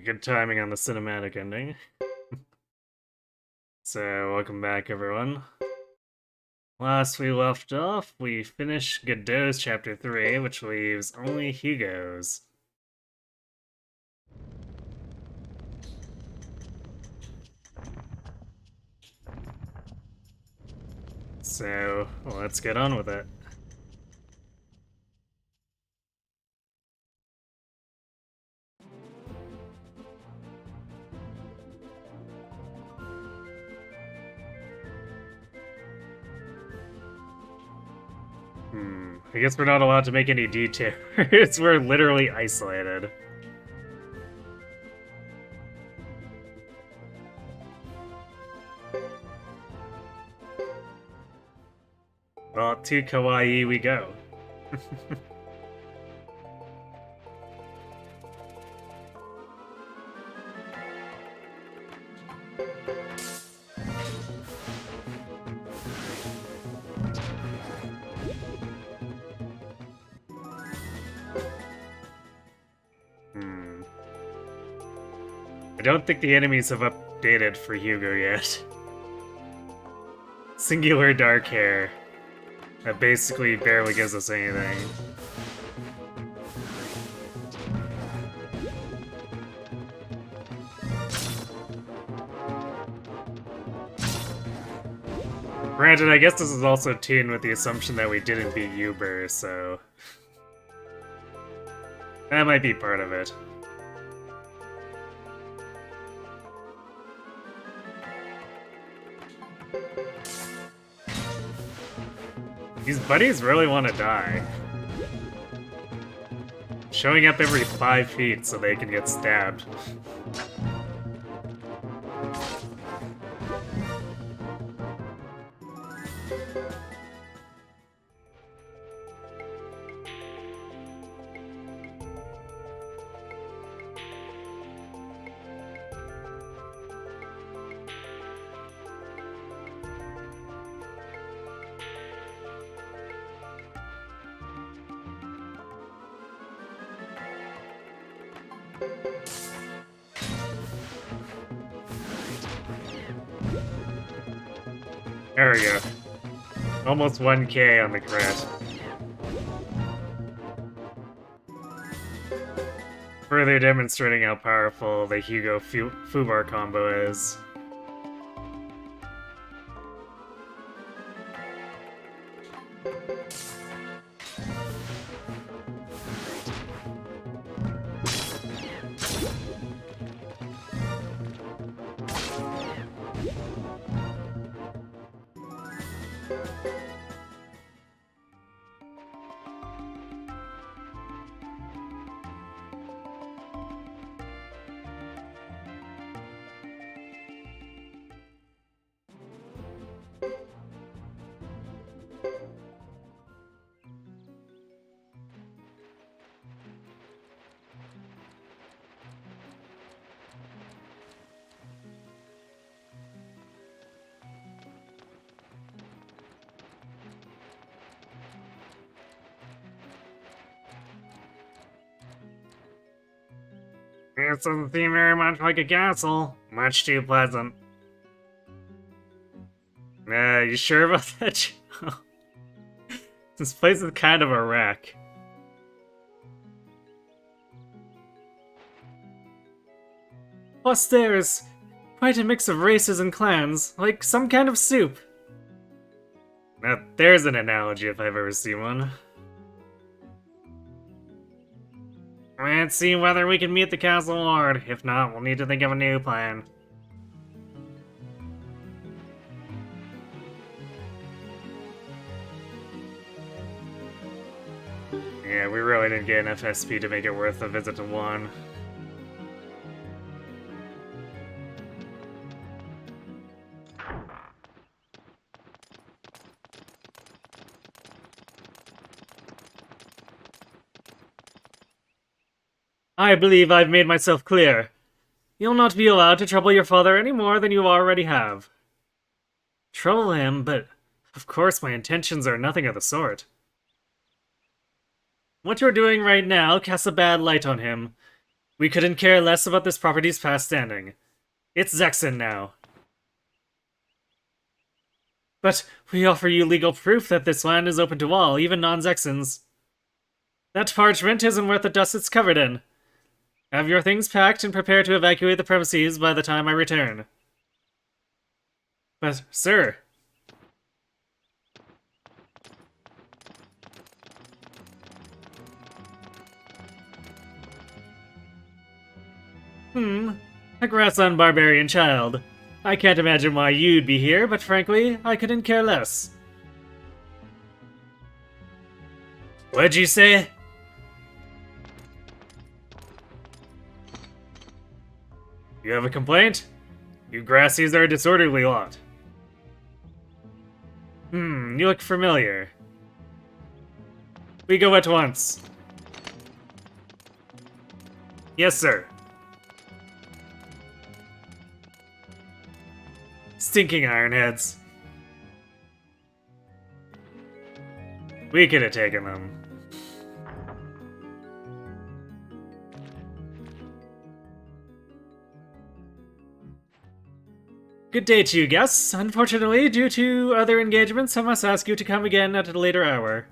Good timing on the cinematic ending. So, welcome back, everyone. Last we left off, we finished Godot's Chapter 3, which leaves only Hugo's. So, let's get on with it. I guess we're not allowed to make any details. We're literally isolated. Well, to kawaii we go. I don't think the enemies have updated for Hugo yet. Singular dark hair. That basically barely gives us anything. Granted, I guess this is also tuned with the assumption that we didn't beat Uber, so... that might be part of it. These buddies really want to die. Showing up every 5 feet so they can get stabbed. There we go. Almost 1k on the crit. Further demonstrating how powerful the Hugo Fubar combo is. This doesn't seem very much like a castle. Much too pleasant. You sure about that? This place is kind of a wreck. Plus there's quite a mix of races and clans, like some kind of soup. Now there's an analogy if I've ever seen one. Let's see whether we can meet the castle lord. If not, we'll need to think of a new plan. Yeah, we really didn't get enough SP to make it worth a visit to one. I believe I've made myself clear. You'll not be allowed to trouble your father any more than you already have. Trouble him, but of course my intentions are nothing of the sort. What you're doing right now casts a bad light on him. We couldn't care less about this property's past standing. It's Zexen now. But we offer you legal proof that this land is open to all, even non-Zexens. That parchment isn't worth the dust it's covered in. Have your things packed and prepare to evacuate the premises by the time I return. But, sir... A grassland barbarian child. I can't imagine why you'd be here, but frankly, I couldn't care less. What'd you say? You have a complaint? You Grassies are a disorderly lot. You look familiar. We go at once. Yes, sir. Stinking ironheads. We could have taken them. Good day to you, guests. Unfortunately, due to other engagements, I must ask you to come again at a later hour.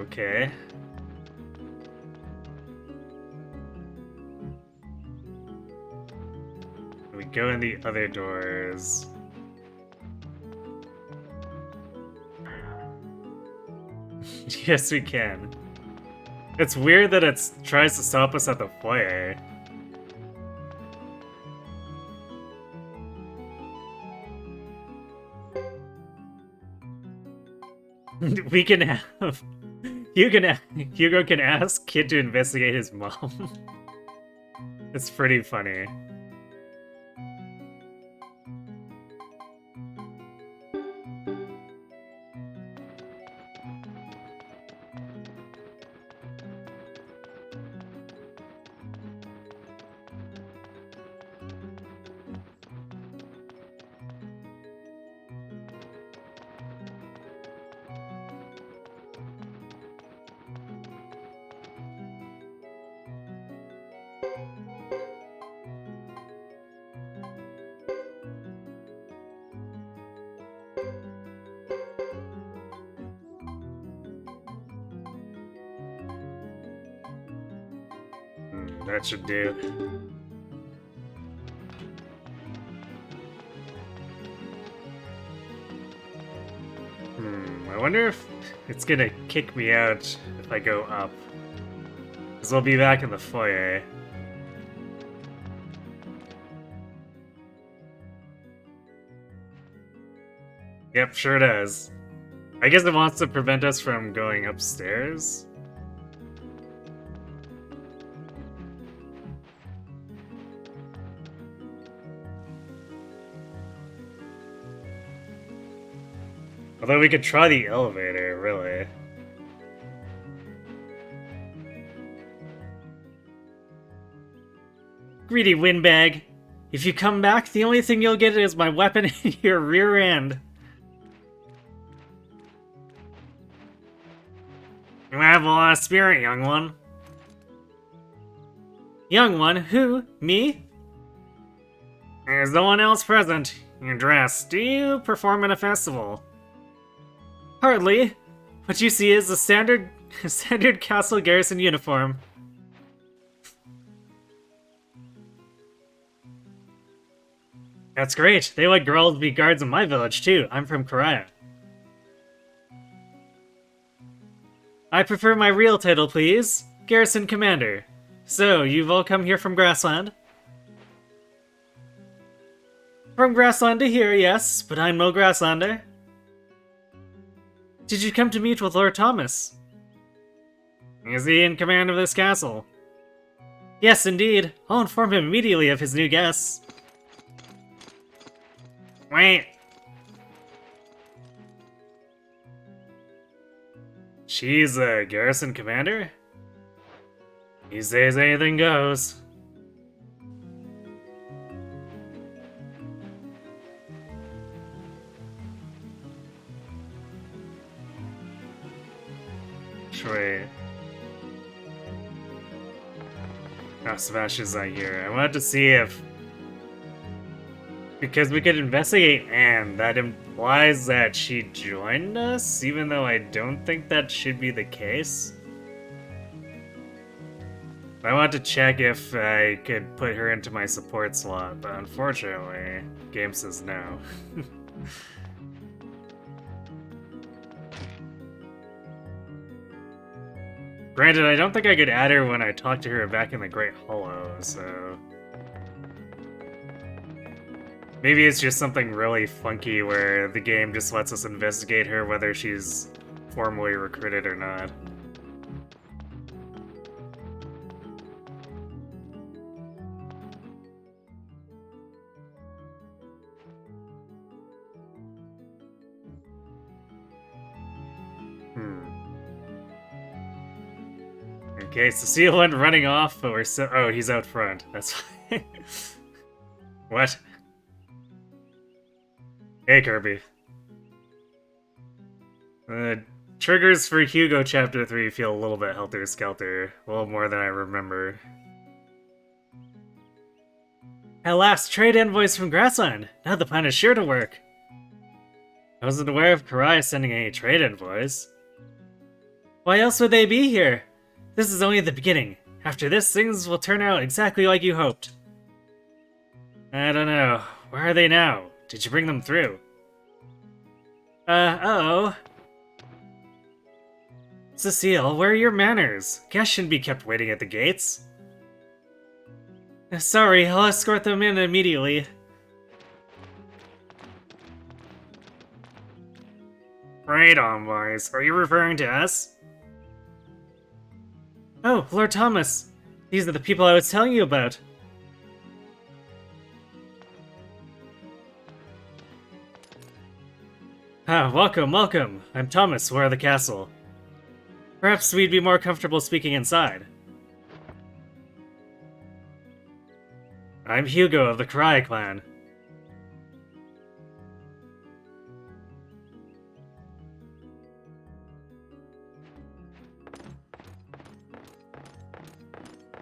Okay. We go in the other doors. Yes, we can. It's weird that it tries to stop us at the foyer. We can have... Hugo can ask Kid to investigate his mom. It's pretty funny. That should do. I wonder if it's gonna kick me out if I go up. Because we'll be back in the foyer. Yep, sure does. I guess it wants to prevent us from going upstairs. Although we could try the elevator, really. Greedy windbag. If you come back, the only thing you'll get is my weapon in your rear end. You have a lot of spirit, young one. Young one? Who? Me? There's no one else present. You're dressed. Do you perform in a festival? Hardly. What you see is a standard castle garrison uniform. That's great. They let girls be guards in my village too. I'm from Korea. I prefer my real title, please. Garrison Commander. So, you've all come here from Grassland? From Grassland to here, yes, but I'm no Grasslander. Did you come to meet with Lord Thomas? Is he in command of this castle? Yes, indeed. I'll inform him immediately of his new guests. Wait. She's a garrison commander? He says anything goes. Which way? Oh, Sebastian's not here. I wanted to see if... Because we could investigate Anne, that implies that she joined us, even though I don't think that should be the case. I want to check if I could put her into my support slot, but unfortunately, game says no. Granted, I don't think I could add her when I talked to her back in the Great Hollow, so... Maybe it's just something really funky where the game just lets us investigate her whether she's formally recruited or not. Okay, Cecile went running off, but we're so— oh, he's out front. That's fine. What? Hey, Kirby. Triggers for Hugo Chapter 3 feel a little bit helter-skelter. A little more than I remember. At last, trade envoys from Grassland. Now the plan is sure to work. I wasn't aware of Karai sending any trade envoys. Why else would they be here? This is only the beginning. After this, things will turn out exactly like you hoped. I don't know. Where are they now? Did you bring them through? Uh-oh. Cecile, where are your manners? Guests shouldn't be kept waiting at the gates. Sorry, I'll escort them in immediately. Right on, boys. Are you referring to us? Oh, Lord Thomas. These are the people I was telling you about. Ah, welcome, welcome. I'm Thomas, we're at the castle. Perhaps we'd be more comfortable speaking inside. I'm Hugo of the Karai clan.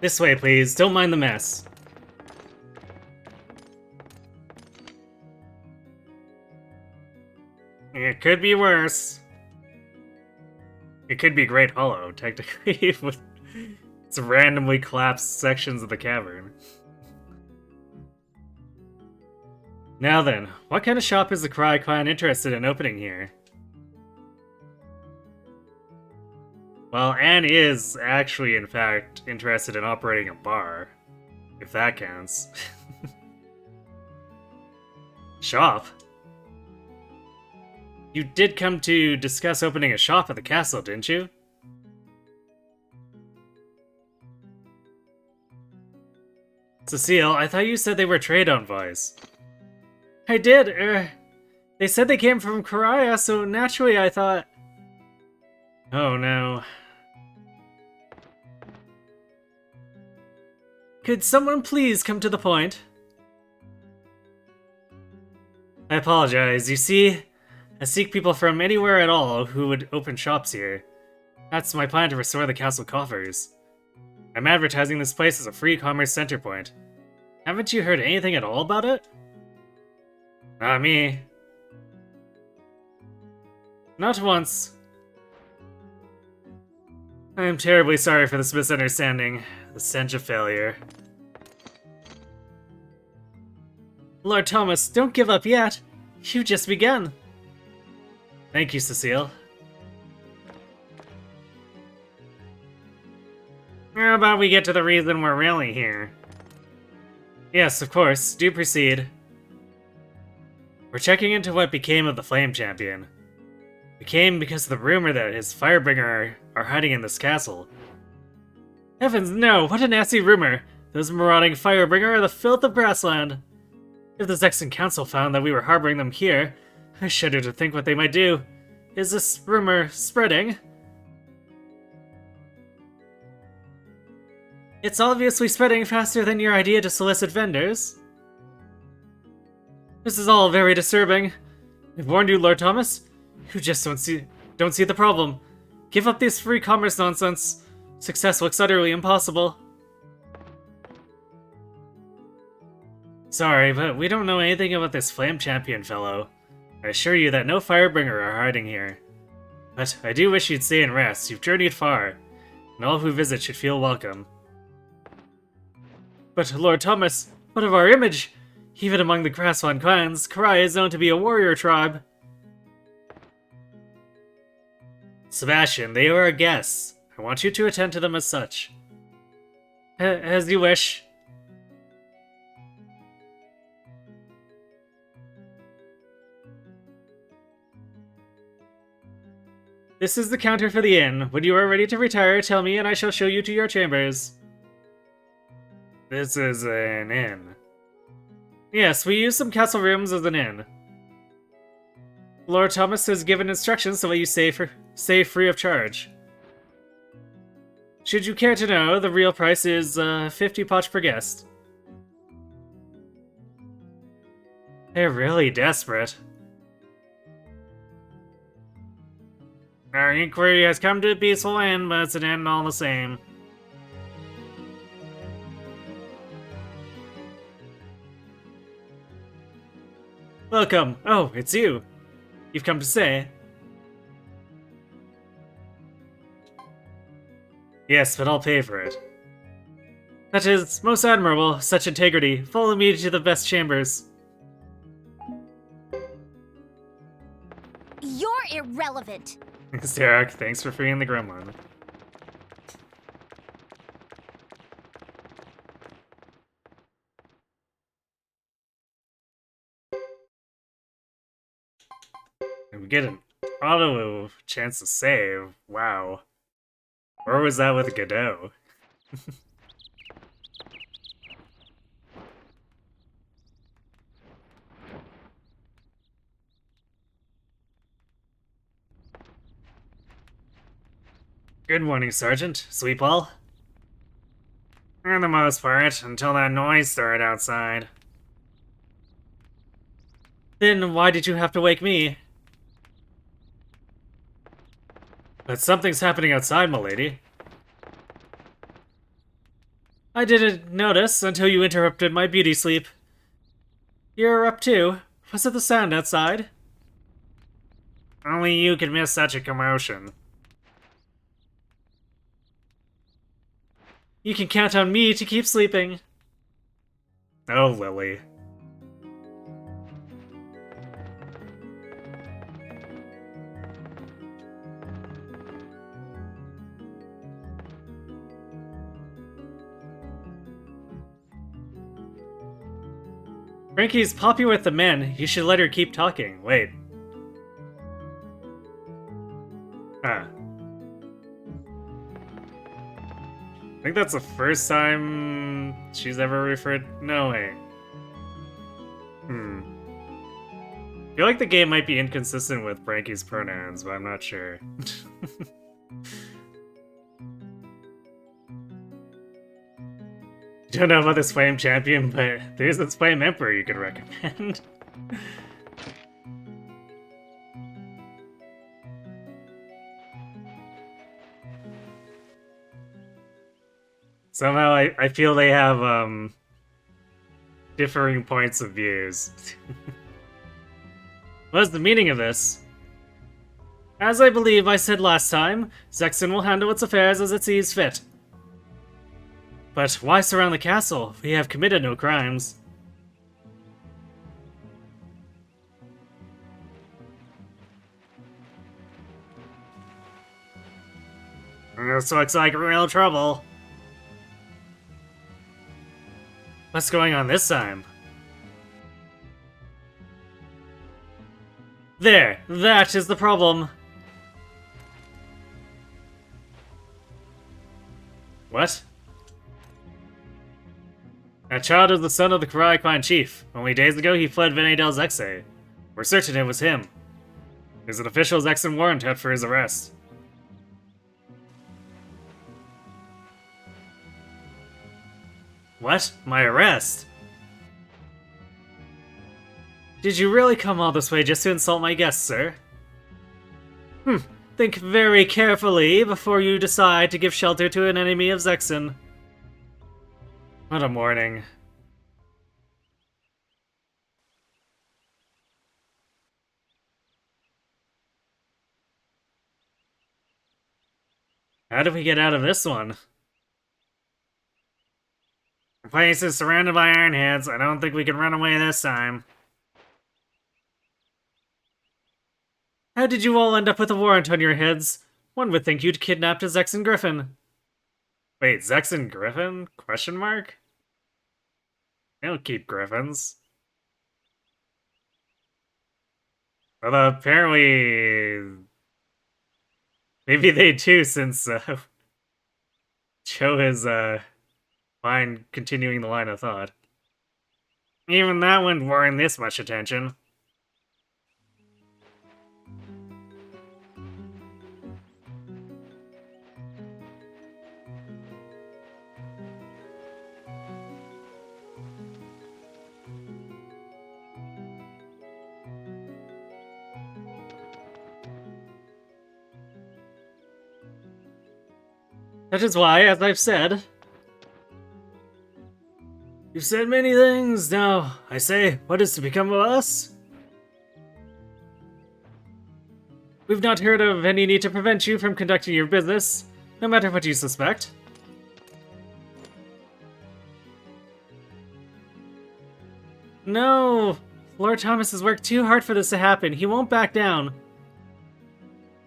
This way, please. Don't mind the mess. It could be worse. It could be Great Hollow, technically, with its randomly collapsed sections of the cavern. Now then, what kind of shop is the Karai clan interested in opening here? Well, Anne is actually, in fact, interested in operating a bar, if that counts. Shop? You did come to discuss opening a shop at the castle, didn't you? Cecile, I thought you said they were trade envoys. I did, they said they came from Karaya, so naturally I thought... Oh no. Could someone please come to the point? I apologize. You see, I seek people from anywhere at all who would open shops here. That's my plan to restore the castle coffers. I'm advertising this place as a free commerce center point. Haven't you heard anything at all about it? Not me. Not once. I am terribly sorry for this misunderstanding. The stench of failure. Lord Thomas, don't give up yet. You've just begun. Thank you, Cecile. How about we get to the reason we're really here? Yes, of course. Do proceed. We're checking into what became of the Flame Champion. We came because of the rumor that his Firebringer are hiding in this castle. Heavens no! What a nasty rumor! Those marauding Firebringer are the filth of Grassland! If the Zexan Council found that we were harboring them here, I shudder to think what they might do. Is this rumor spreading? It's obviously spreading faster than your idea to solicit vendors. This is all very disturbing. I've warned you, Lord Thomas. You just don't see the problem. Give up this free commerce nonsense. Success looks utterly impossible. Sorry, but we don't know anything about this Flame Champion fellow. I assure you that no Firebringer are hiding here. But I do wish you'd stay and rest. You've journeyed far, and all who visit should feel welcome. But Lord Thomas, what of our image? Even among the Grassland clans, Karai is known to be a warrior tribe. Sebastian, they are our guests. I want you to attend to them as such. As you wish. This is the counter for the inn. When you are ready to retire, tell me and I shall show you to your chambers. This is an inn. Yes, we use some castle rooms as an inn. Lord Thomas has given instructions so that you stay free of charge. Should you care to know, the real price is 50 potch per guest. They're really desperate. Our inquiry has come to a peaceful end, but it's an end all the same. Welcome. Oh, it's you. You've come to say. Yes, but I'll pay for it. That is most admirable, such integrity. Follow me to the best chambers. You're irrelevant. Derek, thanks for freeing the gremlin. We get an auto chance to save. Wow. Where was that with Godot? Good morning, Sergeant. Sleep well? For the most part, until that noise started outside. Then why did you have to wake me? But something's happening outside, milady. I didn't notice until you interrupted my beauty sleep. You're up too. Was it the sound outside? Only you could miss such a commotion. You can count on me to keep sleeping. Oh, Lily. Frankie's popular with the men. You should let her keep talking. Wait. Huh. I think that's the first time she's ever referred... No, wait. I feel like the game might be inconsistent with Frankie's pronouns, but I'm not sure. Don't know about this Flame Champion, but there's this Flame Emperor you could recommend. Somehow I feel they have differing points of views. What's the meaning of this? As I believe I said last time, Zexon will handle its affairs as it sees fit. But why surround the castle? We have committed no crimes. This looks like real trouble. What's going on this time? There! That is the problem! What? That child is the son of the Karai clan chief. Only days ago he fled Venedel Zexe. We're certain it was him. There's an official Zexon warrant out for his arrest. What? My arrest? Did you really come all this way just to insult my guests, sir? Think very carefully before you decide to give shelter to an enemy of Zexen. What a morning. How did we get out of this one? The place is surrounded by ironheads. I don't think we can run away this time. How did you all end up with a warrant on your heads? One would think you'd kidnapped a Zexen Griffin. Wait, Zexen Griffin? Question mark? They don't keep griffins. Although apparently... maybe they do, since Cho is fine continuing the line of thought. Even that wouldn't warrant this much attention. That is why, as I've said... You've said many things, now I say, what is to become of us? We've not heard of any need to prevent you from conducting your business, no matter what you suspect. No! Lord Thomas has worked too hard for this to happen. He won't back down.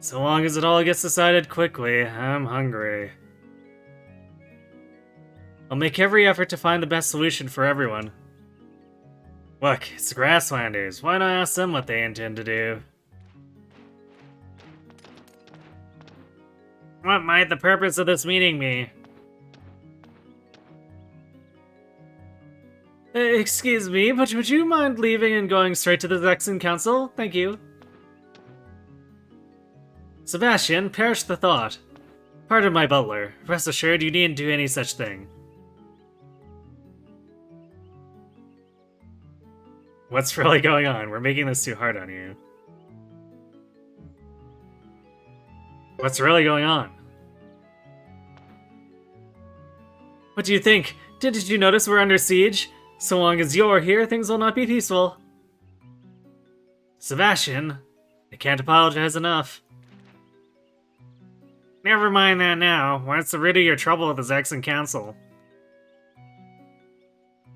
So long as it all gets decided quickly, I'm hungry. I'll make every effort to find the best solution for everyone. Look, it's the Grasslanders. Why not ask them what they intend to do? What might the purpose of this meeting be? Excuse me, but would you mind leaving and going straight to the Zexen Council? Thank you. Sebastian, perish the thought. Pardon my butler. Rest assured you needn't do any such thing. What's really going on? We're making this too hard on you. What's really going on? What do you think? Didn't you notice we're under siege? So long as you're here, things will not be peaceful. Sebastian, I can't apologize enough. Never mind that now. What's the root of your trouble with the Zexen Council?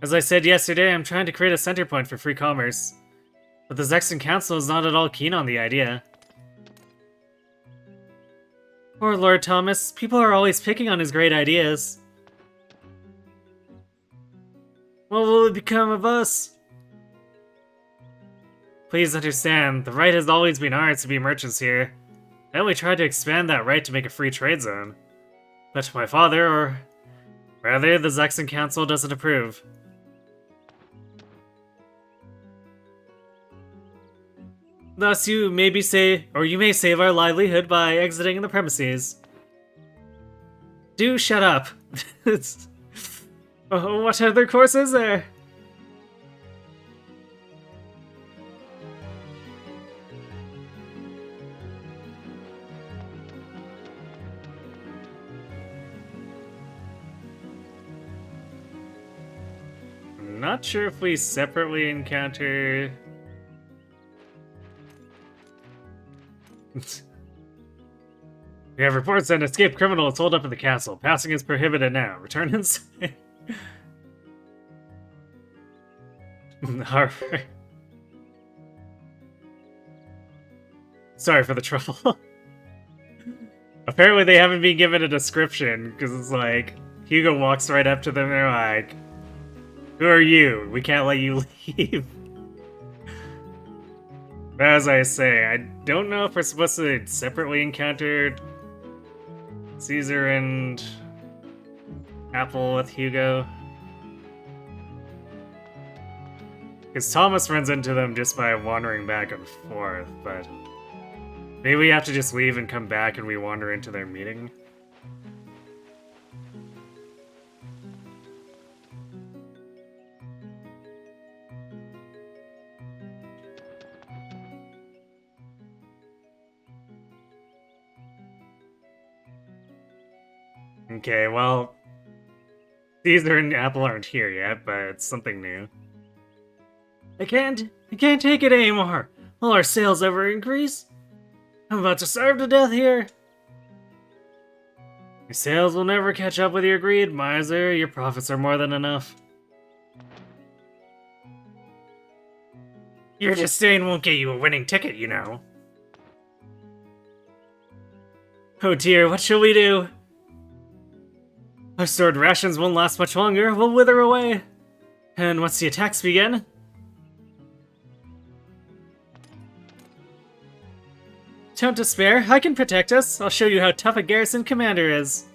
As I said yesterday, I'm trying to create a center point for free commerce. But the Zexen Council is not at all keen on the idea. Poor Lord Thomas, people are always picking on his great ideas. What will it become of us? Please understand, the right has always been ours to be merchants here. I only tried to expand that right to make a free trade zone. But my father, or rather, the Zexen Council doesn't approve. Thus, you may save our livelihood by exiting the premises. Do shut up. Oh, what other course is there? I'm not sure if we separately encounter... We have reports that an escaped criminal is holed up in the castle. Passing is prohibited now. Return inside. Alright. Sorry for the trouble. Apparently they haven't been given a description, because it's like, Hugo walks right up to them and they're like, who are you? We can't let you leave. But as I say, I don't know if we're supposed to separately encounter Caesar and Apple with Hugo. Because Thomas runs into them just by wandering back and forth, but maybe we have to just leave and come back and we wander into their meeting. Okay, well, Caesar and Apple aren't here yet, but it's something new. I can't take it anymore. Will our sales ever increase? I'm about to starve to death here. Your sales will never catch up with your greed, miser. Your profits are more than enough. Your disdain won't get you a winning ticket, you know. Oh dear, what shall we do? Our stored rations won't last much longer. We'll wither away. And once the attacks begin... Don't despair. I can protect us. I'll show you how tough a garrison commander is.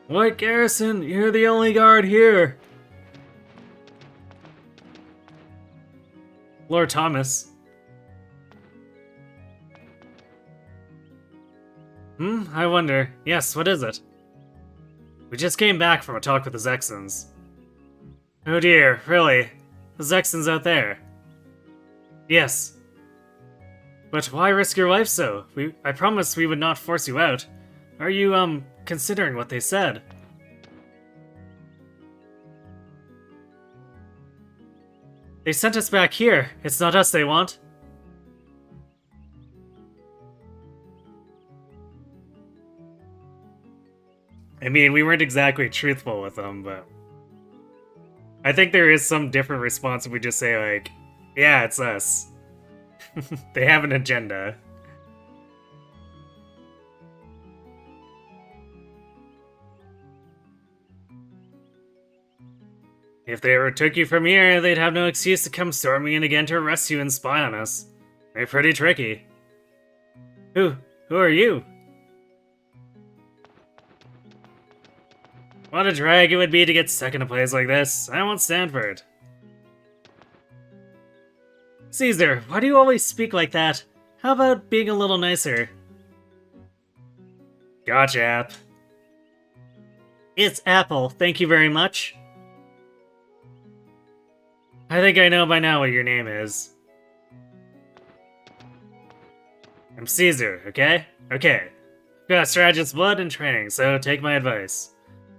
What garrison? You're the only guard here. Lord Thomas. I wonder. Yes, what is it? We just came back from a talk with the Zexans. Oh dear, really? The Zexans out there? Yes. But why risk your life so? I promised we would not force you out. Are you, considering what they said? They sent us back here. It's not us they want. I mean, we weren't exactly truthful with them, but... I think there is some different response if we just say, like, yeah, it's us. They have an agenda. If they ever took you from here, they'd have no excuse to come storming in again to arrest you and spy on us. They're pretty tricky. Who are you? What a drag it would be to get stuck in a place like this. I won't stand for it. Caesar, why do you always speak like that? How about being a little nicer? Gotcha, App. It's Apple, thank you very much. I think I know by now what your name is. I'm Caesar, okay? Okay. I've got strategist blood and training, so take my advice.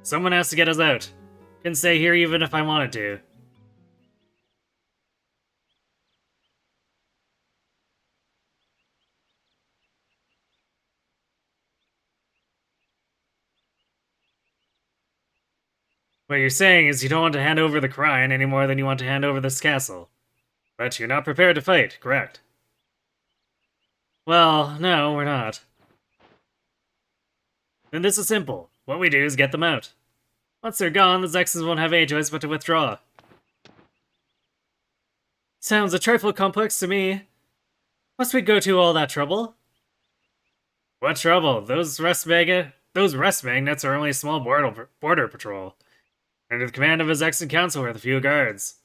Someone has to get us out. Couldn't stay here even if I wanted to. What you're saying is you don't want to hand over the Crine any more than you want to hand over this castle. But you're not prepared to fight, correct? Well, no, we're not. Then this is simple. What we do is get them out. Once they're gone, the Zexans won't have a choice but to withdraw. Sounds a trifle complex to me. Must we go to all that trouble? What trouble? Those rest magnets are only a small border patrol. Under the command of his Zexan council with a few guards.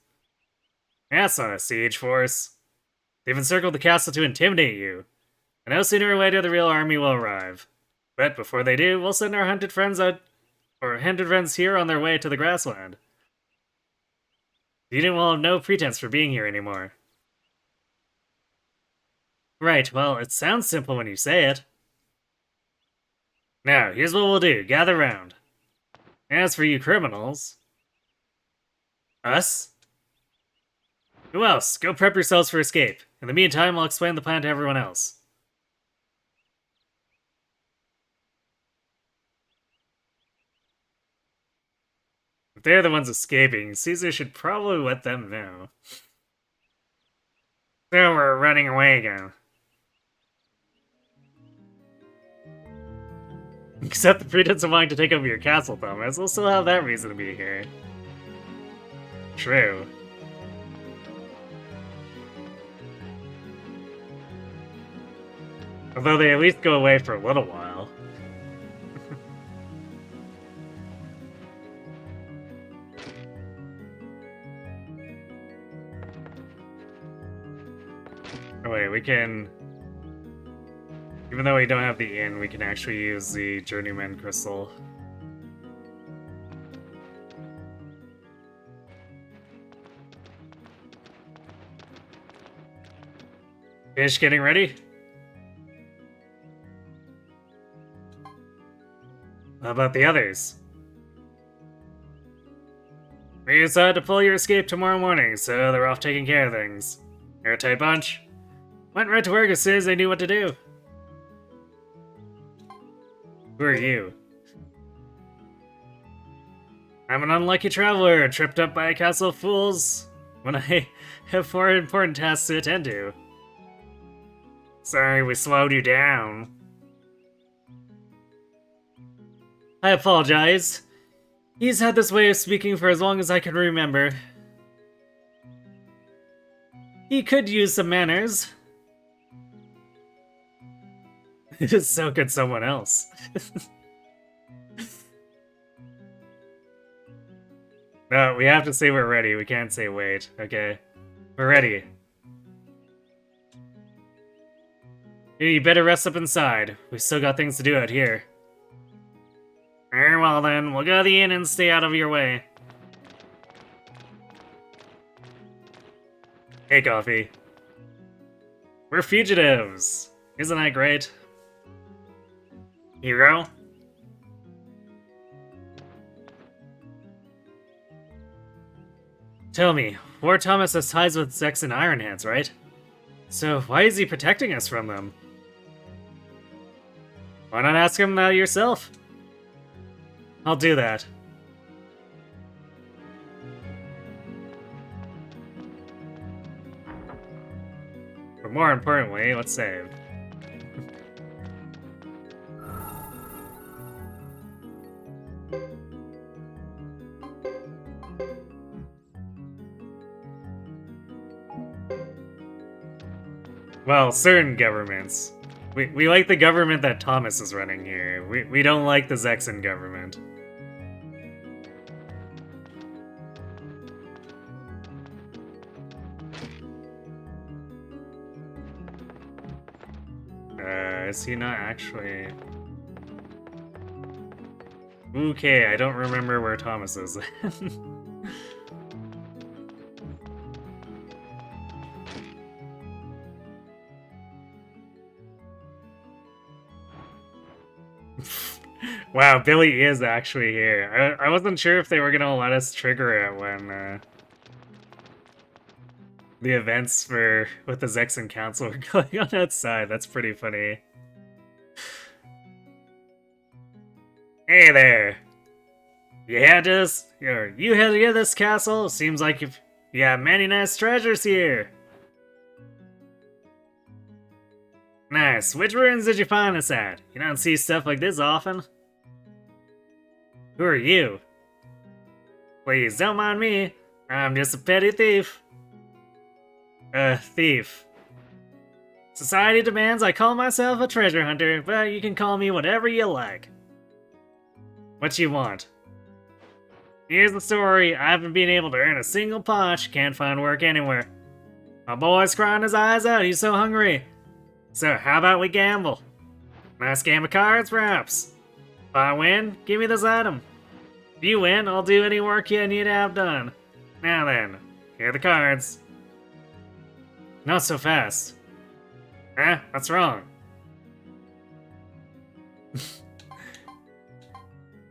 That's not a siege force. They've encircled the castle to intimidate you. And no sooner or later the real army will arrive. But before they do, we'll send our hunted friends here on their way to the grassland. You will have no pretense for being here anymore. Right, well, it sounds simple when you say it. Now, here's what we'll do. Gather round. As for you criminals... Us? Who else? Go prep yourselves for escape. In the meantime, I'll explain the plan to everyone else. If they're the ones escaping, Caesar should probably let them know. So we're running away again. Except the pretense of wanting to take over your castle, Thomas. We'll still have that reason to be here. True. Although they at least go away for a little while. Oh wait, we can... Even though we don't have the inn, we can actually use the Journeyman Crystal. Fish getting ready? How about the others? We decided to pull your escape tomorrow morning, so they're off taking care of things. You're a tight bunch. Went right to work as soon as they knew what to do. Who are you? I'm an unlucky traveler, tripped up by a castle of fools when I have more important tasks to attend to. Sorry we slowed you down. I apologize. He's had this way of speaking for as long as I can remember. He could use some manners. So could someone else. No, we have to say we're ready. We can't say wait. Okay. We're ready. You better rest up inside. We still got things to do out here. Very well then. We'll go to the inn and stay out of your way. Hey, Coffee. We're fugitives. Isn't that great? Hero? Tell me, War Thomas has ties with Zex and Ironhands, right? So why is he protecting us from them? Why not ask him that yourself? I'll do that. But more importantly, let's save. Well, certain governments. We like the government that Thomas is running here. We don't like the Zexan government. Is he not actually... Okay, I don't remember where Thomas is. Wow, Billy is actually here. I wasn't sure if they were gonna let us trigger it when the events with the Zexan Council were going on outside. That's pretty funny. Hey there. You head to this castle? Seems like you have many nice treasures here. Nice. Which ruins did you find this at? You don't see stuff like this often. Who are you? Please, don't mind me. I'm just a petty thief. Thief. Society demands I call myself a treasure hunter, but you can call me whatever you like. What you want? Here's the story. I haven't been able to earn a single punch, can't find work anywhere. My boy's crying his eyes out, he's so hungry. So, how about we gamble? Nice game of cards, perhaps? If I win, give me this item. If you win, I'll do any work you need to have done. Now then, here are the cards. Not so fast. Huh? What's wrong?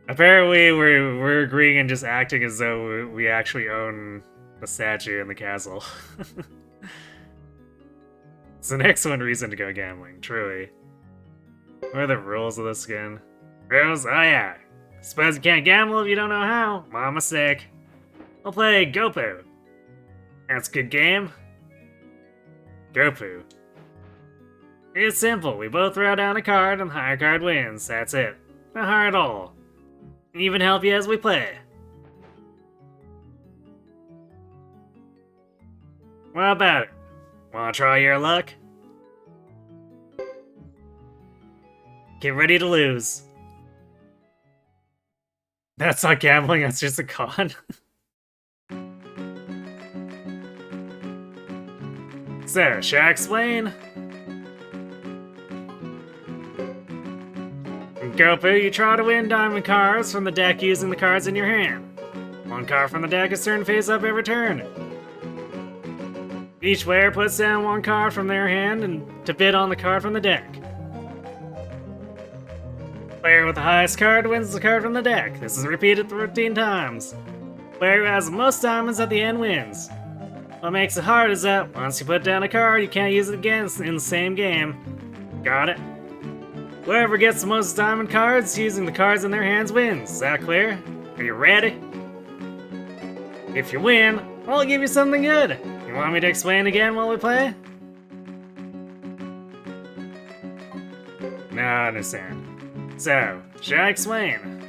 Apparently, we're agreeing and just acting as though we actually own the statue in the castle. It's the next one reason to go gambling, truly. What are the rules of this again? Rules? Oh yeah. Suppose you can't gamble if you don't know how. My mistake. We'll play Gopu. That's a good game. Gopu. It's simple. We both throw down a card and the higher card wins. That's it. Not hard at all. Even help you as we play. What about it? Wanna try your luck? Get ready to lose. That's not gambling, that's just a con. So, shall I explain? In Gopu, you try to win diamond cards from the deck using the cards in your hand. One card from the deck is turned face up every turn. Each player puts down one card from their hand and to bid on the card from the deck. Player with the highest card wins the card from the deck. This is repeated 13 times. Player who has the most diamonds at the end wins. What makes it hard is that once you put down a card, you can't use it again in the same game. Got it? Whoever gets the most diamond cards using the cards in their hands wins. Is that clear? Are you ready? If you win, I'll give you something good. You want me to explain again while we play? No, I understand. So, should I explain?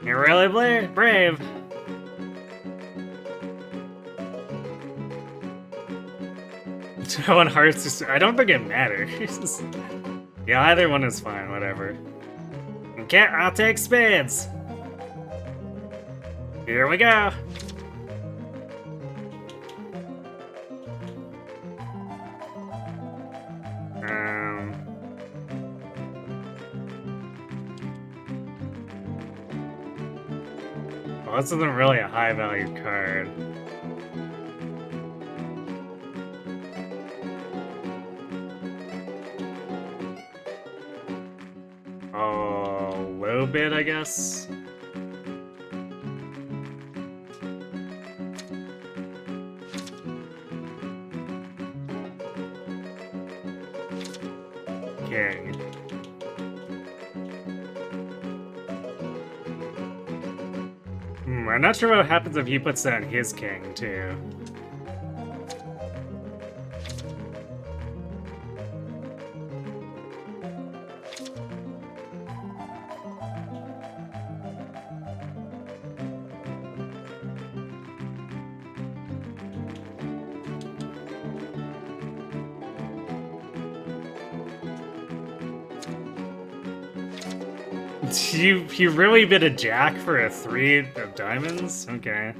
You're really brave. One hearts. I don't think it matters. Yeah, either one is fine. Whatever. Okay, I'll take spades. Here we go. Well, this isn't really a high value card. Oh, low bid, I guess. King. I'm not sure what happens if he puts down his king, too. You really bid a jack for a 3 of diamonds? Okay.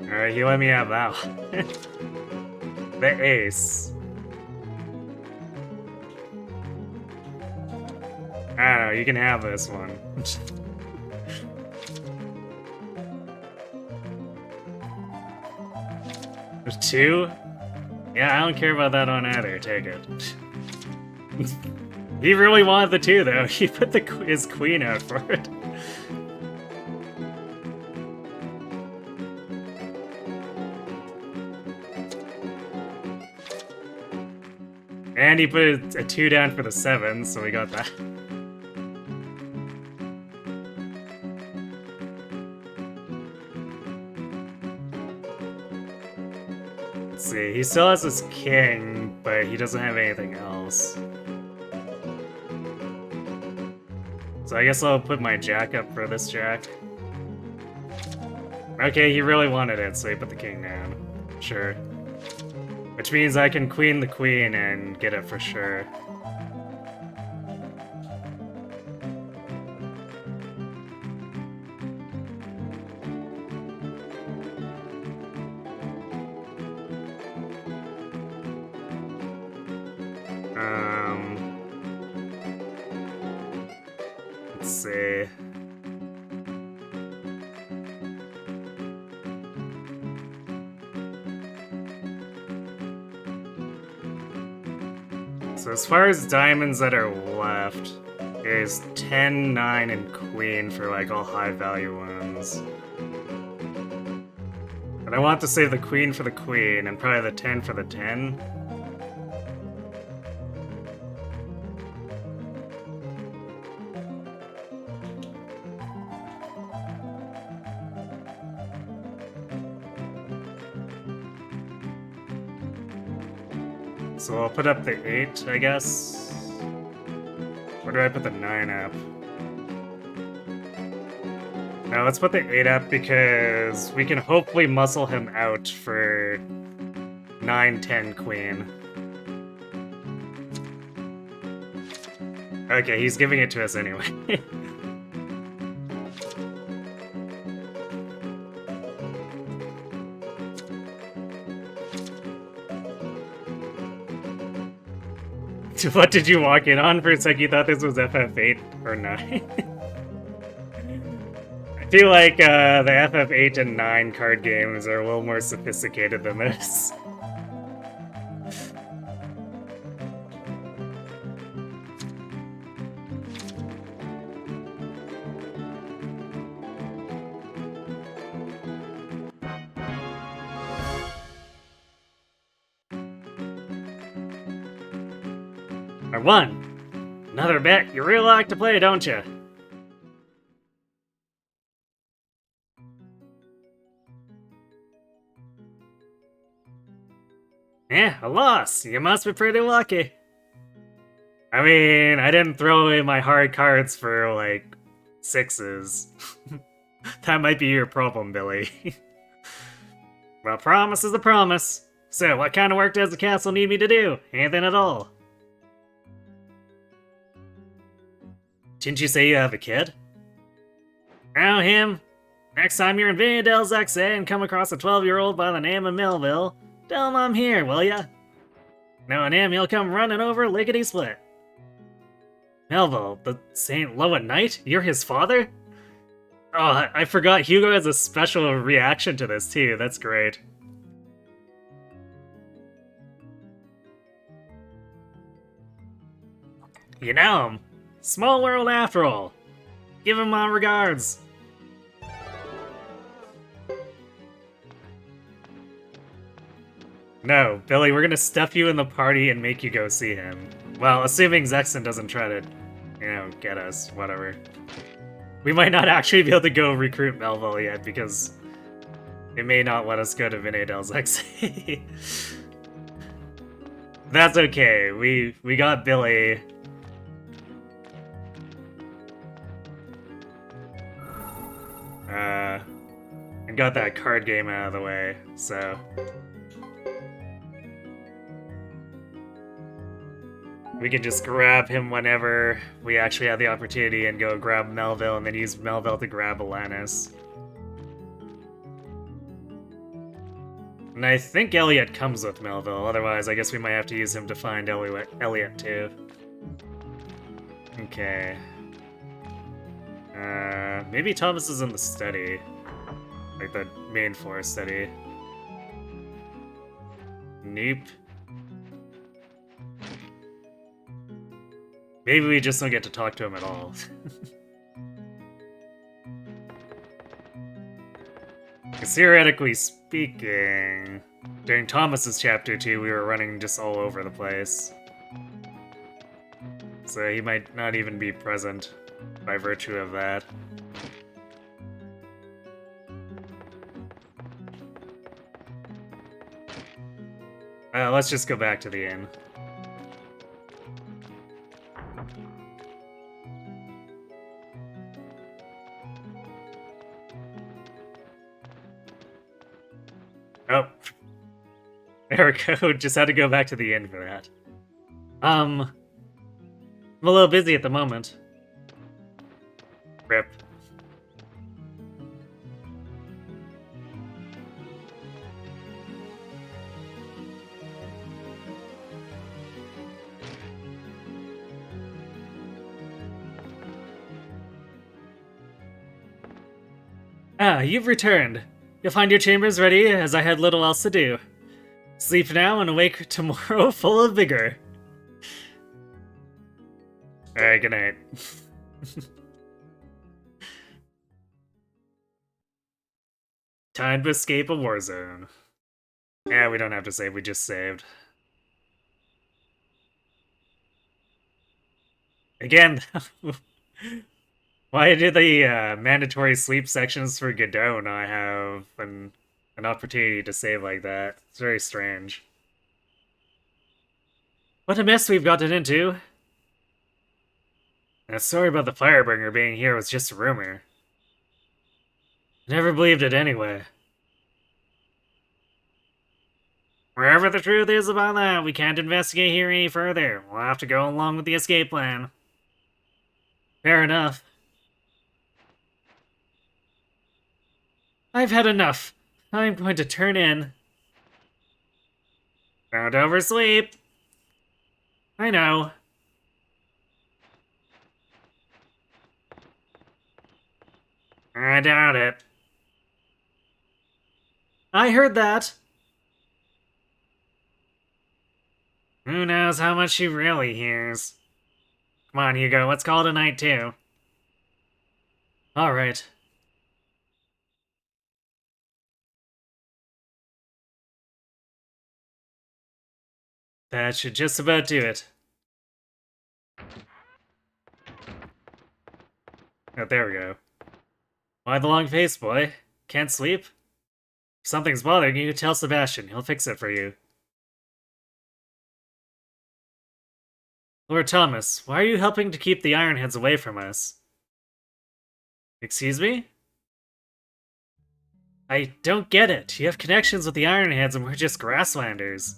Alright, you let me have that one. The ace. I don't know, you can have this one. There's 2? Yeah, I don't care about that one either, take it. He really wanted the 2 though, he put his queen out for it. And he put a 2 down for the 7, so we got that. See, he still has his king, but he doesn't have anything else. So I guess I'll put my jack up for this jack. Okay, he really wanted it, so he put the king down. Sure. Which means I can queen the queen and get it for sure. Let's see. So as far as diamonds that are left, there's 10, 9, and queen for like all high value ones. But I want to save the queen for the queen and probably the 10 for the 10. So I'll put up the 8, I guess. Where do I put the 9 up? Now let's put the 8 up because we can hopefully muscle him out for 9, 10, queen. Okay, he's giving it to us anyway. What did you walk in on? For a sec, you thought this was FF8 or 9? I feel like the FF8 and 9 card games are a little more sophisticated than this. I won! Another bet. You really like to play, don't you? Eh, a loss. You must be pretty lucky. I mean, I didn't throw away my hard cards for, like, 6s. That might be your problem, Billy. Well, promise is a promise. So, what kind of work does the castle need me to do? Anything at all? Didn't you say you have a kid? Oh, him. Next time you're in Vindel's XA and come across a 12-year-old by the name of Melville, tell him I'm here, will ya? Knowing him, he'll come running over lickety-split. Melville, the Saint Low at Night? You're his father? Oh, I forgot Hugo has a special reaction to this, too. That's great. You know him. Small world after all. Give him my regards. No, Billy, we're gonna stuff you in the party and make you go see him. Well, assuming Zexon doesn't try to, get us, whatever. We might not actually be able to go recruit Melville yet, because they may not let us go to Vindel's XA. That's okay, we got Billy. And got that card game out of the way, so... we can just grab him whenever we actually have the opportunity and go grab Melville and then use Melville to grab Alanis. And I think Elliot comes with Melville, otherwise I guess we might have to use him to find Elliot too. Okay. Maybe Thomas is in the study. Like the main floor study. Nope. Maybe we just don't get to talk to him at all. Because theoretically speaking, during Thomas's chapter 2, we were running just all over the place. So he might not even be present by virtue of that. Let's just go back to the inn. Oh. There we go, just had to go back to the inn for that. I'm a little busy at the moment. Rip. Ah, you've returned. You'll find your chambers ready, as I had little else to do. Sleep now and awake tomorrow full of vigor. Alright, good night. Time to escape a war zone. Yeah, we don't have to save, we just saved. Again, why do the mandatory sleep sections for Godot not have an opportunity to save like that? It's very strange. What a mess we've gotten into. That story about the Firebringer being here was just a rumor. I never believed it anyway. Wherever the truth is about that, we can't investigate here any further. We'll have to go along with the escape plan. Fair enough. I've had enough. I'm going to turn in. Don't oversleep. I know. I doubt it. I heard that. Who knows how much she really hears? Come on, Hugo, let's call it a night too. Alright. That should just about do it. Oh, there we go. Why the long face, boy? Can't sleep? If something's bothering you, tell Sebastian. He'll fix it for you. Lord Thomas, why are you helping to keep the Ironheads away from us? Excuse me? I don't get it. You have connections with the Ironheads and we're just grasslanders.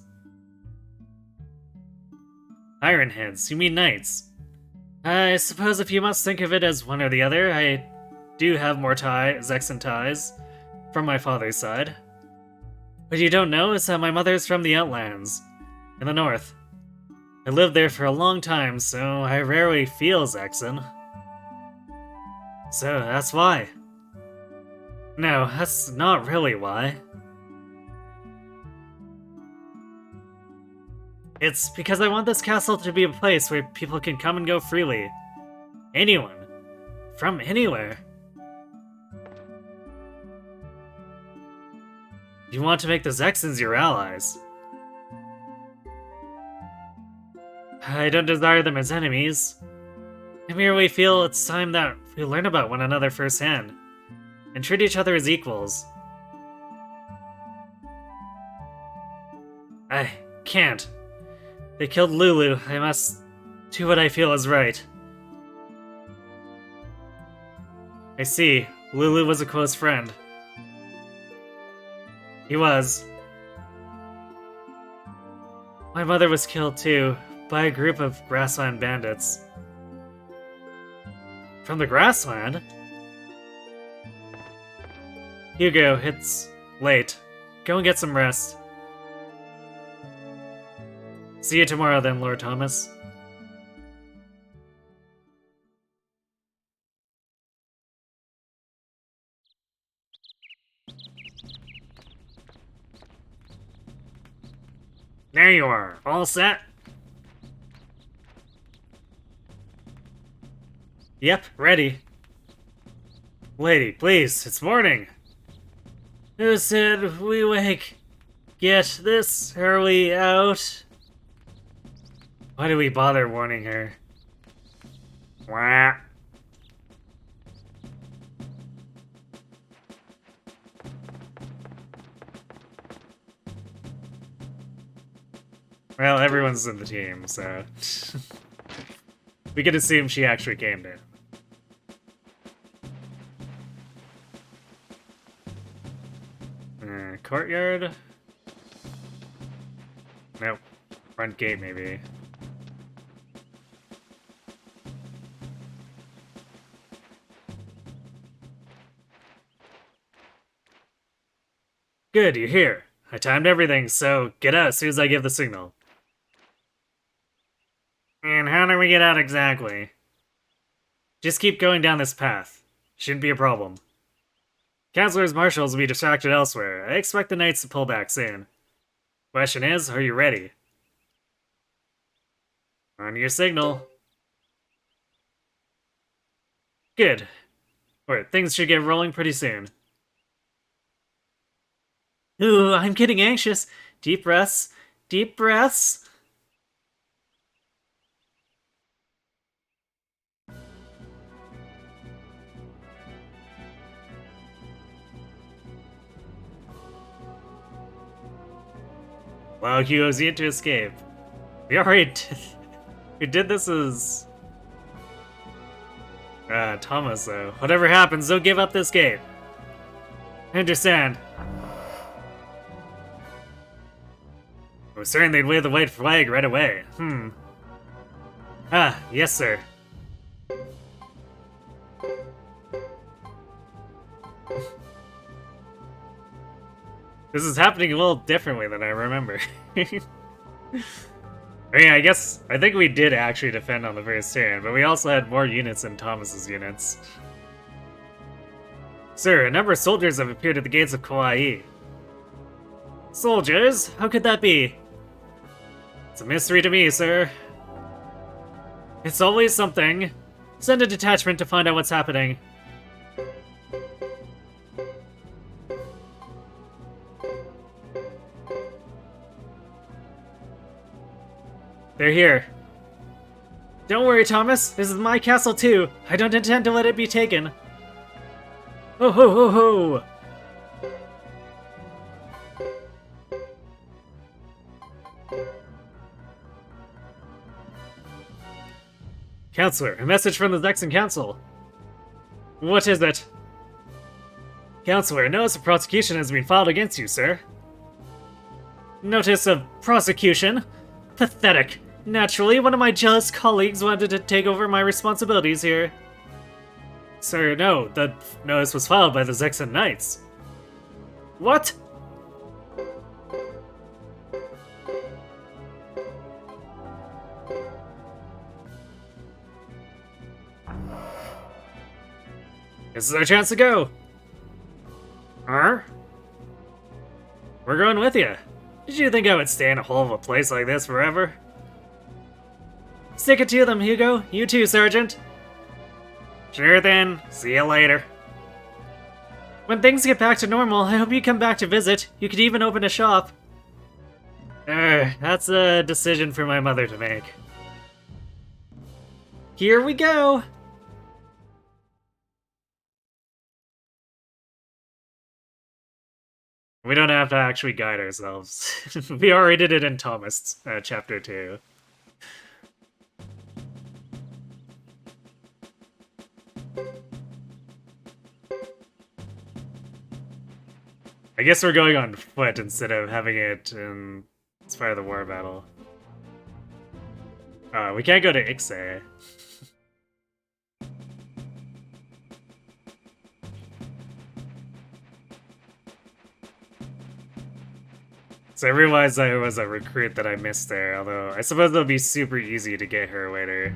Ironheads? You mean knights? I suppose if you must think of it as one or the other, I do have more Zexan ties from my father's side. What you don't know is that my mother's from the Outlands, in the north. I lived there for a long time, so I rarely feel Zexan. So that's why. No, that's not really why. It's because I want this castle to be a place where people can come and go freely. Anyone. From anywhere. You want to make the Zexans your allies. I don't desire them as enemies. I merely feel it's time that we learn about one another firsthand, and treat each other as equals. I can't. They killed Lulu. I must do what I feel is right. I see. Lulu was a close friend. He was. My mother was killed too, by a group of grassland bandits. From the grassland? Hugo, it's late. Go and get some rest. See you tomorrow then, Lord Thomas. There you are, all set? Yep, ready. Lady, please, it's morning. Who said we wake? Get this early out? Why do we bother warning her? Wah. Well, everyone's in the team, so... we can assume she actually came in. Courtyard? Nope. Front gate, maybe. Good, you're here. I timed everything, so get out as soon as I give the signal. And how do we get out exactly? Just keep going down this path. Shouldn't be a problem. Counselor's marshals will be distracted elsewhere. I expect the knights to pull back soon. Question is, are you ready? On your signal. Good. Alright, things should get rolling pretty soon. Ooh, I'm getting anxious. Deep breaths. Deep breaths. Wow, Hugo's yet to escape. We already did... we did this as... Thomas, though. Whatever happens, don't give up this gate. I understand. I was certain they'd wave the white flag right away. Ah, yes, sir. This is happening a little differently than I remember. I mean, I think we did actually defend on the first turn, but we also had more units than Thomas's units. Sir, a number of soldiers have appeared at the gates of Kauai. Soldiers? How could that be? It's a mystery to me, sir. It's always something. Send a detachment to find out what's happening. They're here. Don't worry, Thomas. This is my castle, too. I don't intend to let it be taken. Ho ho ho ho! Counselor, a message from the Zexan Council. What is it? Counselor, notice of prosecution has been filed against you, sir. Notice of prosecution? Pathetic. Naturally, one of my jealous colleagues wanted to take over my responsibilities here. Sir, no, the notice was filed by the Zexan Knights. What? This is our chance to go! Huh? We're going with you. Did you think I would stay in a hole of a place like this forever? Stick it to them, Hugo. You too, Sergeant. Sure then. See you later. When things get back to normal, I hope you come back to visit. You could even open a shop. That's a decision for my mother to make. Here we go! We don't have to actually guide ourselves. We already did it in Thomas, chapter 2. I guess we're going on foot instead of having it in as part of the war battle. We can't go to Ixay. So I realized I was a recruit that I missed there, although I suppose it'll be super easy to get her later.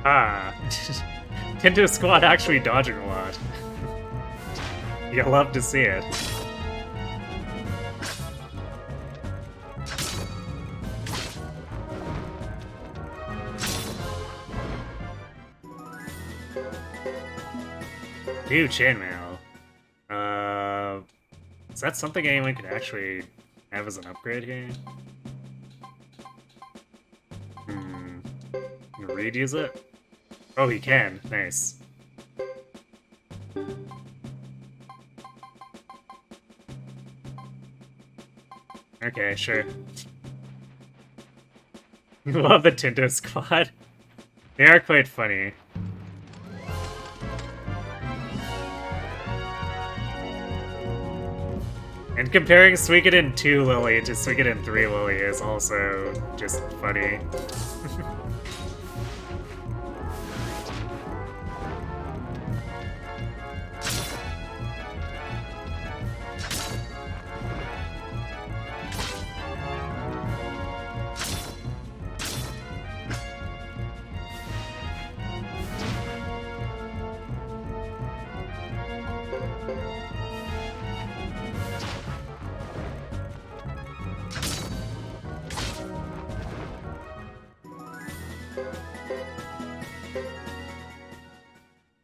Ah, Tinto Squad actually dodging a lot. You'll love to see it. New chainmail. Is that something anyone could actually have as an upgrade here? Can Reed use it? Oh, he can. Nice. Okay, sure. Love the Tinto Squad. They are quite funny. And comparing Suikoden 2 Lily to Suikoden 3 Lily is also just funny.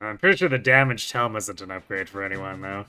I'm pretty sure the damaged helm isn't an upgrade for anyone, though.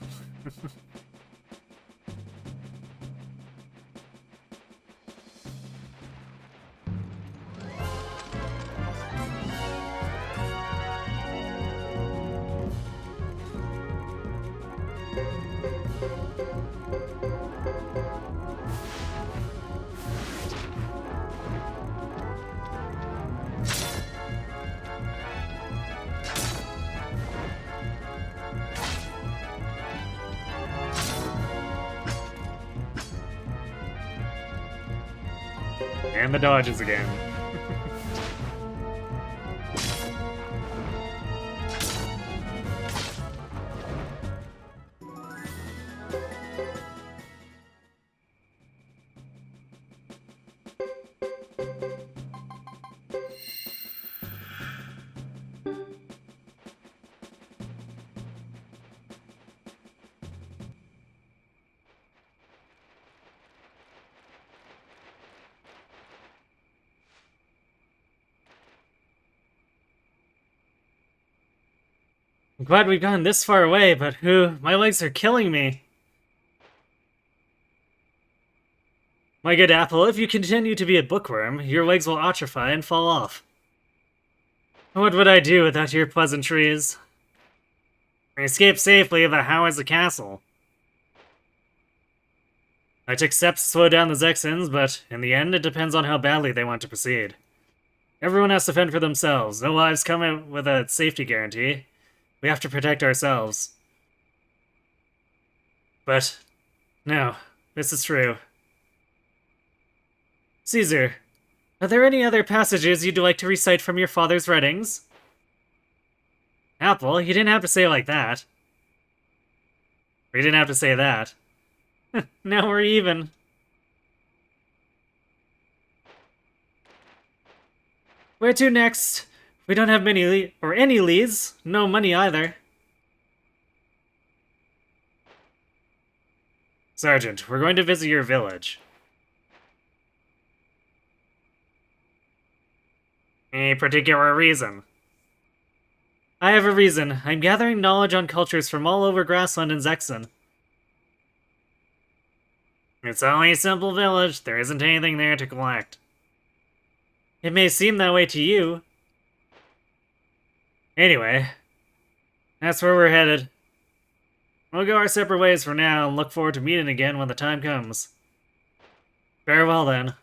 And the dodges again. I'm glad we've gone this far away, but my legs are killing me. My good Apple, if you continue to be a bookworm, your legs will atrophy and fall off. What would I do without your pleasantries? I escaped safely, but how is the castle? I took steps to slow down the Zexans, but in the end, it depends on how badly they want to proceed. Everyone has to fend for themselves. No lives come with a safety guarantee. We have to protect ourselves. But, no, this is true. Caesar, are there any other passages you'd like to recite from your father's writings? Apple, you didn't have to say it like that. We didn't have to say that. Now we're even. Where to next? We don't have many any leads. No money either. Sergeant, we're going to visit your village. Any particular reason? I have a reason. I'm gathering knowledge on cultures from all over Grassland and Zexen. It's only a simple village. There isn't anything there to collect. It may seem that way to you. Anyway, that's where we're headed. We'll go our separate ways for now and look forward to meeting again when the time comes. Farewell then.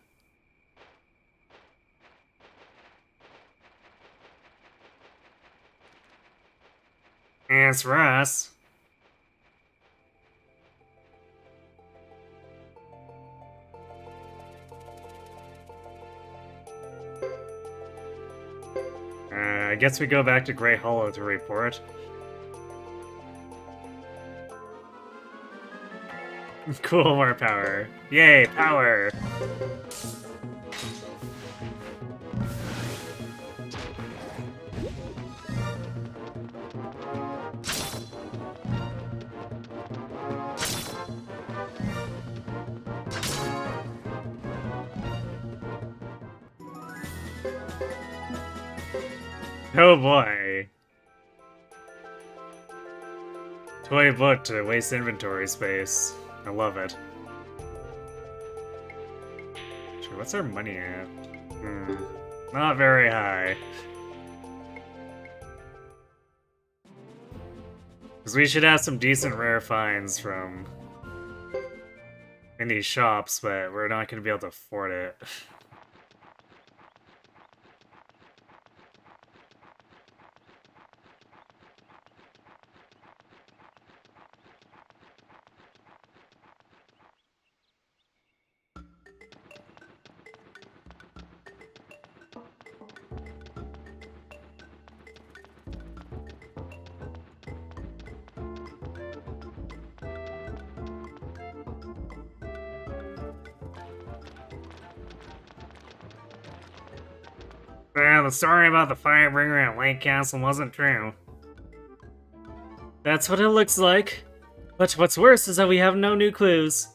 As for us... I guess we go back to Grey Hollow to report. Cool, more power. Yay, power! Oh boy. Toy book to waste inventory space. I love it. Sure, what's our money at? Not very high. Because we should have some decent rare finds from in these shops, but we're not going to be able to afford it. Well, the story about the Firebringer at Lake Castle wasn't true. That's what it looks like. But what's worse is that we have no new clues.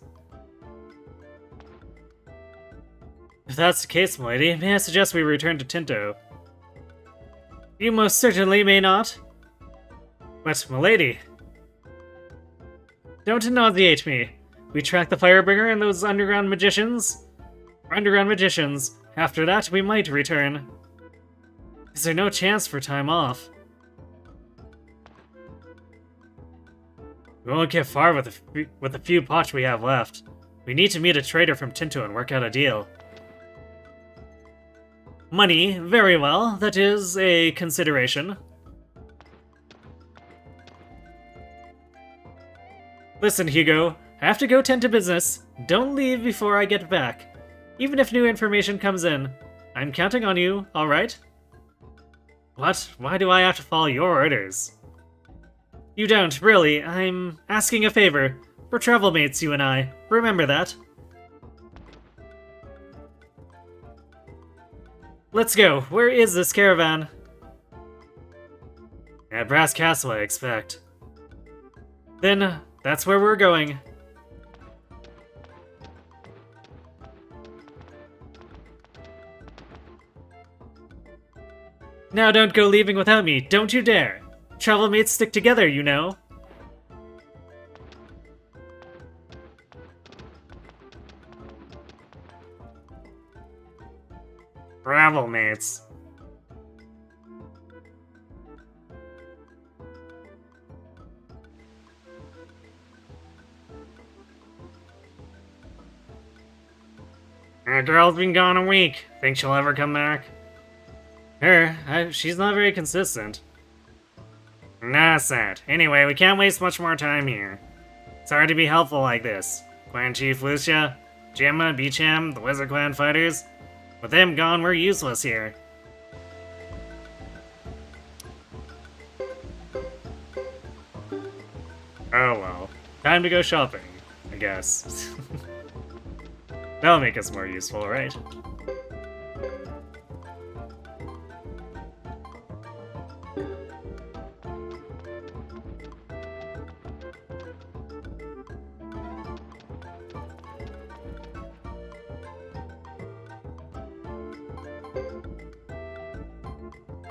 If that's the case, milady, may I suggest we return to Tinto? You most certainly may not. But, milady... Don't nauseate me. We track the Firebringer and those underground magicians. After that, we might return. Is there no chance for time off? We won't get far with the few pots we have left. We need to meet a trader from Tinto and work out a deal. Money, very well. That is a consideration. Listen, Hugo. I have to go tend to business. Don't leave before I get back. Even if new information comes in, I'm counting on you, alright? What? Why do I have to follow your orders? You don't, really. I'm asking a favor. We're travel mates, you and I. Remember that. Let's go. Where is this caravan? At Brass Castle, I expect. Then, that's where we're going. Now don't go leaving without me, don't you dare! Travel mates stick together, you know. Travel mates. Our girl's been gone a week. Think she'll ever come back? She's not very consistent. Nah, sad. Anyway, we can't waste much more time here. It's hard to be helpful like this. Clan Chief Lucia, Gemma, Beecham, the Wizard Clan fighters. With them gone, we're useless here. Oh well. Time to go shopping, I guess. That'll make us more useful, right?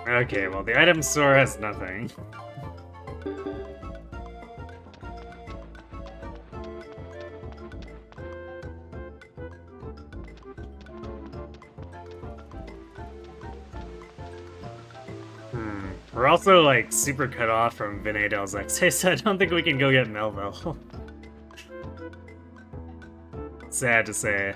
Okay, well, the item store has nothing. We're also, like, super cut off from Vinaydel's X, so I don't think we can go get Melville. Sad to say.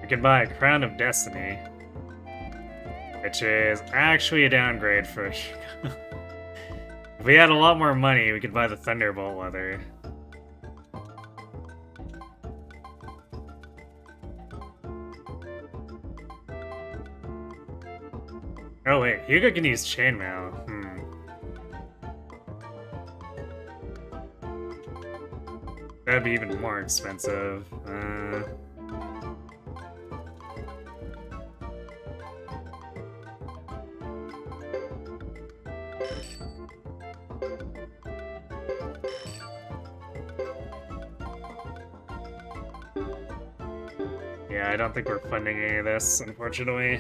We can buy a Crown of Destiny, which is actually a downgrade for Hugo. If we had a lot more money, we could buy the Thunderbolt leather. Oh wait, Hugo can use chainmail. That'd be even more expensive. Yeah, I don't think we're funding any of this, unfortunately.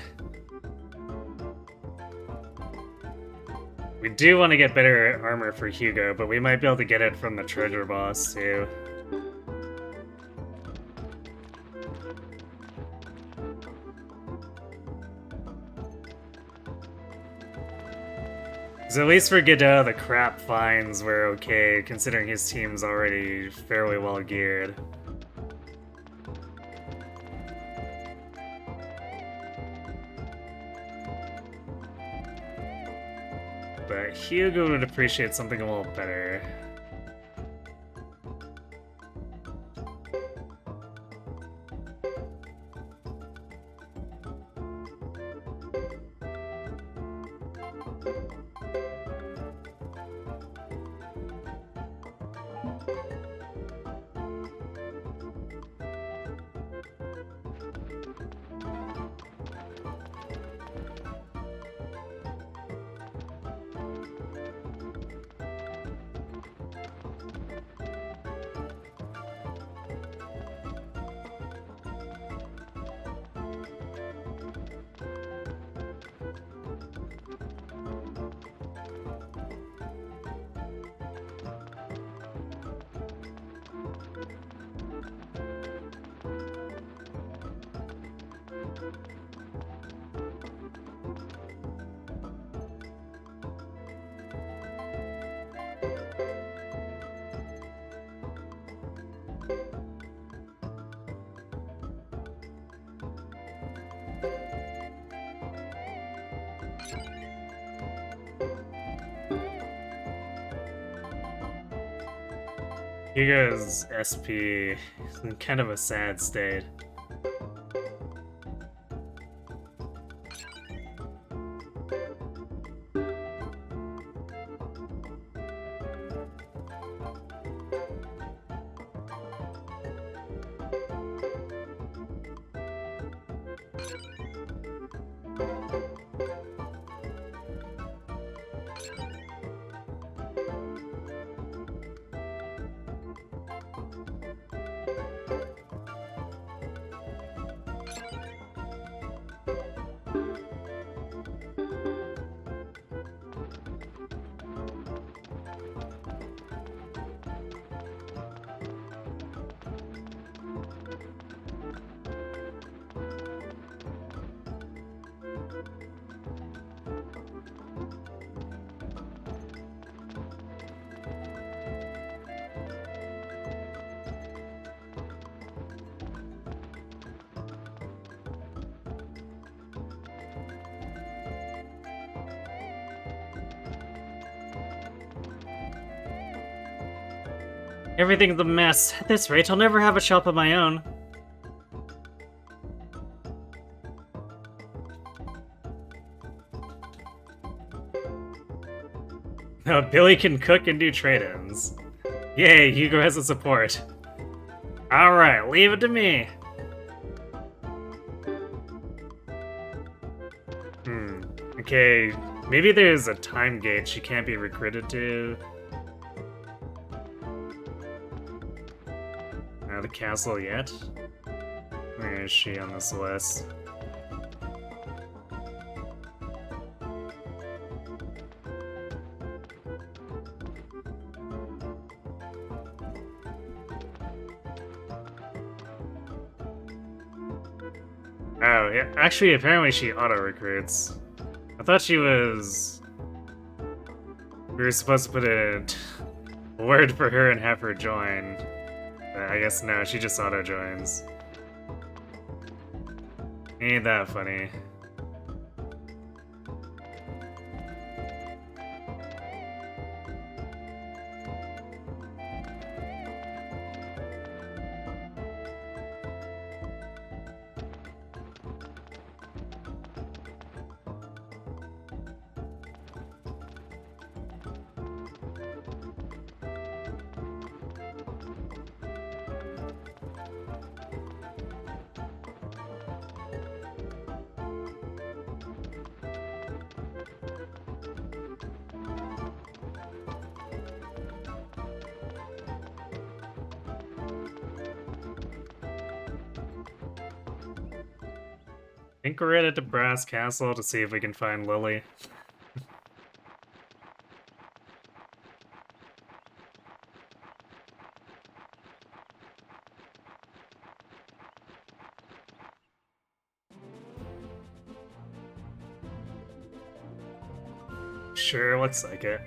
We do want to get better armor for Hugo, but we might be able to get it from the treasure boss, too. So at least for Godot, the crap finds were okay, considering his team's already fairly well geared. But Hugo would appreciate something a little better. Hugo's SP is in kind of a sad state. Everything's a mess. At this rate, I'll never have a shop of my own. Oh, Billy can cook and do trade-ins. Yay, Hugo has a support. Alright, leave it to me. Okay, maybe there's a time gate she can't be recruited to. The castle yet? Where is she on this list? Oh, yeah, actually, apparently she auto-recruits. I thought she was... We were supposed to put a word for her and have her join. I guess no, she just auto-joins. Ain't that funny. I think we're headed to Brass Castle to see if we can find Lily. Sure, looks like it.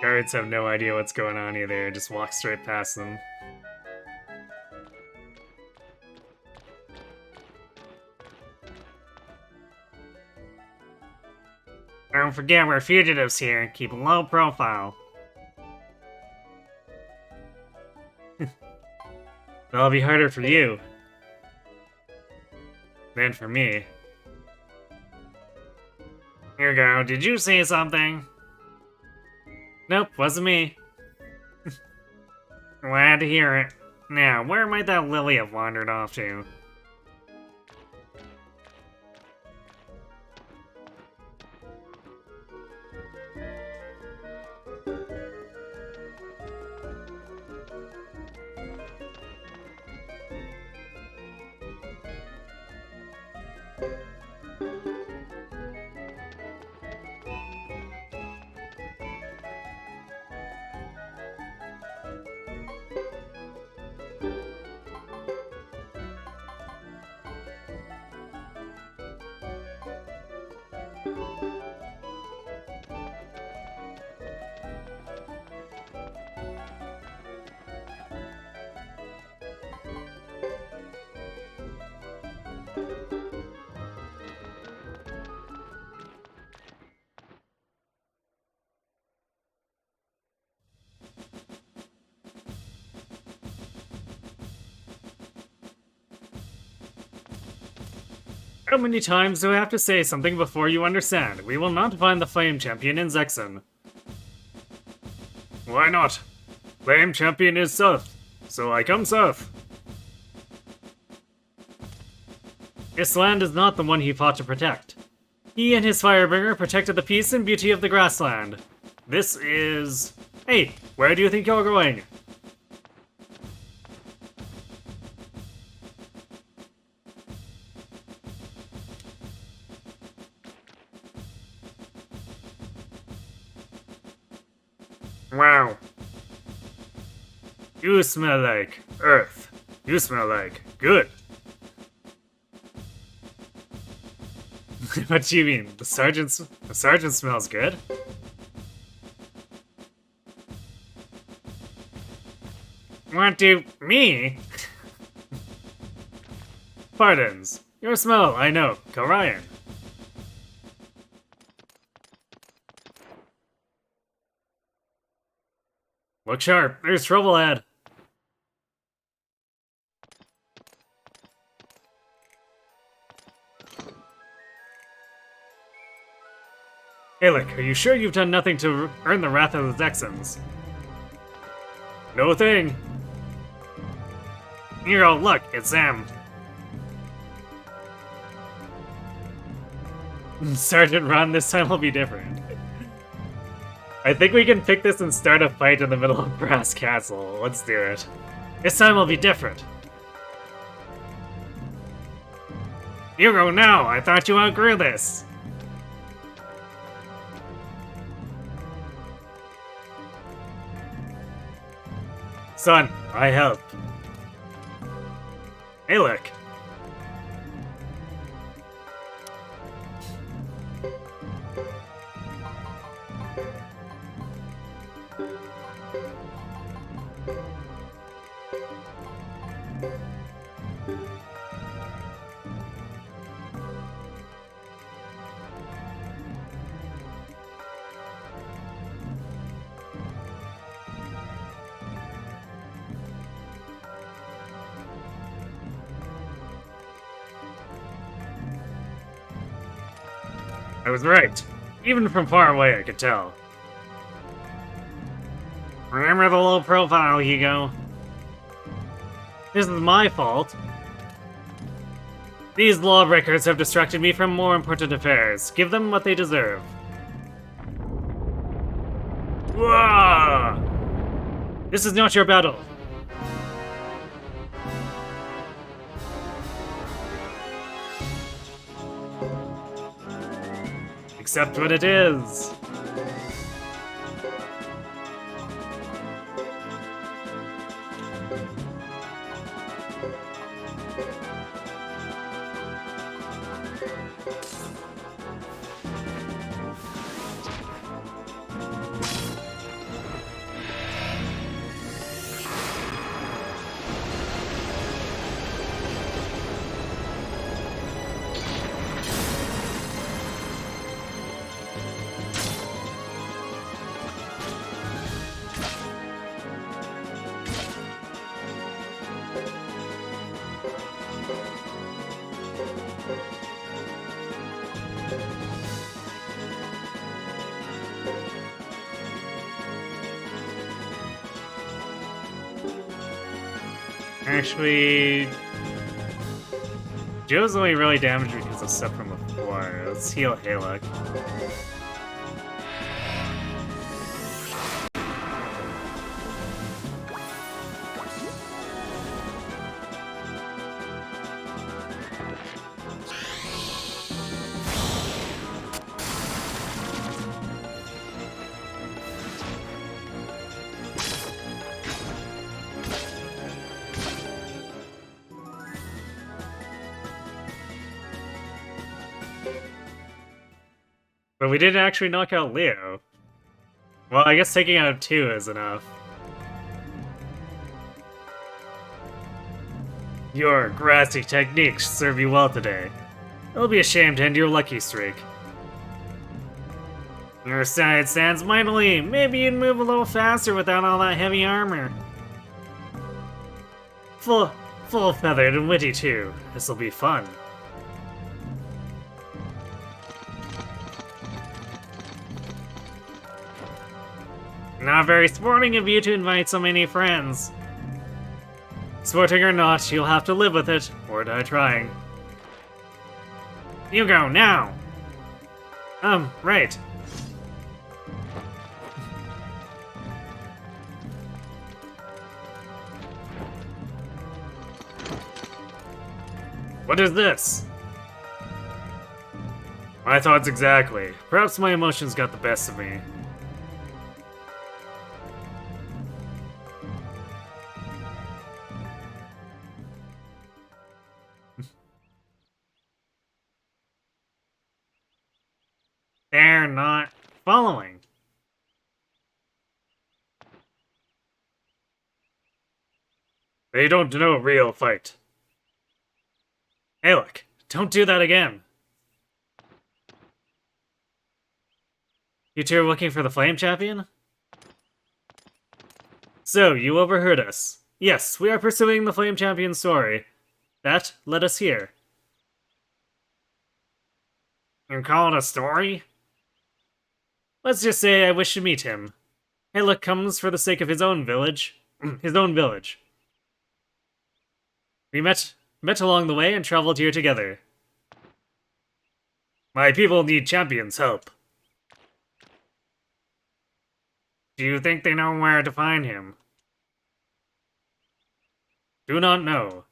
Guards have no idea what's going on either, just walk straight past them. Don't forget we're fugitives here, keep a low profile. That'll be harder for you than for me. Hugo, did you say something? Nope, wasn't me. Glad to hear it. Now, where might that Lily have wandered off to? How many times do I have to say something before you understand? We will not find the Flame Champion in Zexen. Why not? Flame Champion is south, so I come south. This land is not the one he fought to protect. He and his Firebringer protected the peace and beauty of the grassland. This is... Hey, where do you think you're going? Wow. You smell like earth. You smell like good. What do you mean? The sergeant smells good? What do me? Pardons. Your smell, I know. Korian. Look sharp. There's trouble ahead. Alec, are you sure you've done nothing to earn the wrath of the Zexans? No thing. Hero, look, it's them. Sergeant Ron, this time will be different. I think we can pick this and start a fight in the middle of Brass Castle. Let's do it. This time will be different. Hugo, no! I thought you outgrew this! Son, I help. Hey, look. I was right. Even from far away, I could tell. Remember the low profile, Hugo. This is my fault. These lawbreakers have distracted me from more important affairs. Give them what they deserve. Whoa! This is not your battle. Accept what it is. Actually, Joe's only really damaged because of stuff from before. Let's heal Haluk. But we didn't actually knock out Leo. Well, I guess taking out 2 is enough. Your grassy techniques serve you well today. It'll be a shame to end your lucky streak. Your side stands mightily. Maybe you'd move a little faster without all that heavy armor. Full-feathered and witty too. This'll be fun. Not very sporting of you to invite so many friends. Sporting or not, you'll have to live with it, or die trying. Hugo, now! Right. What is this? My thoughts exactly. Perhaps my emotions got the best of me. They're not following. They don't know a real fight. Hey, look, don't do that again. You two are looking for the Flame Champion? So, you overheard us. Yes, we are pursuing the Flame Champion's story. That led us here. You call it a story? Let's just say I wish to meet him. Hey, look, comes for the sake of his own village. His own village. We met along the way and traveled here together. My people need champions' help. Do you think they know where to find him? Do not know.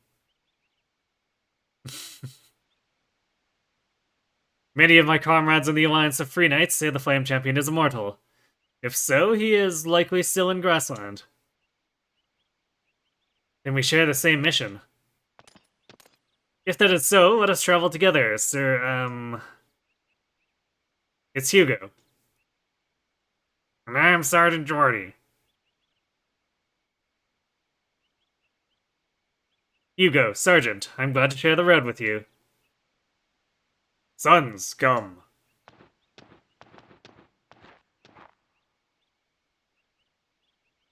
Many of my comrades in the Alliance of Free Knights say the Flame Champion is immortal. If so, he is likely still in Grassland. Then we share the same mission. If that is so, let us travel together, Sir, It's Hugo. And I am Sergeant Jordy. Hugo, Sergeant, I'm glad to share the road with you. Sons, come.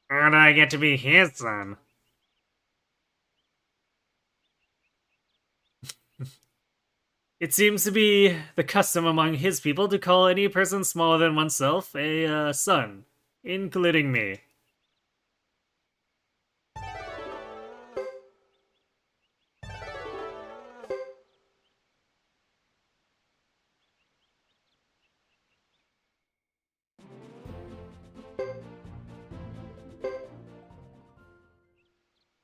How do I get to be his son? It seems to be the custom among his people to call any person smaller than oneself a son, including me.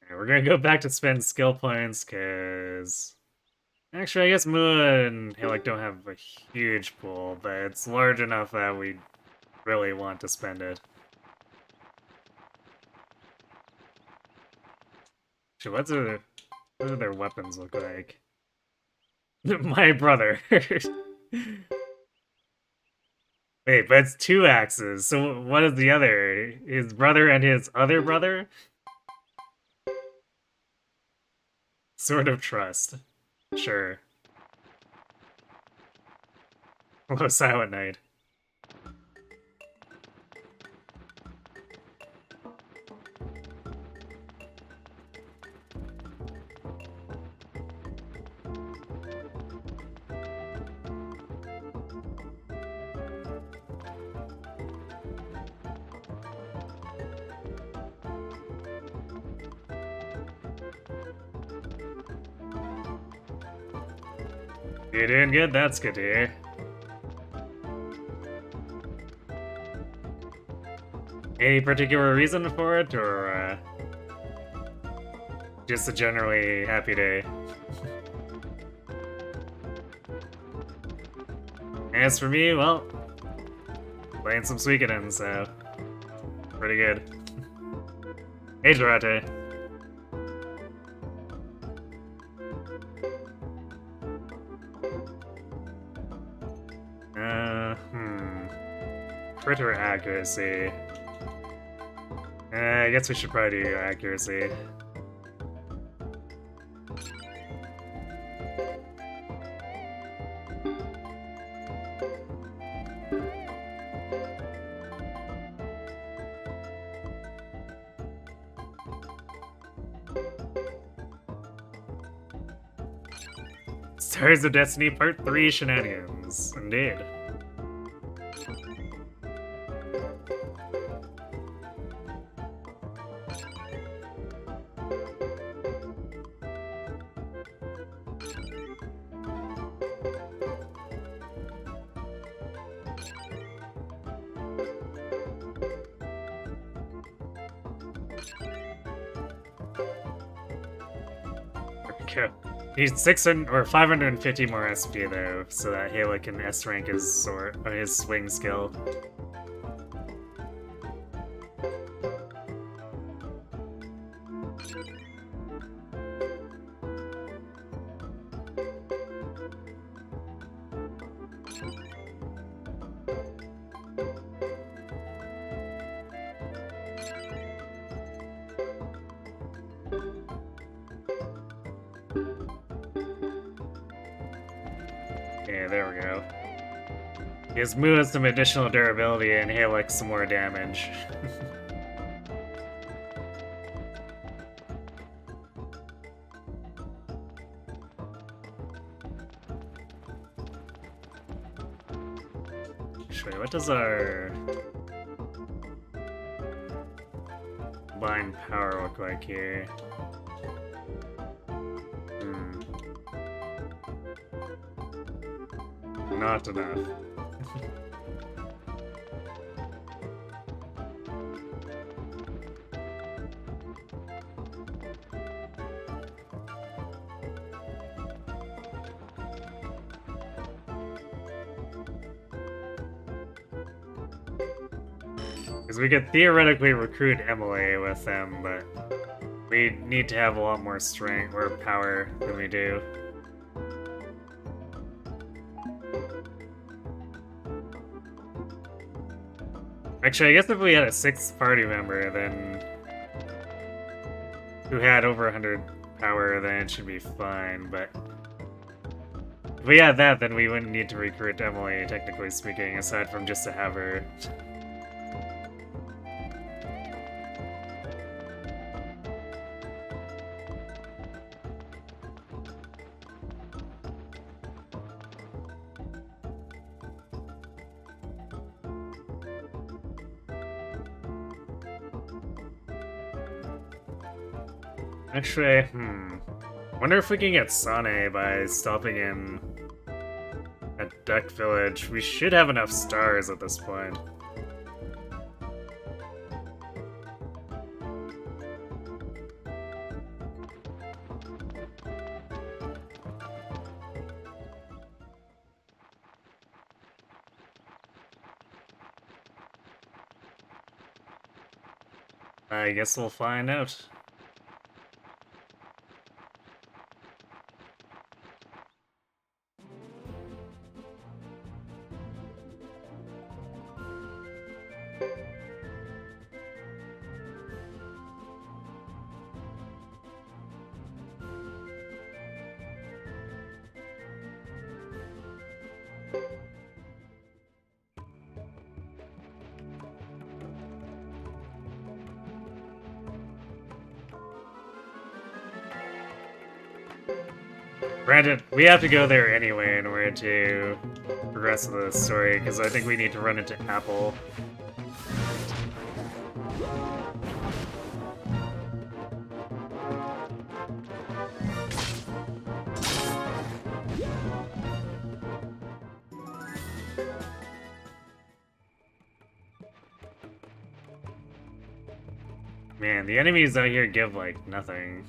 We're gonna go back to spend skill points, cause... Actually, I guess Mua and Hillock don't have a huge pool, but it's large enough that we really want to spend it. So what do their weapons look like? My brother. Wait, but it's 2 axes, so what is the other? His brother and his other brother? Sort of trust. Sure. Hello, Silent Knight. You're doing good, that's good to hear. Any particular reason for it, or just a generally happy day? As for me, well, playing some Suikoden, so pretty good. Hey, Jarate. crit or accuracy? I guess we should probably do accuracy. Stars of Destiny Part 3 Shenanigans. Indeed. Okay. He's 600 or 550 more SP though, so that Halo can S rank his sword or his swing skill. Yeah, there we go. His Mu has some additional durability and Halix some more damage. Actually, what does our combined power look like here? Not enough. Because we could theoretically recruit Emily with them, but we need to have a lot more strength or power than we do. Actually, I guess if we had a 6th party member, then who had over 100 power, then it should be fine, but if we had that, then we wouldn't need to recruit Emily, technically speaking, aside from just to have her. Actually, wonder if we can get Sane by stopping in at Duck Village. We should have enough stars at this point. I guess we'll find out. Granted, we have to go there anyway in order to progress with the story, because I think we need to run into Apple. Man, the enemies out here give, like, nothing.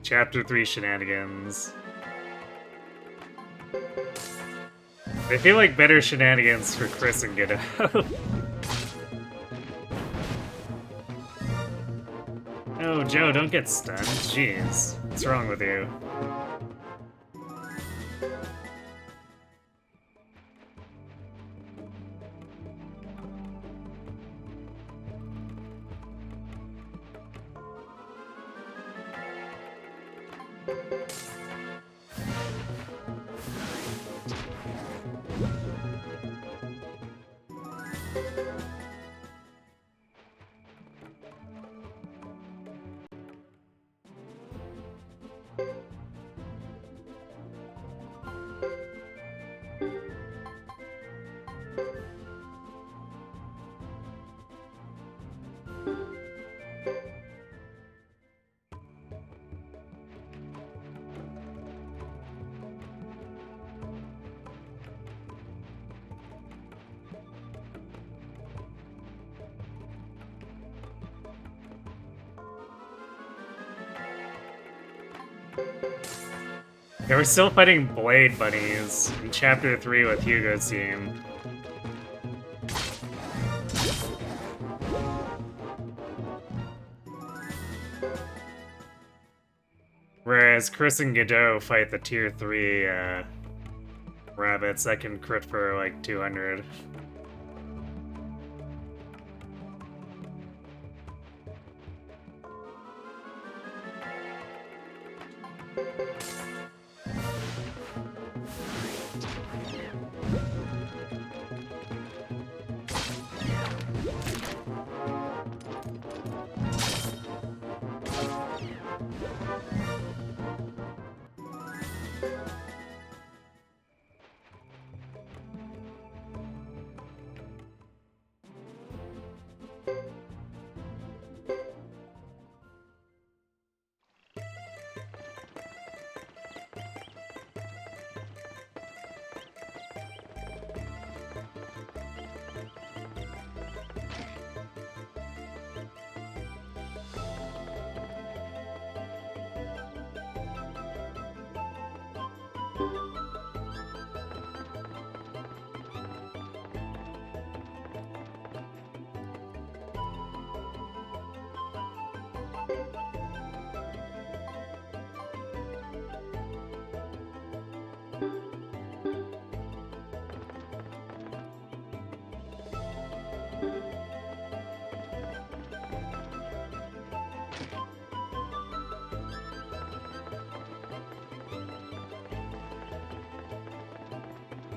Chapter 3 shenanigans. They feel like better shenanigans for Chris and Giddo. Oh, Joe, don't get stunned. Jeez. What's wrong with you? They were still fighting Blade Bunnies in Chapter 3 with Hugo's team. Whereas Chris and Godot fight the Tier 3 rabbits that can crit for like 200.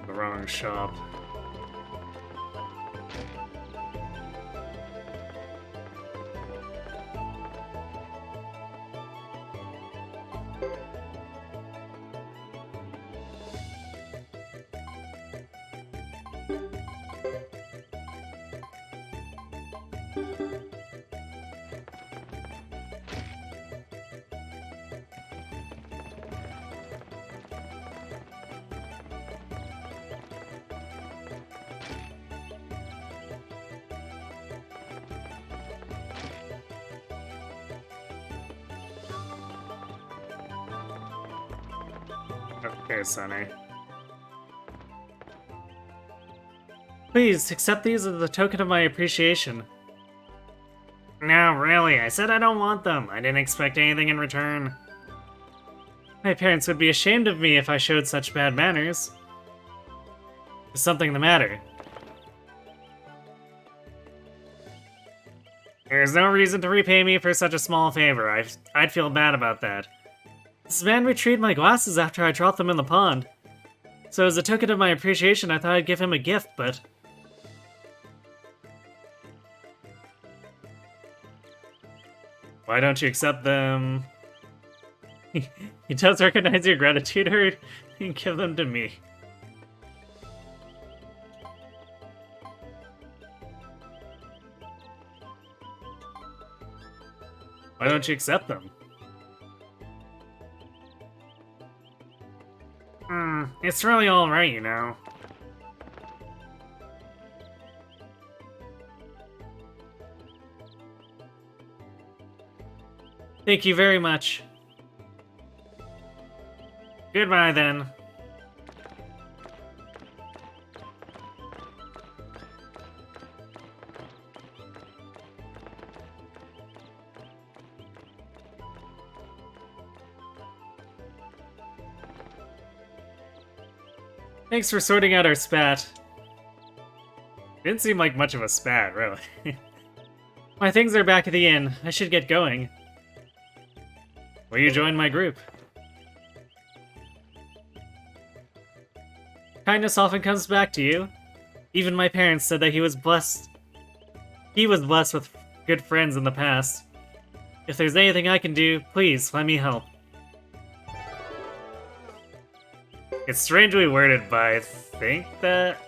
The wrong shop. Okay, Sonny. Please, accept these as a token of my appreciation. No, really, I said I don't want them. I didn't expect anything in return. My parents would be ashamed of me if I showed such bad manners. Is something the matter? There's no reason to repay me for such a small favor. I'd feel bad about that. This man retrieved my glasses after I dropped them in the pond. So as a token of my appreciation, I thought I'd give him a gift, but... Why don't you accept them? He does recognize your gratitude, or give them to me. Why don't you accept them? It's really alright, you know. Thank you very much. Goodbye then. Thanks for sorting out our spat. Didn't seem like much of a spat, really. My things are back at the inn. I should get going. Will you join my group? Kindness often comes back to you. Even my parents said that he was blessed. He was blessed with good friends in the past. If there's anything I can do, please let me help. It's strangely worded, but I think that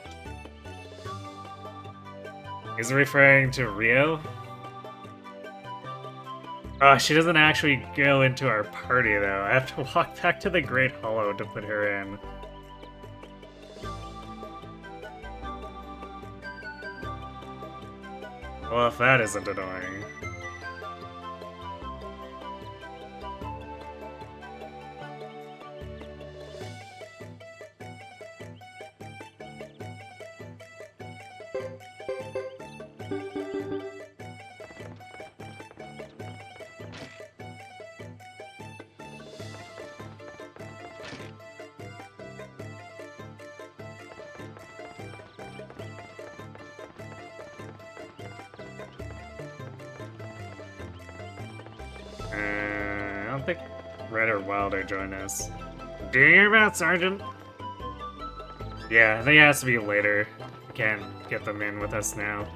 he's referring to Rio. Oh, she doesn't actually go into our party, though. I have to walk back to the Great Hollow to put her in. Well, if that isn't annoying. I don't think Red or Wilder join us. Do you hear about Sergeant? Yeah, I think it has to be later. We can't get them in with us now.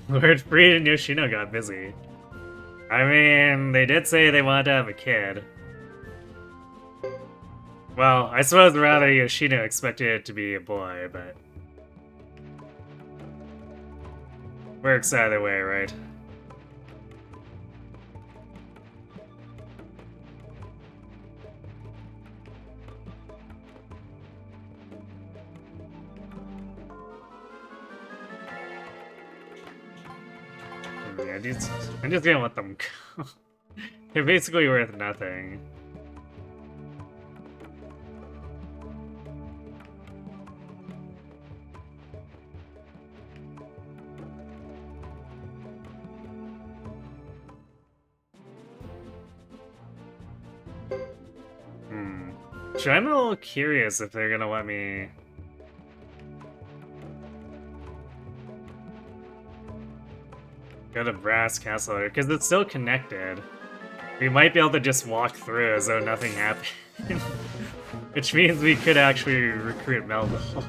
Lord Freed and Yoshino got busy. I mean, they did say they wanted to have a kid. Well, I suppose rather Yoshino expected it to be a boy, but... works either way, right? Yeah, I'm just gonna let them go. They're basically worth nothing. Sure, I'm a little curious if they're gonna let me... go to Brass Castle, because it's still connected. We might be able to just walk through as though nothing happened. Which means we could actually recruit Melville.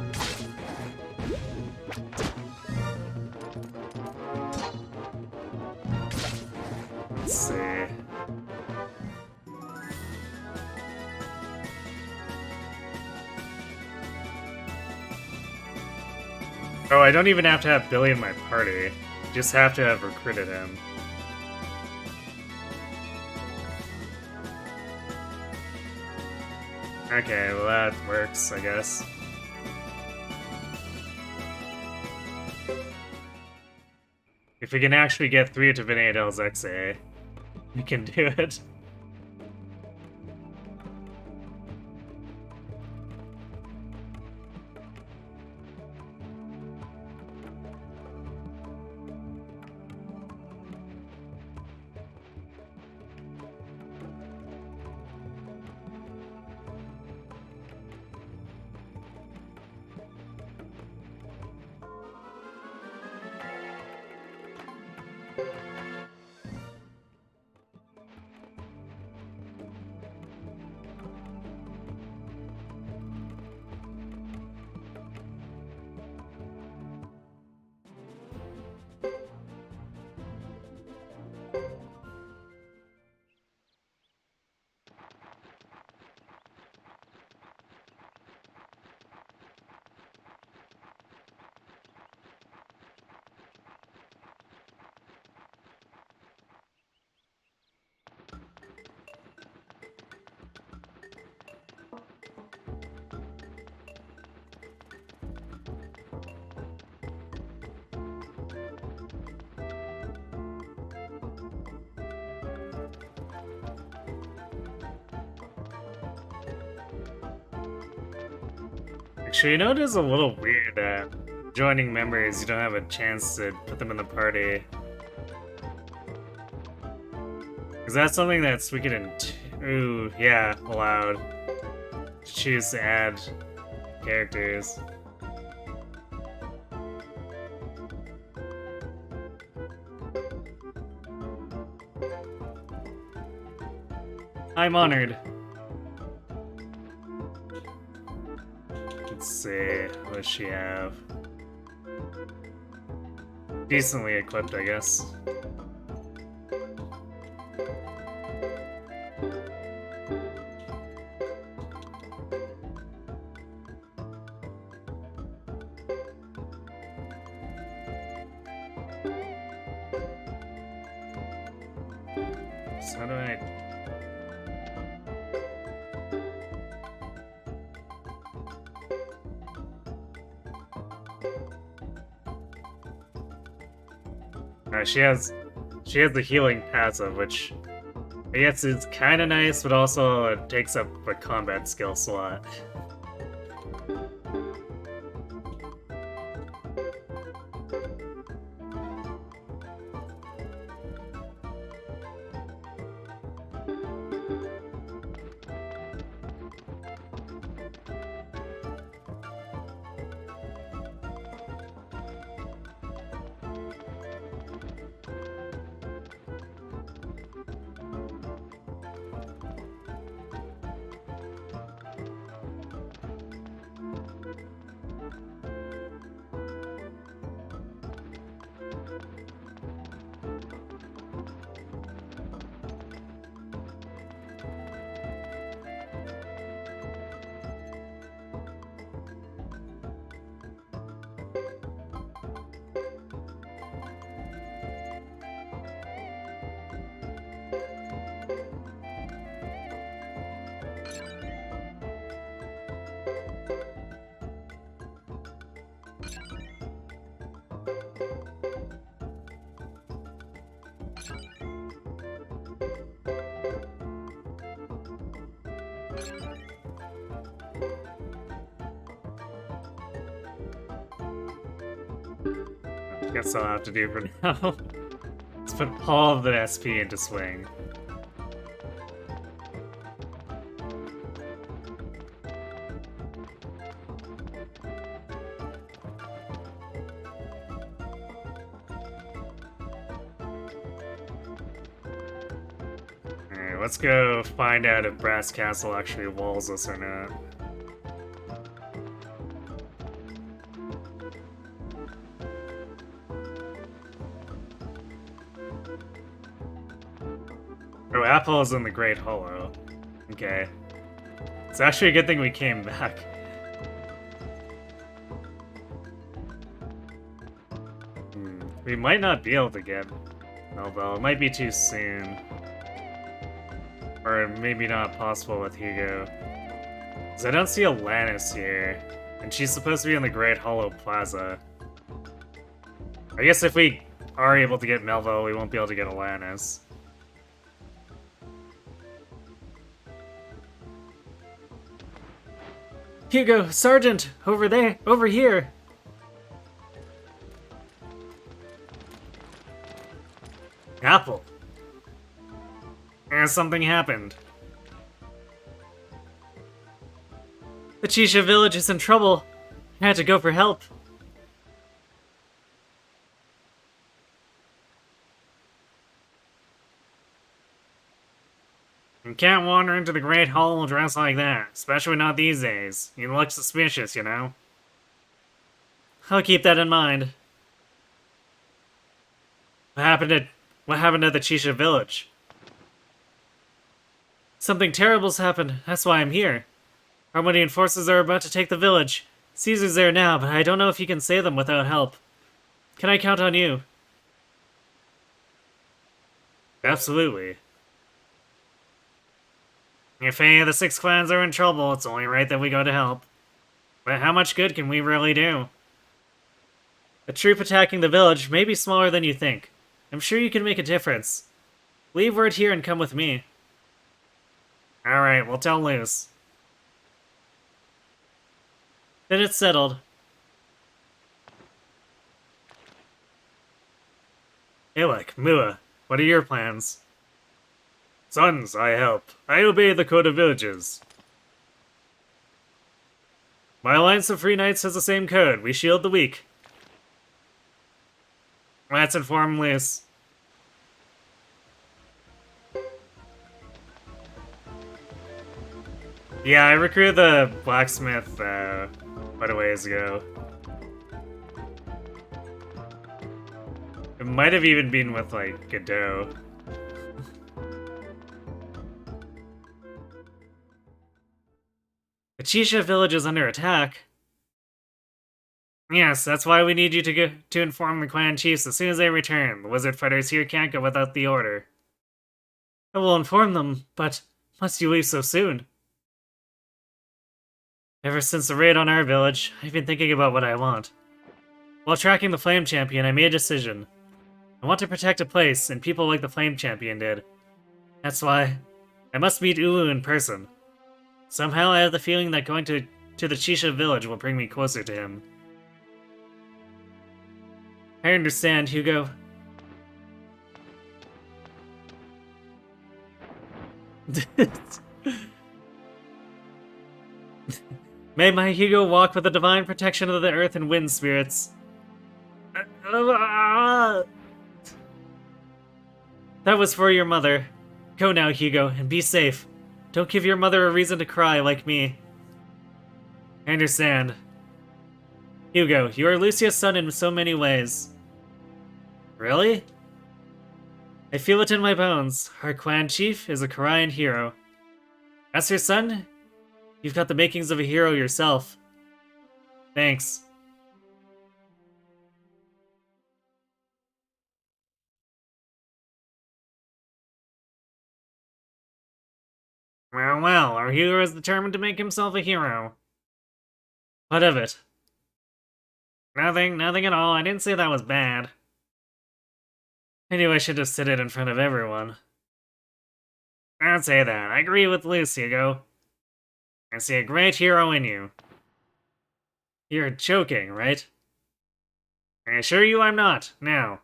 Let's see. Oh, I don't even have to have Billy in my party. Just have to have recruited him. Okay, well that works, I guess. If we can actually get 3 to Vinaydel's XA, we can do it. Actually, you know it is a little weird that joining members, you don't have a chance to put them in the party. Is that something that Suikoden 2, yeah, allowed? Choose to add characters. I'm honored. Let's see, what does she have? Decently equipped, I guess. So how do I... she has the healing passive, which I guess is kind of nice, but also it takes up a combat skill slot. Guess I'll have to do for now. Let's put all of the SP into swing. Alright, let's go find out if Brass Castle actually walls us or not. Oh, Apple is in the Great Hollow. Okay. It's actually a good thing we came back. We might not be able to get Melville. It might be too soon. Or maybe not possible with Hugo. Because I don't see Alanis here. And she's supposed to be in the Great Hollow Plaza. I guess if we are able to get Melville, we won't be able to get Alanis. Hugo, Sergeant! Over there! Over here! Apple! Something happened. The Chisha village is in trouble. I had to go for help. You can't wander into the Great Hall dressed like that, especially not these days. You look suspicious, you know? I'll keep that in mind. What happened to the Chisha village? Something terrible's happened, that's why I'm here. Armenian forces are about to take the village. Caesar's there now, but I don't know if he can save them without help. Can I count on you? Absolutely. If any of the 6 clans are in trouble, it's only right that we go to help. But how much good can we really do? A troop attacking the village may be smaller than you think. I'm sure you can make a difference. Leave word here and come with me. Alright, we'll tell Luce. Then it's settled. Alec, Mua, what are your plans? Sons, I help. I obey the code of villages. My Alliance of Free Knights has the same code. We shield the weak. Let's inform Luce. Yeah, I recruited the blacksmith quite a ways ago. It might have even been with, like, Godot. The Chisha village is under attack. Yes, that's why we need you to inform the clan chiefs as soon as they return. The wizard fighters here can't go without the order. I will inform them, but must you leave so soon? Ever since the raid on our village, I've been thinking about what I want. While tracking the Flame Champion, I made a decision. I want to protect a place, and people like the Flame Champion did. That's why I must meet Ulu in person. Somehow I have the feeling that going to the Chisha village will bring me closer to him. I understand, Hugo. May my Hugo walk with the divine protection of the earth and wind spirits. That was for your mother. Go now, Hugo, and be safe. Don't give your mother a reason to cry like me. I understand. Hugo, you are Lucia's son in so many ways. Really? I feel it in my bones. Our clan chief is a Karayan hero. As her son, you've got the makings of a hero yourself. Thanks. Well, our hero is determined to make himself a hero. What of it? Nothing at all. I didn't say that was bad. I knew I should have said it in front of everyone. Don't say that. I agree with Luce, Hugo. I see a great hero in you. You're joking, right? I assure you I'm not. Now,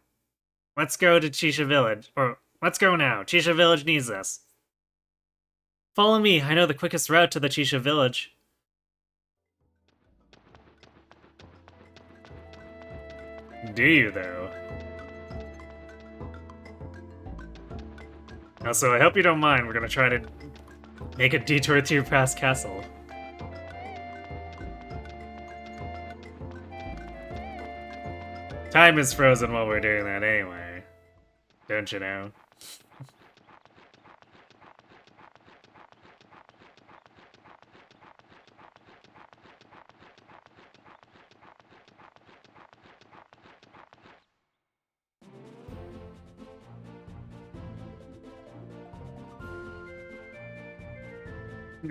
let's go to Chisha Village. Or, let's go now. Chisha Village needs us. Follow me. I know the quickest route to the Chisha Village. Do you, though? Also, I hope you don't mind. We're gonna try to make a detour through past castle. Time is frozen while we're doing that anyway. Don't you know?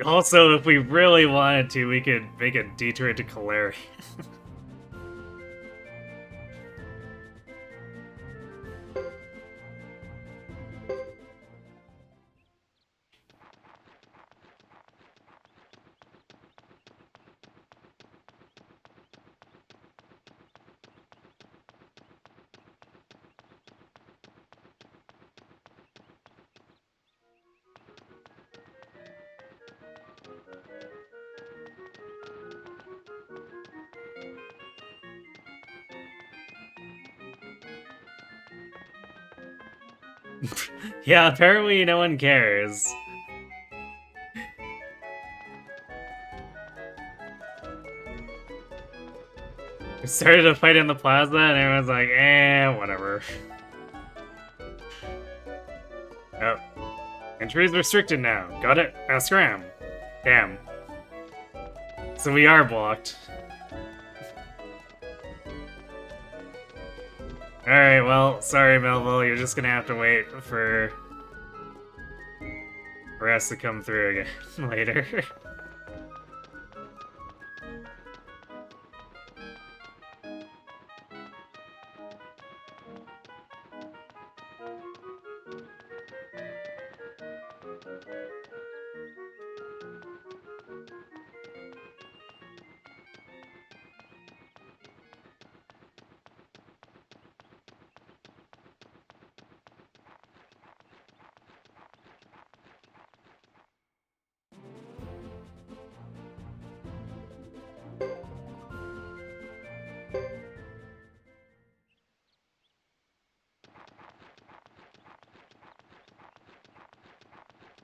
Also, if we really wanted to, we could make a detour to Kaleri. Yeah, apparently no one cares. We started a fight in the plaza and everyone's like, whatever. Oh. Entry is restricted now. Got it? Now scram. Damn. So we are blocked. Alright, well, sorry Melville, you're just gonna have to wait for us to come through again later.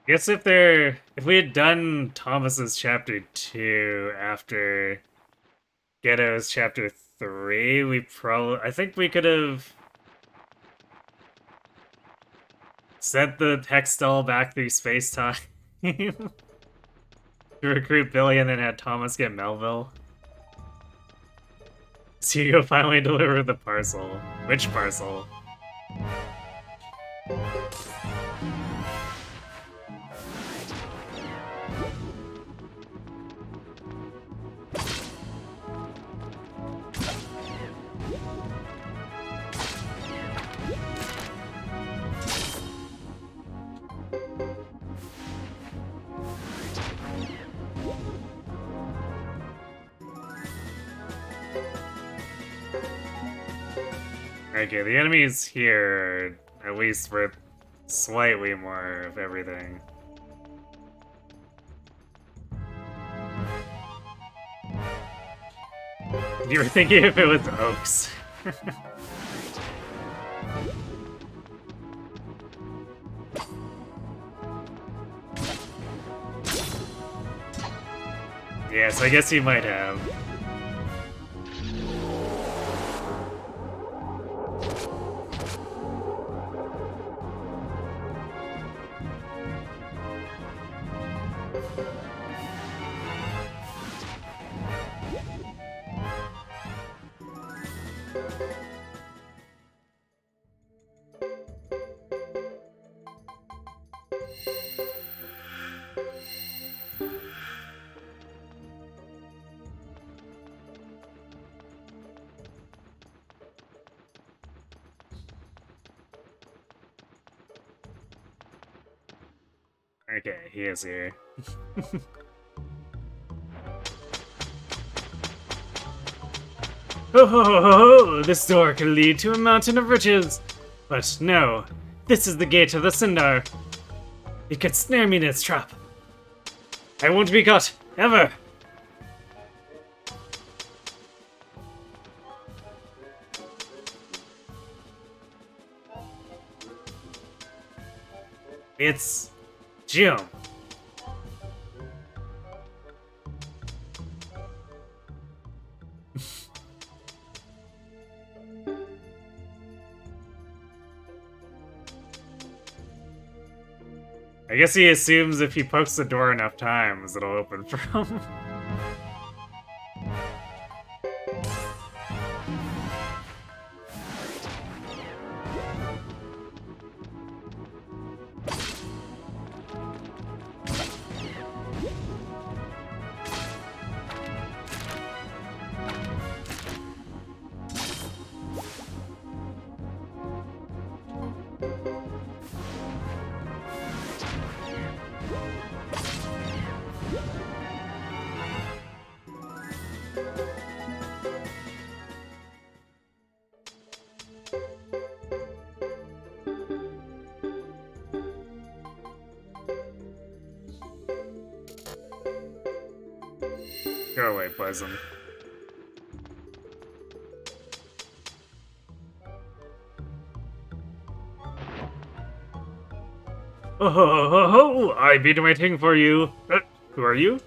Guess if we had done Thomas's chapter 2 after Ghetto's chapter 3, I think we could have sent the Hextall back through space-time to recruit Billy and then had Thomas get Melville. So Hugo finally delivered the parcel. Which parcel? Okay, the enemies here are at least worth slightly more of everything. You were thinking if it was Oaks. Yes, I guess you might have. Okay, he is here. Ho ho ho ho ho! This door can lead to a mountain of riches! But no, this is the gate of the Sindar. It could snare me in its trap. I won't be caught, ever! It's Jim. I guess he assumes if he pokes the door enough times, it'll open for him. Go away, Poison. Oh ho ho ho ho! I be waiting for you. Who are you?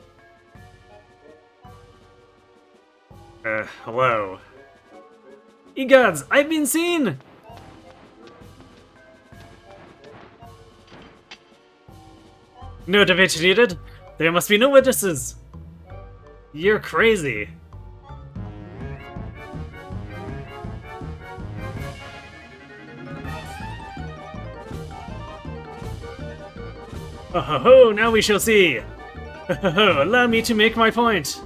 Hello. Egods, I've been seen! No debate needed. There must be no witnesses. You're crazy. Oh ho ho, now we shall see. Ho ho ho, allow me to make my point.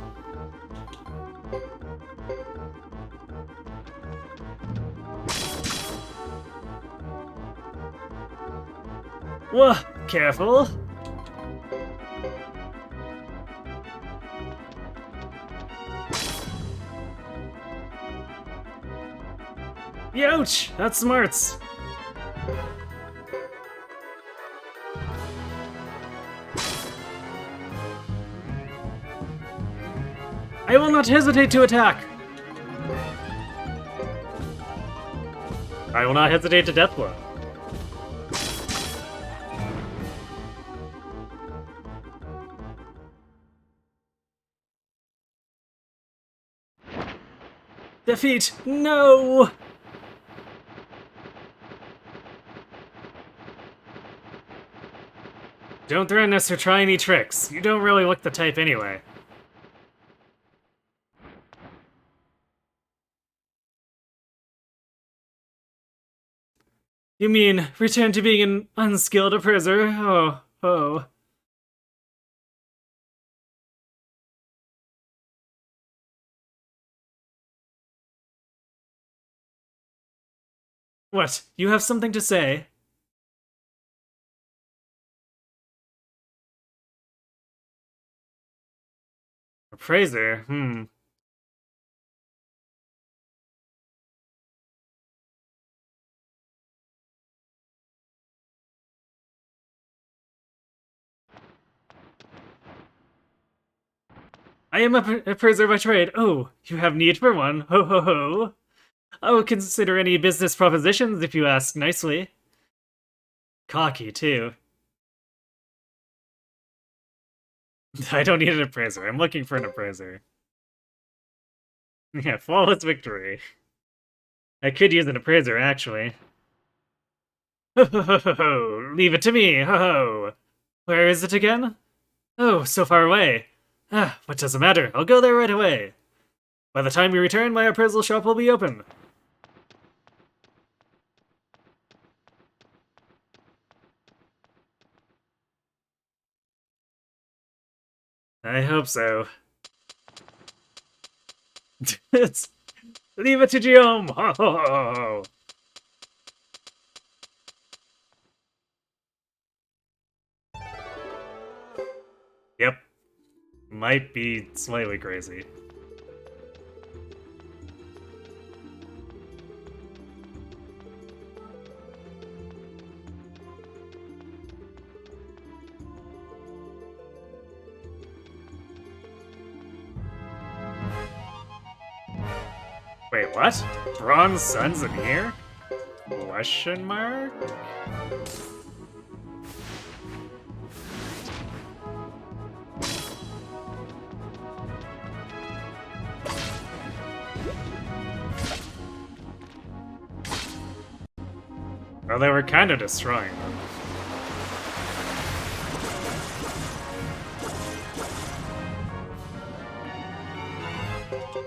Whoa, careful. Ouch! That smarts! I will not hesitate to attack! I will not hesitate to death blow. Defeat! No! Don't threaten us or try any tricks. You don't really look the type anyway. You mean, return to being an unskilled appraiser? Oh. What, you have something to say? Appraiser? I am a appraiser by trade. Oh, you have need for one. Ho ho ho. I will consider any business propositions if you ask nicely. Cocky, too. I don't need an appraiser. I'm looking for an appraiser. Yeah, flawless victory. I could use an appraiser, actually. Ho ho ho ho ho! Leave it to me! Ho ho! Where is it again? Oh, so far away. Ah, what does it matter? I'll go there right away. By the time you return, my appraisal shop will be open. I hope so. Leave it to Guillaume! Ho ho ho ho! Yep. Might be slightly crazy. Wait, what? Bronze Sun's in here? Question mark? Well, they were kind of destroying them.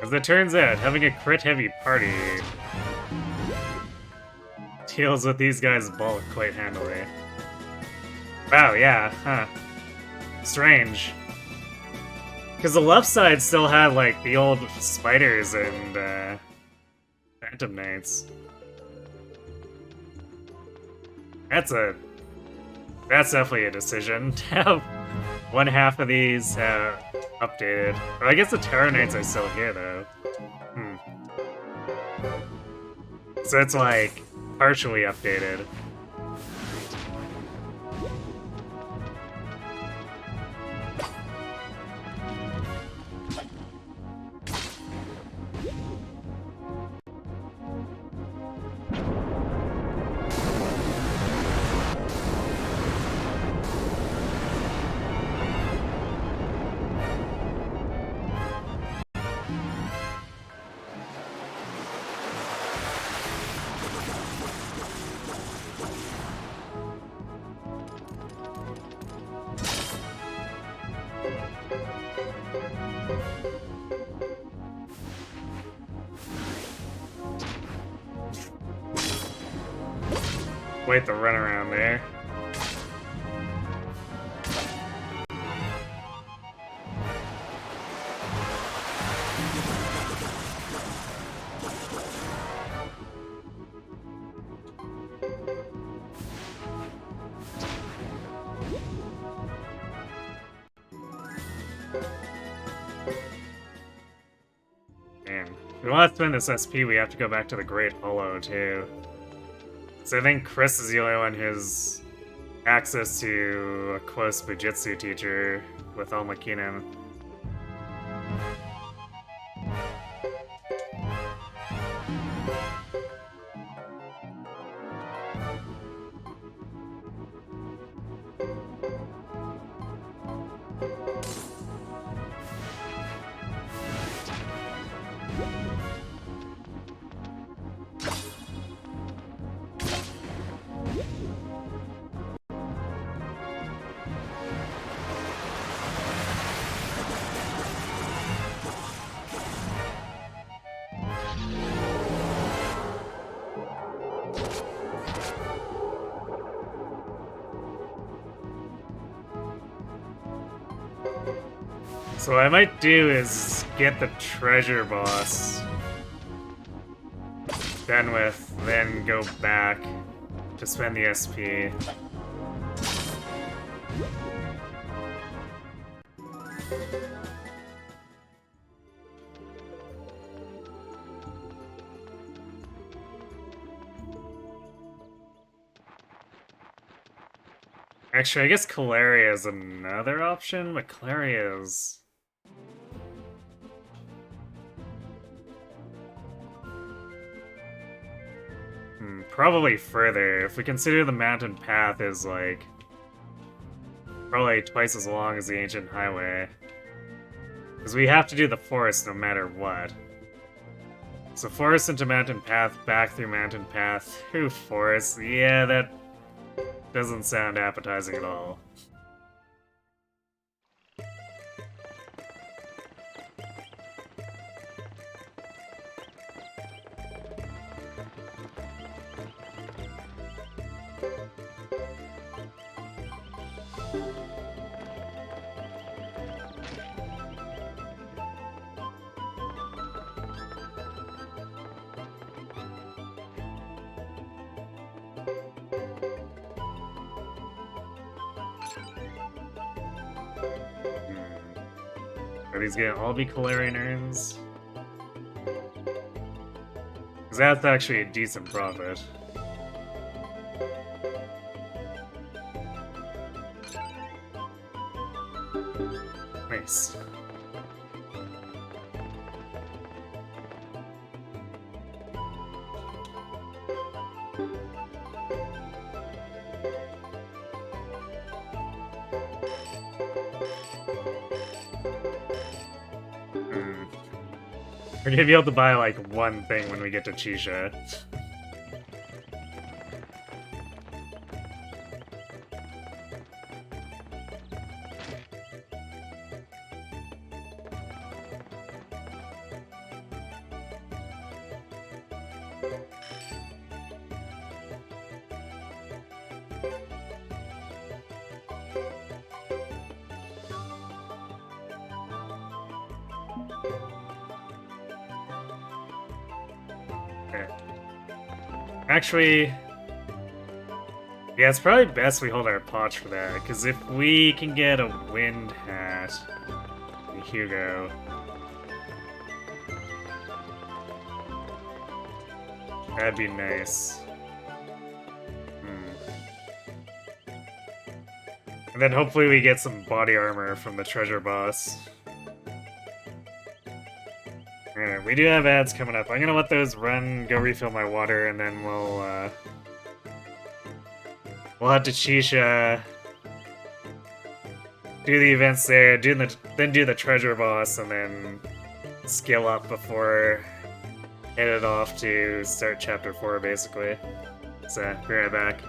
As it turns out, having a crit-heavy party deals with these guys' bulk quite handily. Wow, yeah, huh. Strange. Because the left side still had, like, the old spiders and, Phantom Knights. That's definitely a decision to have one half of these updated. Or I guess the Terror Knights are still here, though. So it's, like, partially updated. Wait the run around there. Man, if we want to spend this SP, we have to go back to the Great Hollow, too. So I think Chris is the only one who's access to a close Bujitsu teacher with Almakinen. So what I might do is get the treasure boss done with, then go back to spend the SP. Actually, I guess Calaria is another option, but Calaria is... probably further. If we consider the mountain path is like... probably twice as long as the ancient highway. Because we have to do the forest no matter what. So forest into mountain path, back through mountain path, through forest. Yeah, that doesn't sound appetizing at all. Are these gonna all be Calarian urns? Because that's actually a decent profit. Nice. We're gonna be able to buy, like, one thing when we get to Chisha. Actually, yeah, it's probably best we hold our potch for that, because if we can get a wind hat, Hugo, that'd be nice. And then hopefully we get some body armor from the treasure boss. Alright, we do have ads coming up. I'm gonna let those run, go refill my water, and then we'll head to Chisha, do the events there, then do the treasure boss, and then skill up before headed off to start chapter 4, basically. So, be right back.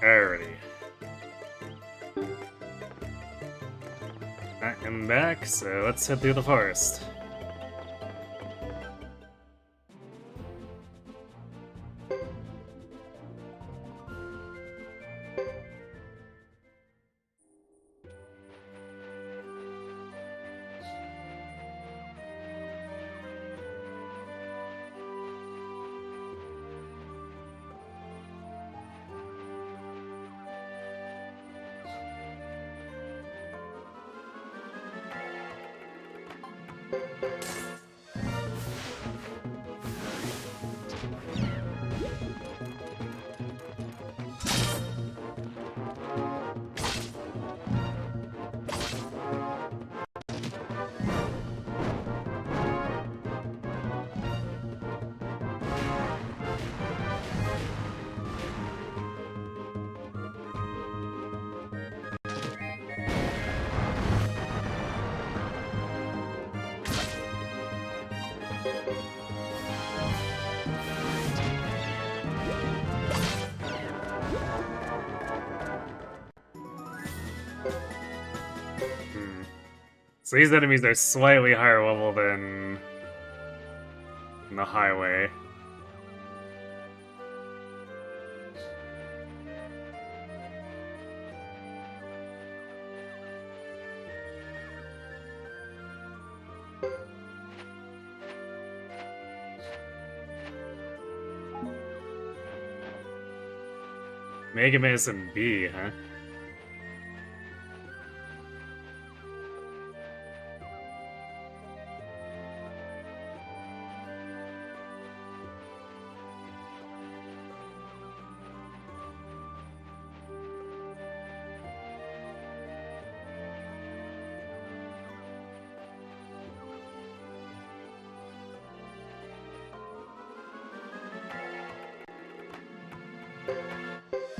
Alrighty. I am back, so let's head through the forest. So these enemies are slightly higher level than the highway. Mega Man and B, huh?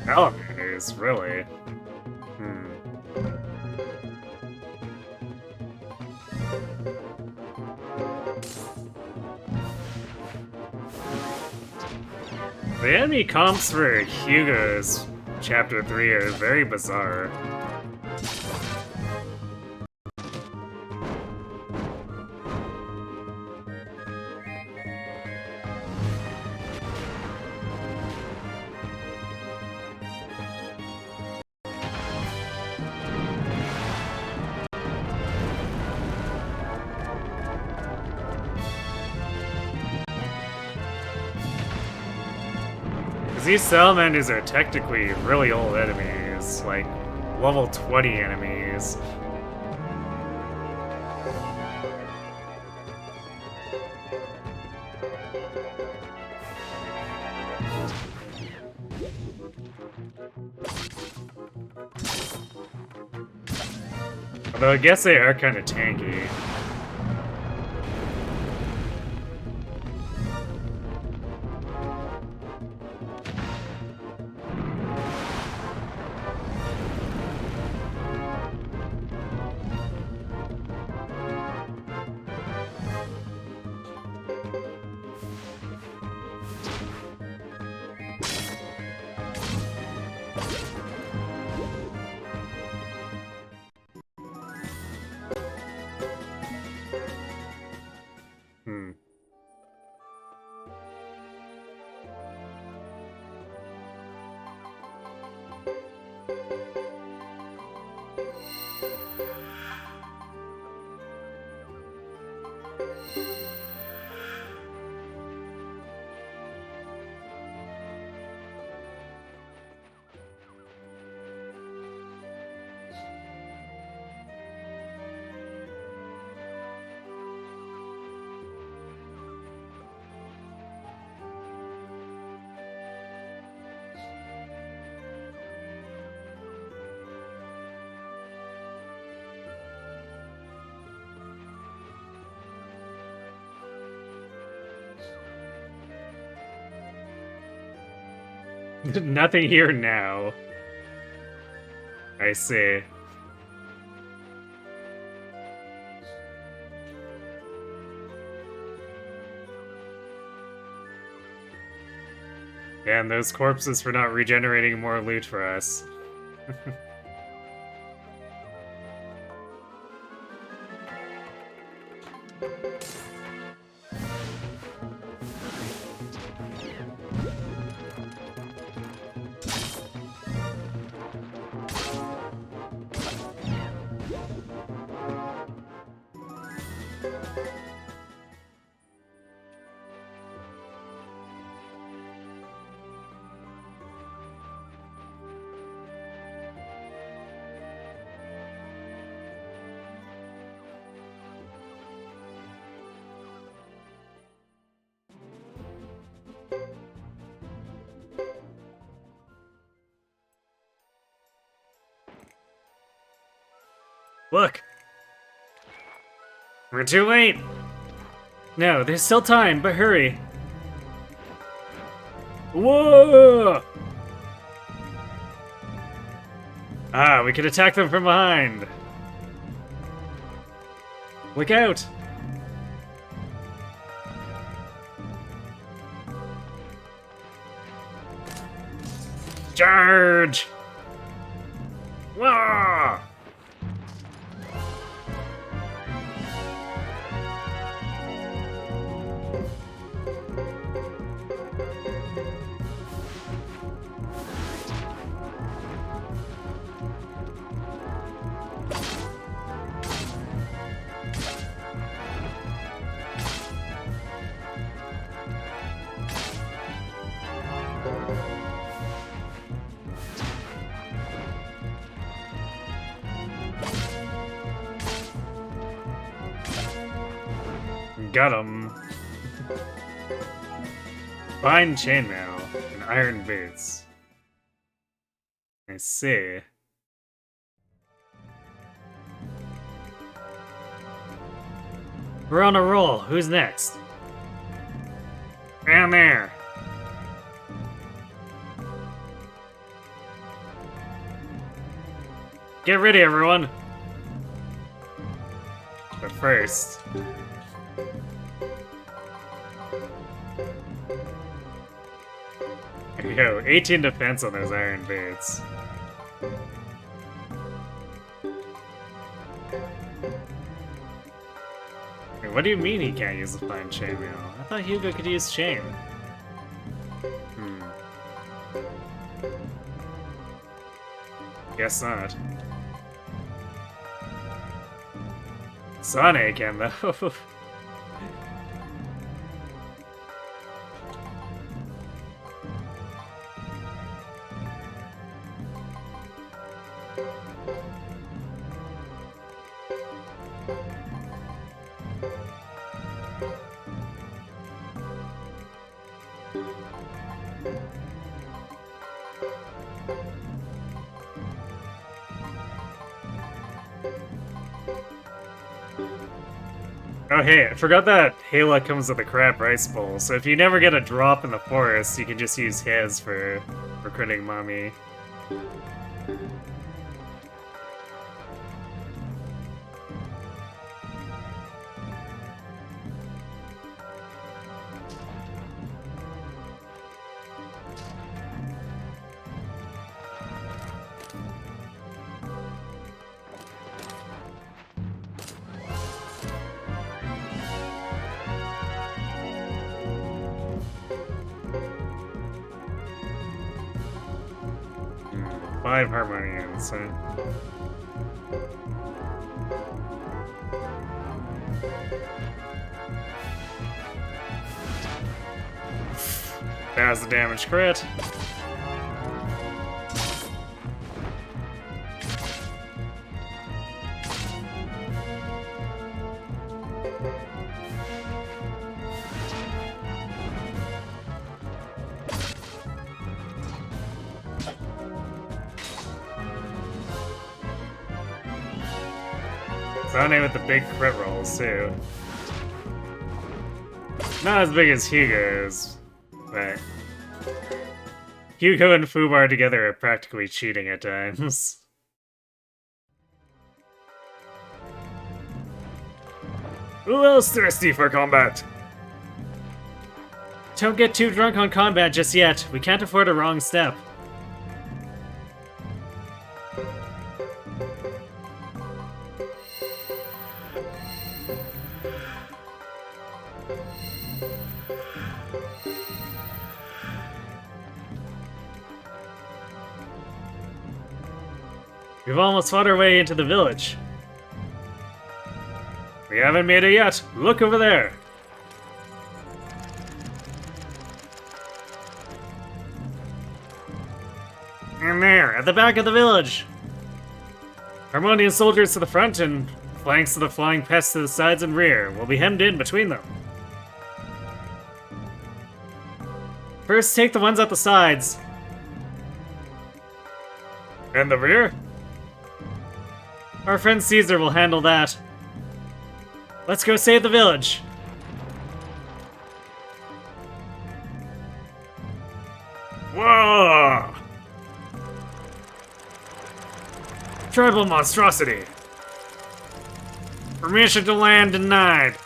Elevators, really? The enemy comps for Hugo's Chapter 3 are very bizarre. These salamanders are technically really old enemies, like level 20 enemies. Although I guess they are kind of tanky. Nothing here now. I see. And those corpses for not regenerating more loot for us. Look! We're too late! No, there's still time, but hurry. Whoa! Ah, we could attack them from behind. Look out! Charge! Whoa! Got him. Fine chainmail and iron boots. I see. We're on a roll. Who's next? Down there. Get ready, everyone. But first... There you go, 18 defense on those iron boots. Wait, what do you mean he can't use the fine chainmail? I thought Hugo could use chain. Guess not. Sonic can though. Oh hey, I forgot that Hela comes with a crab rice bowl, so if you never get a drop in the forest, you can just use his for critting mommy. Five harmoniums, huh? That was the damage crit. Sunny with the big crit rolls, too. Not as big as Hugo's, but... Hugo and Fubar together are practically cheating at times. Who else thirsty for combat? Don't get too drunk on combat just yet. We can't afford a wrong step. We've almost fought our way into the village. We haven't made it yet. Look over there. And there, at the back of the village. Harmonian soldiers to the front and flanks of the flying pests to the sides and rear. We'll be hemmed in between them. First, take the ones at the sides. And the rear? Our friend Caesar will handle that. Let's go save the village. Whoa! Tribal monstrosity. Permission to land denied.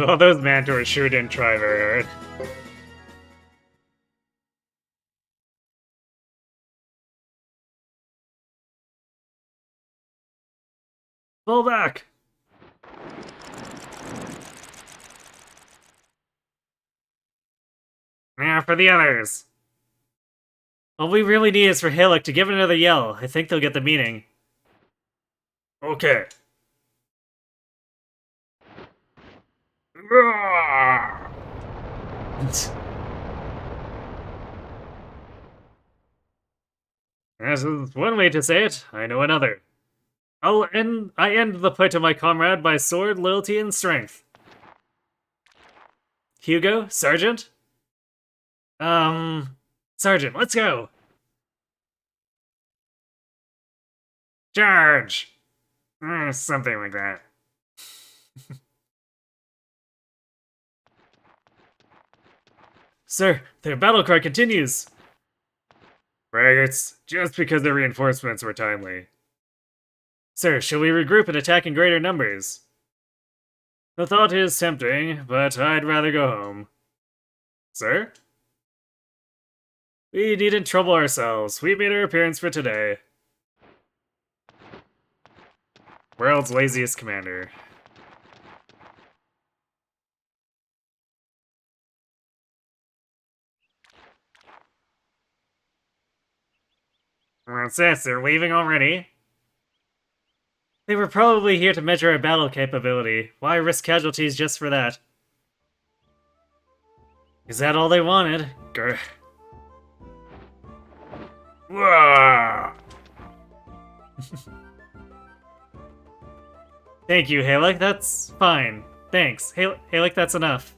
Oh, those Mantors sure didn't try very hard. Pull back! Now for the others. All we really need is for Halleck to give it another yell. I think they'll get the meaning. Okay. This is one way to say it. I know another. I end the plight of my comrade by sword, loyalty, and strength. Hugo? Sergeant? Sergeant, let's go! Charge! Something like that. Sir, their battle cry continues! Braggarts, just because the reinforcements were timely. Sir, shall we regroup and attack in greater numbers? The thought is tempting, but I'd rather go home. Sir? We needn't trouble ourselves. We made our appearance for today. World's laziest commander. What's this? They're leaving already? They were probably here to measure our battle capability. Why risk casualties just for that? Is that all they wanted? Grr. Whoa! Thank you, Halleck. That's fine. Thanks. Halleck, that's enough.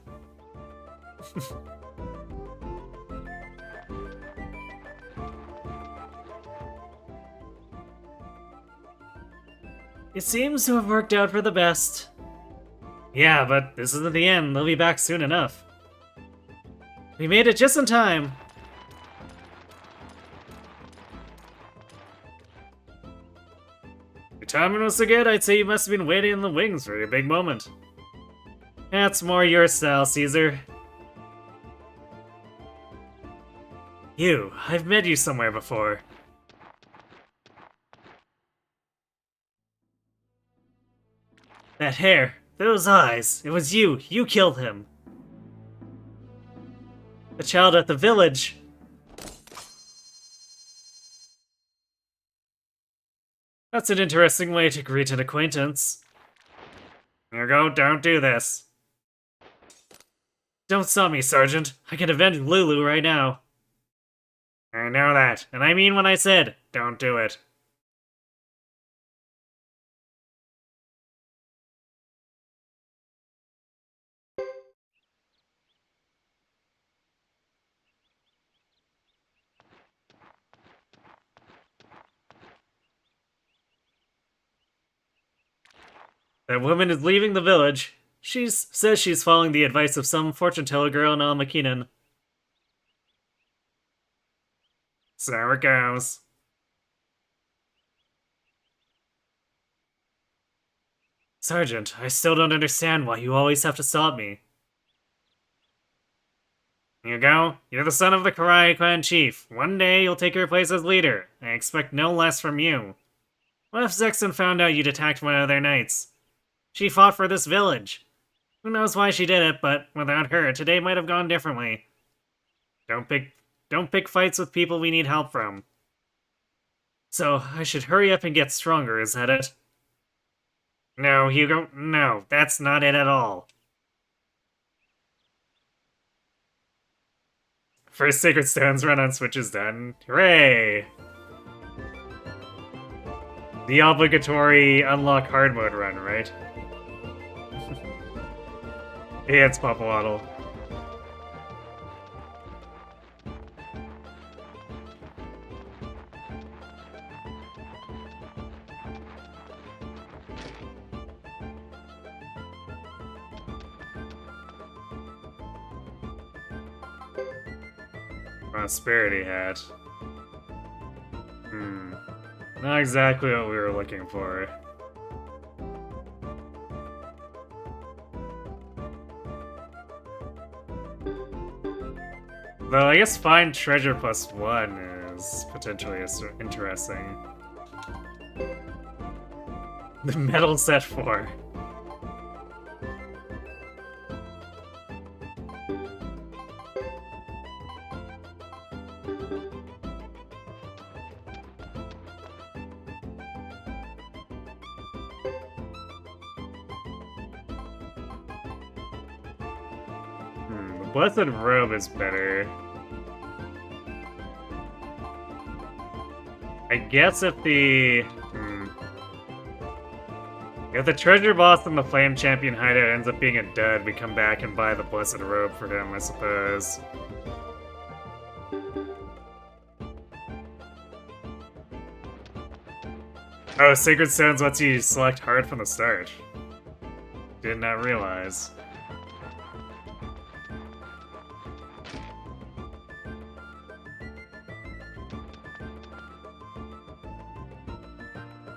It seems to have worked out for the best. Yeah, but this isn't the end. They'll be back soon enough. We made it just in time. Your timing was so good, I'd say you must have been waiting in the wings for your big moment. That's more your style, Caesar. You, I've met you somewhere before. That hair, those eyes, it was you. You killed him. The child at the village. That's an interesting way to greet an acquaintance. Hugo, don't do this. Don't stop me, Sergeant. I can avenge Lulu right now. I know that, and I mean what I said. Don't do it. That woman is leaving the village. She says she's following the advice of some fortune-teller girl in Almakinan. So it goes. Sergeant, I still don't understand why you always have to stop me. Hugo, you're the son of the Karai clan chief. One day you'll take your place as leader. I expect no less from you. What if Zexon found out you'd attacked one of their knights? She fought for this village. Who knows why she did it, but without her, today might have gone differently. Don't pick fights with people we need help from. So, I should hurry up and get stronger, is that it? No, Hugo, no, that's not it at all. First Sacred Stones run on Switch is done. Hooray! The obligatory unlock hard mode run, right? Yeah, it's Papawaddle. Prosperity hat. Not exactly what we were looking for. Though I guess find treasure +1 is potentially interesting. The metal set 4. Blessed Robe is better. I guess if the treasure boss and the Flame Champion hideout ends up being a dud, we come back and buy the Blessed Robe for him, I suppose. Oh, Sacred Stones lets you select hard from the start. Did not realize.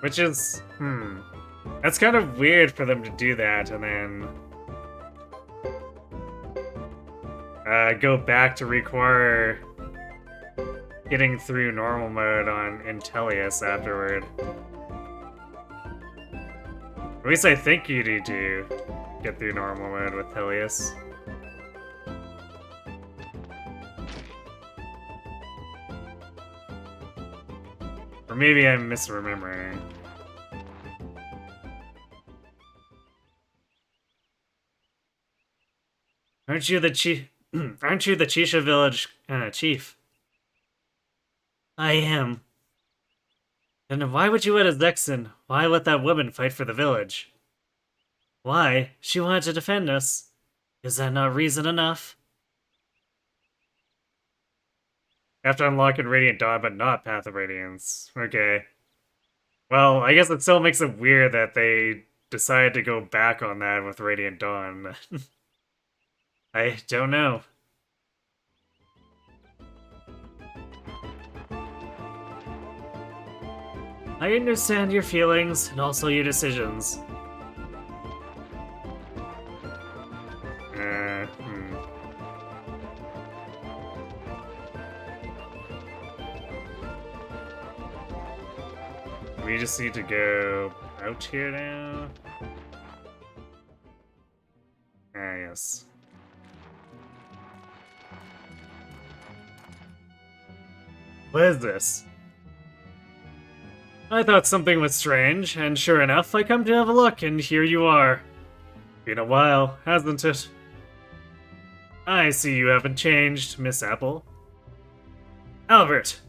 Which is, that's kind of weird for them to do that and then go back to require getting through normal mode on Intellius afterward. At least I think you need to get through normal mode with Tellius. Or maybe I'm misremembering. Aren't you the chief? Aren't you the Chisha village chief? I am. Then why would you let a Zexon? Why let that woman fight for the village? Why? She wanted to defend us. Is that not reason enough? After unlocking Radiant Dawn, but not Path of Radiance. Okay. Well, I guess it still makes it weird that they decided to go back on that with Radiant Dawn. I don't know. I understand your feelings and also your decisions. We just need to go out here now. Ah, yes. What is this? I thought something was strange, and sure enough, I come to have a look, and here you are. Been a while, hasn't it? I see you haven't changed, Miss Apple. Albert!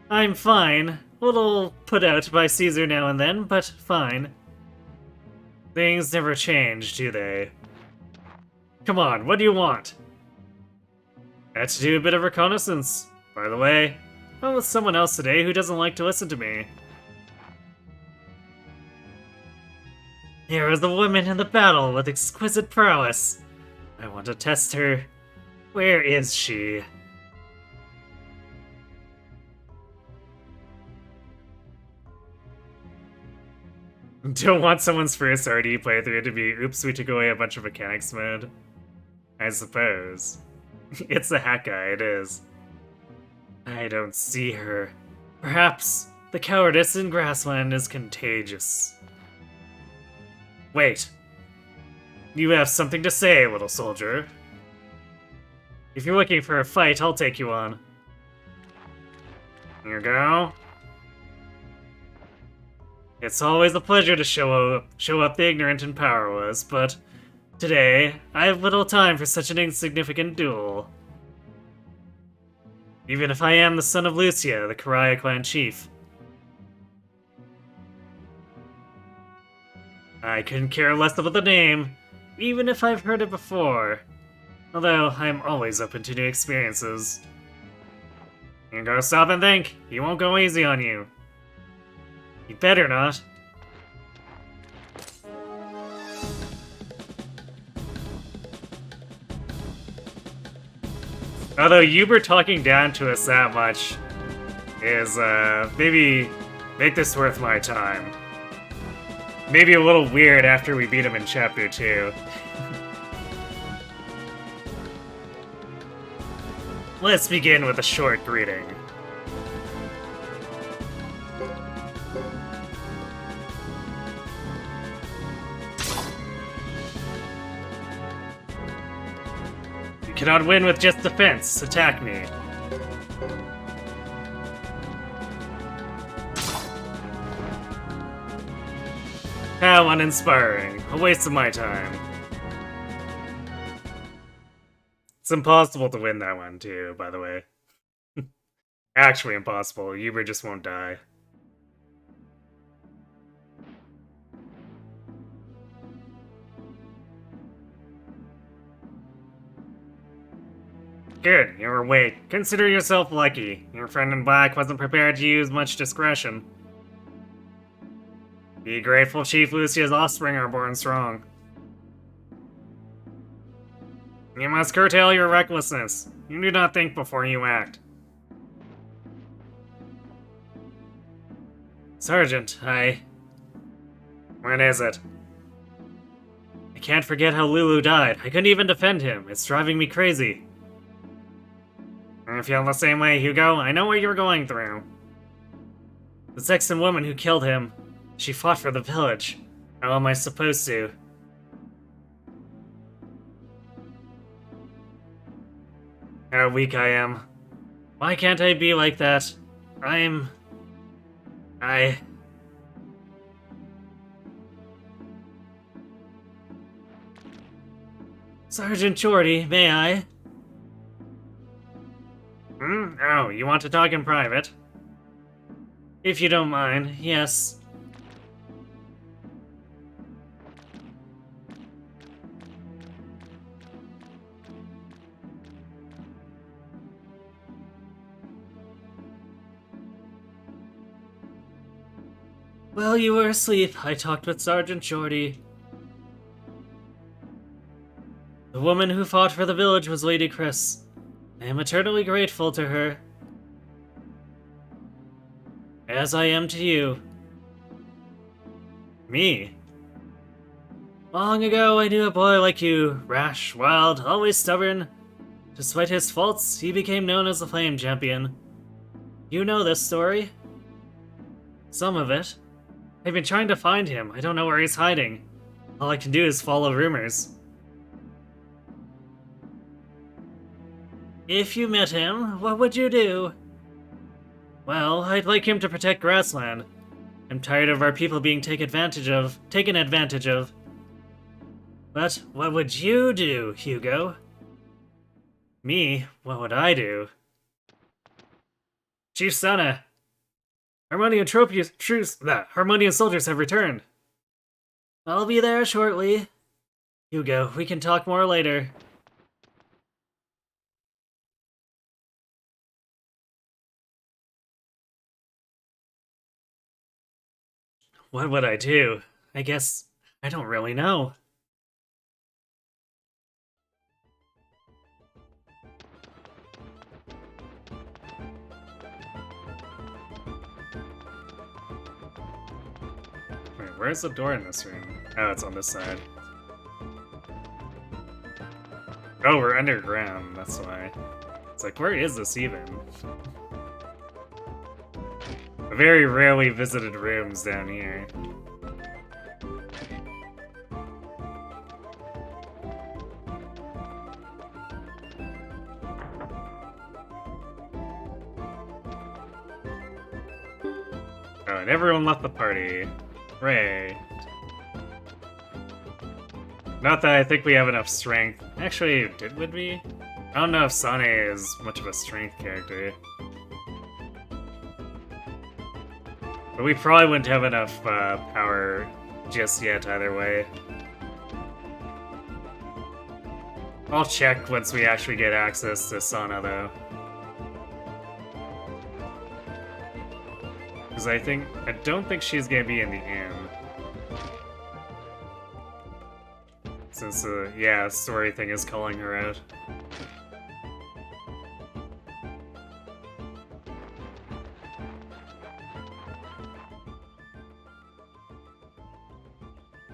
I'm fine. A little put out by Caesar now and then, but fine. Things never change, do they? Come on, what do you want? I had to do a bit of reconnaissance. By the way, I'm with someone else today who doesn't like to listen to me. Here is a woman in the battle with exquisite prowess. I want to test her. Where is she? Don't want someone's first RD playthrough to be, oops, we took away a bunch of mechanics mode. I suppose. It's the hack guy, it is. I don't see her. Perhaps the cowardice in Grassland is contagious. Wait. You have something to say, little soldier. If you're looking for a fight, I'll take you on. Here you go. It's always a pleasure to show up the ignorant and powerless, but today, I have little time for such an insignificant duel. Even if I am the son of Lucia, the Karaya clan chief. I couldn't care less about the name, even if I've heard it before. Although, I'm always open to new experiences. You go stop and think, he won't go easy on you. You better not. Although Hubert talking down to us that much is, maybe make this worth my time. Maybe a little weird after we beat him in Chapter 2. Let's begin with a short greeting. You cannot win with just defense. Attack me. How uninspiring. A waste of my time. It's impossible to win that one, too, by the way. Actually impossible. Hubert just won't die. Good, you're awake. Consider yourself lucky. Your friend in black wasn't prepared to use much discretion. Be grateful Chief Lucia's offspring are born strong. You must curtail your recklessness. You do not think before you act. Sergeant, When is it? I can't forget how Lulu died. I couldn't even defend him. It's driving me crazy. I feel the same way, Hugo. I know what you're going through. The Saxon woman who killed him, she fought for the village. How am I supposed to? How weak I am. Why can't I be like that? Sergeant Jordy, may I? Oh, you want to talk in private? If you don't mind, yes. While you were asleep, I talked with Sergeant Jordy. The woman who fought for the village was Lady Chris. I am eternally grateful to her. As I am to you. Me? Long ago, I knew a boy like you, rash, wild, always stubborn. Despite his faults, he became known as the Flame Champion. You know this story? Some of it. I've been trying to find him. I don't know where he's hiding. All I can do is follow rumors. If you met him, what would you do? Well, I'd like him to protect Grassland. I'm tired of our people being taken advantage of. But what would you do, Hugo? Me? What would I do? Chief Sana! Harmonian Harmonian soldiers have returned. I'll be there shortly. Hugo, we can talk more later. What would I do? I guess I don't really know. Wait, where's the door in this room? Oh, it's on this side. Oh, we're underground, that's why. It's like, where is this even? Very rarely visited rooms down here. Oh, and everyone left the party. Hooray. Not that I think we have enough strength. Actually, would we? I don't know if Sane is much of a strength character. But we probably wouldn't have enough power just yet either way. I'll check once we actually get access to Sana though. Because I don't think she's gonna be in the inn. Since the story thing is calling her out.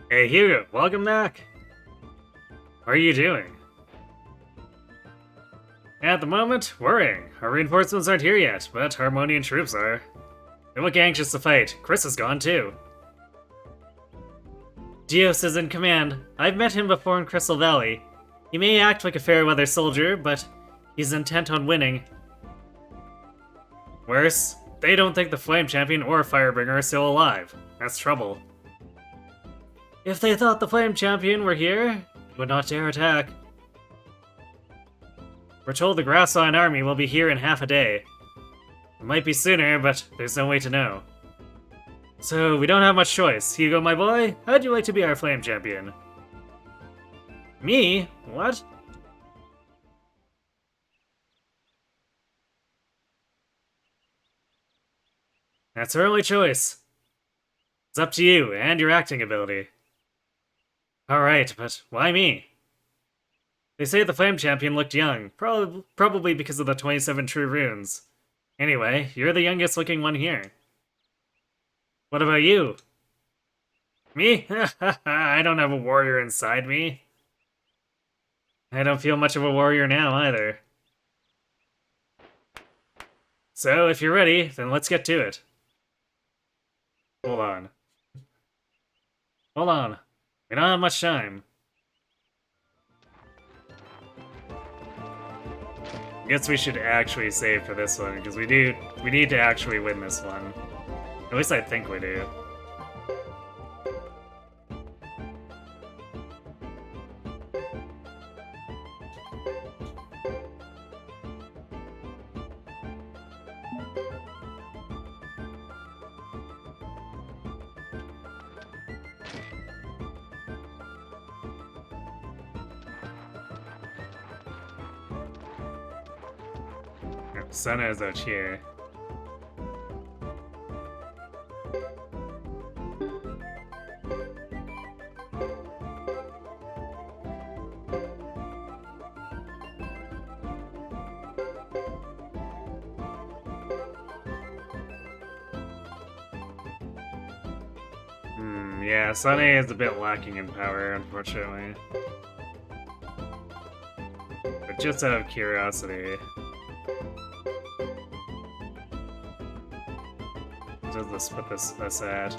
Hey Hugo, welcome back! How are you doing? At the moment, worrying. Our reinforcements aren't here yet, but Harmonian troops are. They look anxious to fight. Chris is gone too. Dios is in command. I've met him before in Crystal Valley. He may act like a fair-weather soldier, but he's intent on winning. Worse, they don't think the Flame Champion or Firebringer are still alive. That's trouble. If they thought the Flame Champion were here, they would not dare attack. We're told the Grassline army will be here in half a day. It might be sooner, but there's no way to know. So, we don't have much choice. Hugo, my boy, how'd you like to be our Flame Champion? Me? What? That's our only choice. It's up to you, and your acting ability. Alright, but why me? They say the Flame Champion looked young, probably because of the 27 true runes. Anyway, you're the youngest looking one here. What about you? Me? I don't have a warrior inside me. I don't feel much of a warrior now, either. So, if you're ready, then let's get to it. Hold on. Hold on. We don't have much time. I guess we should actually save for this one, because we need to actually win this one. At least I think we do. Sana is out here. Yeah, Sane is a bit lacking in power, unfortunately. But just out of curiosity. What does this put this at?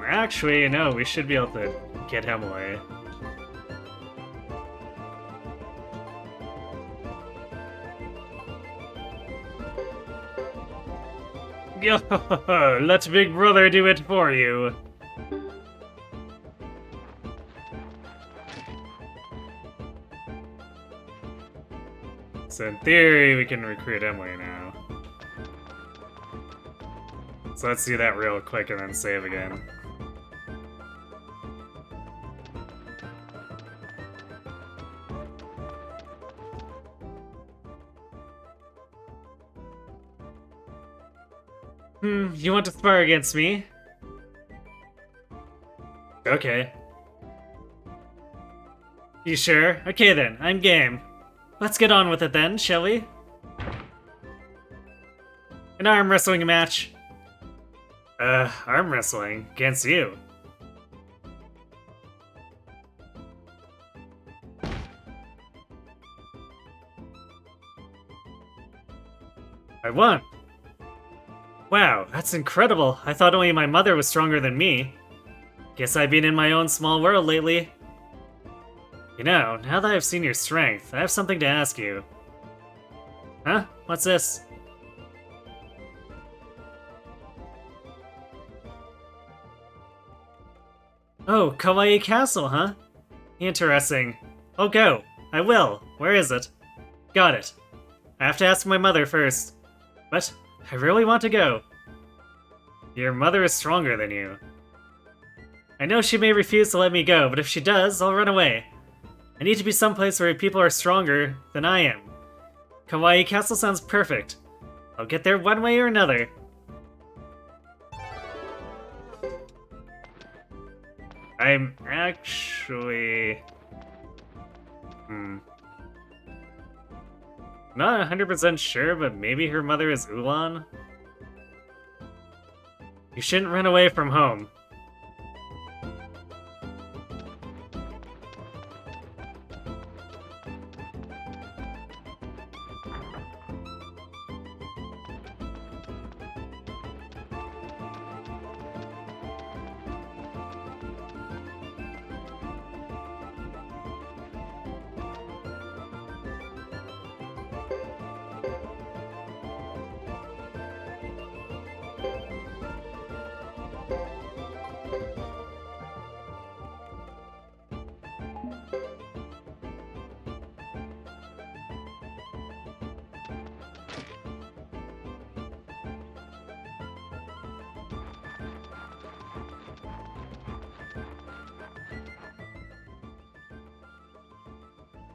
Actually, no, we should be able to get him away. Let Big Brother do it for you. So in theory, we can recruit Emily now. So let's do that real quick and then save again. You want to spar against me? Okay. You sure? Okay then, I'm game. Let's get on with it then, shall we? An arm wrestling match. Arm wrestling? Against you. I won! Wow, that's incredible. I thought only my mother was stronger than me. Guess I've been in my own small world lately. You know, now that I've seen your strength, I have something to ask you. Huh? What's this? Oh, Kawaii Castle, huh? Interesting. I'll go. I will. Where is it? Got it. I have to ask my mother first. But I really want to go. Your mother is stronger than you. I know she may refuse to let me go, but if she does, I'll run away. I need to be someplace where people are stronger than I am. Kawaii Castle sounds perfect. I'll get there one way or another. I'm actually... Not 100% sure, but maybe her mother is Ulan? You shouldn't run away from home.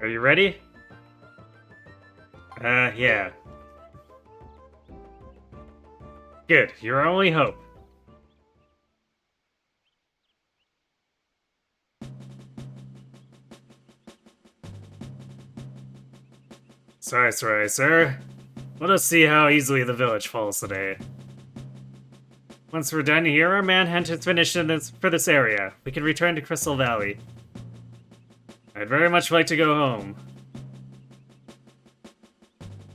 Are you ready? Yeah. Good, you're our only hope. Sorry, sir. Let us see how easily the village falls today. Once we're done here, our manhunt is finished for this area. We can return to Crystal Valley. I'd very much like to go home.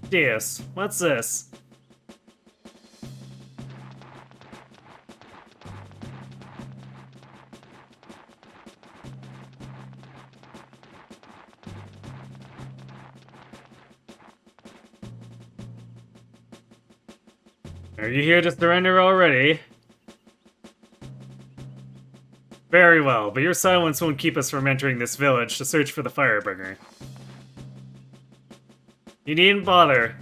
Dios, what's this? Are you here to surrender already? Very well, but your silence won't keep us from entering this village to search for the Firebringer. You needn't bother.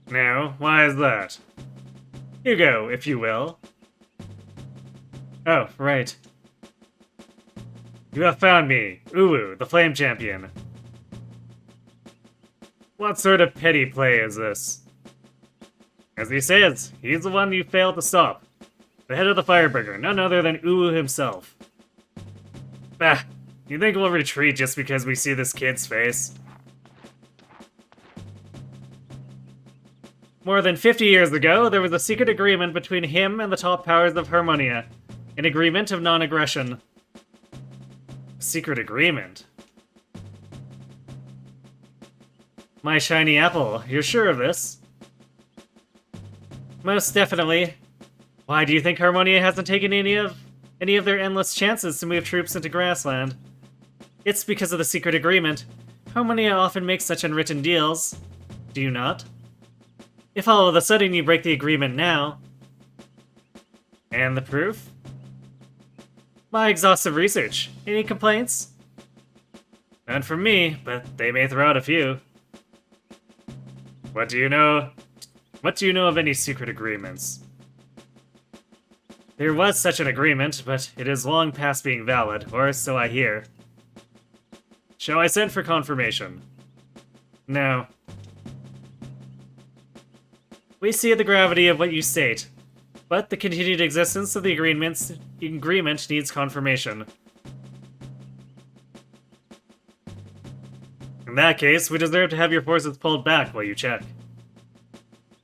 No, why is that? Hugo, if you will. Oh, right. You have found me, Uwu, the Flame Champion. What sort of petty play is this? As he says, he's the one you failed to stop. The head of the Firebringer, none other than Uwu himself. Bah, you think we'll retreat just because we see this kid's face? More than 50 years ago, there was a secret agreement between him and the top powers of Harmonia. An agreement of non-aggression. Secret agreement? My shiny apple, you're sure of this? Most definitely. Why do you think Harmonia hasn't taken any of their endless chances to move troops into Grassland? It's because of the secret agreement. Harmonia often makes such unwritten deals. Do you not? If all of a sudden you break the agreement now... And the proof? My exhaustive research. Any complaints? None from me, but they may throw out a few. What do you know? What do you know of any secret agreements? There was such an agreement, but it is long past being valid, or so I hear. Shall I send for confirmation? No. We see the gravity of what you state, but the continued existence of the agreement needs confirmation. In that case, we deserve to have your forces pulled back while you check.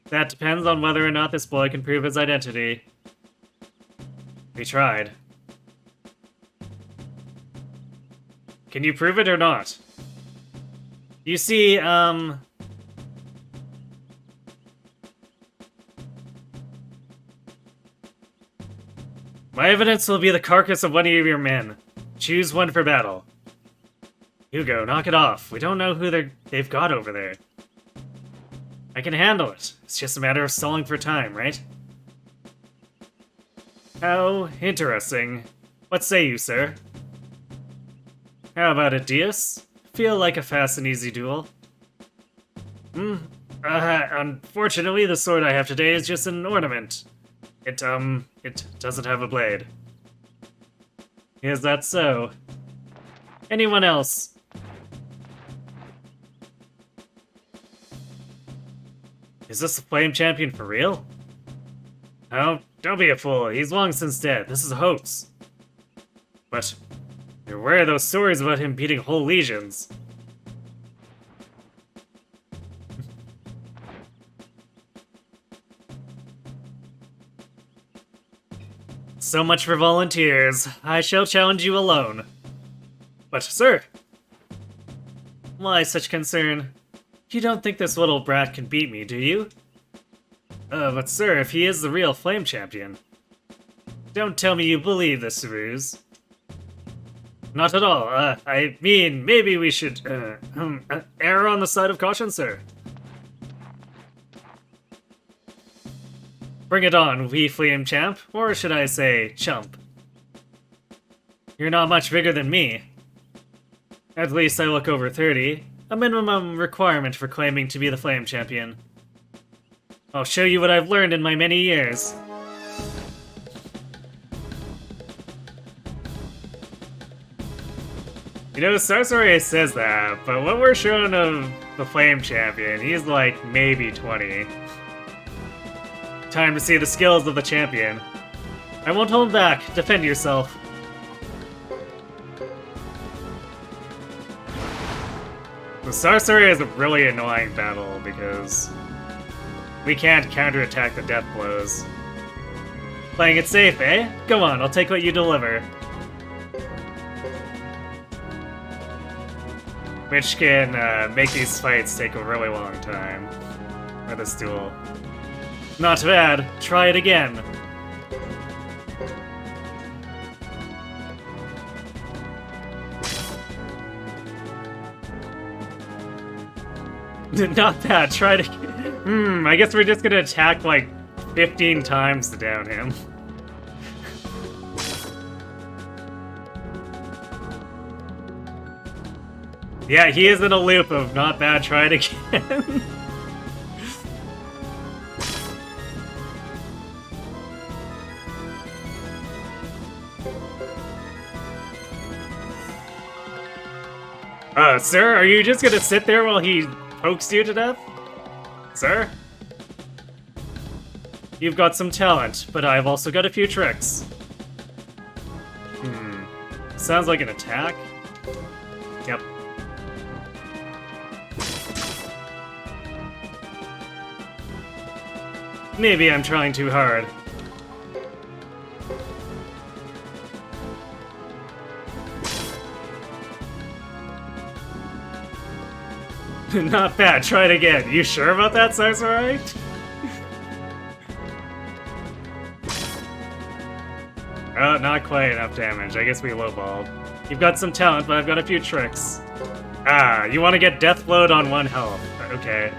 That depends on whether or not this boy can prove his identity. We tried. Can you prove it or not? You see, my evidence will be the carcass of one of your men. Choose one for battle. Hugo, knock it off. We don't know who they've got over there. I can handle it. It's just a matter of stalling for time, right? How interesting. What say you, sir? How about it, Dias? Feel like a fast and easy duel? Unfortunately, the sword I have today is just an ornament. It doesn't have a blade. Is that so? Anyone else? Is this the Flame Champion for real? Oh, don't be a fool. He's long since dead. This is a hoax. But where are those stories about him beating whole legions? So much for volunteers. I shall challenge you alone. But, sir! Why such concern? You don't think this little brat can beat me, do you? But sir, if he is the real Flame Champion... Don't tell me you believe this ruse. Not at all. I mean, maybe we should, err on the side of caution, sir. Bring it on, wee Flame Champ, or should I say, chump. You're not much bigger than me. At least I look over 30. A minimum requirement for claiming to be the Flame Champion. I'll show you what I've learned in my many years. You know, Sarsaria says that, but what we're showing of the Flame Champion, he's like maybe 20. Time to see the skills of the champion. I won't hold back. Defend yourself. The Sarsaria is a really annoying battle because we can't counterattack the death blows. Playing it safe, eh? Go on, I'll take what you deliver. Which can make these fights take a really long time. Or this duel. Not bad. Try it again. Not bad. Try it again. I guess we're just gonna attack like 15 times to down him. Yeah, he is in a loop of not bad, try it again. Sir, are you just gonna sit there while he pokes you to death? Sir? You've got some talent, but I've also got a few tricks. Sounds like an attack. Yep. Maybe I'm trying too hard. Not bad, try it again. You sure about that, Sarsarai? Oh, not quite enough damage. I guess we lowballed. You've got some talent, but I've got a few tricks. Ah, you want to get death blowed on 1 health. Okay.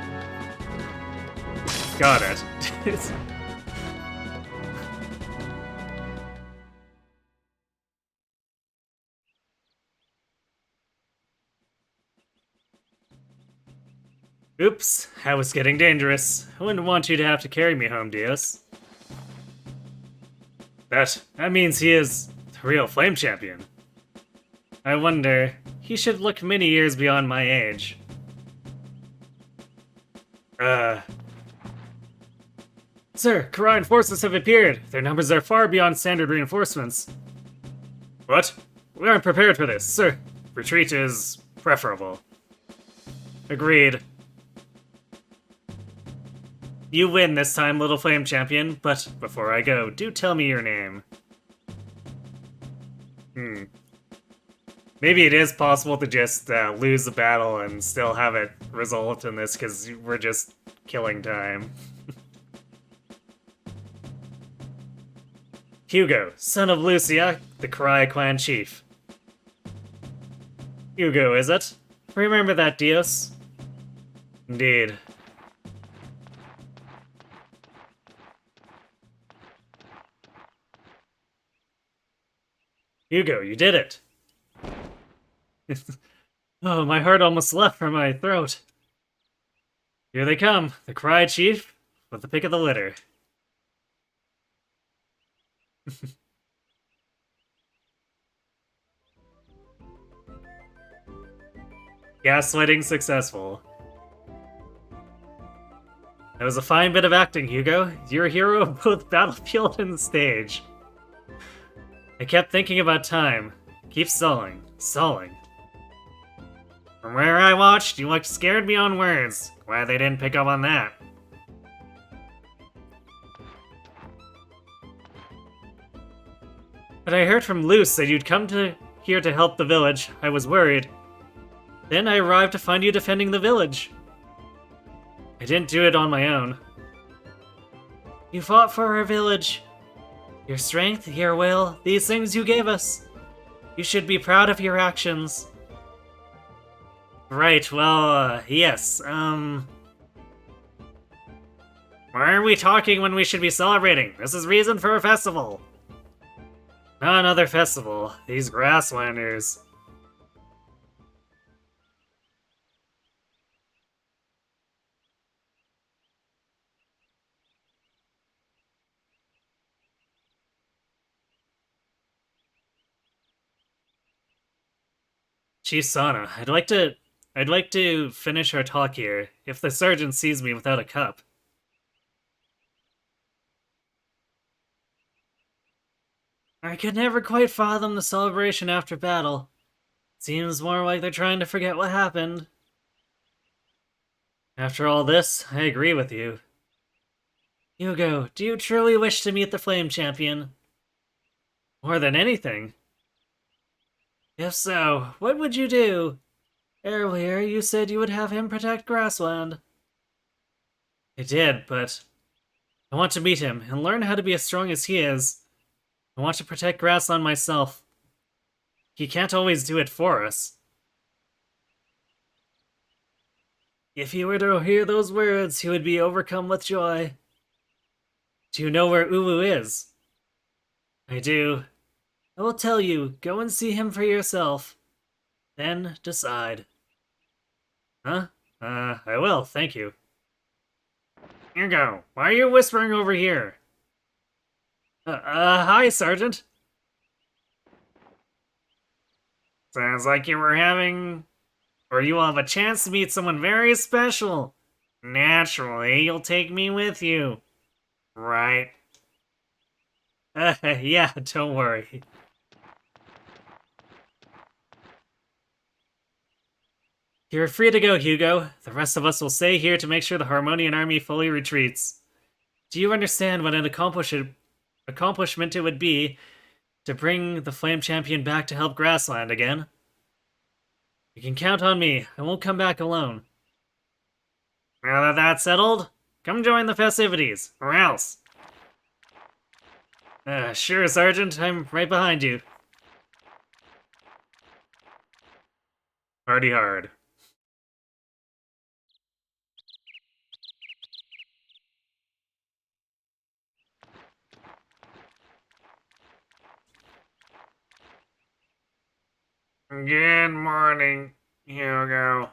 Got it. Oops, I was getting dangerous. I wouldn't want you to have to carry me home, Dios. That means he is the real Flame Champion. I wonder, he should look many years beyond my age. Uh... Sir, Karian forces have appeared. Their numbers are far beyond standard reinforcements. What? We aren't prepared for this, sir. Retreat is preferable. Agreed. You win this time, little Flame Champion, but before I go, do tell me your name. Maybe it is possible to just lose the battle and still have it result in this, because we're just killing time. Hugo, son of Lucia, the Karai clan chief. Hugo, is it? Remember that, Dios? Indeed. Hugo, you did it! Oh, my heart almost left from my throat. Here they come, the Cry Chief, with the pick of the litter. Gaslighting successful. That was a fine bit of acting, Hugo. You're a hero of both battlefield and stage. I kept thinking about time. Keep stalling. From where I watched, you looked scared beyond words. Glad they didn't pick up on that. But I heard from Luce that you'd come here to help the village. I was worried. Then I arrived to find you defending the village. I didn't do it on my own. You fought for our village. Your strength, your will, these things you gave us. You should be proud of your actions. Right, well, yes, Why are we talking when we should be celebrating? This is reason for a festival. Not another festival. These grasslanders. Chief Sana, I'd like to finish our talk here, if the sergeant sees me without a cup. I could never quite fathom the celebration after battle. Seems more like they're trying to forget what happened. After all this, I agree with you. Hugo, do you truly wish to meet the Flame Champion? More than anything. If so, what would you do? Earlier, you said you would have him protect Grassland. I did, but I want to meet him and learn how to be as strong as he is. I want to protect Grassland myself. He can't always do it for us. If he were to hear those words, he would be overcome with joy. Do you know where Uwu is? I do. I will tell you, go and see him for yourself. Then decide. Huh? I will, thank you. Hugo, why are you whispering over here? Hi, Sergeant. Sounds like you were having... or you will have a chance to meet someone very special. Naturally, you'll take me with you. Right. Yeah, don't worry. You're free to go, Hugo. The rest of us will stay here to make sure the Harmonian army fully retreats. Do you understand what an accomplishment it would be to bring the Flame Champion back to help Grassland again? You can count on me. I won't come back alone. Now that that's settled, come join the festivities, or else. Sure, Sergeant. I'm right behind you. Party hard. Good morning, Hugo.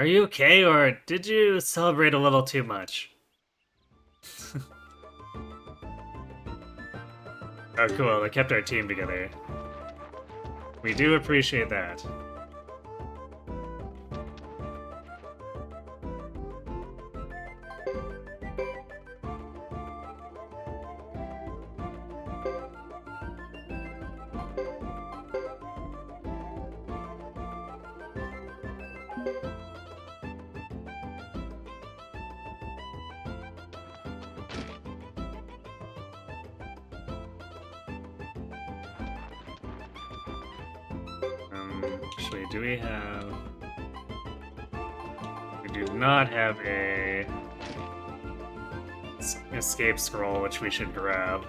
Are you okay, or did you celebrate a little too much? Oh, cool. They kept our team together. We do appreciate that. Actually, do we have... We do not have a escape scroll, which we should grab.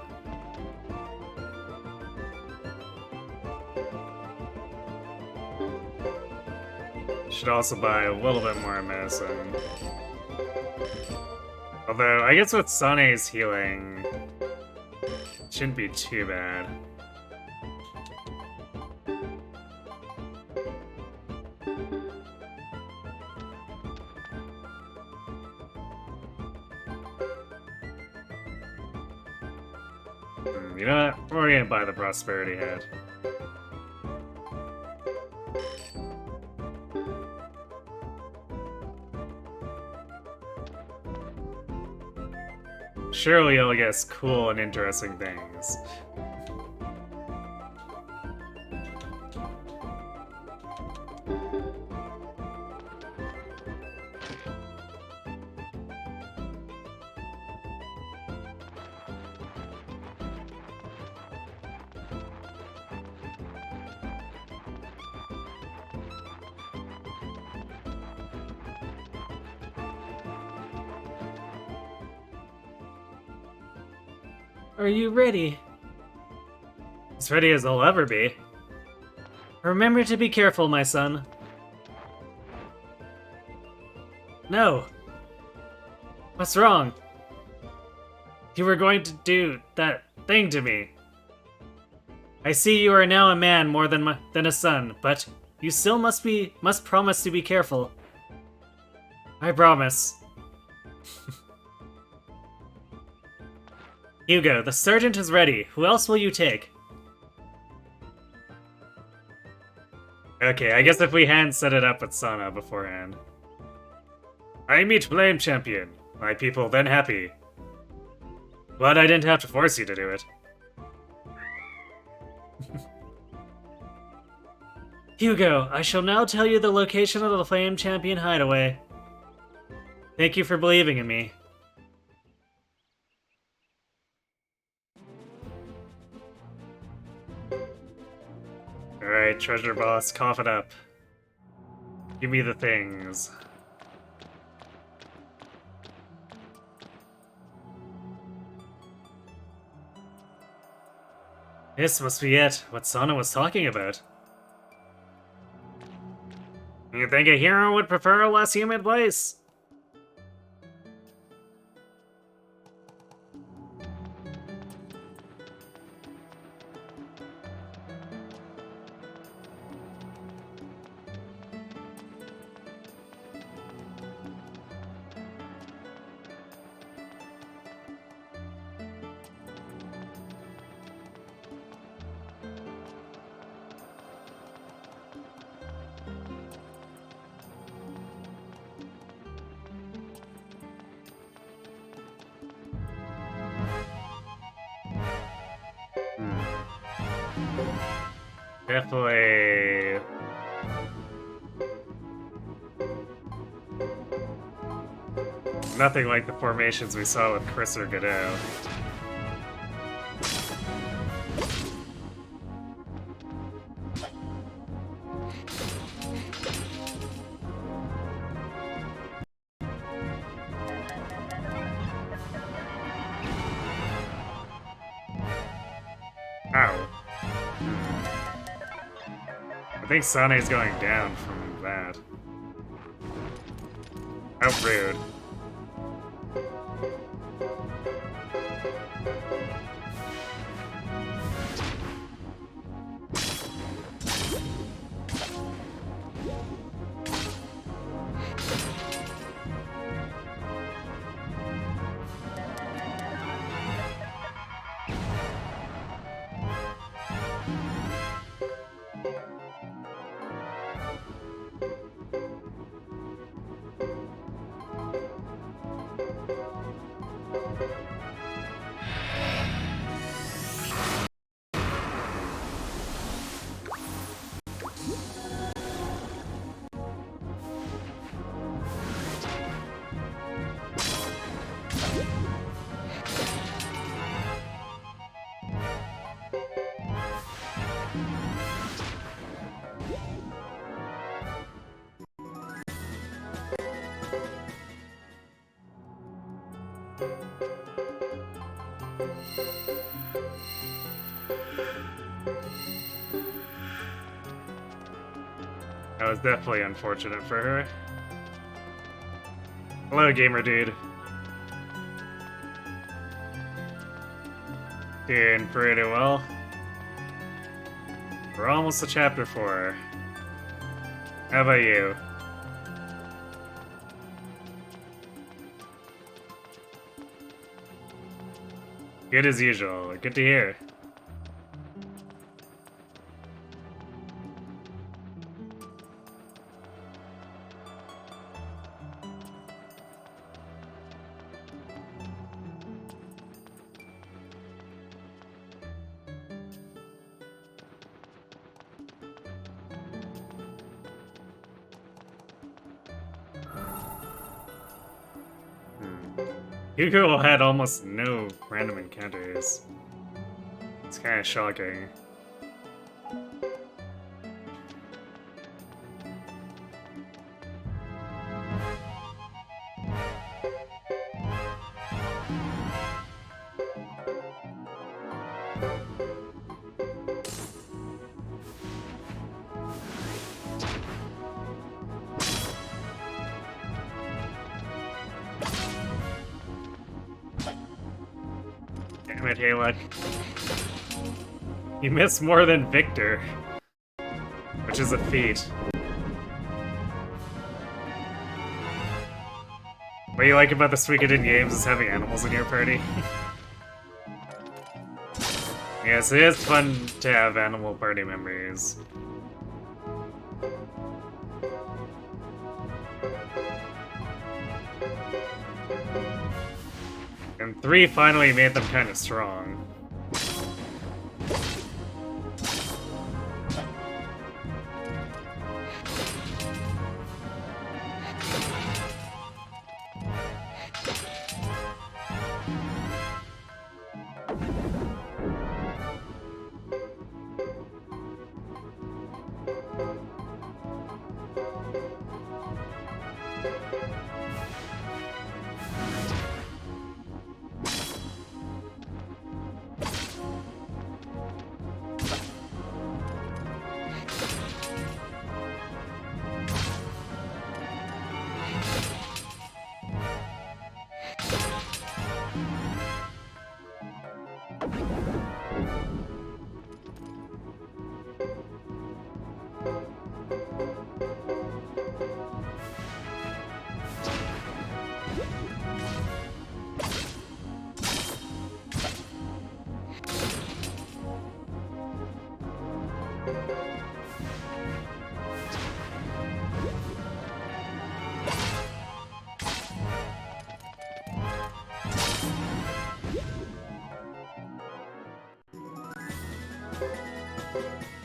Should also buy a little bit more medicine. Although, I guess with Sane's healing, it shouldn't be too bad. You know what? We're gonna buy the Prosperity Head. Surely you'll guess cool and interesting things. Are you ready? As ready as I'll ever be. Remember to be careful, my son. No. What's wrong? You were going to do that thing to me. I see you are now a man more than a son, but you still must promise to be careful. I promise. Hugo, the sergeant is ready. Who else will you take? Okay, I guess if we hadn't set it up with Sana beforehand. I meet Flame Champion. My people then happy. Glad I didn't have to force you to do it. Hugo, I shall now tell you the location of the Flame Champion hideaway. Thank you for believing in me. Alright, treasure boss, cough it up. Give me the things. This must be it, what Sana was talking about. You think a hero would prefer a less humid place? Definitely. Nothing like the formations we saw with Chris or Godot. Ow. I think Sane's going down from that. How rude. That was definitely unfortunate for her. Hello, gamer dude. Doing pretty well. We're almost to chapter 4. How about you? Good as usual. Good to hear. Hugo had almost no random encounters. It's kind of shocking. Damn it, Halen. You missed more than Victor, which is a feat. What you like about the Suikoden games is having animals in your party. Yes, it is fun to have animal party members. And 3 finally made them kind of strong.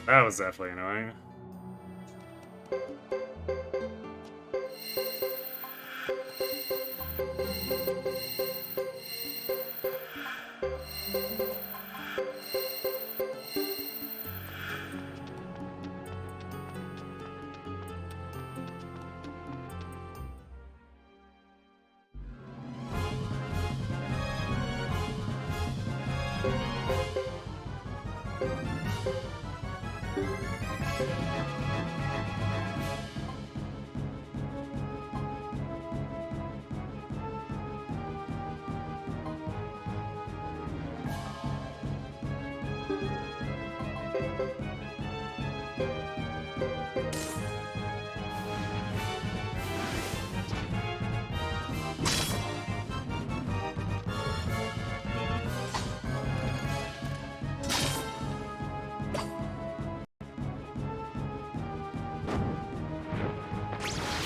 That was definitely annoying.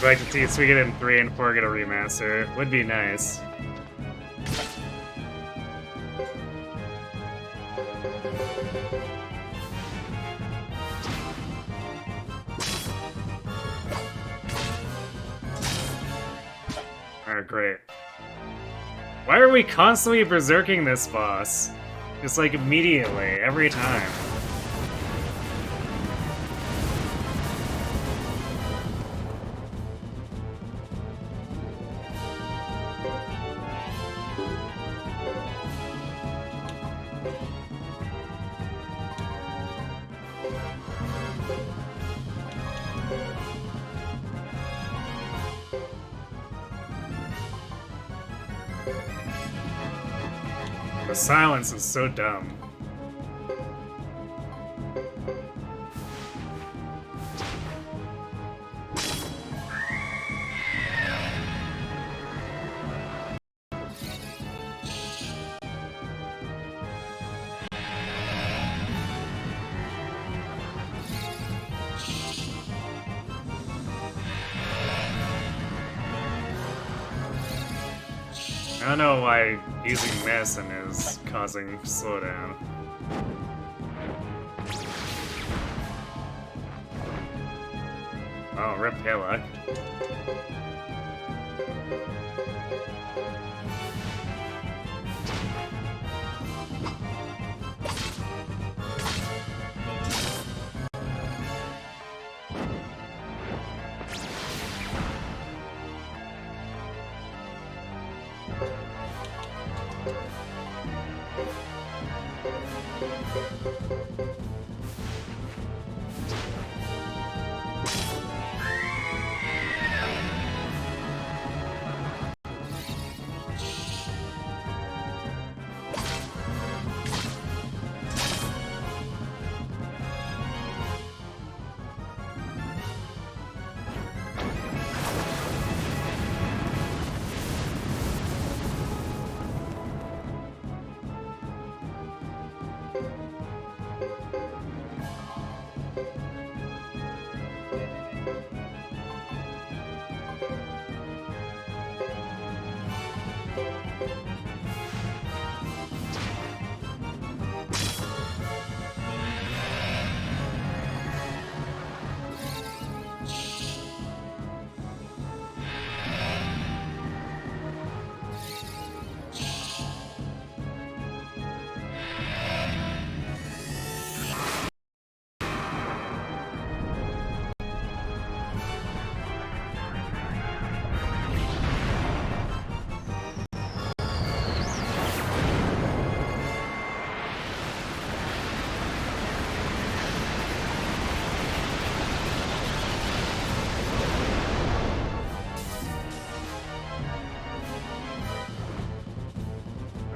I'd like to see Suikoden 3 and 4 get a remaster. Would be nice. Alright, great. Why are we constantly berserking this boss? Just like immediately, every time. The silence is so dumb. I don't know why using medicine is causing slowdown. Oh, rip Halak.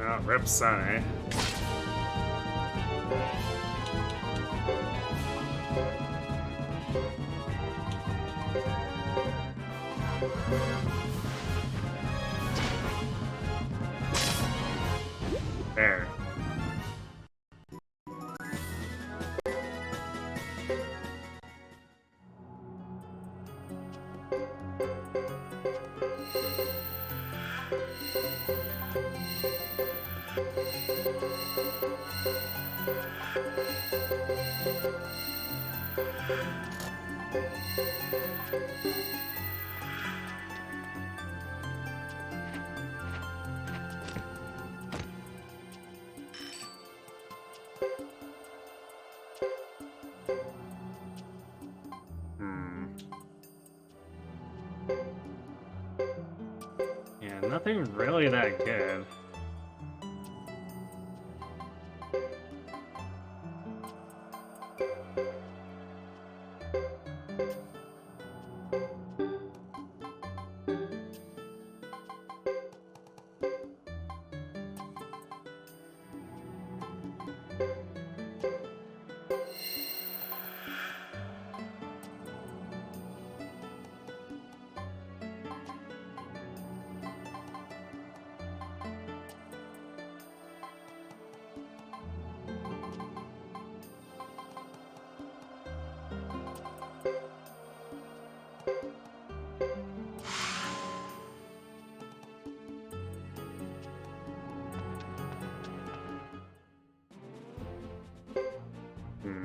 Oh, rip Sun, eh? There. Yeah, nothing really that good.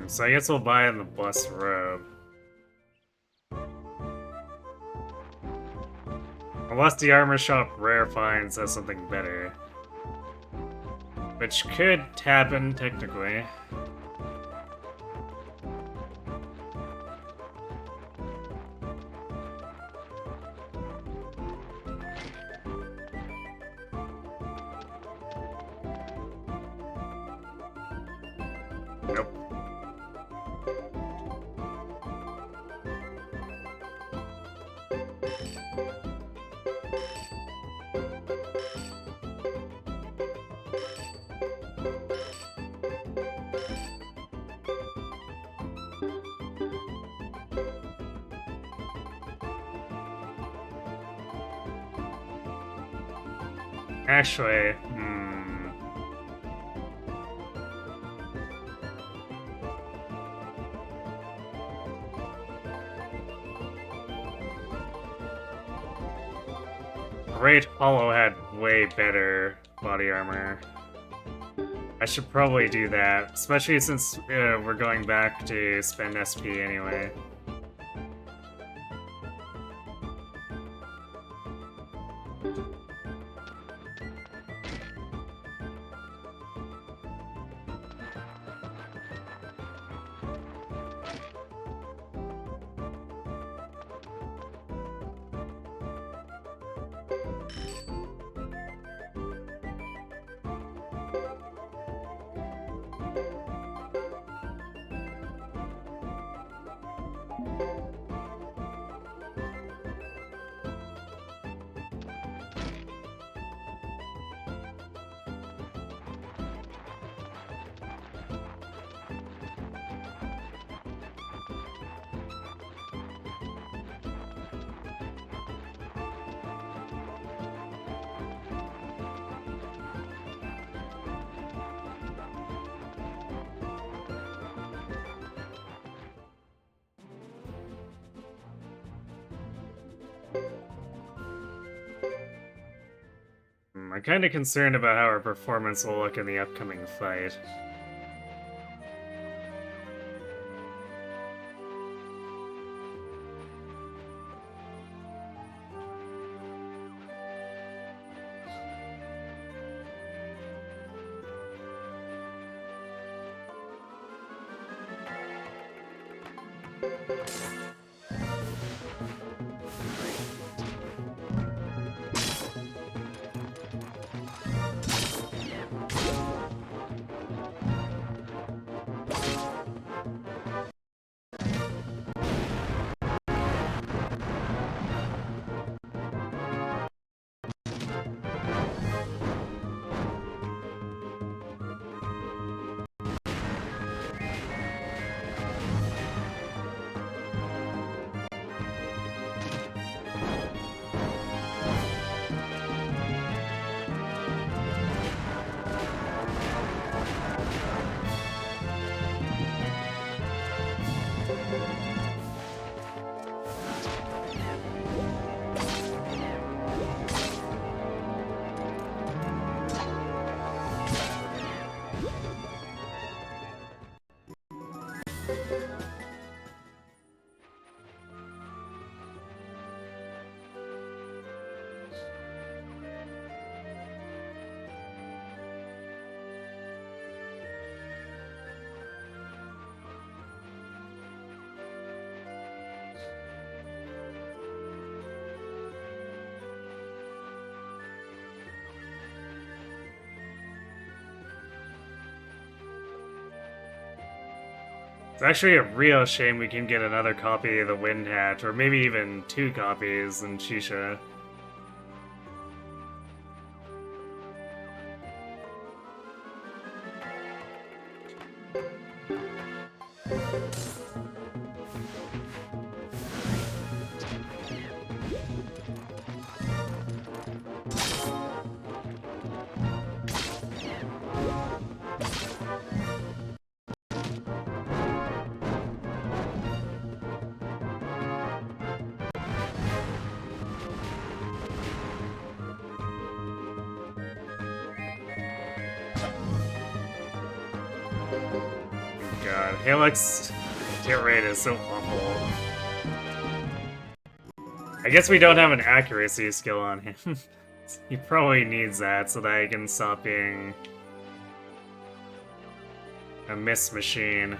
So I guess we'll buy in the bus robe. Unless the armor shop rare finds has something better. Which could happen, technically. Nope. Actually, Great Hollow had way better body armor. I should probably do that, especially since we're going back to spend SP anyway. I'm kind of concerned about how her performance will look in the upcoming fight. It's actually a real shame we can get another copy of the Wind Hat, or maybe even 2 copies in Shisha. God, Halex's hit rate is so awful. I guess we don't have an accuracy skill on him. He probably needs that so that he can stop being a miss machine.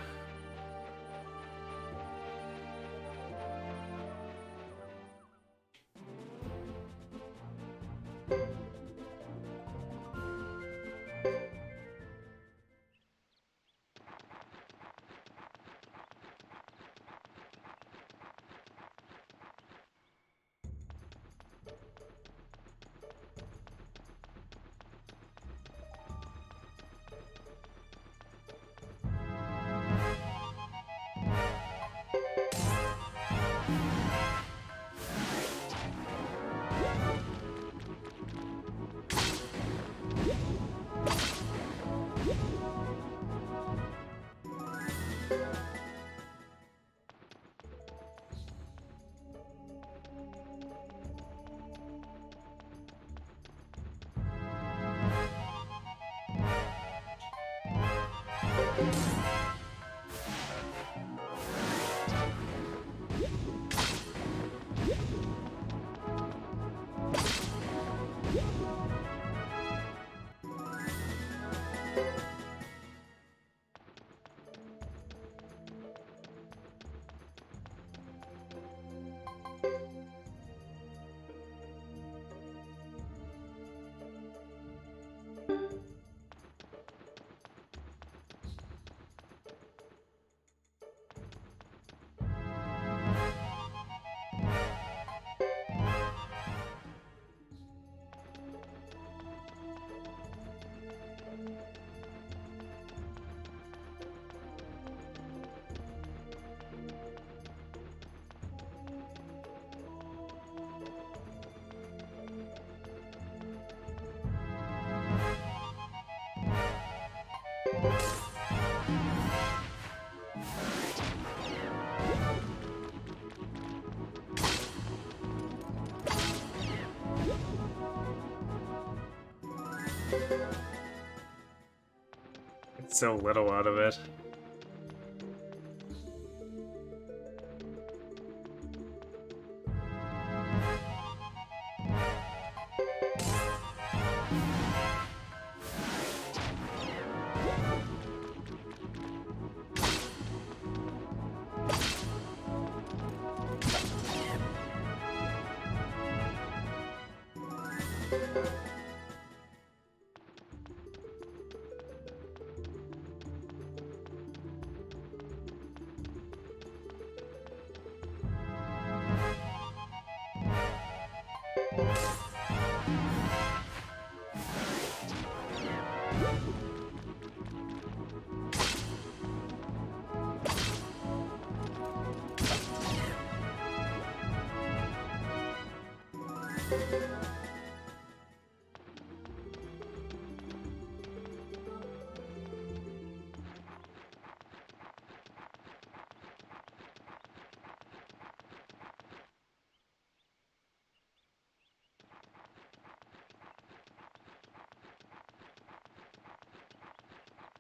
It's so little out of it.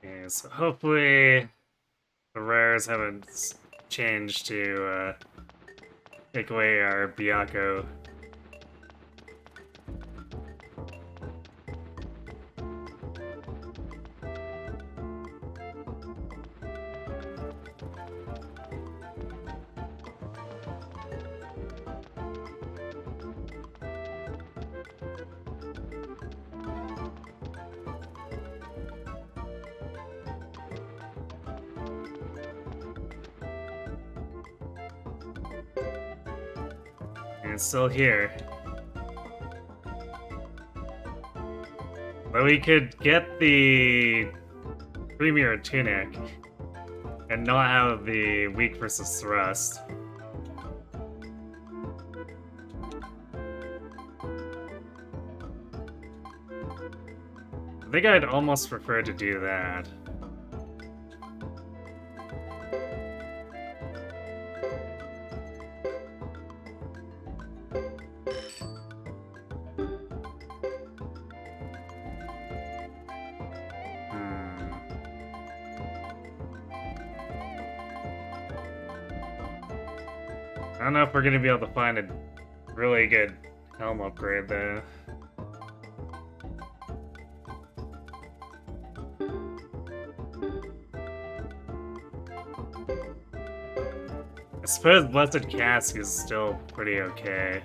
Yeah, so hopefully the rares haven't changed to take away our Byakko. And it's still here. But we could get the Premier Tunic and not have the weak versus thrust. I think I'd almost prefer to do that. I don't know if we're gonna be able to find a really good helm upgrade though. I suppose Blessed Cask is still pretty okay.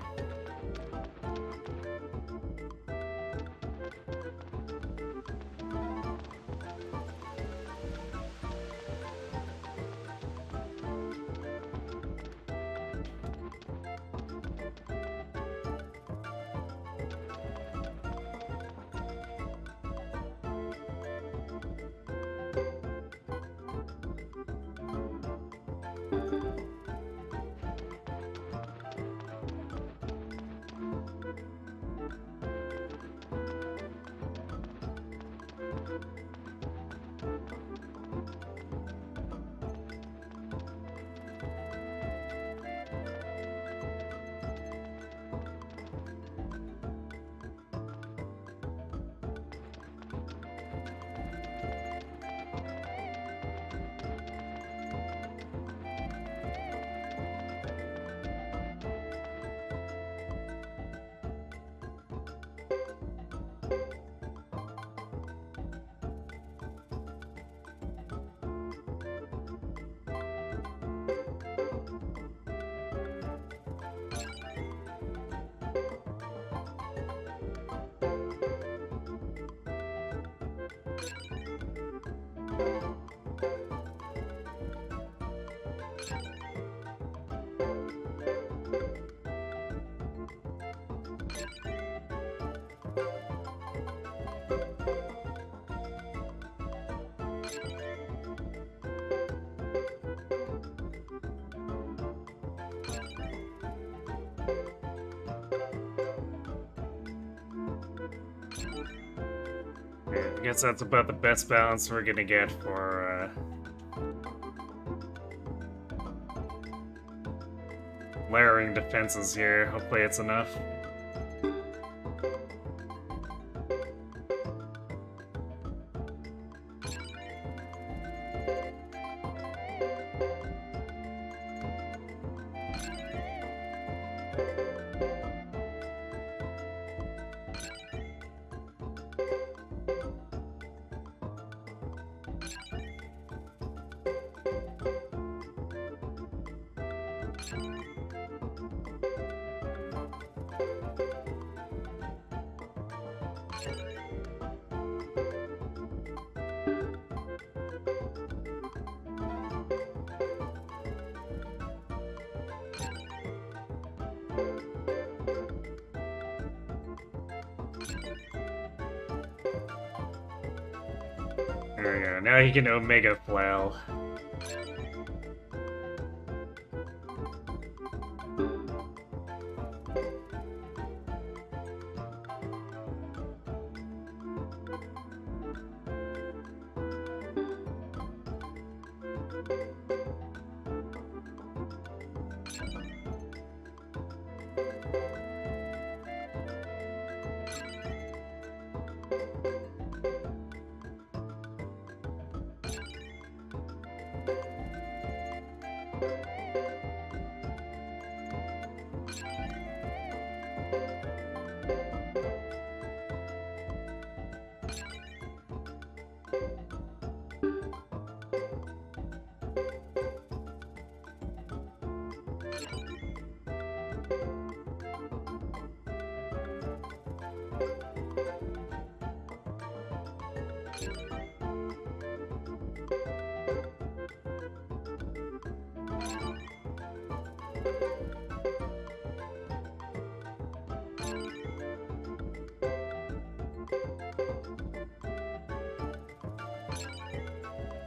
I guess that's about the best balance we're gonna get for layering defenses here. Hopefully it's enough. There we go. Now he can Omega Flail.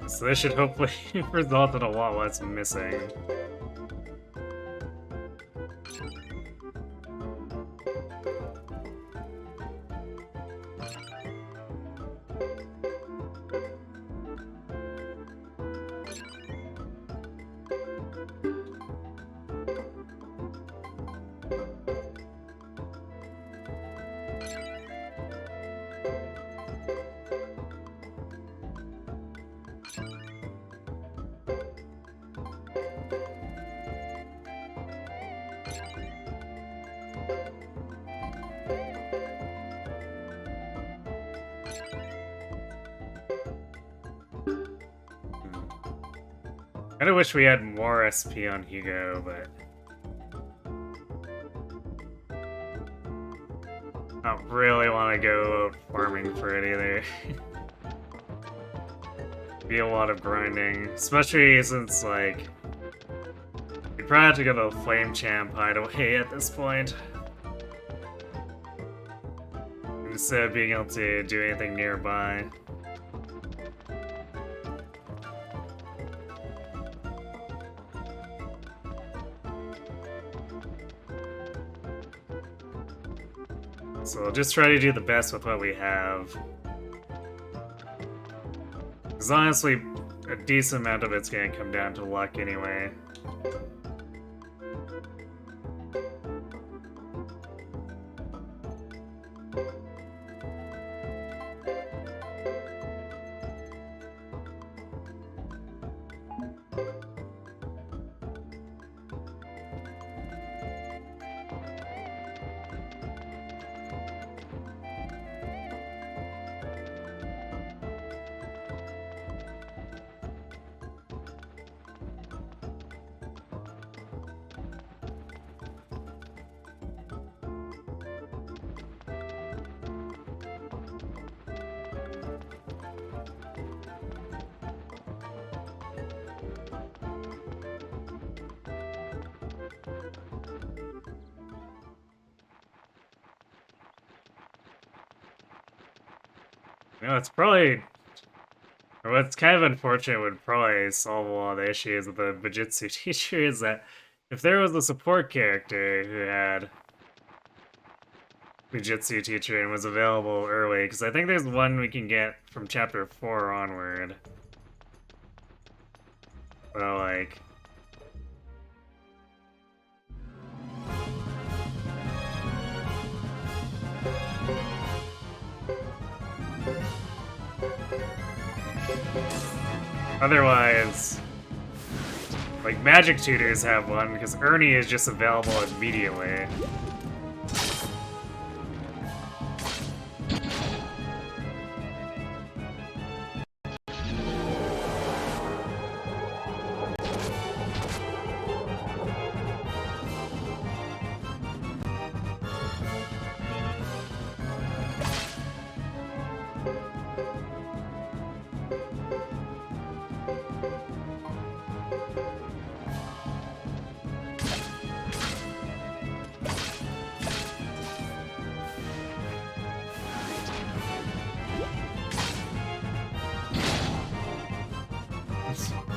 So this should hopefully result in a lot less missing. I kinda wish we had more SP on Hugo, but I don't really want to go farming for it either. Be a lot of grinding, especially since, like, you probably have to go to the Flame Champ hideaway at this point, instead of being able to do anything nearby. So we'll just try to do the best with what we have. Because honestly, a decent amount of it's going to come down to luck anyway. You know, it's probably... What's kind of unfortunate would probably solve a lot of the issues with the Bujitsu teacher is that if there was a support character who had Bujitsu teacher and was available early, because I think there's one we can get from chapter 4 onward. So, like... Otherwise... Like, magic tutors have one, because Ernie is just available immediately.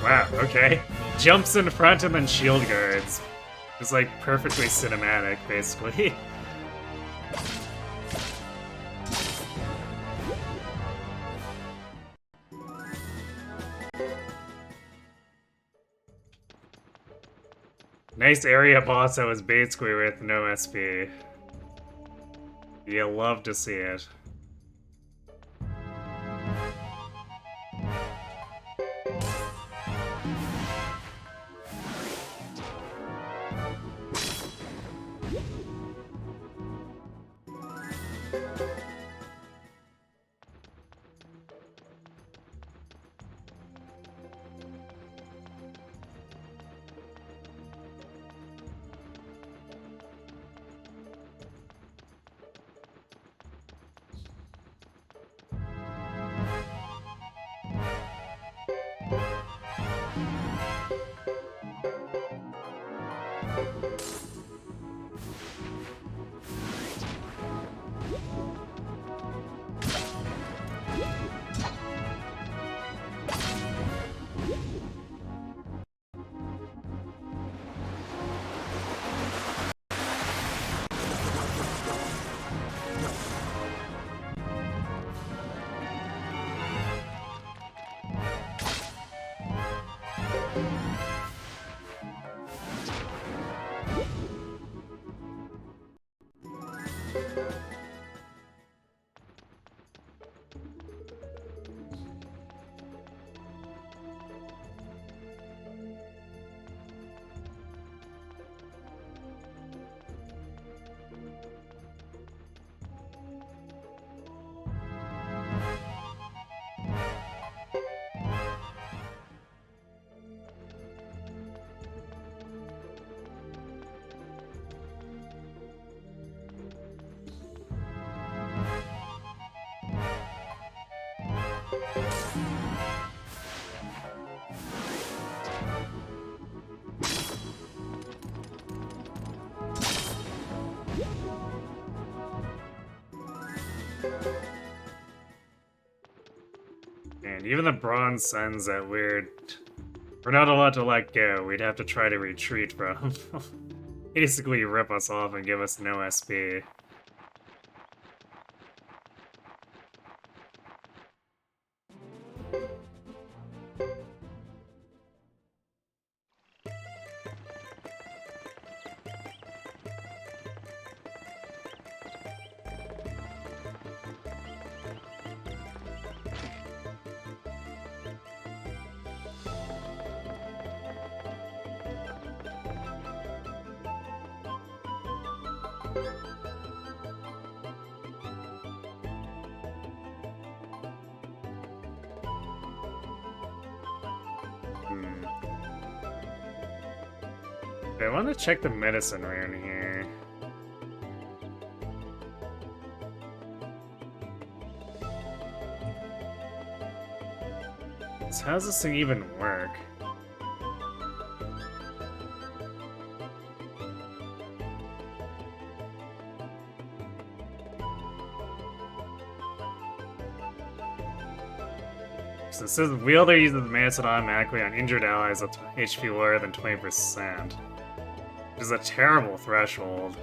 Wow, okay. Jumps in front and then shield guards. It's like perfectly cinematic, basically. Nice area boss that was basically with no SP. You love to see it. And even the Bronze Sun's that weird... We're not allowed to let go, we'd have to try to retreat from. Basically rip us off and give us no SP. Okay, I want to check the medicine rune here. So how does this thing even work? So it says wielder uses medicine automatically on injured allies with HP lower than 20%. Which is a terrible threshold.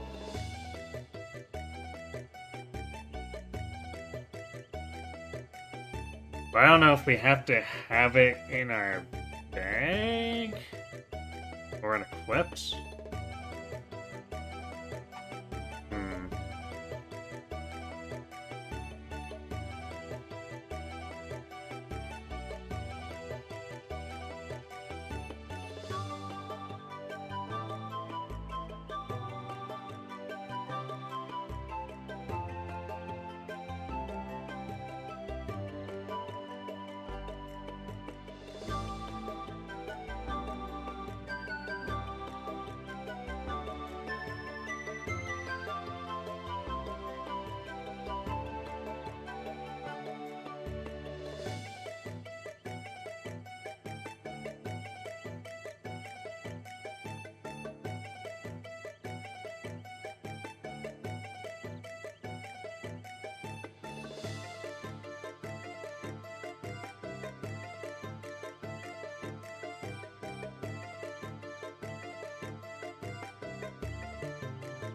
But I don't know if we have to have it in our bag or in equipped.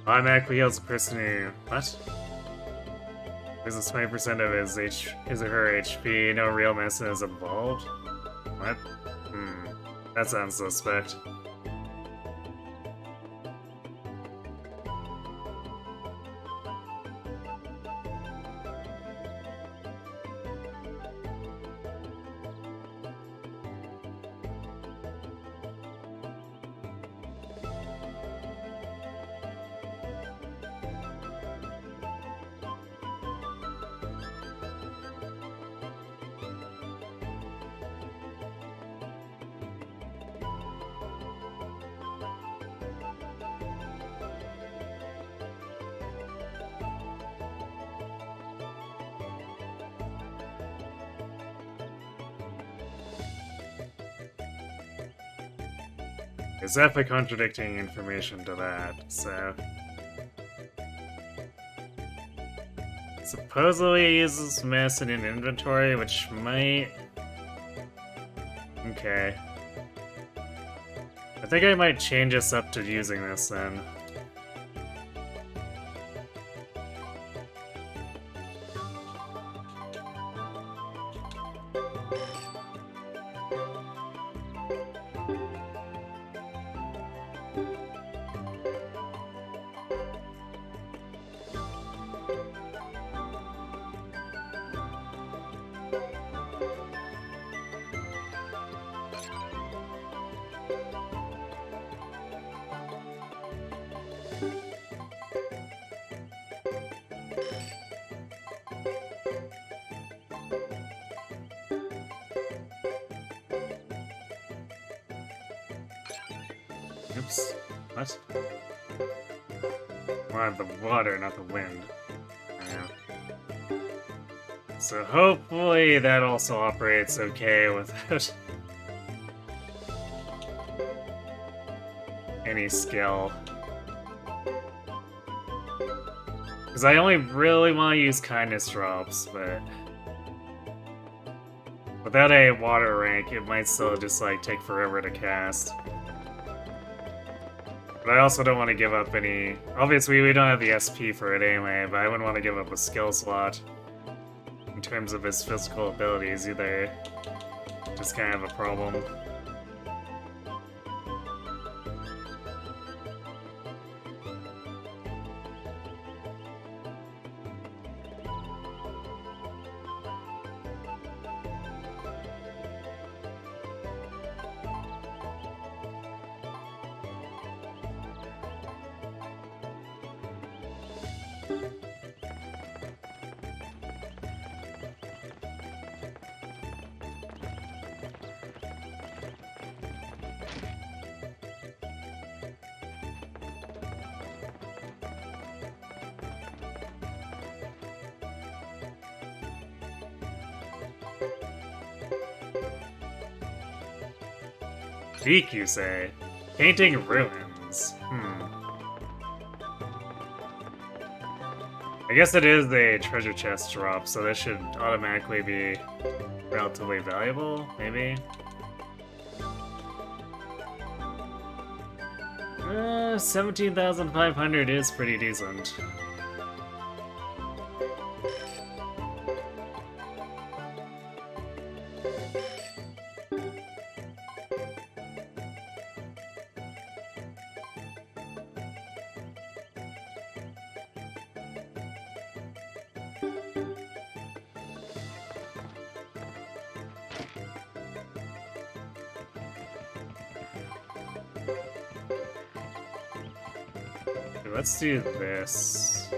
Automatically heals a person who... What? Loses 20% of his or her HP. No real medicine is involved. What? That sounds suspect. There's definitely contradicting information to that, so... Supposedly he uses medicine in inventory, which might... Okay. I think I might change us up to using this then. Oops. What? Wanted the water, not the wind. Yeah. So hopefully that also operates okay without any skill. Because I only really want to use kindness drops, but without a water rank, it might still just like take forever to cast. But I also don't want to give up any... Obviously, we don't have the SP for it anyway, but I wouldn't want to give up a skill slot in terms of his physical abilities either. Just kind of a problem. Peak, you say? Painting ruins. I guess it is a treasure chest drop, so this should automatically be relatively valuable, maybe? 17,500 is pretty decent. Let's do this.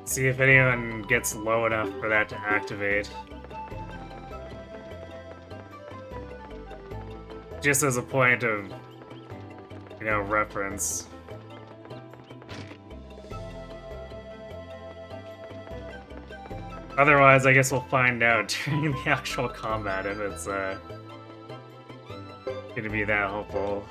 See if anyone gets low enough for that to activate. Just as a point of, you know, reference. Otherwise, I guess we'll find out during the actual combat if it's gonna be that helpful.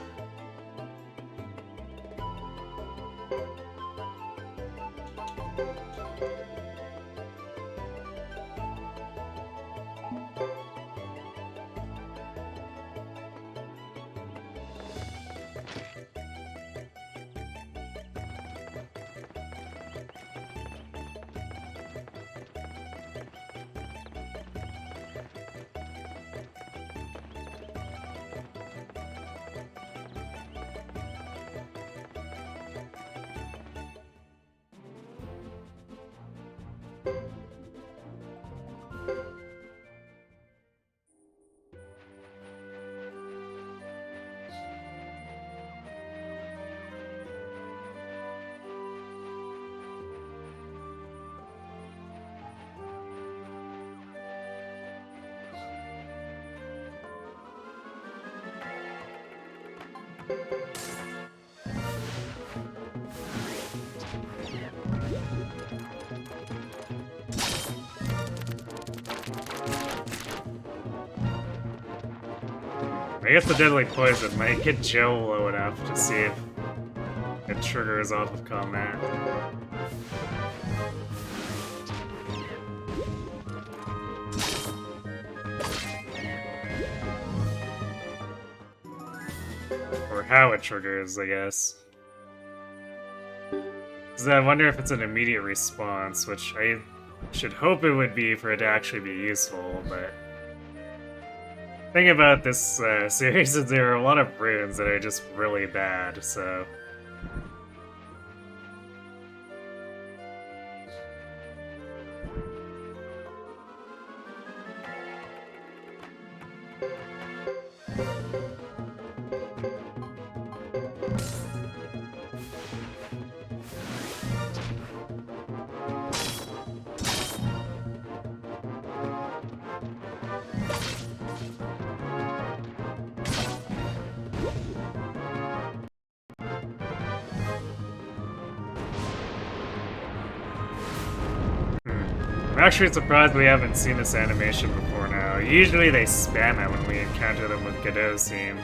I guess the deadly poison might get Joe low enough to see if it triggers off of combat. Or how it triggers, I guess. So I wonder if it's an immediate response, which I should hope it would be for it to actually be useful, but... The thing about this series is there are a lot of runes that are just really bad, so... I'm actually surprised we haven't seen this animation before now. Usually they spam it when we encounter them with Godot's theme.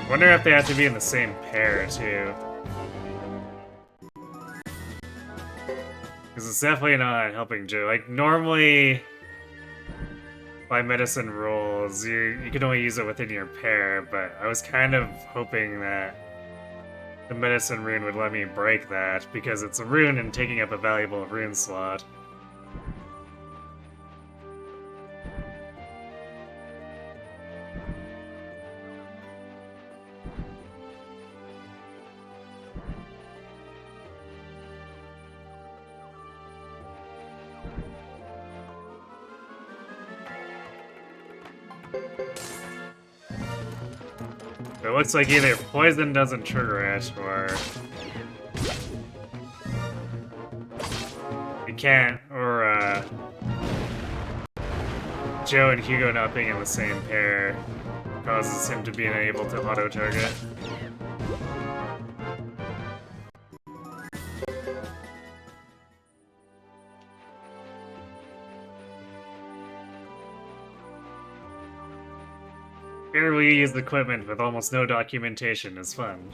Wonder if they have to be in the same pair, too. Because it's definitely not helping Joe. Like, normally... by medicine rules, you can only use it within your pair, but I was kind of hoping that the medicine rune would let me break that, because it's a rune and taking up a valuable rune slot. It looks like either poison doesn't trigger it, or it can't, or Joe and Hugo not being in the same pair causes him to be unable to auto-target. Barely used equipment with almost no documentation is fun.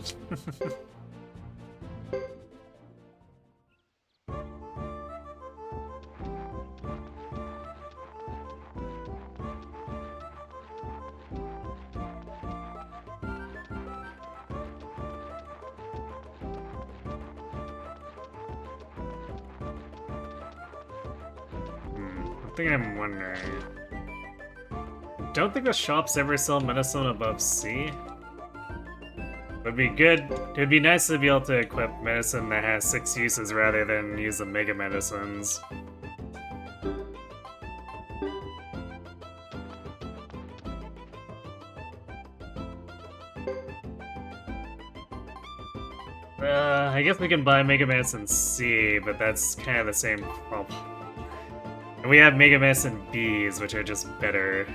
I think I'm wondering. Don't think the shops ever sell medicine above C. Would be good. It'd be nice to be able to equip medicine that has 6 uses rather than use the mega medicines. I guess we can buy Mega Medicine C, but that's kind of the same problem. And we have Mega Medicine Bs, which are just better.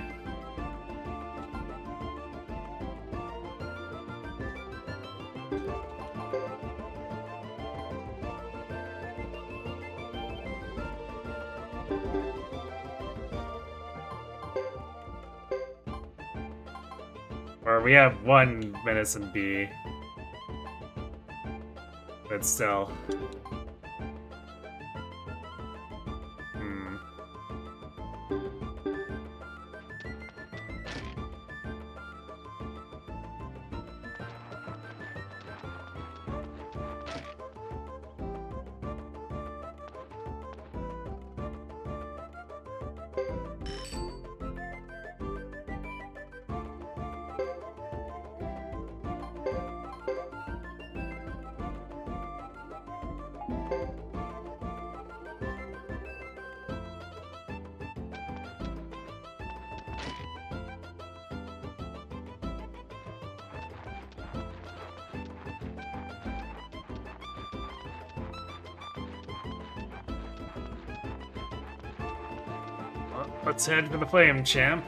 Or we have one Medicine B. But still. Let's head for the flame, champ.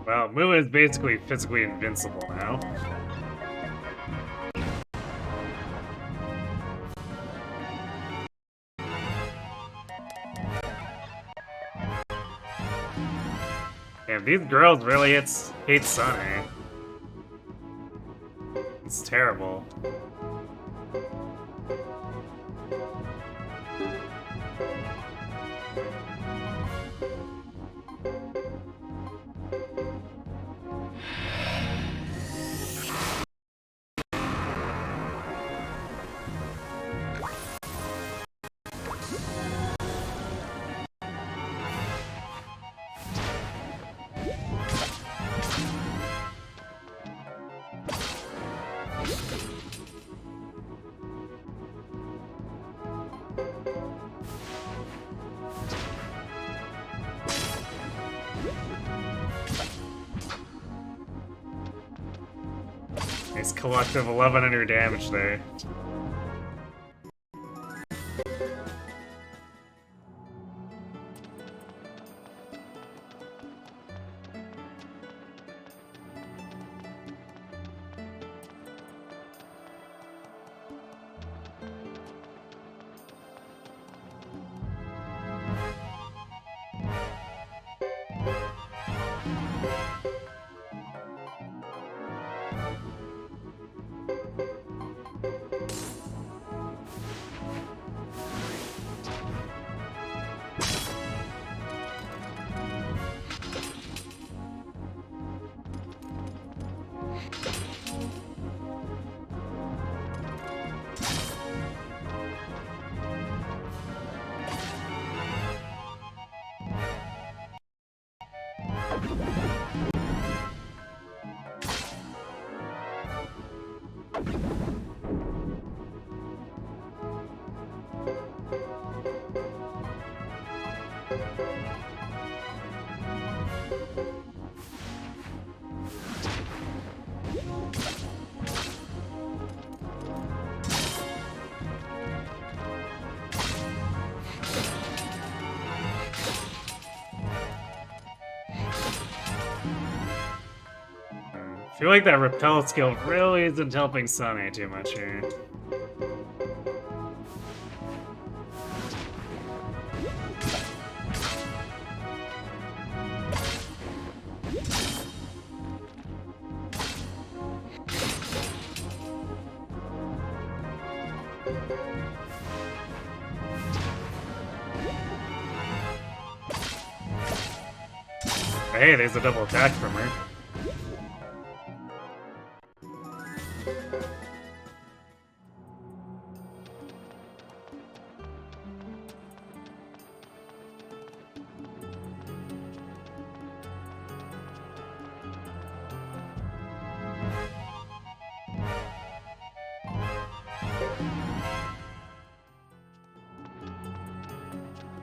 Wow, Moo is basically physically invincible now. Damn, these girls really hate Sunny. It's terrible. Nice collective 1100 damage there. I feel like that repel skill really isn't helping Sunny too much here. Hey, there's a double attack from her.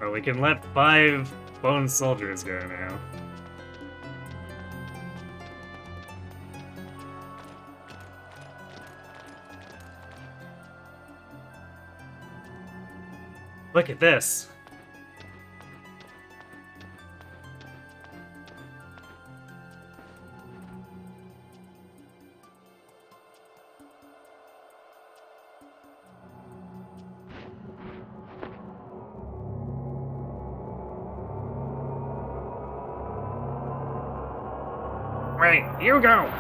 Well, we can let 5 bone soldiers go now. Look at this. Right, Hugo!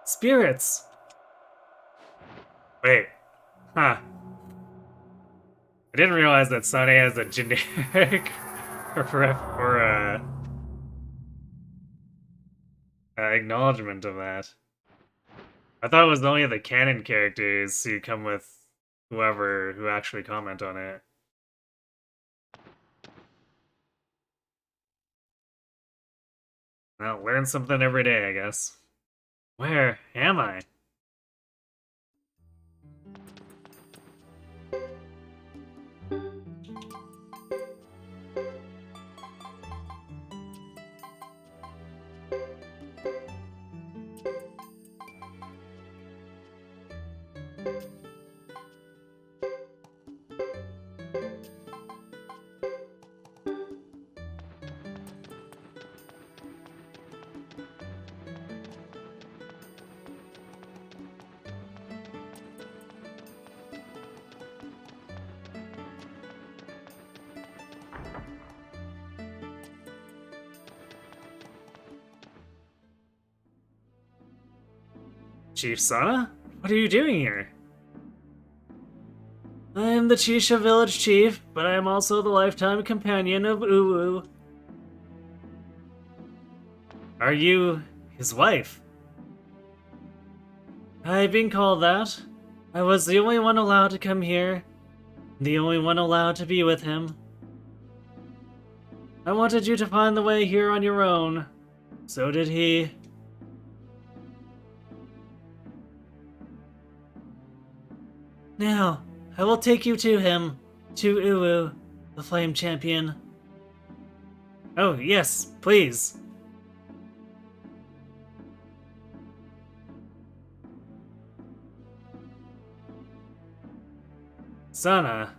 Spirits! Wait. Huh. I didn't realize that Sunny has a generic acknowledgement of that. I thought it was only the canon characters who come with who actually comment on it. Well, learn something every day, I guess. Where am I? Chief Sana? What are you doing here? I am the Chisha village chief, but I am also the lifetime companion of Uwu. Are you his wife? I've been called that. I was the only one allowed to come here, the only one allowed to be with him. I wanted you to find the way here on your own. So did he. Now, I will take you to him, to Uwu, the Flame Champion. Oh, yes, please. Sana.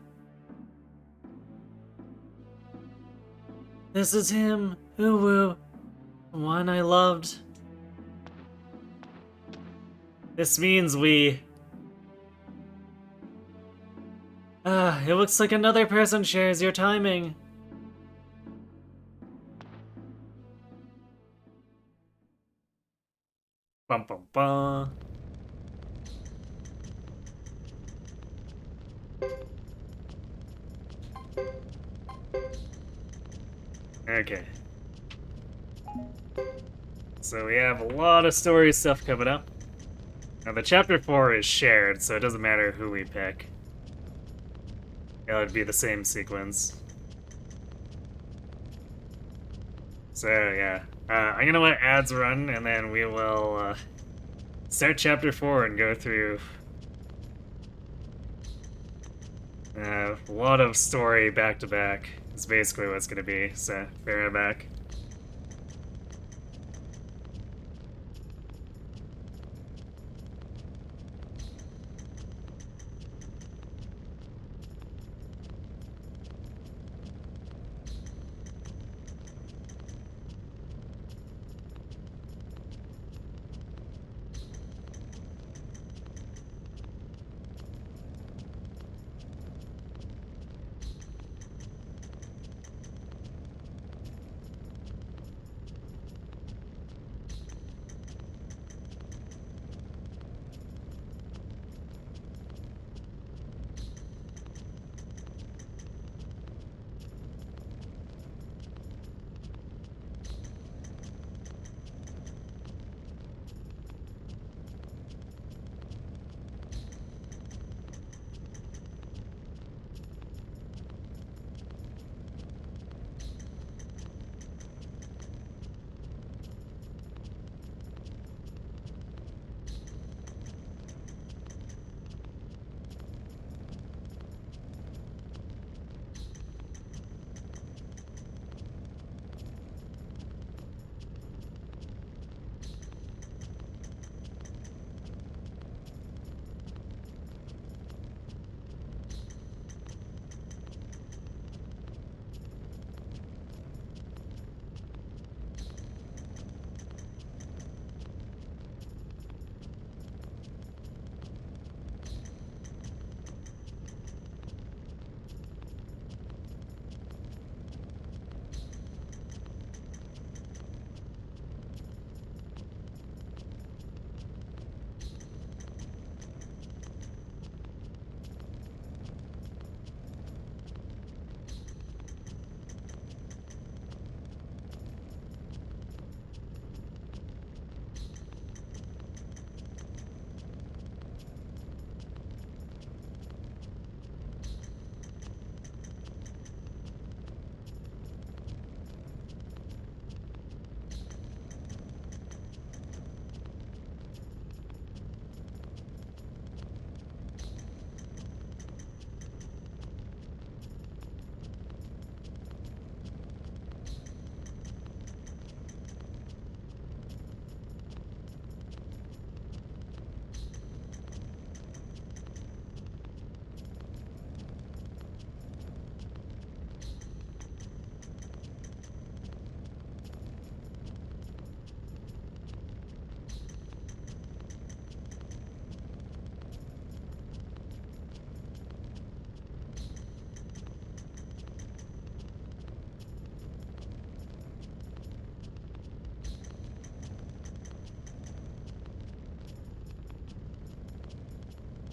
This is him, Uwu, the one I loved. This means we... It looks like another person shares your timing. Bum bum bum. Okay. So we have a lot of story stuff coming up. Now the chapter 4 is shared, so it doesn't matter who we pick. It would be the same sequence. So yeah, I'm gonna let ads run, and then we will start chapter 4 and go through A lot of story back to back is basically what's gonna be, so bear it back.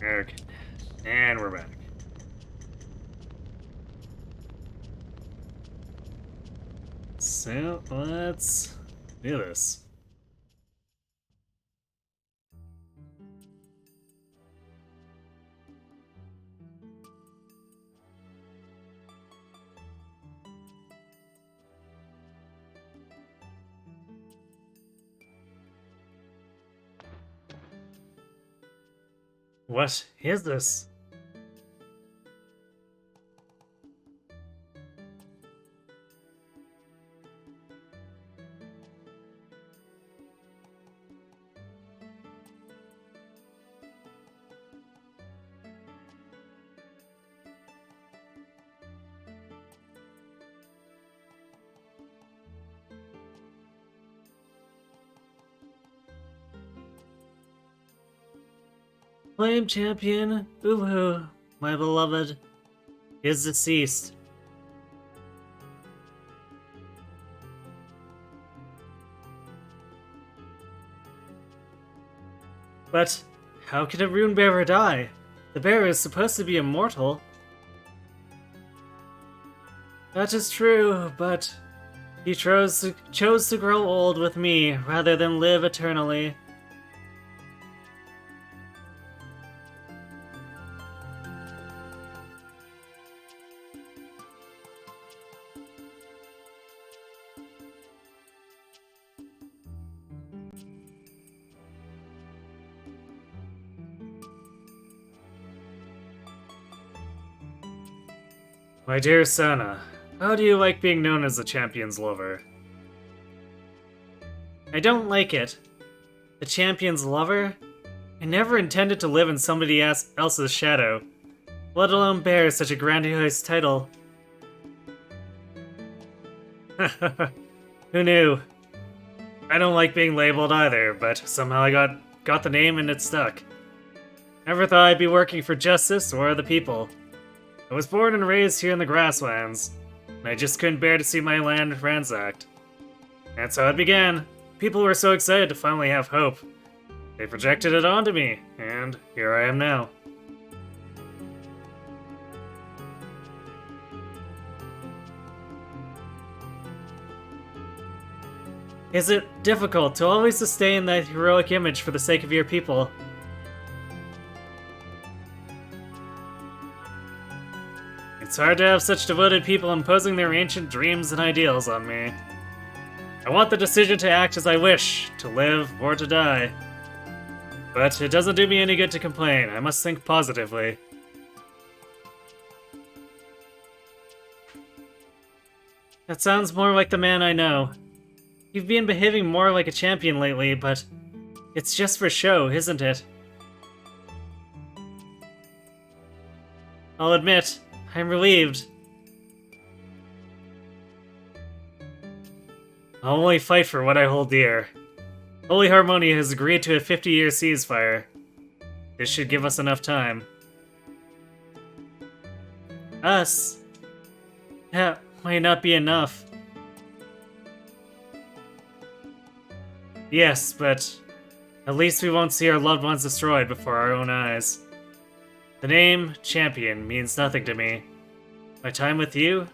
Okay, and we're back. So, let's do this. What is this? Flame champion Uhu, my beloved, is deceased. But how can a rune bearer die? The bearer is supposed to be immortal. That is true, but he chose to grow old with me rather than live eternally. My dear Sana, how do you like being known as the champion's lover? I don't like it. The champion's lover? I never intended to live in somebody else's shadow, let alone bear such a grandiose title. Who knew? I don't like being labeled either, but somehow I got the name and it stuck. Never thought I'd be working for justice or the people. I was born and raised here in the grasslands, and I just couldn't bear to see my land ransacked. That's how it began. People were so excited to finally have hope. They projected it onto me, and here I am now. Is it difficult to always sustain that heroic image for the sake of your people? It's hard to have such devoted people imposing their ancient dreams and ideals on me. I want the decision to act as I wish, to live or to die. But it doesn't do me any good to complain. I must think positively. That sounds more like the man I know. You've been behaving more like a champion lately, but it's just for show, isn't it? I'll admit, I'm relieved. I'll only fight for what I hold dear. Holy Harmonia has agreed to a 50-year ceasefire. This should give us enough time. Us? That might not be enough. Yes, but at least we won't see our loved ones destroyed before our own eyes. The name Champion means nothing to me. My time with you?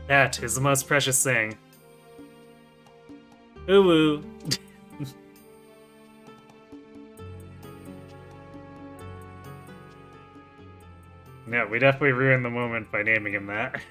That is the most precious thing. Ooh. No, we definitely ruined the moment by naming him that.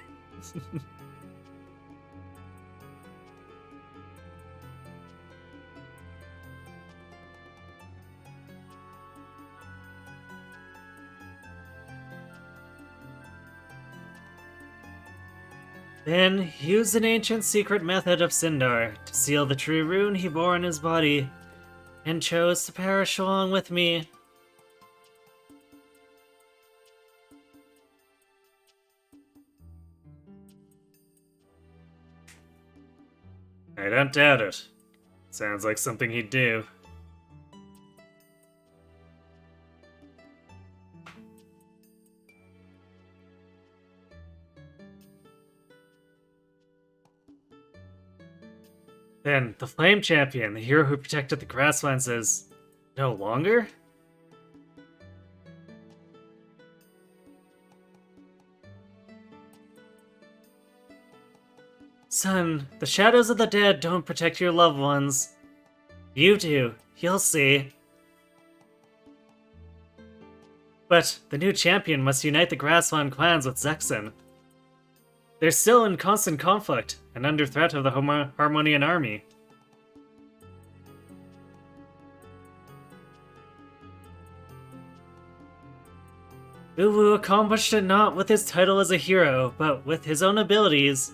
Then, use an ancient secret method of Sindar to seal the true rune he bore in his body, and chose to perish along with me. I don't doubt it. Sounds like something he'd do. Then, the Flame Champion, the hero who protected the grasslands, is no longer? Son, the shadows of the dead don't protect your loved ones. You do. You'll see. But the new champion must unite the grassland clans with Zexen. They're still in constant conflict and under threat of the Harmonian army. Uwu accomplished it not with his title as a hero, but with his own abilities.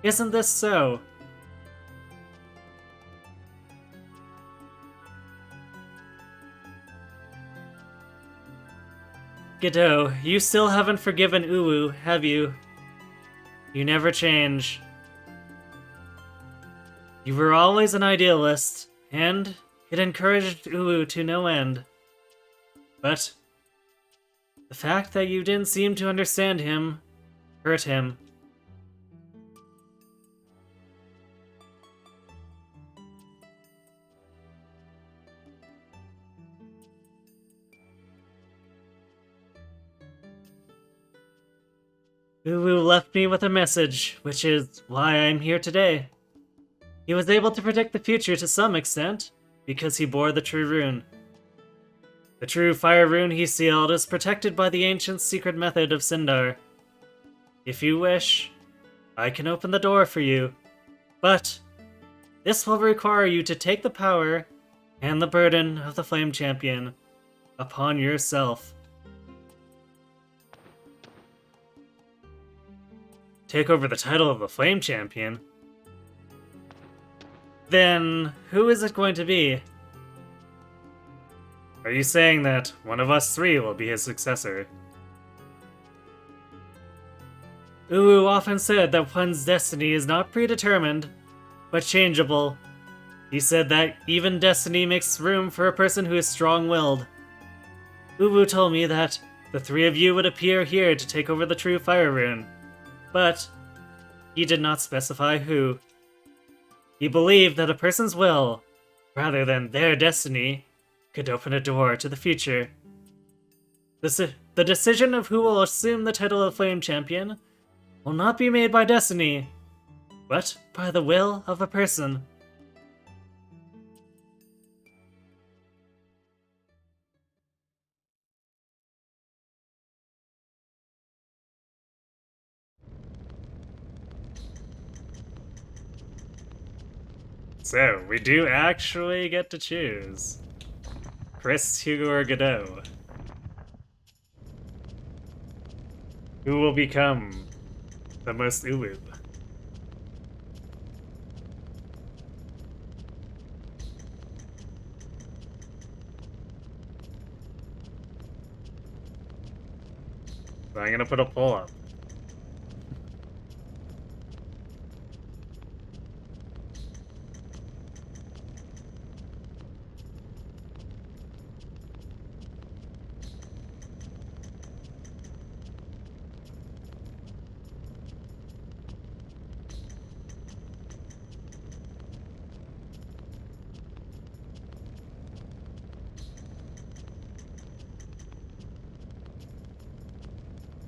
Isn't this so? Godot, you still haven't forgiven Uwu, have you? You never change. You were always an idealist, and it encouraged Uwu to no end. But the fact that you didn't seem to understand him hurt him. Uwu left me with a message, which is why I'm here today. He was able to predict the future to some extent, because he bore the true rune. The true fire rune he sealed is protected by the ancient secret method of Sindar. If you wish, I can open the door for you, but this will require you to take the power and the burden of the Flame Champion upon yourself. take over the title of the Flame Champion, then who is it going to be? Are you saying that one of us three will be his successor? Uwu often said that one's destiny is not predetermined, but changeable. He said that even destiny makes room for a person who is strong-willed. Uwu told me that the three of you would appear here to take over the True Fire Rune, but he did not specify who. He believed that a person's will, rather than their destiny, could open a door to the future. The decision of who will assume the title of Flame Champion will not be made by destiny, but by the will of a person. So, we do actually get to choose. Chris, Hugo, or Godot. Who will become the most Uwu? So I'm gonna put a poll up.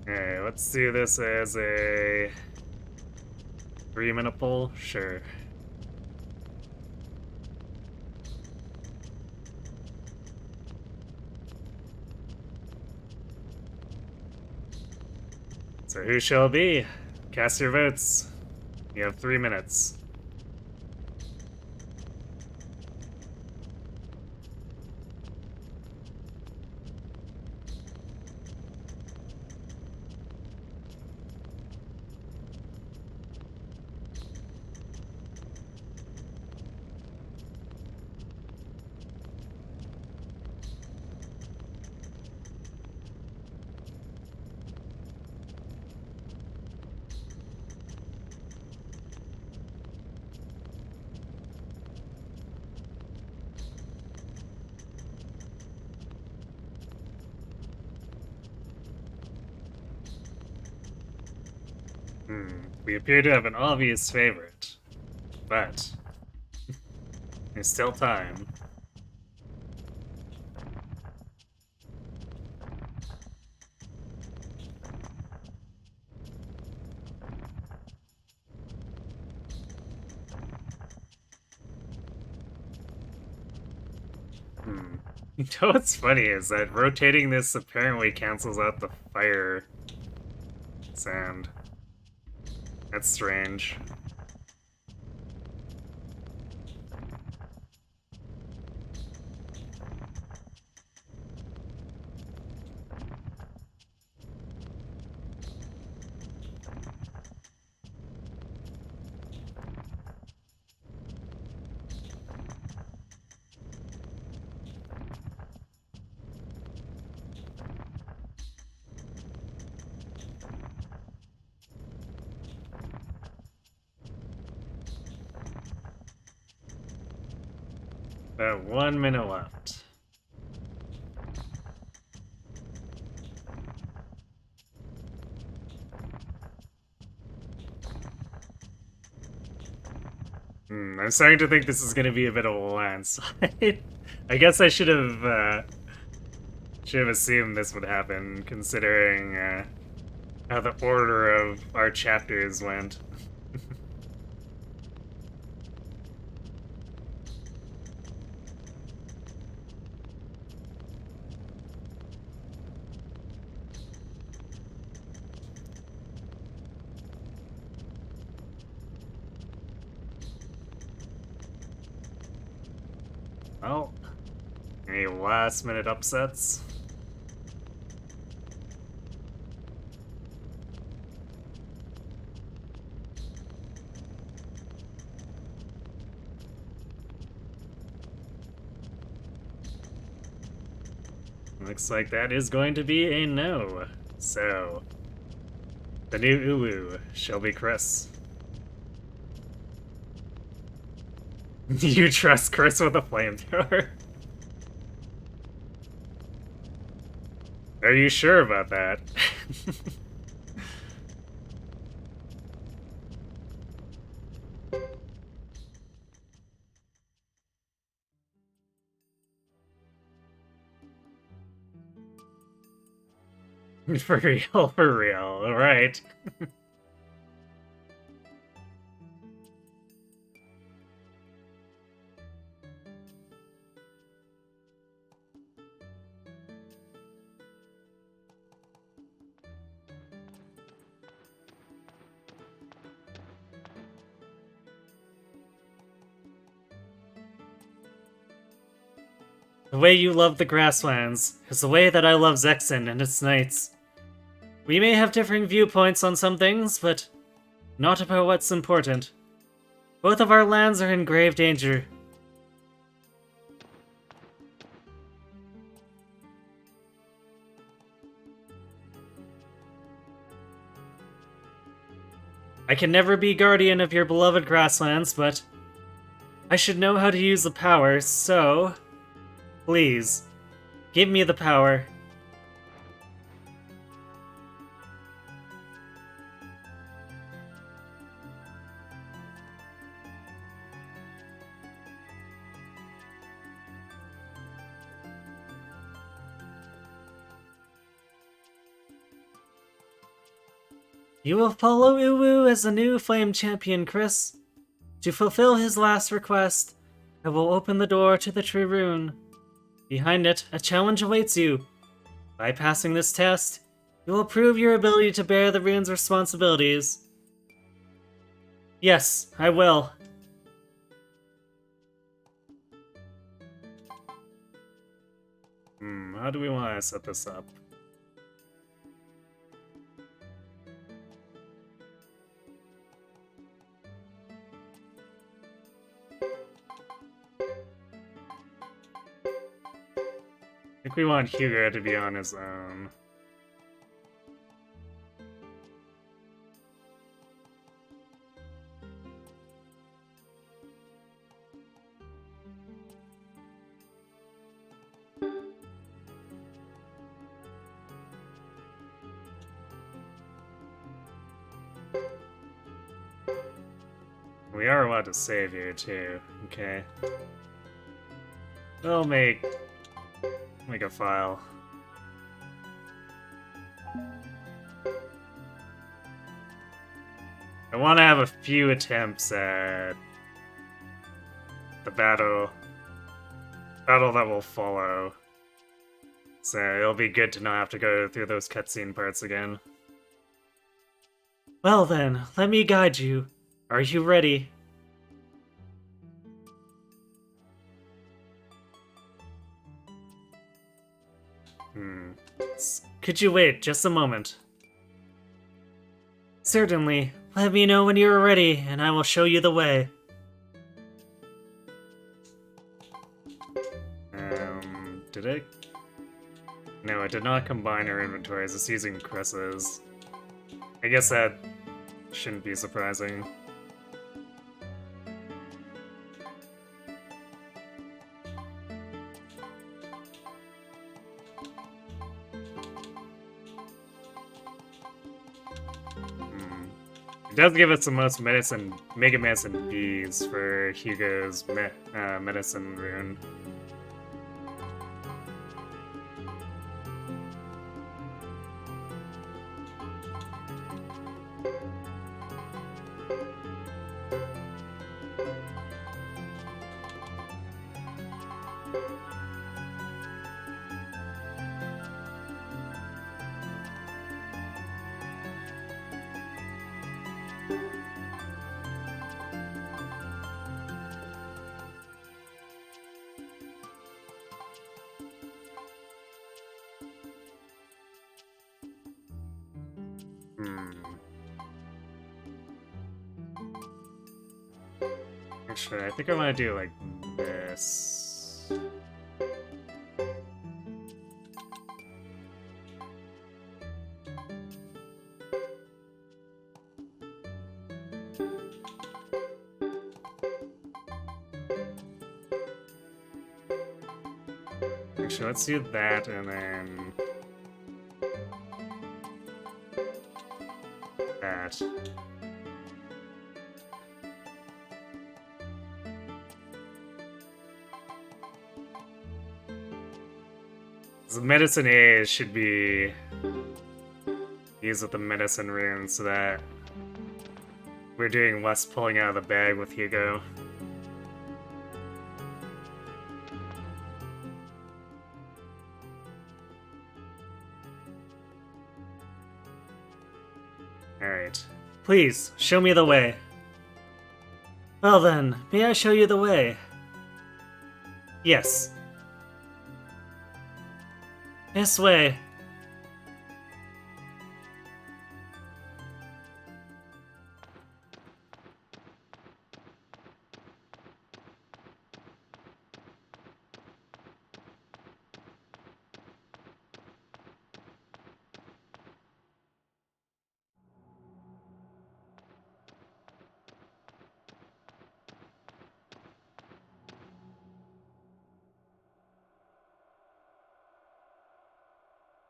Alright, let's do this as a 3-minute poll. Sure. So who shall it be? Cast your votes. You have 3 minutes. We appear to have an obvious favorite, but there's still time. You know what's funny is that rotating this apparently cancels out the fire sound. That's strange. About 1 minute left. I'm starting to think this is going to be a bit of a landslide. I guess I should have assumed this would happen, considering how the order of our chapters went. Well, any last minute upsets? Looks like that is going to be a no. So, the new Uwu shall be Chris. You trust Chris with a flamethrower? Are you sure about that? For real, for real, alright. The way you love the grasslands is the way that I love Zexen and its knights. We may have differing viewpoints on some things, but not about what's important. Both of our lands are in grave danger. I can never be guardian of your beloved grasslands, but I should know how to use the power, so please, give me the power. You will follow Uwu as the new Flame Champion, Chris. To fulfill his last request, I will open the door to the True Rune. Behind it, a challenge awaits you. By passing this test, you will prove your ability to bear the rune's responsibilities. Yes, I will. How do we want to set this up? I think we want Hugo to be on his own. We are allowed to save here too. Okay. We'll make a file. I want to have a few attempts at the battle that will follow. So it'll be good to not have to go through those cutscene parts again. Well then, let me guide you. Are you ready? Could you wait just a moment? Certainly. Let me know when you are ready, and I will show you the way. Did it? No, it did not combine our inventories. It's using Chris's. I guess that shouldn't be surprising. It does give us the most medicine, Mega Medicine Bees for Hugo's medicine rune. Actually, I think I want to do like this. Actually, let's do that and then that. The medicine A should be used with the medicine rune so that we're doing less pulling out of the bag with Hugo. Alright. Please, show me the way. Well then, may I show you the way? Yes. This way.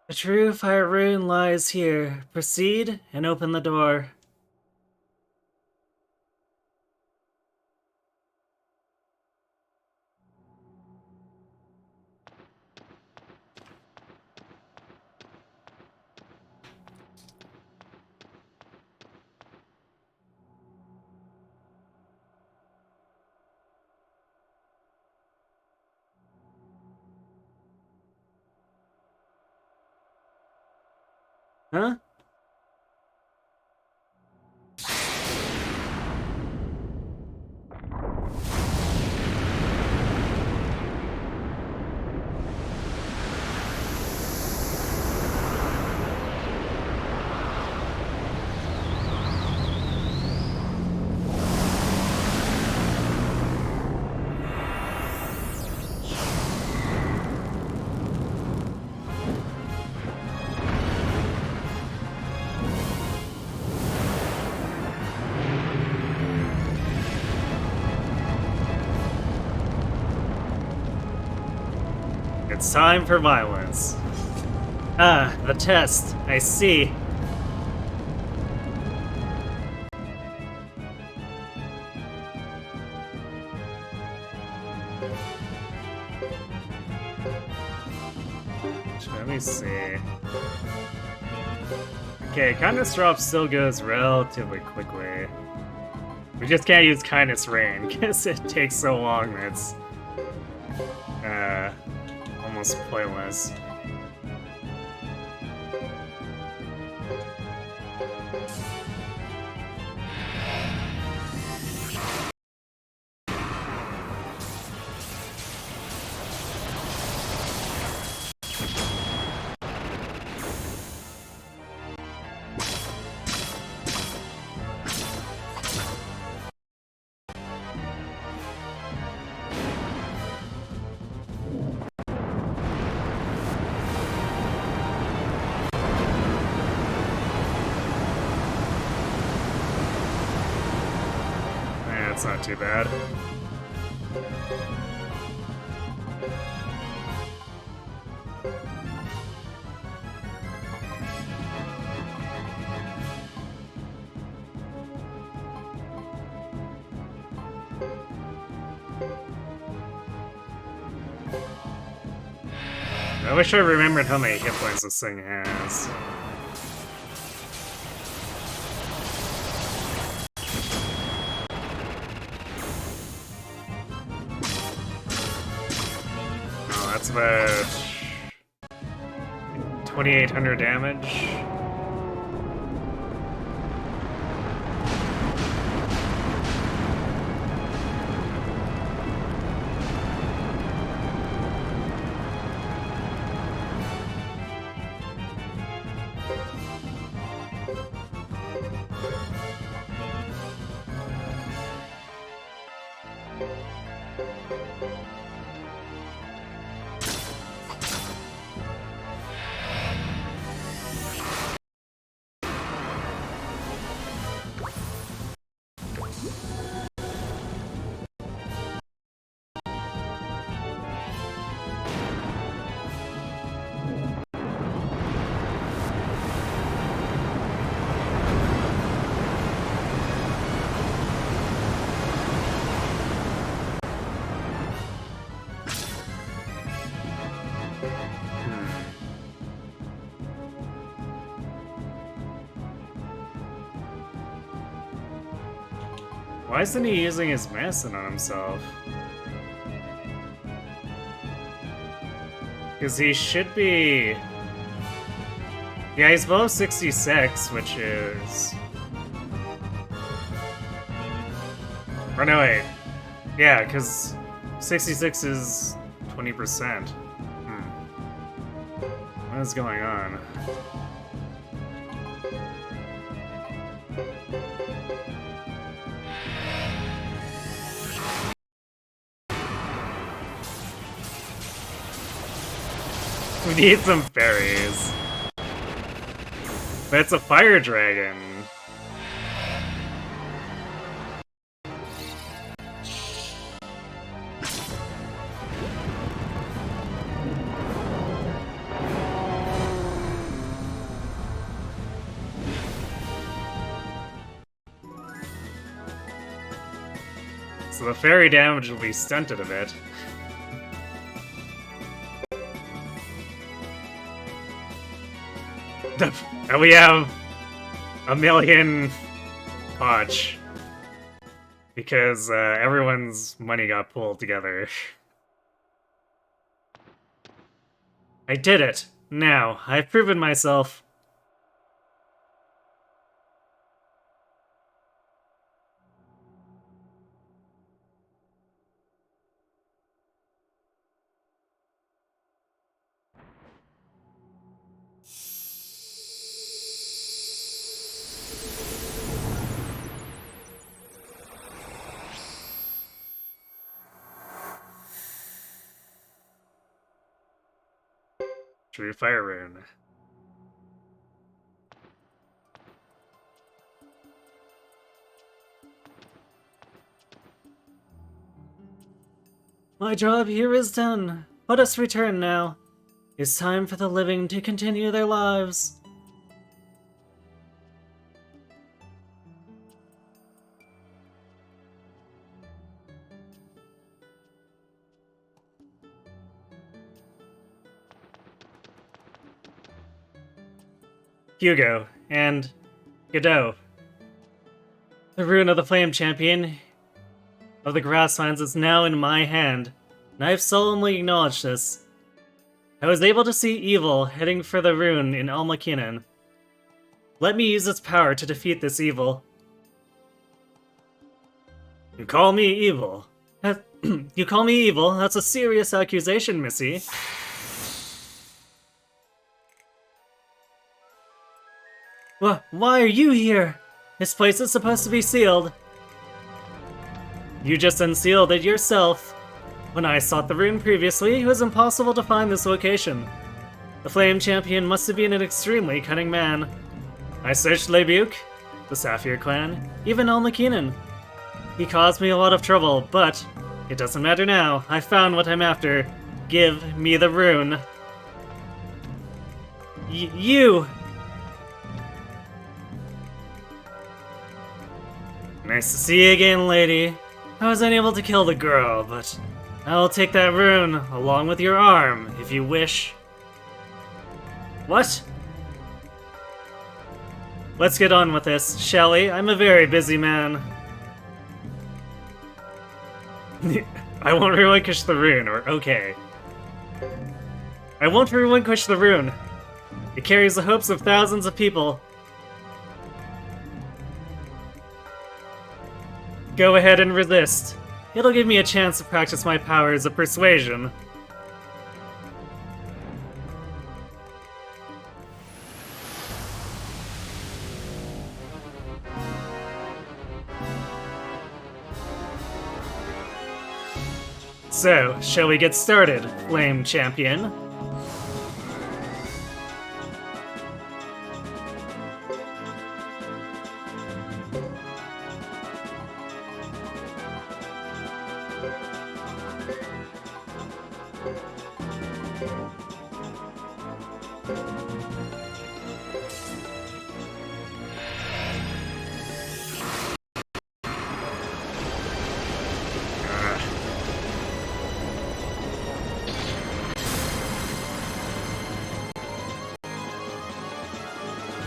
The true fire rune lies here. Proceed and open the door. Huh? It's time for violence. Ah, the test. I see. Let me see. Okay, kindness drop still goes relatively quickly. We just can't use kindness rain because it takes so long that it's almost pointless. That's not too bad. I wish I remembered how many hit points this thing has. Oh, that's about 2,800 damage. Why isn't he using his medicine on himself? Because he should be... Yeah, he's below 66, which is... Or no, wait. Yeah, because 66 is 20%. What is going on? We need some fairies. But it's a fire dragon. So the fairy damage will be stunted a bit. And we have a million potch. Because everyone's money got pulled together. I did it! Now, I've proven myself. True fire rune. My job here is done. Let us return now. It's time for the living to continue their lives. Hugo and Godot. The rune of the Flame Champion of the Grasslands is now in my hand, and I have solemnly acknowledged this. I was able to see evil heading for the rune in Almakinen. Let me use its power to defeat this evil. You call me evil? You call me evil? That's a serious accusation, Missy. Why are you here? This place is supposed to be sealed. You just unsealed it yourself. When I sought the rune previously, it was impossible to find this location. The Flame Champion must have been an extremely cunning man. I searched Lebuc, the Sapphire Clan, even Almakinen. He caused me a lot of trouble, but it doesn't matter now. I found what I'm after. Give me the rune. You! Nice to see you again, lady. I was unable to kill the girl, but I'll take that rune, along with your arm, if you wish. What? Let's get on with this, shall we? I'm a very busy man. I won't relinquish the rune, or okay. I won't relinquish the rune. It carries the hopes of thousands of people. Go ahead and resist. It'll give me a chance to practice my powers of persuasion. So, shall we get started, Flame Champion?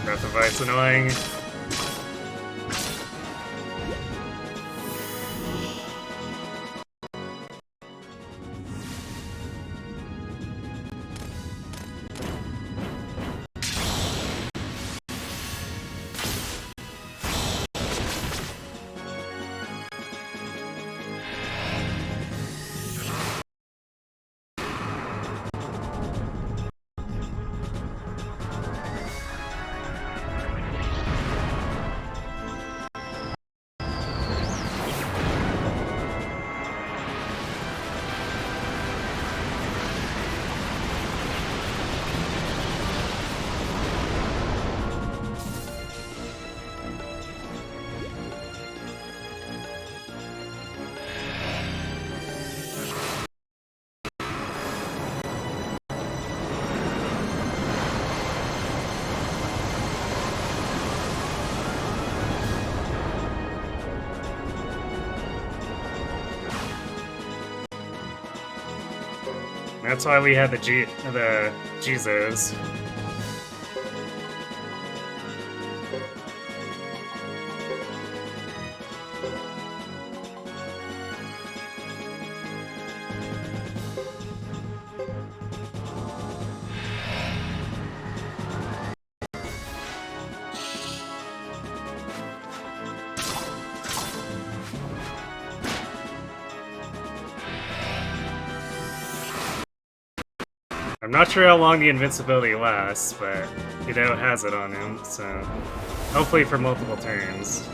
Breath of Ice annoying. That's why we had the Jesus. I'm not sure how long the invincibility lasts, but Hugo has it on him, so hopefully for multiple turns.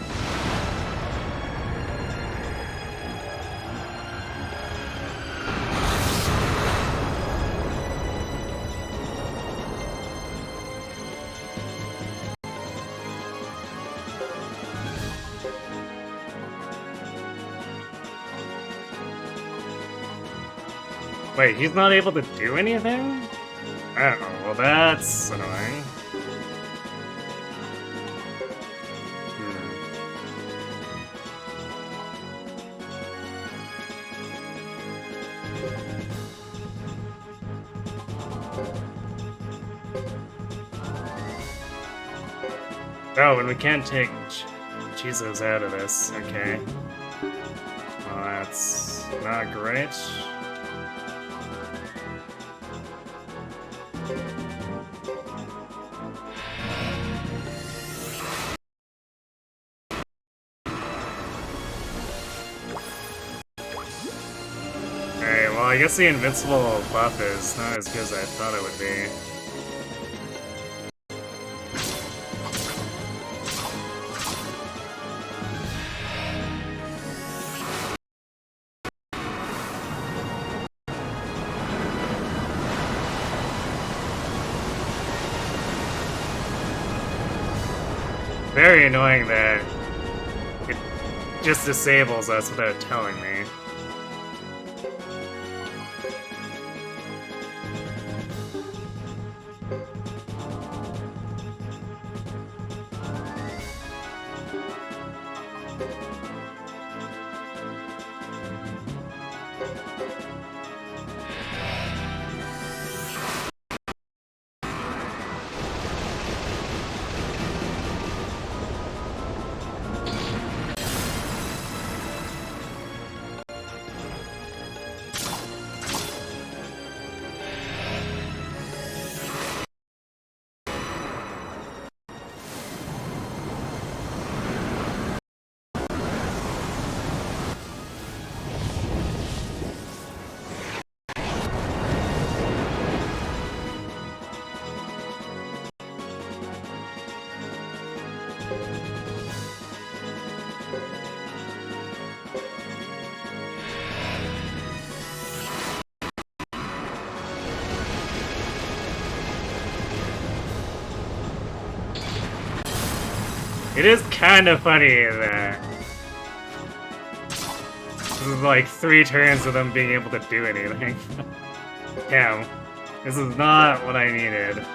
Wait, he's not able to do anything? Oh, well that's annoying. Oh, and we can't take Jesus out of this. Okay. Well, that's not great. Alright, well, I guess the invincible buff is not as good as I thought it would be. Very annoying that it just disables us without telling me. It is kind of funny that this is like 3 turns of them being able to do anything. Damn, this is not what I needed.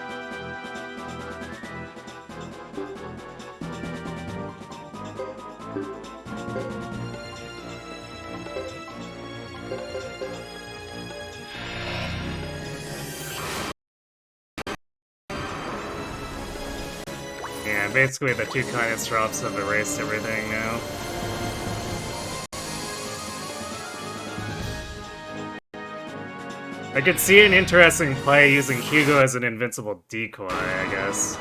Yeah, basically the 2 kindness drops have erased everything now. I could see an interesting play using Hugo as an invincible decoy, I guess.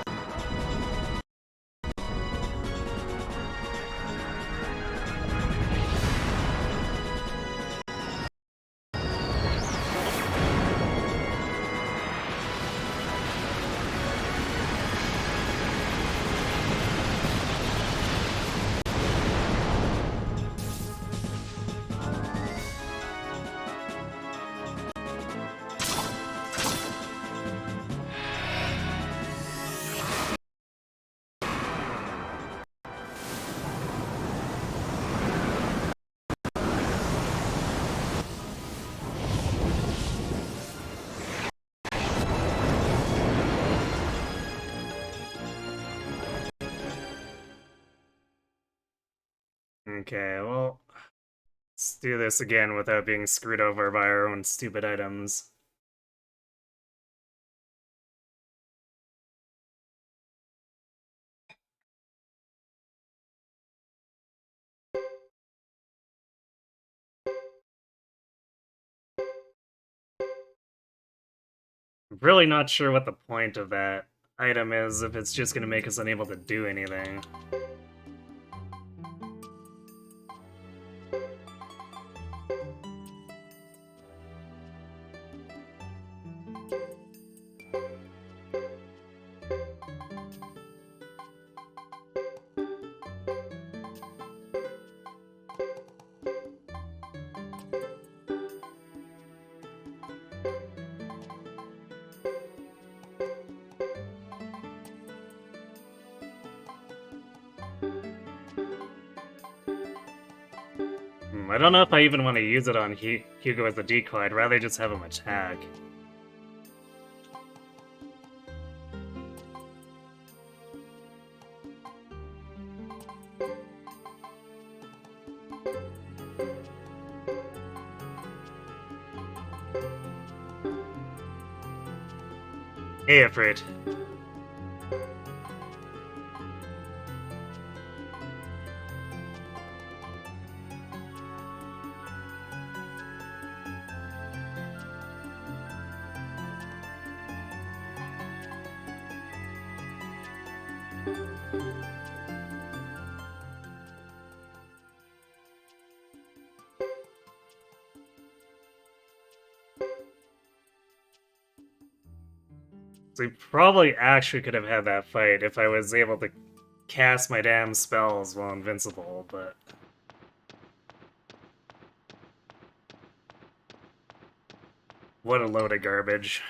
Okay, well, let's do this again without being screwed over by our own stupid items. really not sure what the point of that item is if it's just gonna make us unable to do anything. I don't know if I even want to use it on Hugo as a decoy. I'd rather just have him attack. Hey, Afraid. So we probably actually could have had that fight if I was able to cast my damn spells while invincible, but... What a load of garbage.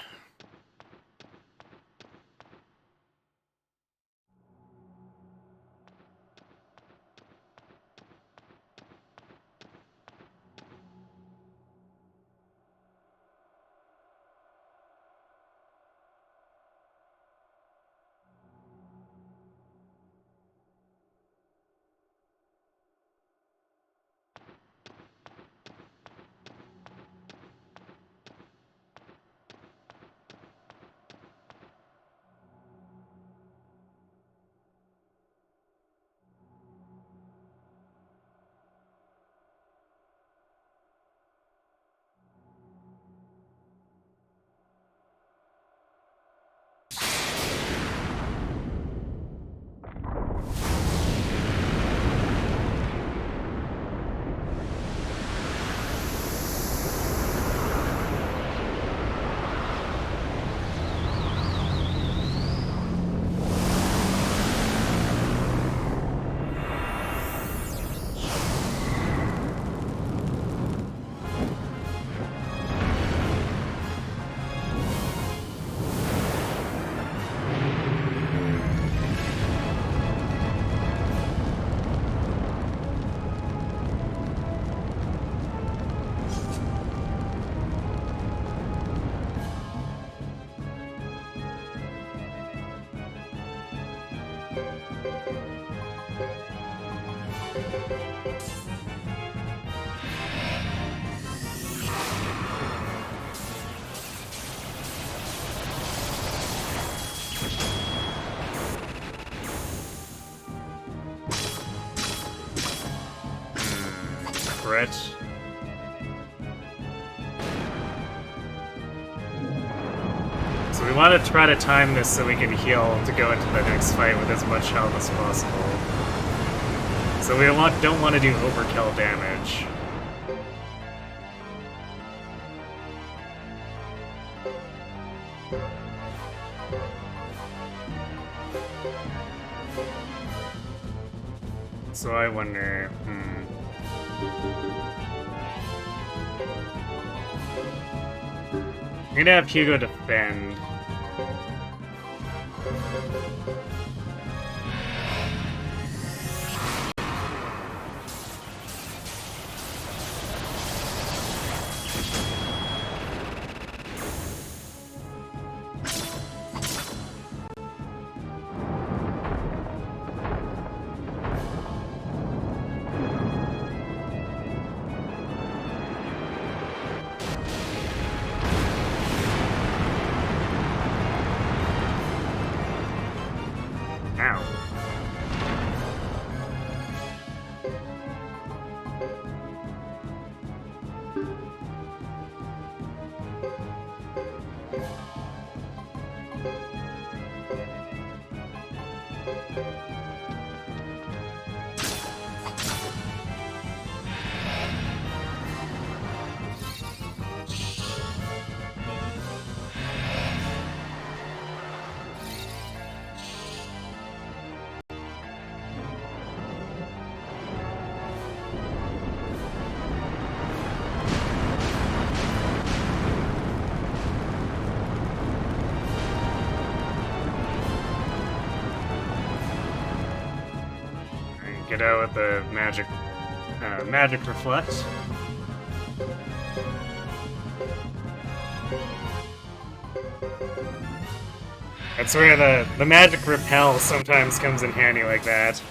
Crit. So we want to try to time this so we can heal to go into the next fight with as much health as possible. So we don't want to do overkill damage. So I wonder, I'm gonna have Hugo defend. get out with the magic reflect. That's where the magic repel sometimes comes in handy like that.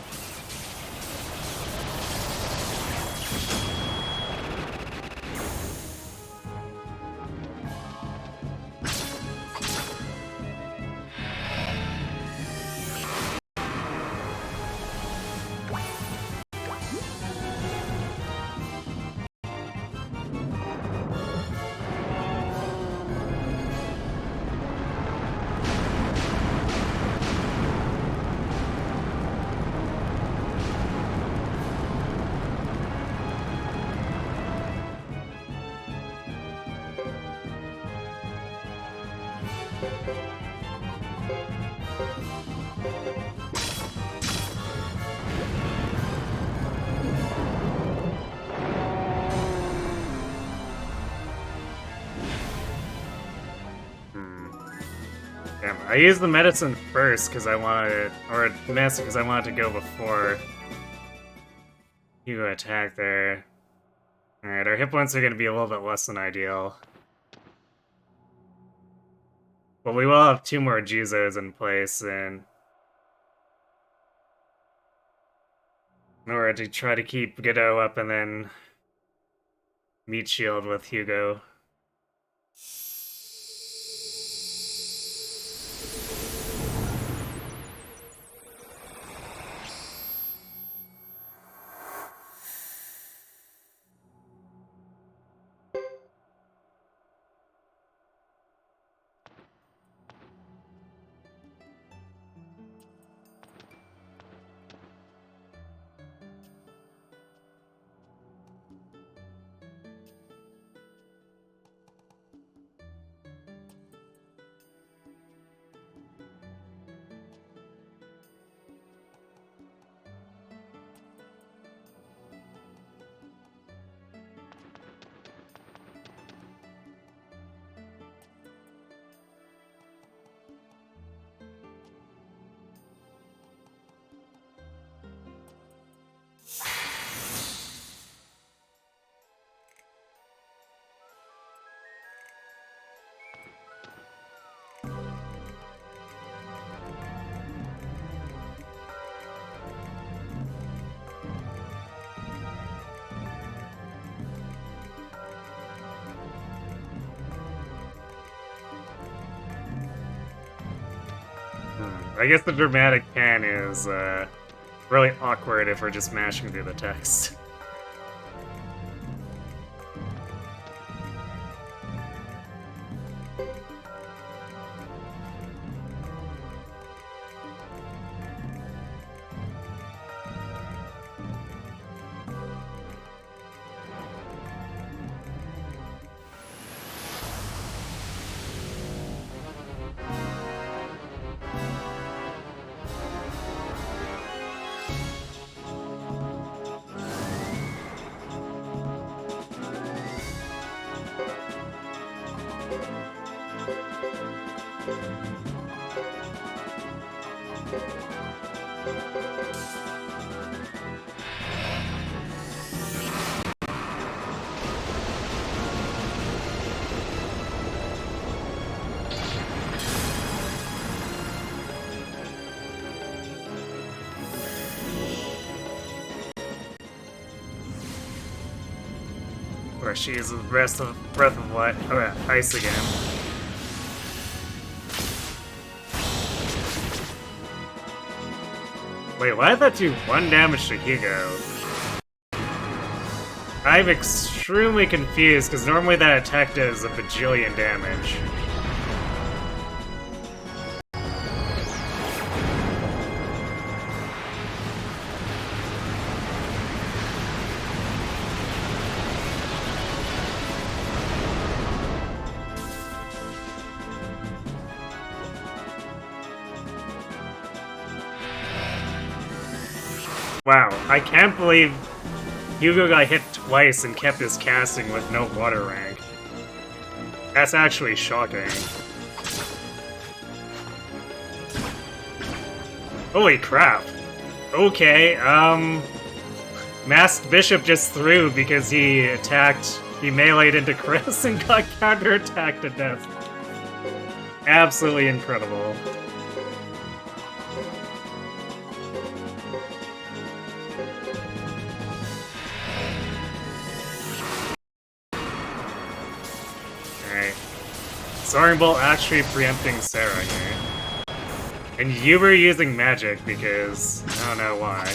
Damn, I used the medicine first because I wanted, or medicine because I wanted to go before Hugo attacked there. Alright, our hit points are going to be a little bit less than ideal. But we will have 2 more Jizos in place in order to try to keep Godot up and then meet shield with Hugo. I guess the dramatic pan is really awkward if we're just mashing through the text. Where she uses breath of light, ice again. Wait, why did that do 1 damage to Hugo? I'm extremely confused, because normally that attack does a bajillion damage. Wow, I can't believe Hugo got hit twice and kept his casting with no water rank. That's actually shocking. Holy crap. Okay, Masked Bishop just threw because he meleeed into Chris and got counterattacked to death. Absolutely incredible. Alright. Soaring Bolt actually preempting Sarah here. And you were using magic because I don't know why.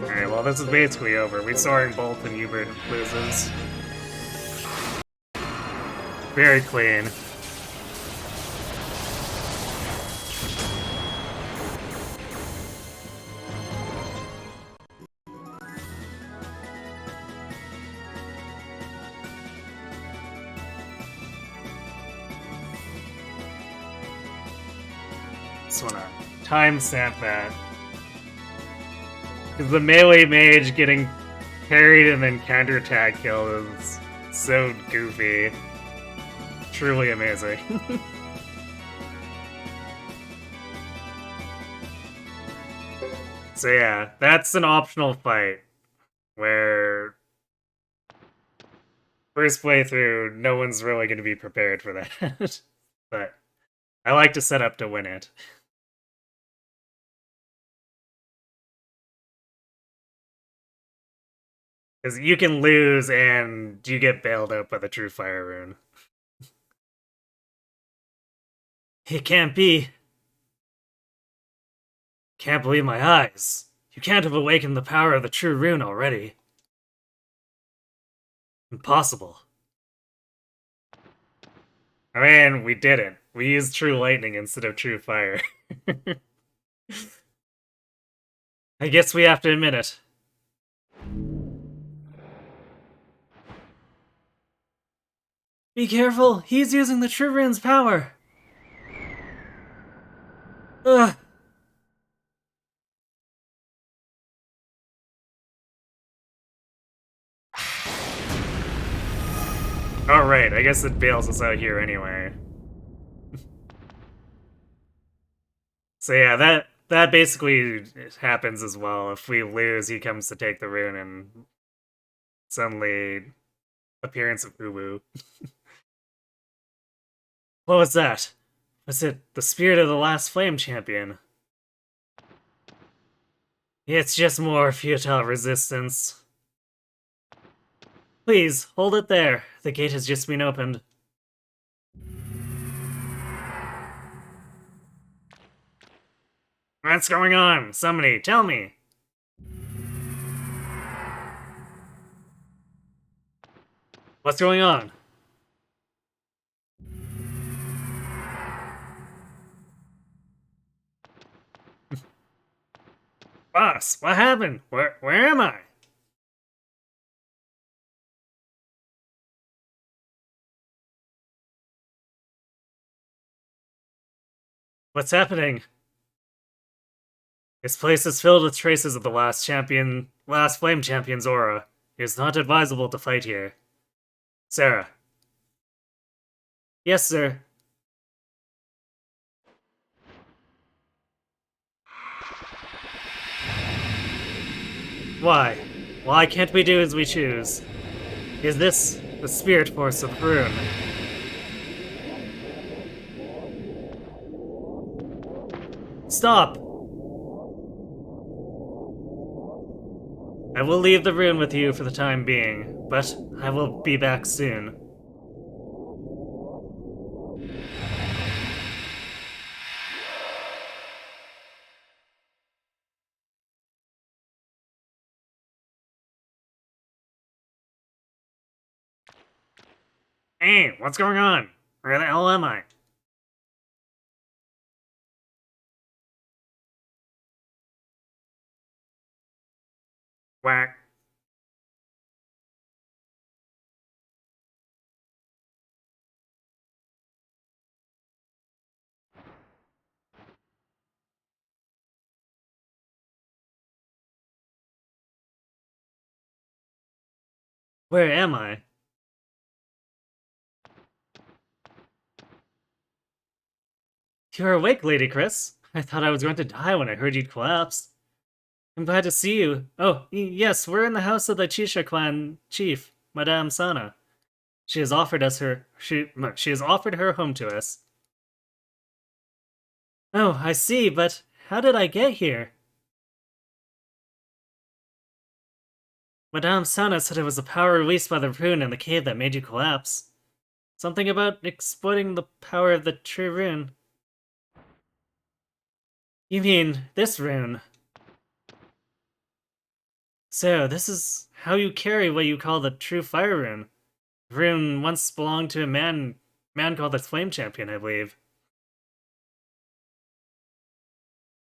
Alright, well this is basically over. We Soaring Bolt and Hubert loses. Very clean. Just wanna timestamp that. Because the melee mage getting parried and then counterattack killed is so goofy. Truly amazing. So yeah, that's an optional fight where first playthrough, no one's really going to be prepared for that. But I like to set up to win it. Because you can lose and you get bailed out by the True Fire Rune. It can't be. Can't believe my eyes. You can't have awakened the power of the True Rune already. Impossible. I mean, we didn't. We used True Lightning instead of True Fire. I guess we have to admit it. Be careful! He's using the True Rune's power! Ugh! Alright, I guess it bails us out here anyway. So yeah, that basically happens as well. If we lose, he comes to take the rune and suddenly appearance of Uwu. What was that? Was it the spirit of the last flame champion? It's just more futile resistance. Please, hold it there. The gate has just been opened. What's going on? Somebody, tell me! What's going on? Boss, what happened? Where am I? What's happening? This place is filled with traces of the last flame champion's aura. It is not advisable to fight here. Sarah. Yes, sir. Why? Why can't we do as we choose? Is this the spirit force of Rune? Stop! I will leave the rune with you for the time being, but I will be back soon. Hey, what's going on? Where the hell am I? Whack. Where am I? You're awake, Lady Chris. I thought I was going to die when I heard you'd collapsed. I'm glad to see you. Oh, yes, we're in the house of the Chisha clan chief, Madame Sana. She has offered us her she has offered her home to us. Oh, I see, but how did I get here? Madame Sana said it was the power released by the rune in the cave that made you collapse. Something about exploiting the power of the true rune. You mean this rune? So, this is how you carry what you call the true fire rune. The rune once belonged to a man called the Flame Champion, I believe.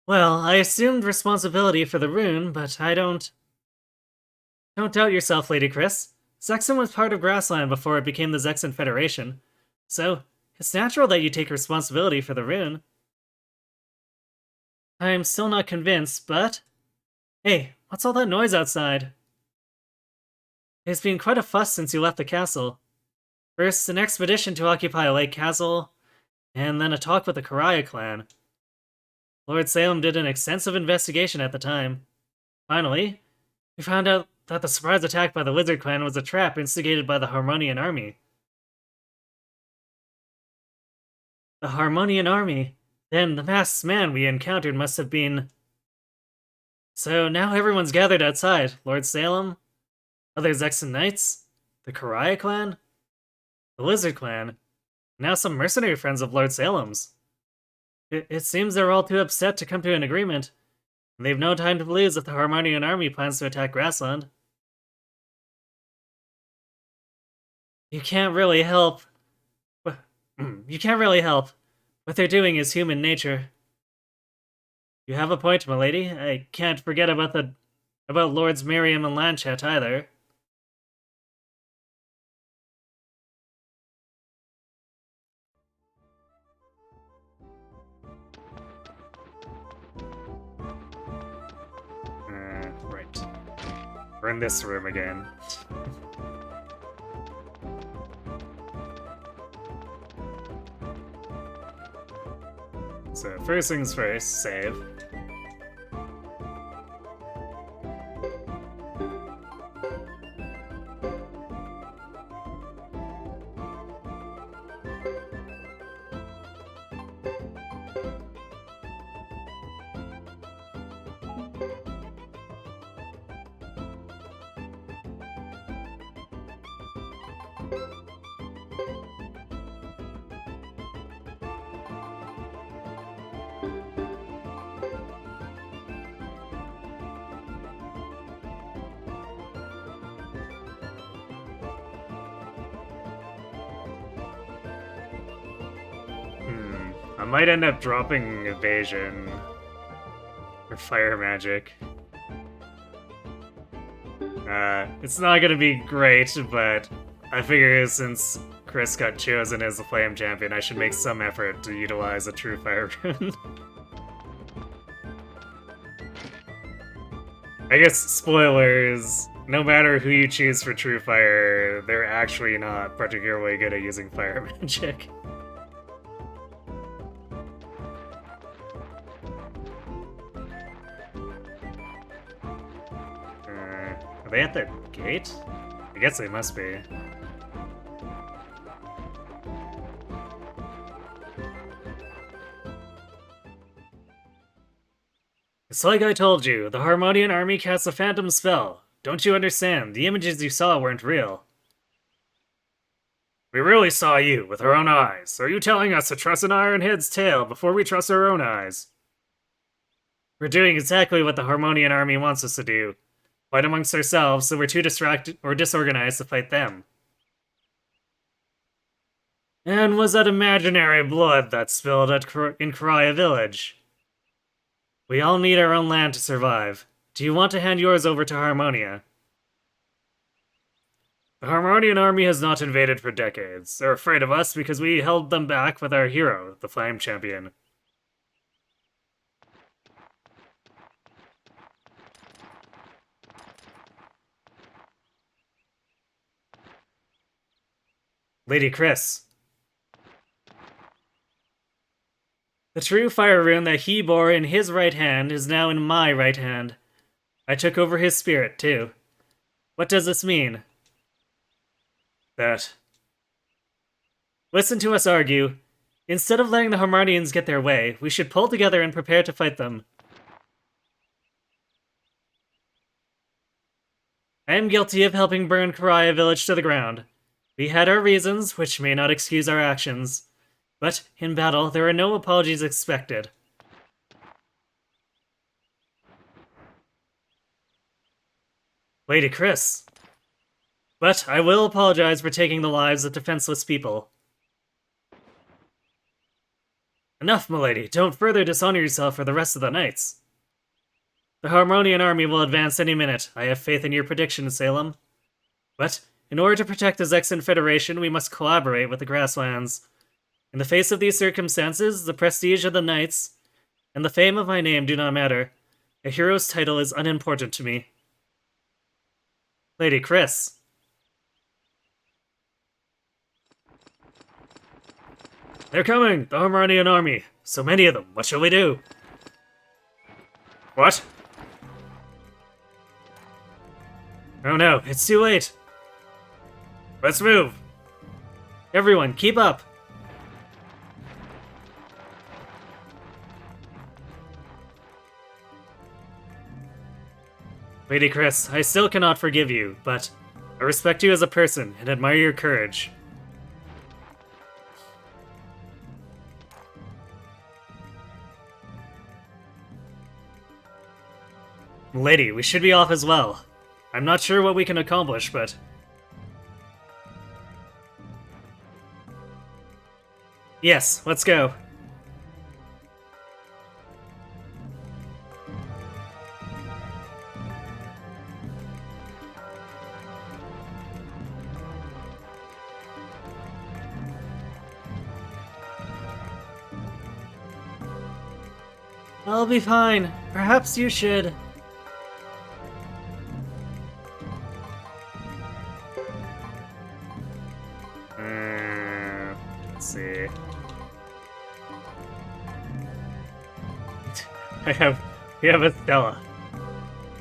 Well, I assumed responsibility for the rune, but I don't... Don't doubt yourself, Lady Chris. Zexen was part of Grassland before it became the Zexen Federation. So, it's natural that you take responsibility for the rune. I'm still not convinced, but... Hey, what's all that noise outside? There's been quite a fuss since you left the castle. First, an expedition to occupy a lake castle, and then a talk with the Karaya clan. Lord Salem did an extensive investigation at the time. Finally, we found out that the surprise attack by the Lizard Clan was a trap instigated by the Harmonian Army. The Harmonian Army? Then the masked man we encountered must have been... So now everyone's gathered outside. Lord Salem, other Zexen Knights, the Karaya clan, the Lizard Clan, now some mercenary friends of Lord Salem's. It seems they're all too upset to come to an agreement, and they've no time to lose if the Harmonian Army plans to attack Grassland. You can't really help. You can't really help. What they're doing is human nature. You have a point, milady. I can't forget about Lords Miriam and Lanchet either. Right. We're in this room again. So first things first, save. I might end up dropping evasion or fire magic. It's not gonna be great, but I figure since Chris got chosen as the Flame Champion, I should make some effort to utilize a true fire rune. I guess, spoilers, no matter who you choose for true fire, they're actually not particularly good at using fire magic. Are they at the gate? I guess they must be. It's like I told you, the Harmonian Army cast a phantom spell. Don't you understand? The images you saw weren't real. We really saw you, with our own eyes. Are you telling us to trust an Ironhead's tale before we trust our own eyes? We're doing exactly what the Harmonian Army wants us to do. Fight amongst ourselves, so we're too distracted or disorganized to fight them. And was that imaginary blood that spilled in Karaya Village? We all need our own land to survive. Do you want to hand yours over to Harmonia? The Harmonian Army has not invaded for decades. They're afraid of us because we held them back with our hero, the Flame Champion. Lady Chris. The true fire rune that he bore in his right hand is now in my right hand. I took over his spirit, too. What does this mean? That. Listen to us argue. Instead of letting the Harmonians get their way, we should pull together and prepare to fight them. I am guilty of helping burn Karaya village to the ground. We had our reasons, which may not excuse our actions. But, in battle, there are no apologies expected. Lady Chris. But I will apologize for taking the lives of defenseless people. Enough, milady. Don't further dishonor yourself for the rest of the knights. The Harmonian army will advance any minute. I have faith in your prediction, Salem. But, in order to protect the Zexan Federation, we must collaborate with the Grasslands. In the face of these circumstances, the prestige of the knights and the fame of my name do not matter. A hero's title is unimportant to me. Lady Chris. They're coming! The Harmonian army! So many of them, what shall we do? What? Oh no, it's too late! Let's move! Everyone, keep up! Lady Chris, I still cannot forgive you, but I respect you as a person and admire your courage. Lady, we should be off as well. I'm not sure what we can accomplish, but... Yes, let's go. I'll be fine. Perhaps you should. Let's see. We have a Stella,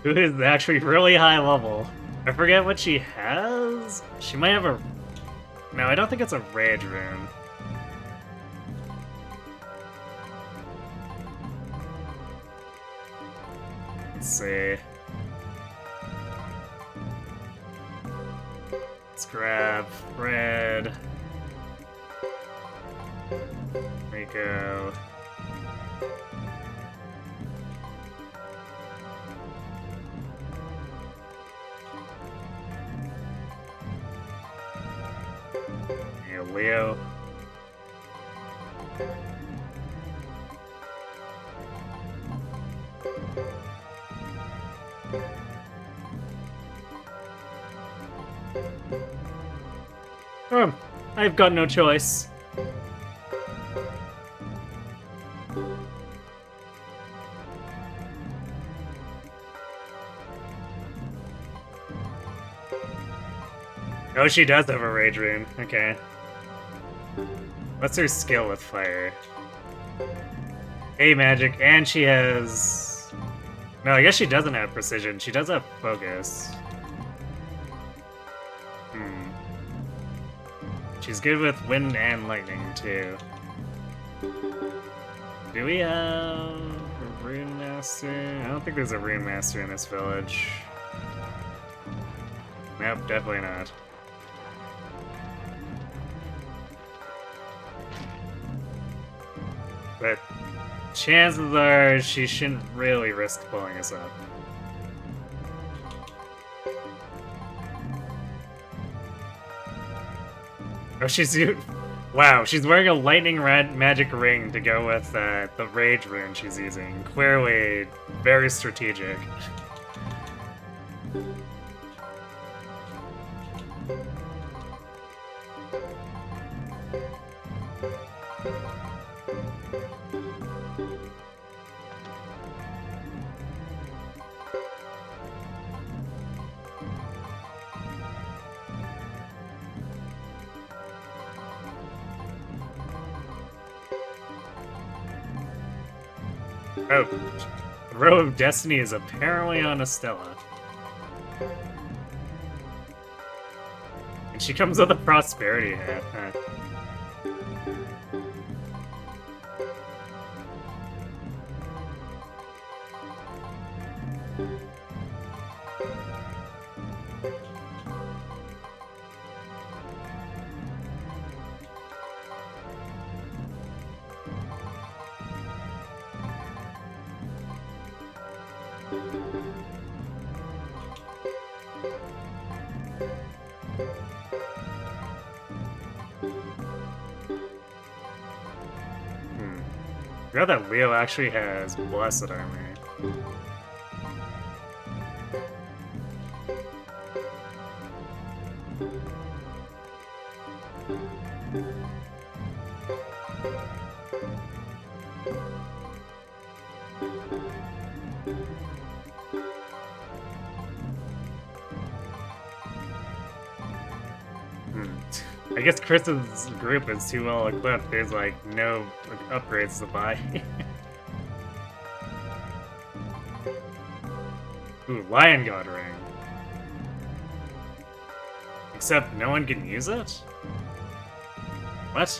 who is actually really high level. I forget what she has. She might have a... No, I don't think it's a Rage rune. Let's see. Let's grab Fred. Rico. Yeah, Leo. I've got no choice. Oh, she does have a Rage rune. Okay. What's her skill with fire? A magic, and she has... No, I guess she doesn't have precision. She does have focus. She's good with wind and lightning, too. Do we have a Rune Master? I don't think there's a Rune Master in this village. Nope, definitely not. But chances are she shouldn't really risk pulling us up. Oh, wow, she's wearing a lightning magic ring to go with the Rage rune she's using. Clearly, very strategic. Oh, the row of destiny is apparently on Estella. And she comes with a prosperity hat. Huh. I forgot that Leo actually has Blessed Armor. I guess Chris's group is too well equipped. There's like no upgrades to buy. Ooh, Lion God Ring. Except no one can use it? What?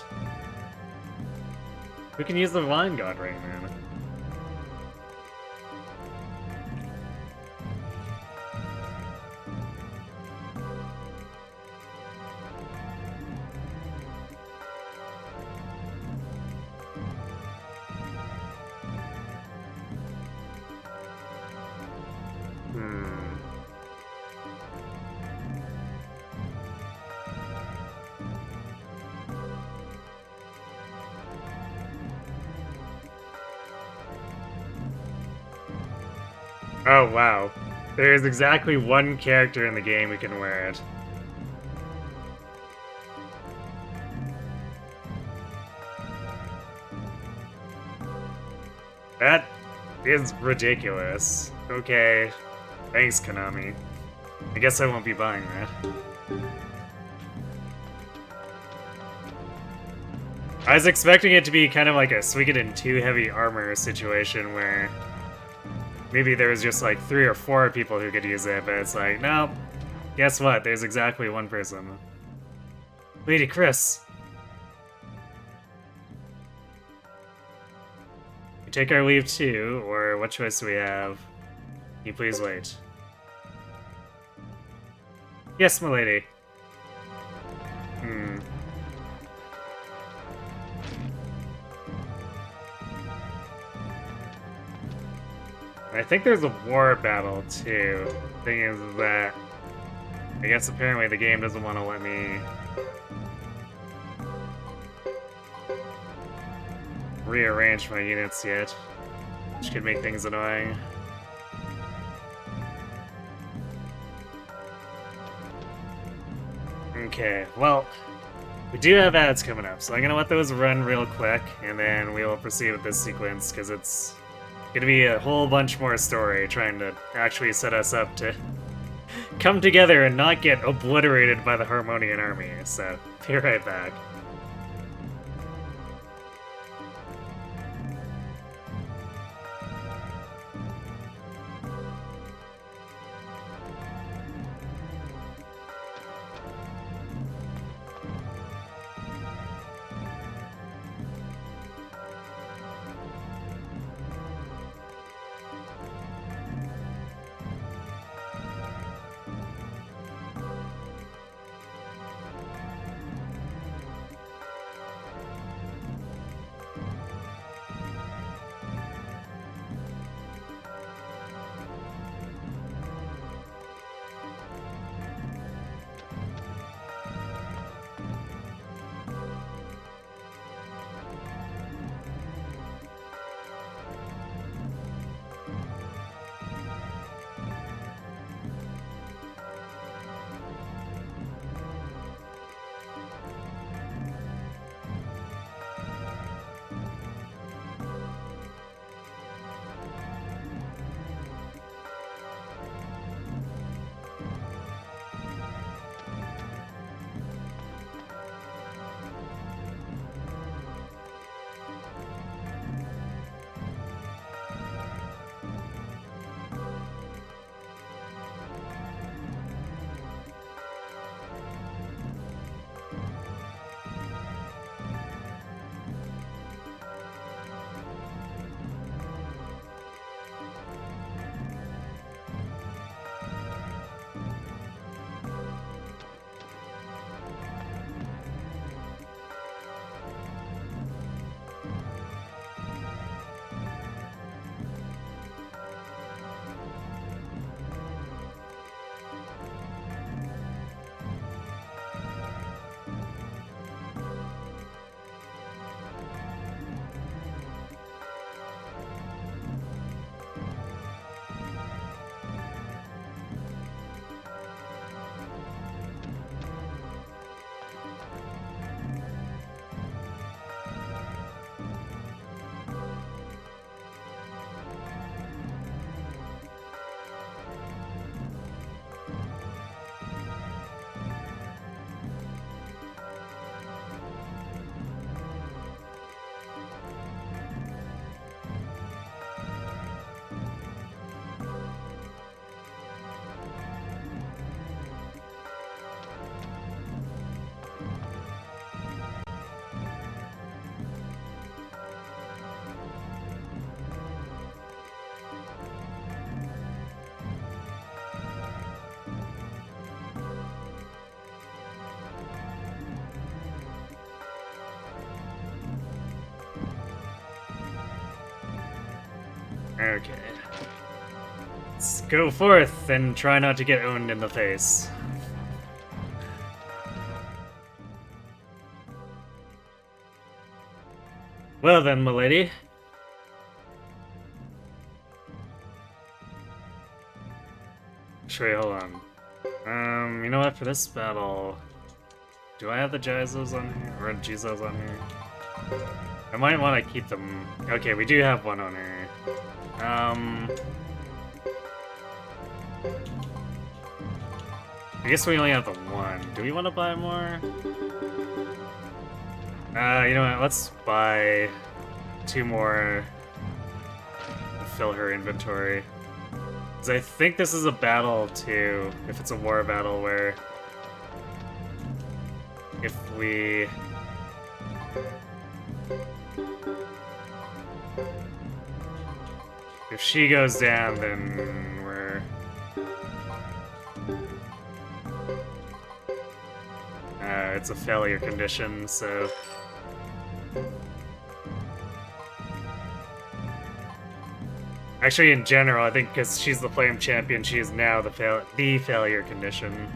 Who can use the Lion God Ring, man? Oh, wow. There's exactly one character in the game who can wear it. That is ridiculous. Okay. Thanks, Konami. I guess I won't be buying that. I was expecting it to be kind of like a Suikoden 2 heavy armor situation where maybe there was just like 3 or 4 people who could use it, but it's like, no. Guess what? There's exactly one person. Lady Chris. We take our leave too, or what choice do we have? Can you please wait? Yes, milady. I think there's a war battle too. Thing is that I guess apparently the game doesn't want to let me rearrange my units yet, which could make things annoying. Okay, well, we do have ads coming up, so I'm gonna let those run real quick, and then we will proceed with this sequence, because it's gonna be a whole bunch more story trying to actually set us up to come together and not get obliterated by the Harmonian army, so be right back. Okay. Let's go forth and try not to get owned in the face. Well then, milady. Actually, hold on. You know what? For this battle, do I have the Jizos on here? Or Jizos on here? I might want to keep them. Okay, we do have one on here. I guess we only have the one. Do we want to buy more? You know what? Let's buy 2 more to fill her inventory. Because I think this is a battle too, if it's a war battle where if we if she goes down, then we're it's a failure condition, so actually, in general, I think because she's the flame champion, she is now the failure condition.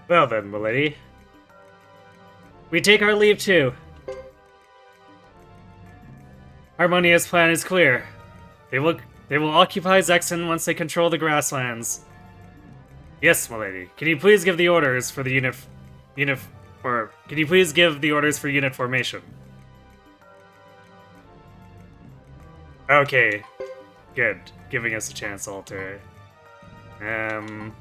Well then, milady. We take our leave too. Harmonia's plan is clear. They will occupy Zexen once they control the grasslands. Yes, milady. Can you please give the orders for the unit formation? Okay. Good. Giving us a chance to alter it.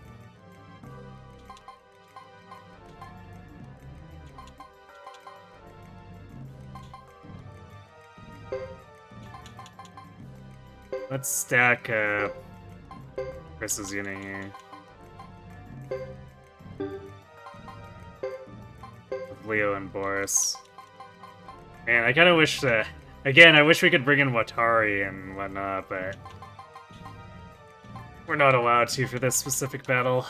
Let's stack Chris's unit here. With Leo and Boris. Man, I kinda wish that... Again, I wish we could bring in Watari and whatnot, but... we're not allowed to for this specific battle.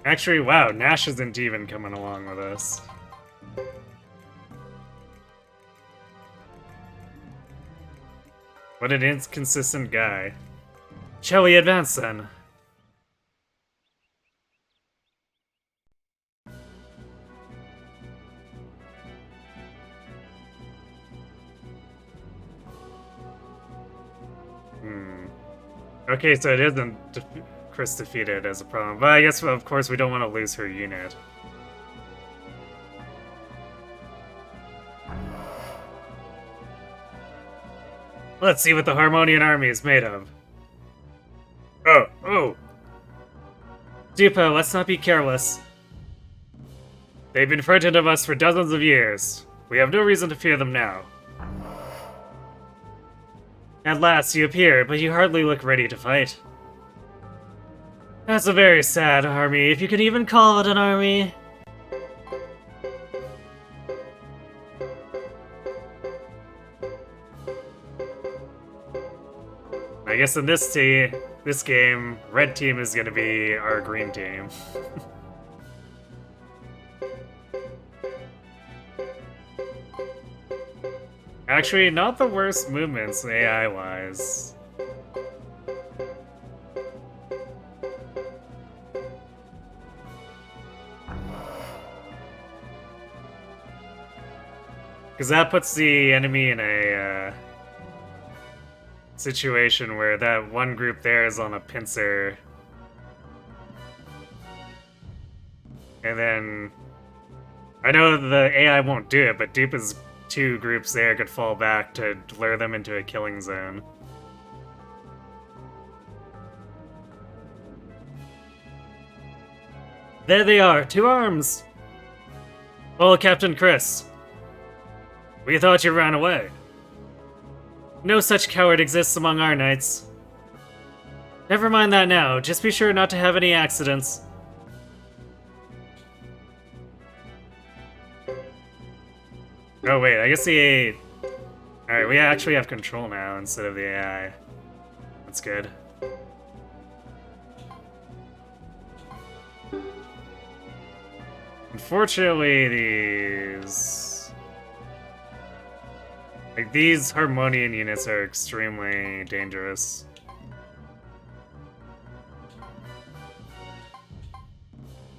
Actually, wow, Nash isn't even coming along with us. What an inconsistent guy. Shall we advance then? Okay, so it isn't Chris defeated as a problem, but I guess, of course, we don't want to lose her unit. Let's see what the Harmonian army is made of. Oh! Dupo, let's not be careless. They've been frightened of us for dozens of years. We have no reason to fear them now. At last, you appear, but you hardly look ready to fight. That's a very sad army, if you can even call it an army. I guess in this game, red team is gonna be our green team. Actually, not the worst movements AI-wise. Because that puts the enemy in a situation where that one group there is on a pincer. And then... I know the AI won't do it, but Dupa's two groups there could fall back to lure them into a killing zone. There they are, 2 arms! Oh, Captain Chris. We thought you ran away. No such coward exists among our knights. Never mind that now, just be sure not to have any accidents. Oh wait, I guess the... Alright, we actually have control now instead of the AI. That's good. Unfortunately, these... Like, these Harmonian units are extremely dangerous.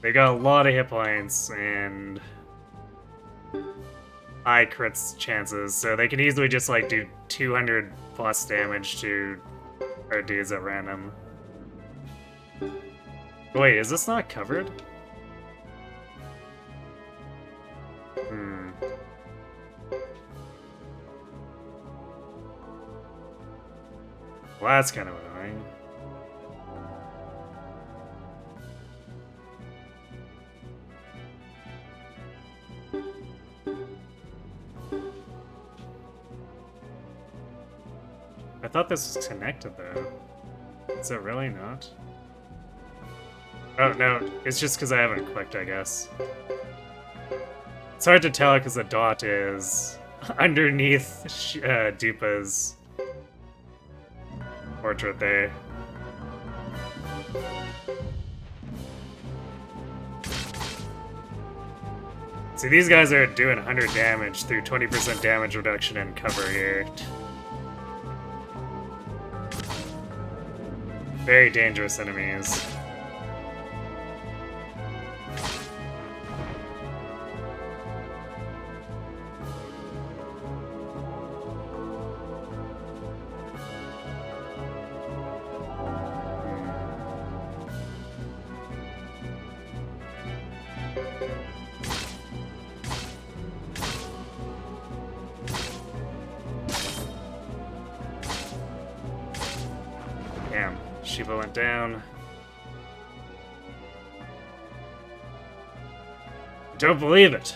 They got a lot of hit points and high crits chances, so they can easily just like do 200 plus damage to our dudes at random. Wait, is this not covered? Well, that's kind of annoying. I thought this was connected, though. Is it really not? Oh, no. It's just because I haven't clicked, I guess. It's hard to tell because the dot is underneath Dupa's portrait there. See, these guys are doing 100 damage through 20% damage reduction and cover here. Very dangerous enemies. Damn, Shiva went down. Don't believe it.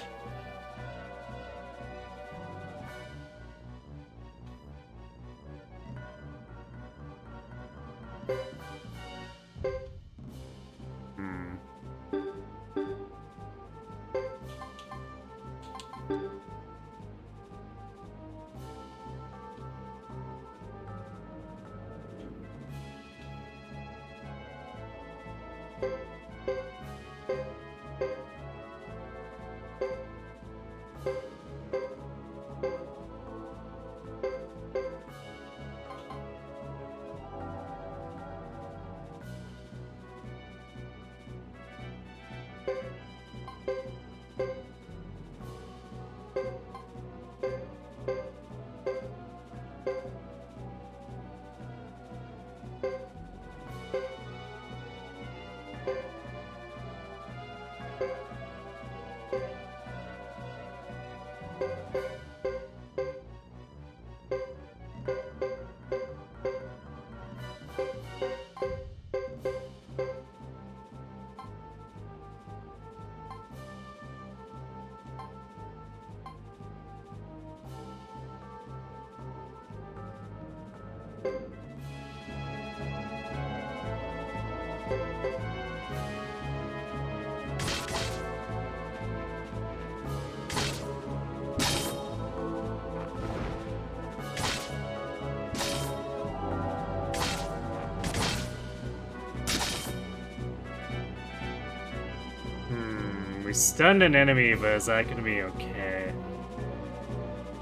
We stunned an enemy, but is that gonna be okay?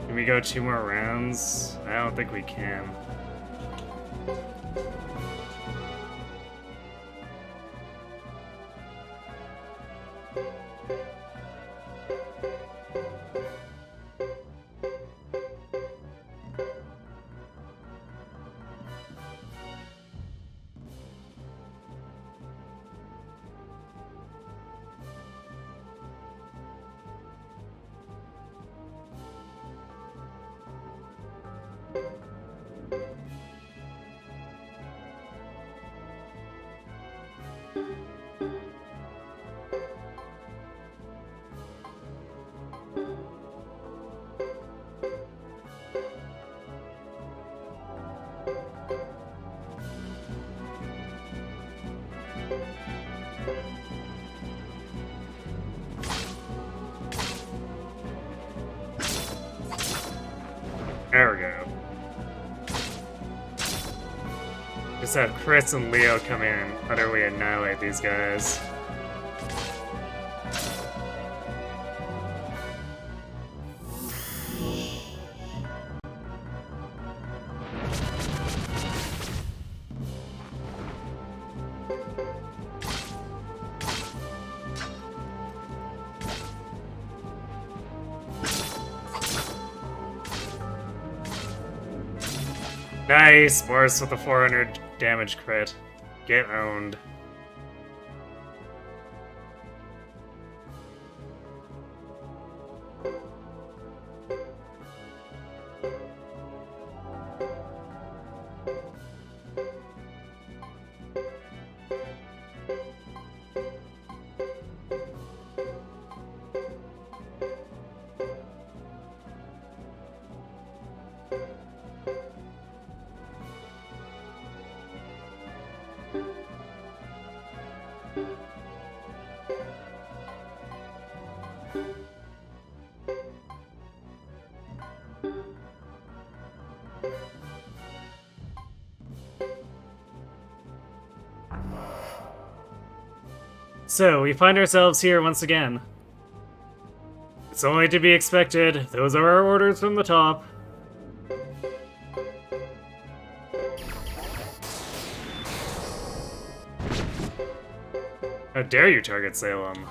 Can we go 2 more rounds? I don't think we can. just have Chris and Leo come in and utterly annihilate these guys. Nice! Boris with a 400 damage crit. Get owned. So, we find ourselves here once again. It's only to be expected. Those are our orders from the top. How dare you target Salem?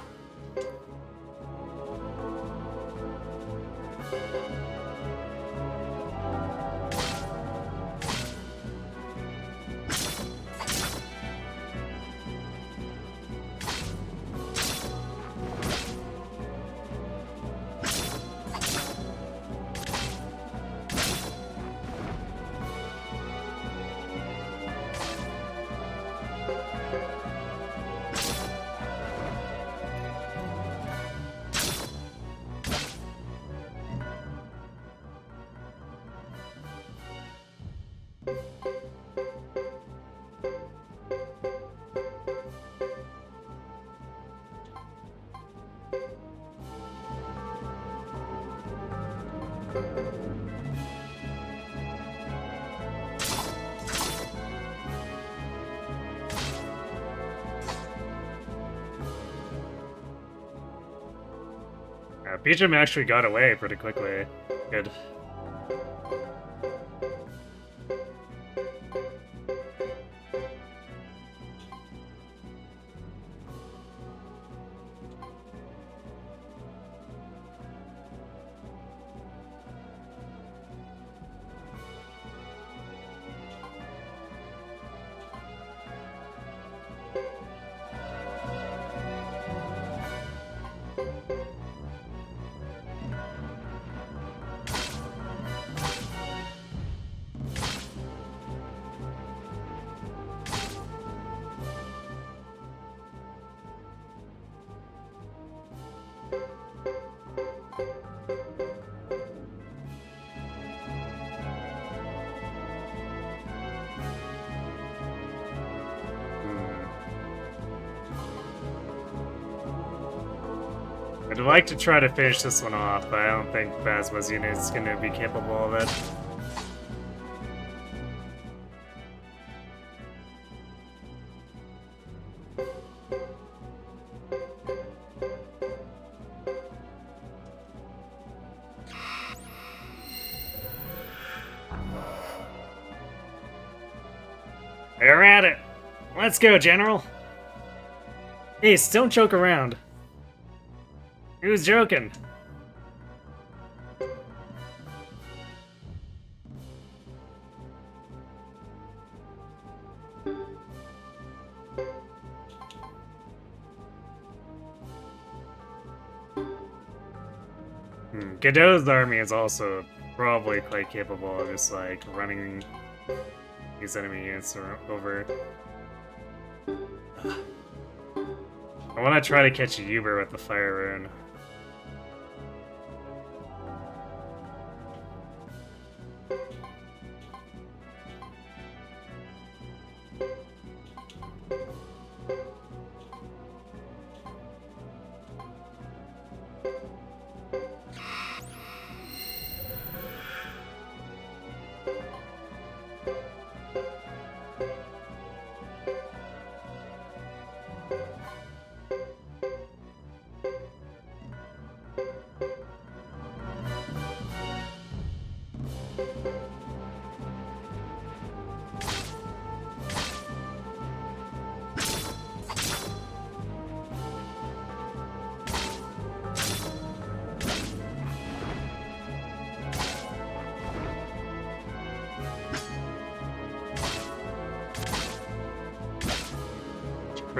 Beecham actually got away pretty quickly. Good. I'd like to try to finish this one off, but I don't think Phasma's unit is going to be capable of it. We're at it! Let's go, General! Ace, don't joke around. Who's joking? Godot's army is also probably quite capable of just like running these enemy units over. I want to try to catch a Uber with the fire rune.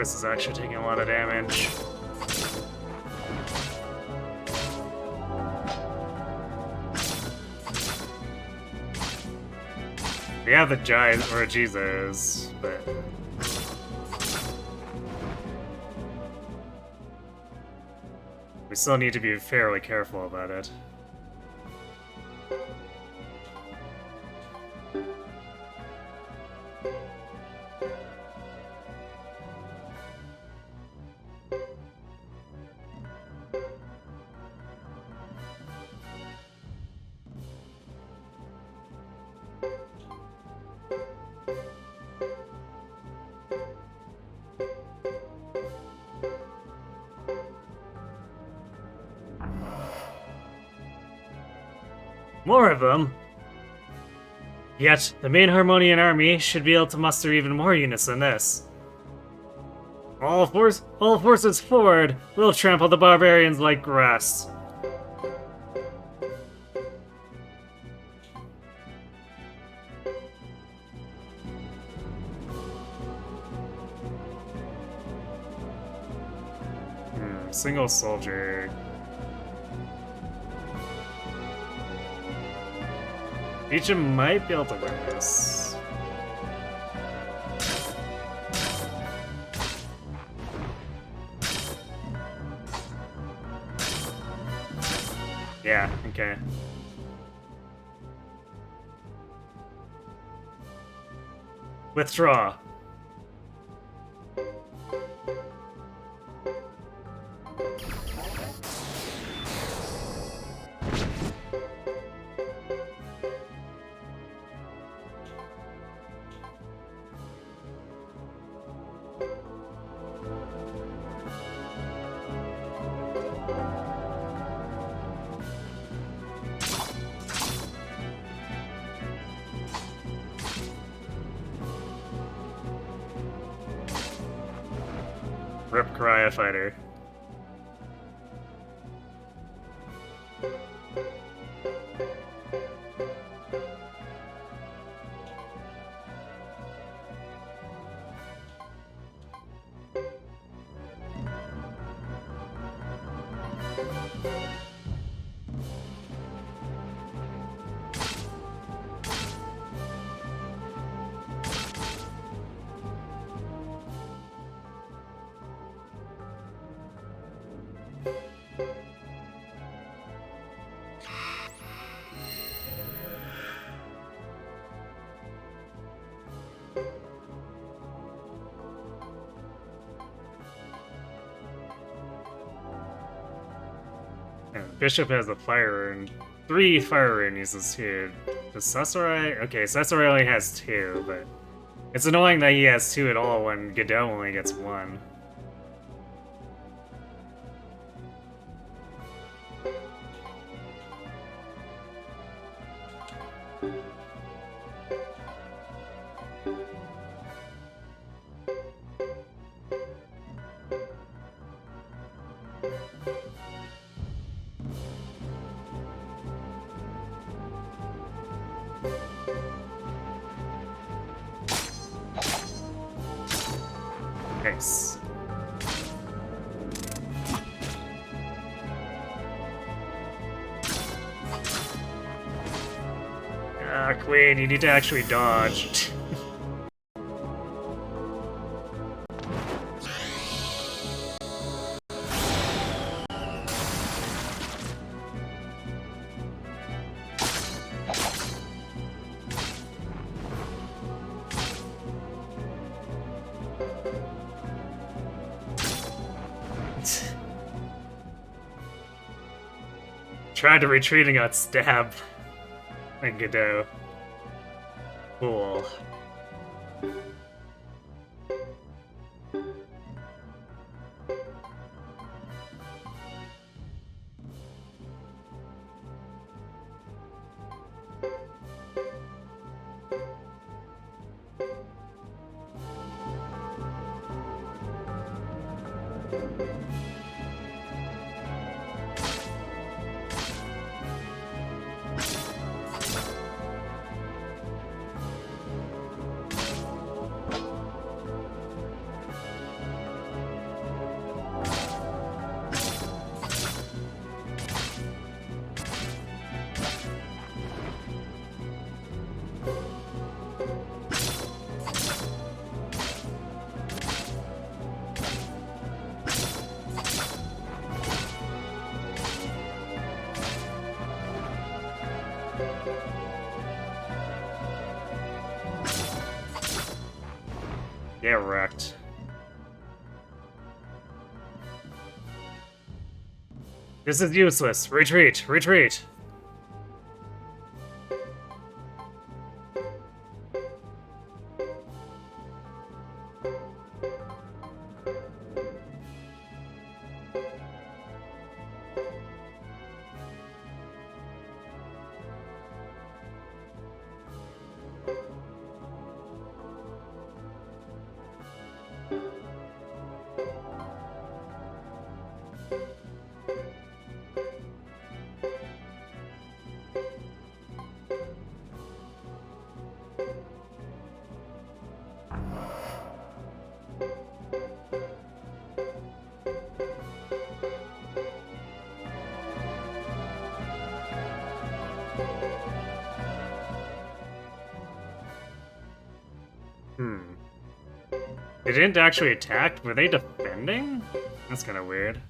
Chris is actually taking a lot of damage. We have the giant, or Jesus, but... we still need to be fairly careful about it. More of them? Yet, the main Harmonian army should be able to muster even more units than this. All forces forward! We'll trample the barbarians like grass. Single soldier. Each might be able to win this. Yeah, okay. Withdraw. Rip Karaya fighter. And Bishop has a fire rune. 3 fire rune uses here. Does Sasurai? Okay, Sasurai only has 2, but it's annoying that he has 2 at all when Godot only gets 1. Nice. Ah, Queen, you need to actually dodge. Tried to retreat and got stabbed. And Godot. Cool. Get wrecked. This is useless. Retreat! Retreat! They didn't actually attack? Were they defending? That's kind of weird.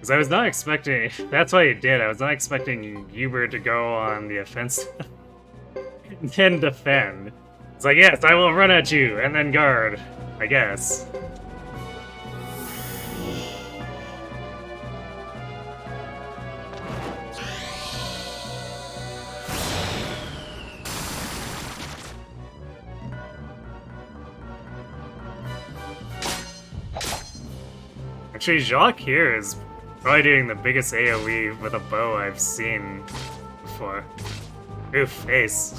Because I was not expecting... That's what he did. I was not expecting Huber to go on the offensive and then defend. It's like, yes, I will run at you, and then guard. I guess. Actually, Jacques here is probably doing the biggest AoE with a bow I've seen before. Ooh, face.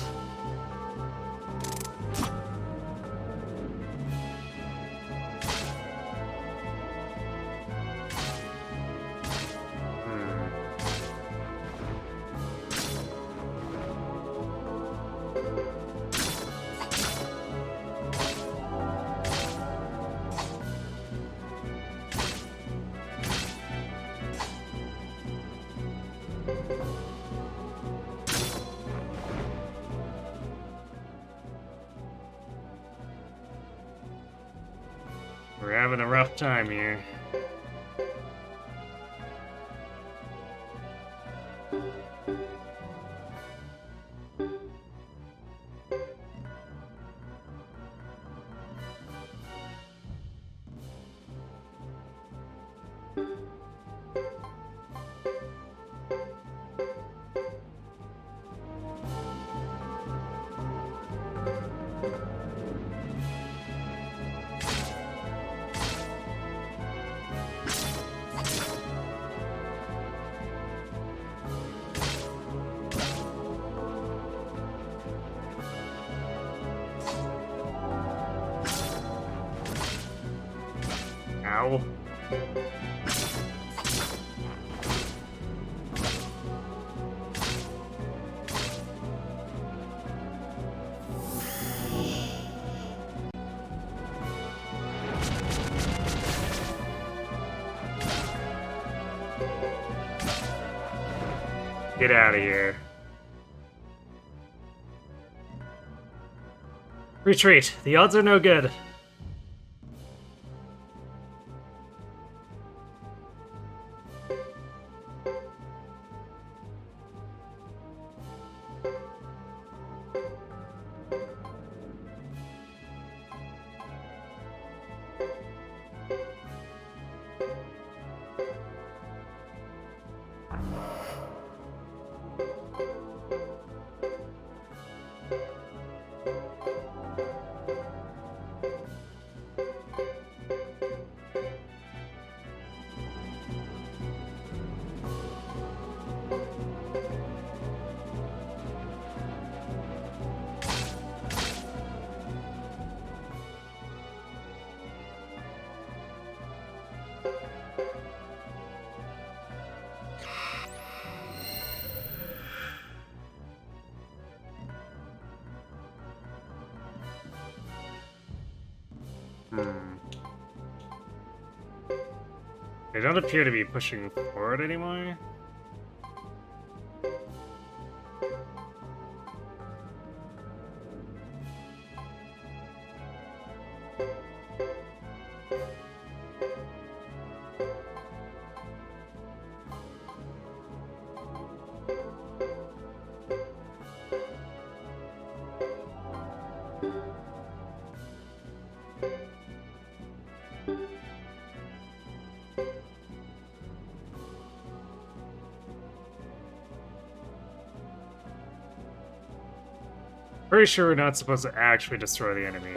We're having a rough time here. Ow. Get out of here. Retreat. The odds are no good. They don't appear to be pushing forward anymore. Pretty sure we're not supposed to actually destroy the enemy.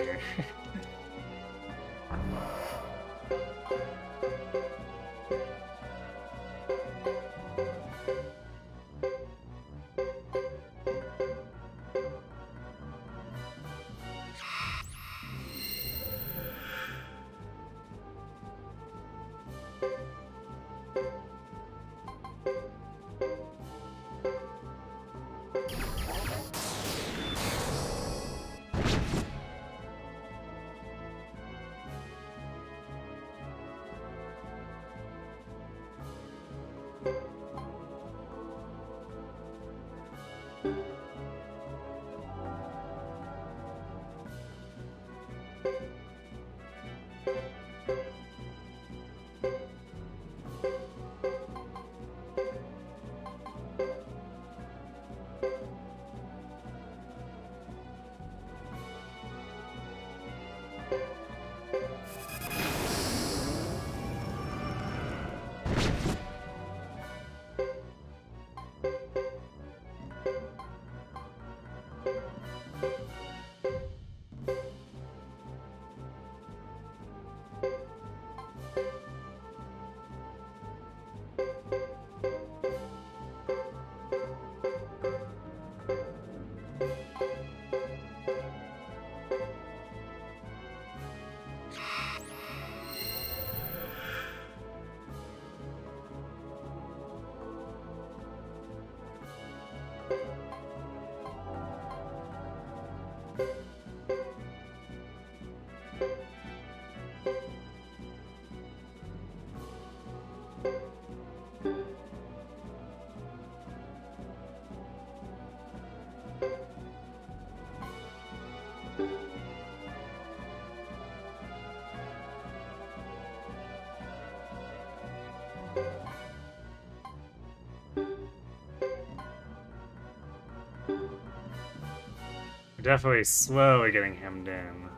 Definitely slowly getting hemmed in.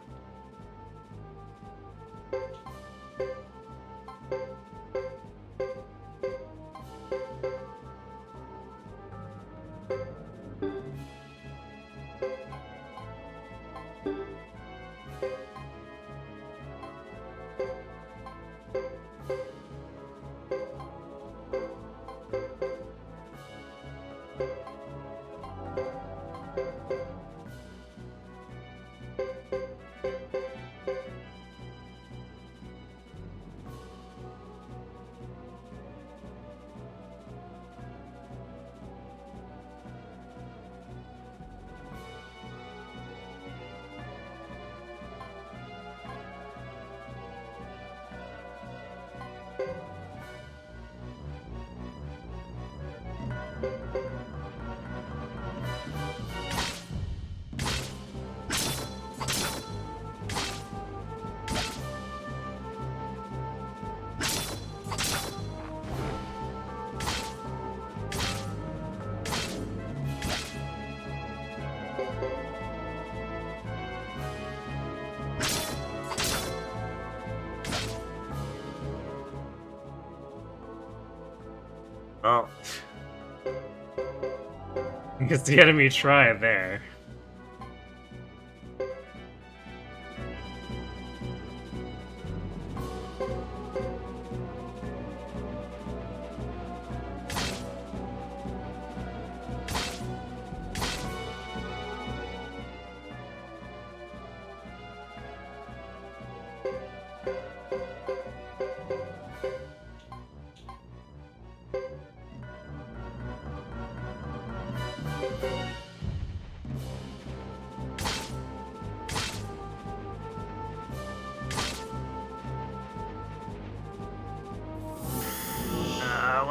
Well, because the enemy tried there.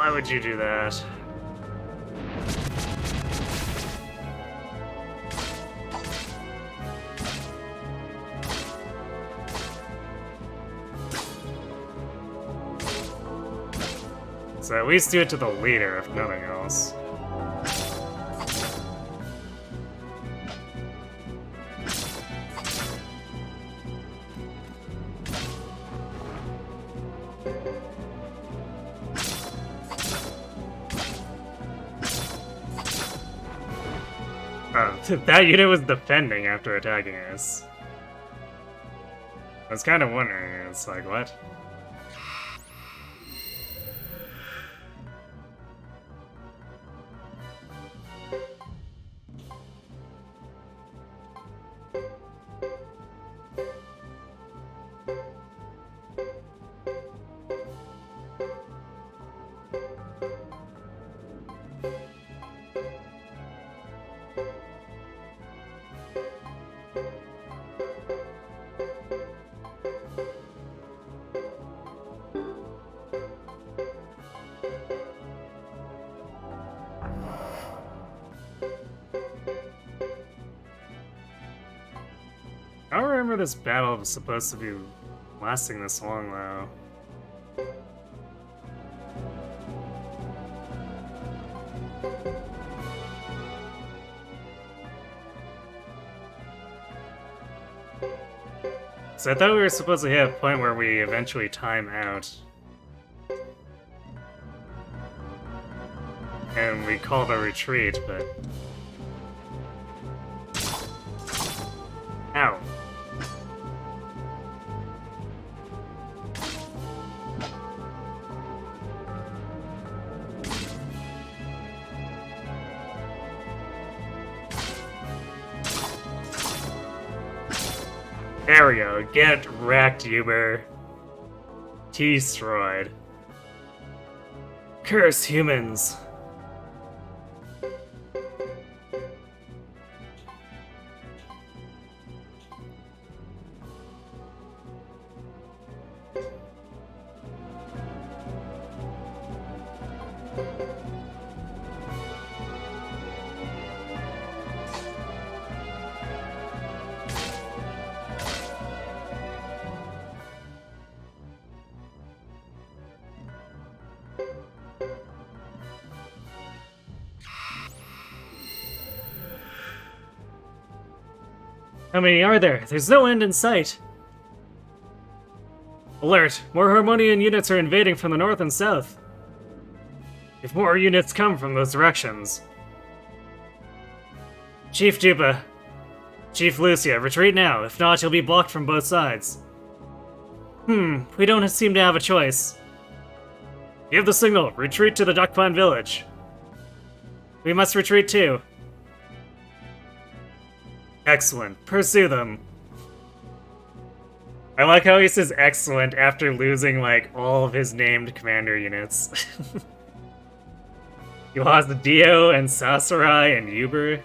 Why would you do that? So at least do it to the leader, if nothing else. Oh, that unit was defending after attacking us. I was kind of wondering, it's like, what? I don't remember this battle was supposed to be lasting this long, though. So I thought we were supposed to hit a point where we eventually time out. And we called a retreat, but... Ow. There we go. Get wrecked, Uber. Destroyed. Curse humans. How many are there? There's no end in sight. Alert! More Harmonian units are invading from the north and south. If more units come from those directions. Chief Jupa. Chief Lucia, retreat now. If not, you'll be blocked from both sides. We don't seem to have a choice. Give the signal. Retreat to the Duckpond village. We must retreat too. Excellent. Pursue them. I like how he says excellent after losing, like, all of his named commander units. He lost Dio and Sasarai and Uber.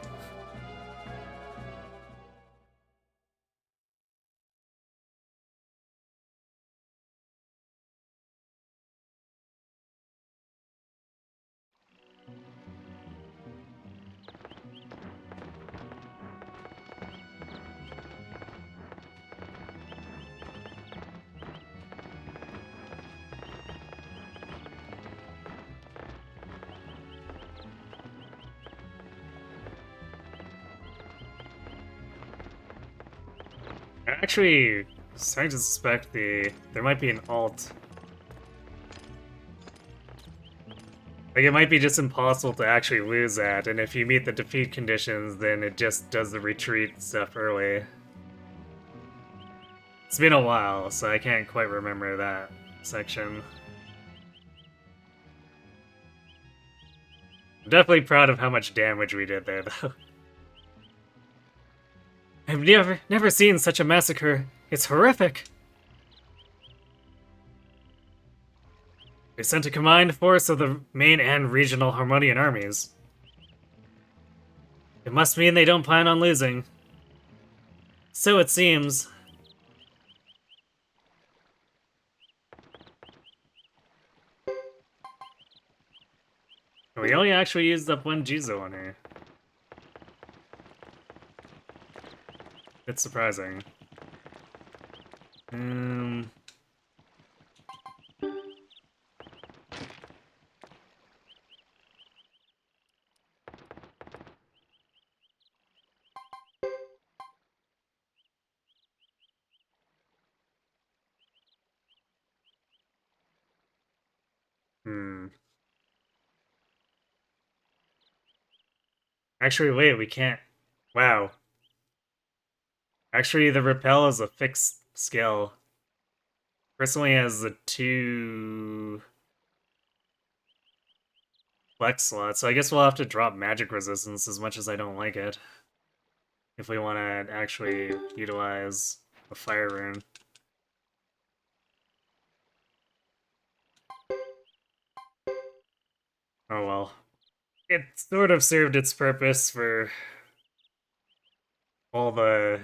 Actually, starting to suspect there might be an alt. Like, it might be just impossible to actually lose that, and if you meet the defeat conditions, then it just does the retreat stuff early. It's been a while, so I can't quite remember that section. I'm definitely proud of how much damage we did there, though. I've never seen such a massacre. It's horrific. They sent a combined force of the main and regional Harmonian armies. It must mean they don't plan on losing. So it seems. We only actually used up one Jizo on her. It's surprising. Um... Hmm. Actually, wait, we can't. Wow. Actually, the repel is a fixed skill. Personally has the 2 flex slots, so I guess we'll have to drop magic resistance as much as I don't like it. If we want to actually utilize a fire rune. Oh well. It sort of served its purpose for all the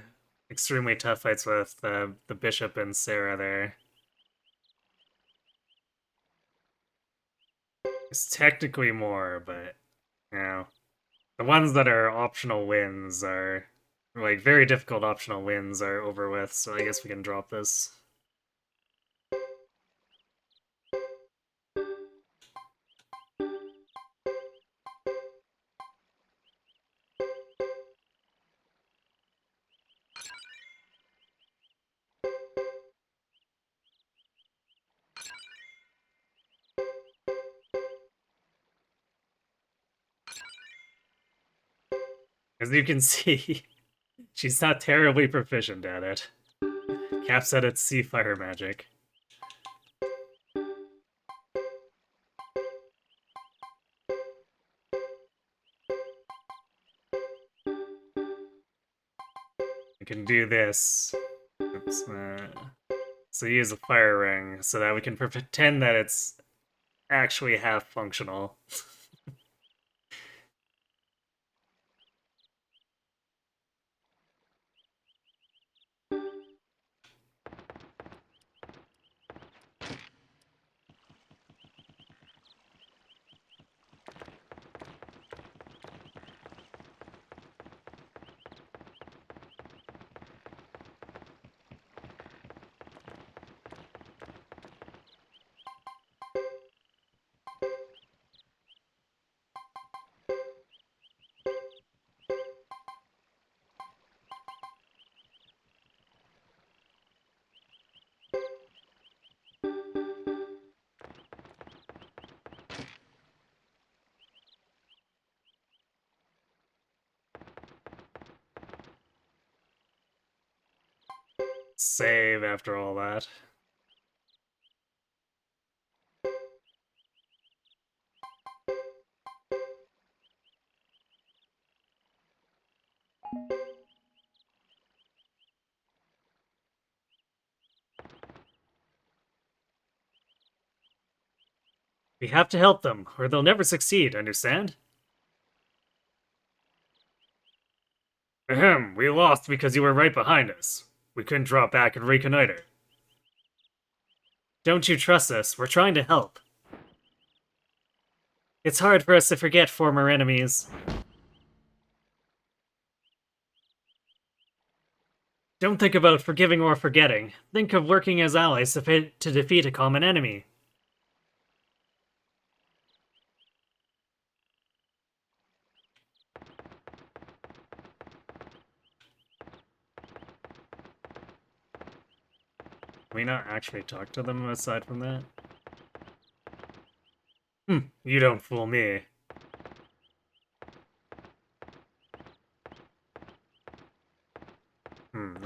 extremely tough fights with the bishop and Sarah there. It's technically more, but you know, the ones that are optional wins are like very difficult optional wins are over with, so I guess we can drop this. As you can see, she's not terribly proficient at it. Caps at its sea fire magic. We can do this. Oops, so use a fire ring so that we can pretend that it's actually half functional. Save after all that. We have to help them, or they'll never succeed, understand? Ahem, we lost because you were right behind us. We couldn't drop back and reconnoiter. Don't you trust us? We're trying to help. It's hard for us to forget former enemies. Don't think about forgiving or forgetting. Think of working as allies to defeat a common enemy. Can we not actually talk to them aside from that? You don't fool me.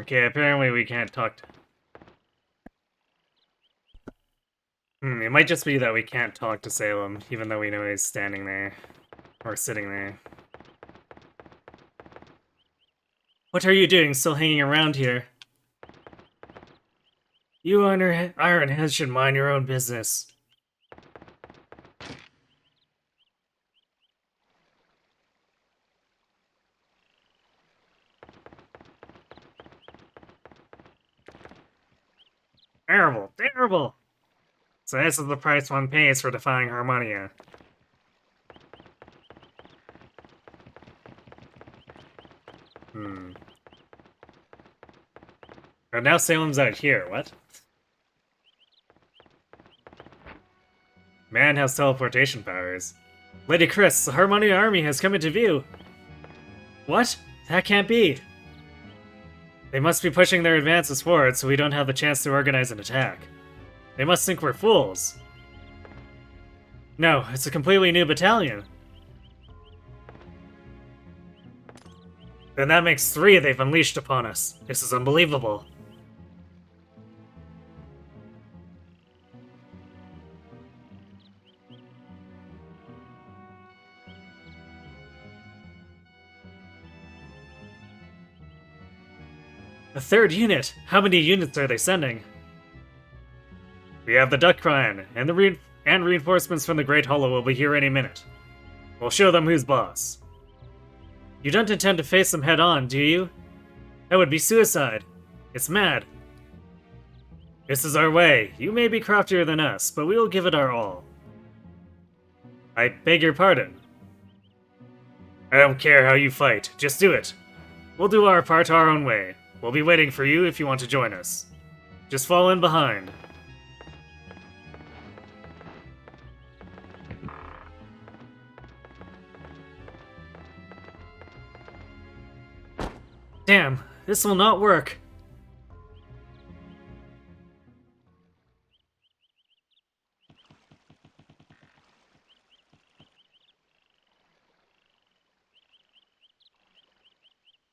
Okay, apparently we can't talk to... it might just be that we can't talk to Salem, even though we know he's standing there. Or sitting there. What are you doing still hanging around here? You Ironheads should mind your own business. Terrible, terrible! So this is the price one pays for defying Harmonia. And now Salem's out here, what? Man has teleportation powers. Lady Chris, the Harmonia army has come into view. What? That can't be. They must be pushing their advances forward so we don't have the chance to organize an attack. They must think we're fools. No, it's a completely new battalion. Then that makes 3 they've unleashed upon us. This is unbelievable. A 3rd unit? How many units are they sending? We have the Duck Clan, and reinforcements from the Great Hollow will be here any minute. We'll show them who's boss. You don't intend to face them head-on, do you? That would be suicide. It's mad. This is our way. You may be craftier than us, but we will give it our all. I beg your pardon. I don't care how you fight. Just do it. We'll do our part our own way. We'll be waiting for you if you want to join us. Just fall in behind. Damn, this will not work.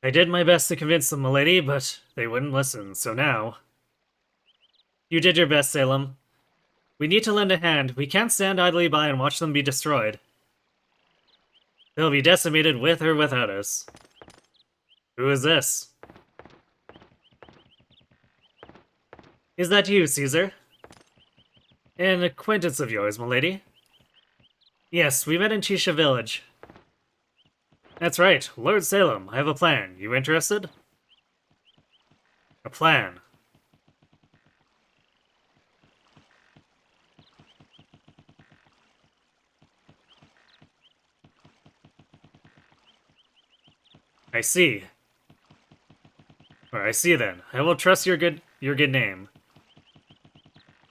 I did my best to convince them, milady, but they wouldn't listen, so now... You did your best, Salem. We need to lend a hand. We can't stand idly by and watch them be destroyed. They'll be decimated with or without us. Who is this? Is that you, Caesar? An acquaintance of yours, milady? Yes, we met in Chisha village. That's right, Lord Salem, I have a plan. You interested? A plan. I see. Well, I see then. I will trust your good name.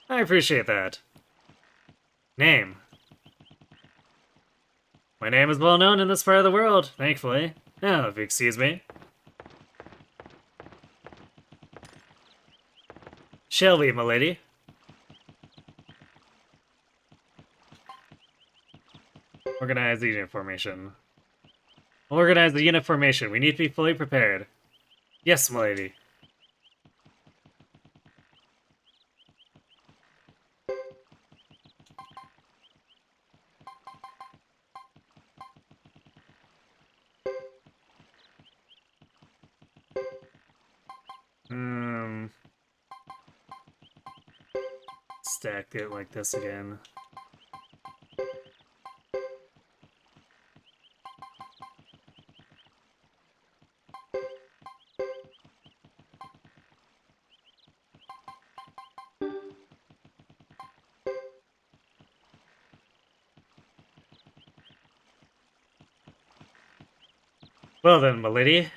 I appreciate that. Name. My name is well known in this part of the world, thankfully. Now, if you excuse me. Shall we, milady? Organize the unit formation. Organize the unit formation. We need to be fully prepared. Yes, milady. Stack it like this again. Well then, milady.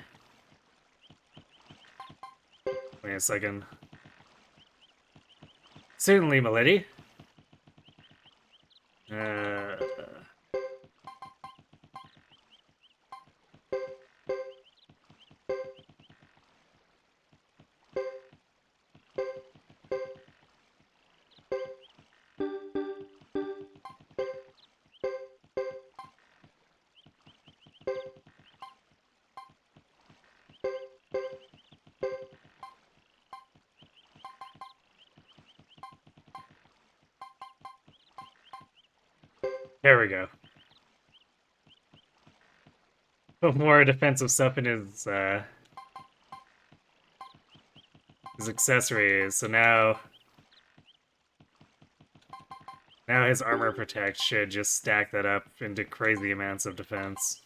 Wait a second. Certainly, milady. There we go. Put more defensive stuff in his accessories, so now his armor protect should just stack that up into crazy amounts of defense.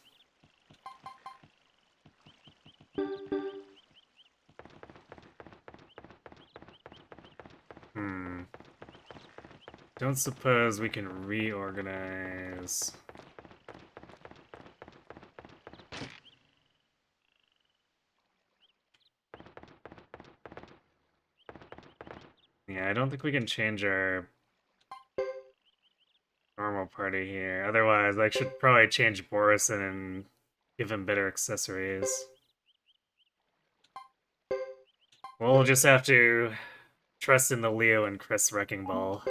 Don't suppose we can reorganize. I don't think we can change our normal party here. Otherwise, I should probably change Borison and give him better accessories. We'll just have to trust in the Leo and Chris Wrecking Ball.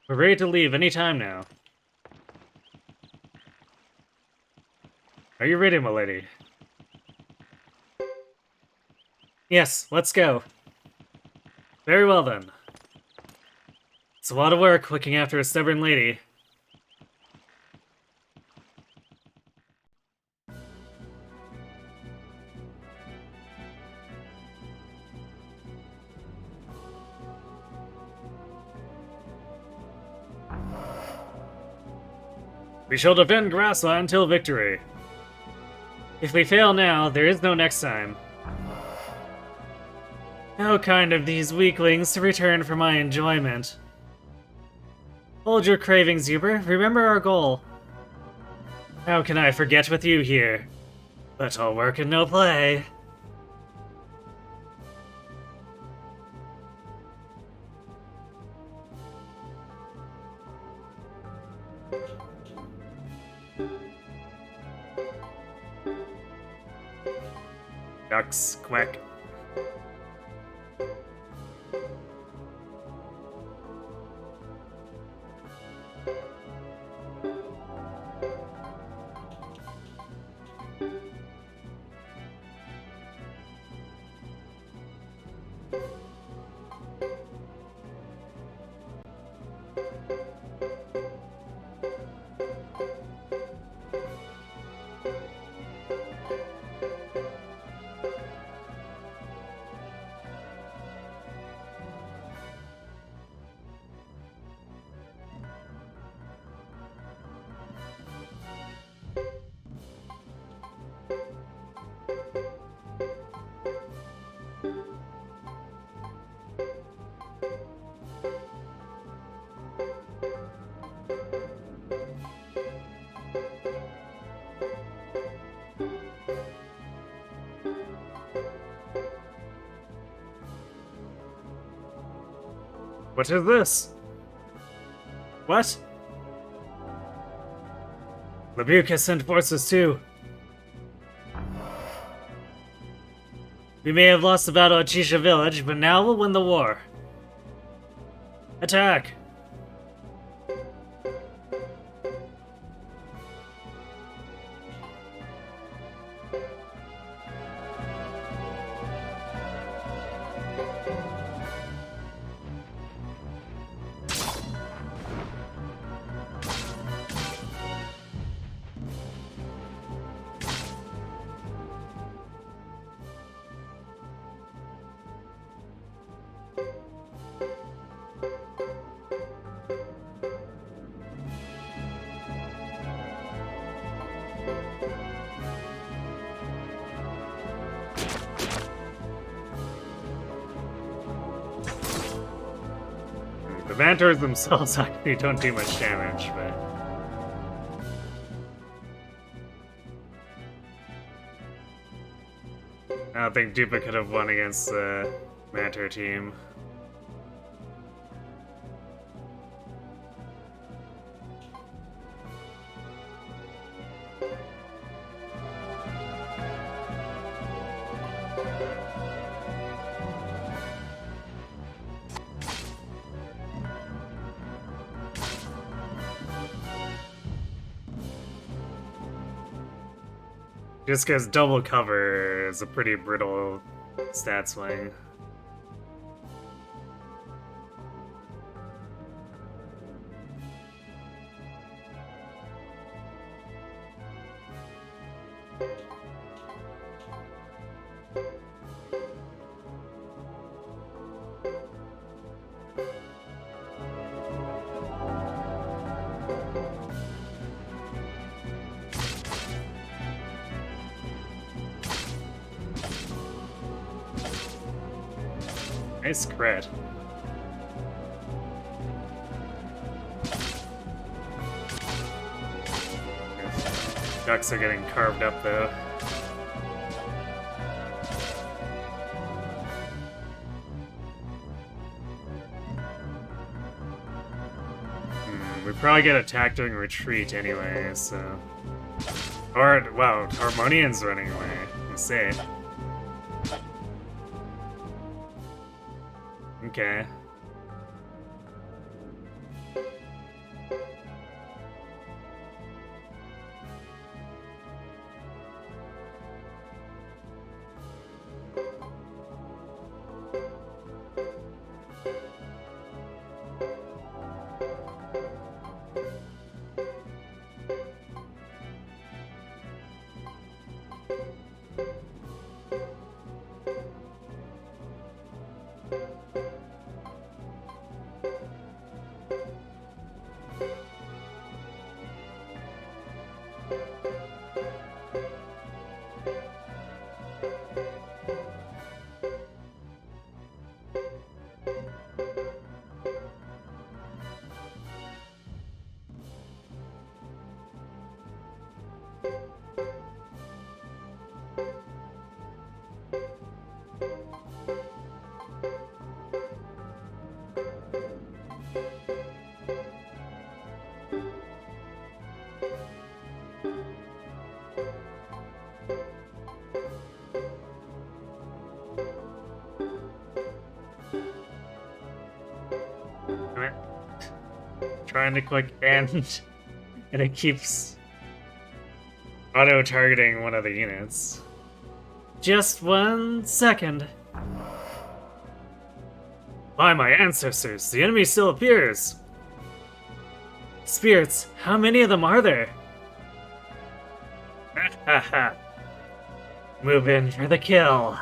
We're ready to leave any time now. Are you ready, milady? Yes, let's go. Very well then. It's a lot of work looking after a stubborn lady. We shall defend Grassland until victory. If we fail now, there is no next time. How kind of these weaklings to return for my enjoyment. Hold your cravings, Uber. Remember our goal. How can I forget with you here? But all work and no play. Ducks, quack. What is this? What? Lebuke has sent forces too. We may have lost the battle at Chisha Village, but now we'll win the war. Attack! The Mantors themselves actually don't do much damage, but... I don't think Dupa could have won against the Mantor team. Just because double cover is a pretty brittle stat swing. Nice crit. Ducks are getting carved up though. We probably get attacked during retreat anyway, so... Or, wow, Harmonian's running away. Let's see. Okay. Trying to click end, and it keeps auto-targeting one of the units. Just 1 second. By my ancestors, the enemy still appears! Spirits, how many of them are there? Ha ha. Move in for the kill.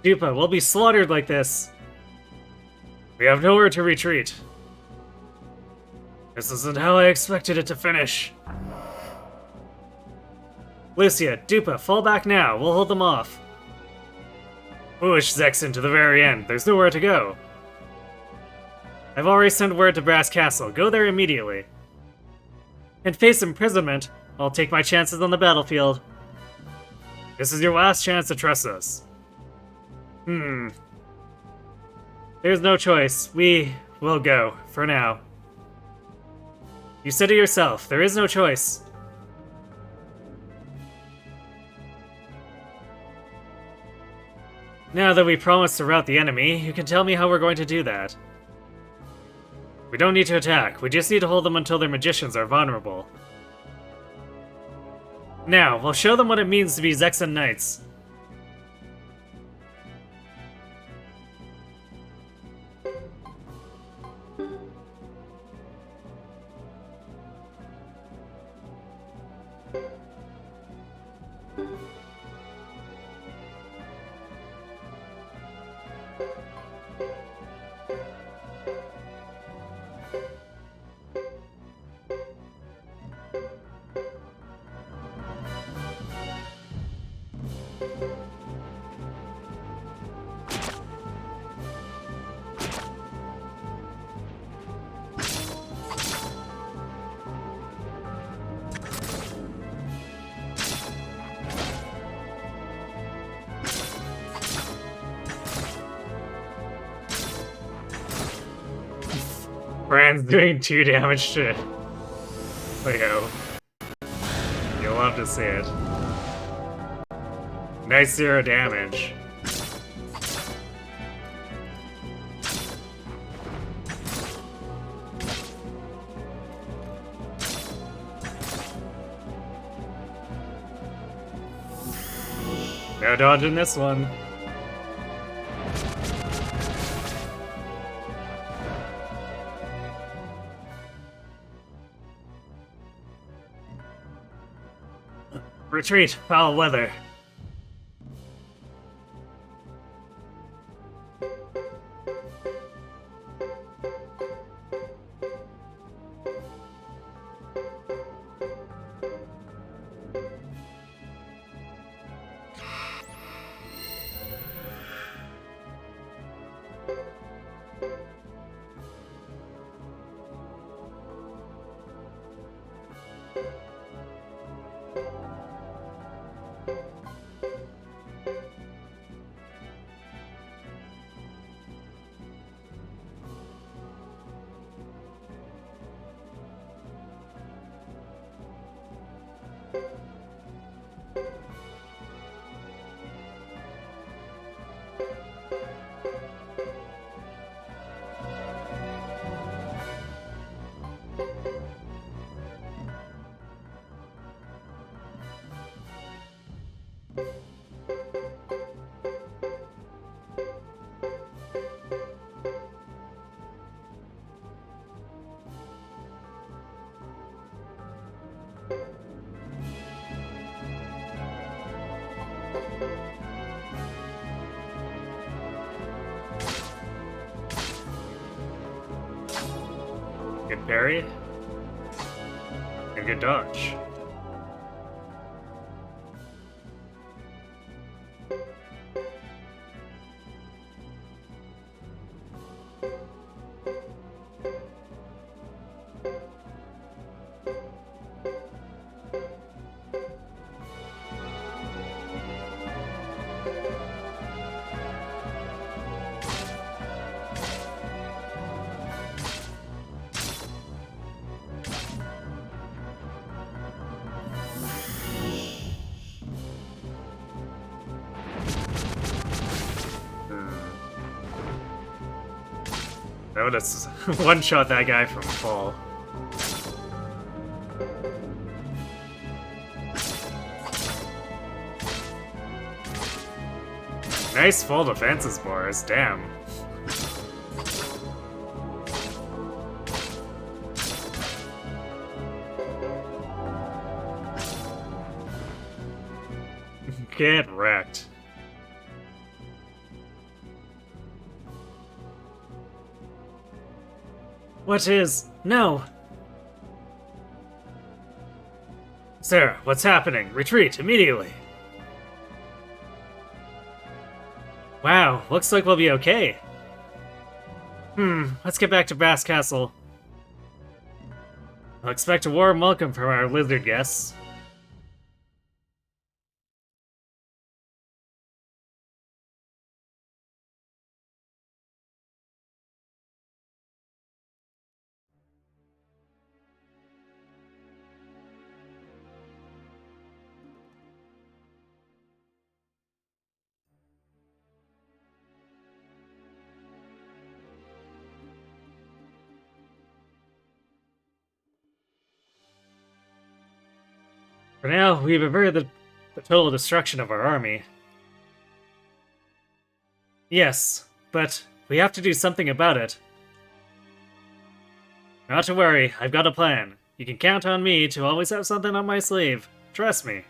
Dupa, we'll be slaughtered like this. We have nowhere to retreat. This isn't how I expected it to finish. Lucia, Dupa, fall back now. We'll hold them off. Push Zexen to the very end. There's nowhere to go. I've already sent word to Brass Castle. Go there immediately. And face imprisonment. I'll take my chances on the battlefield. This is your last chance to trust us. There's no choice. We will go, for now. You said it yourself, there is no choice. Now that we promised to rout the enemy, you can tell me how we're going to do that. We don't need to attack, we just need to hold them until their magicians are vulnerable. Now, we'll show them what it means to be Zexen Knights. Brand's doing 2 damage to Leo. You'll love to see it. Nice 0 damage. No dodging this one. Retreat, foul weather. Good parry. And good dodge. Oh, that's one-shot that guy from fall. Nice full defenses, Boris. Damn. Get wrecked. What is? No! Sir, what's happening? Retreat, immediately! Wow, looks like we'll be okay. Let's get back to Brass Castle. I'll expect a warm welcome from our lizard guests. For now, we've averted the total destruction of our army. Yes, but we have to do something about it. Not to worry, I've got a plan. You can count on me to always have something on my sleeve. Trust me.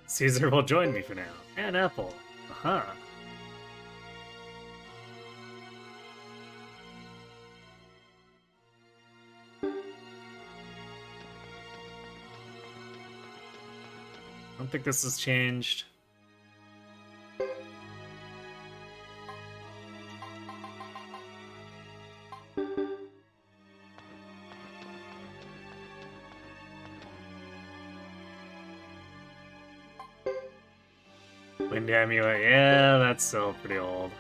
Caesar will join me for now. And Apple. Aha. I don't think this has changed. Wind Amulet, yeah, that's still pretty old.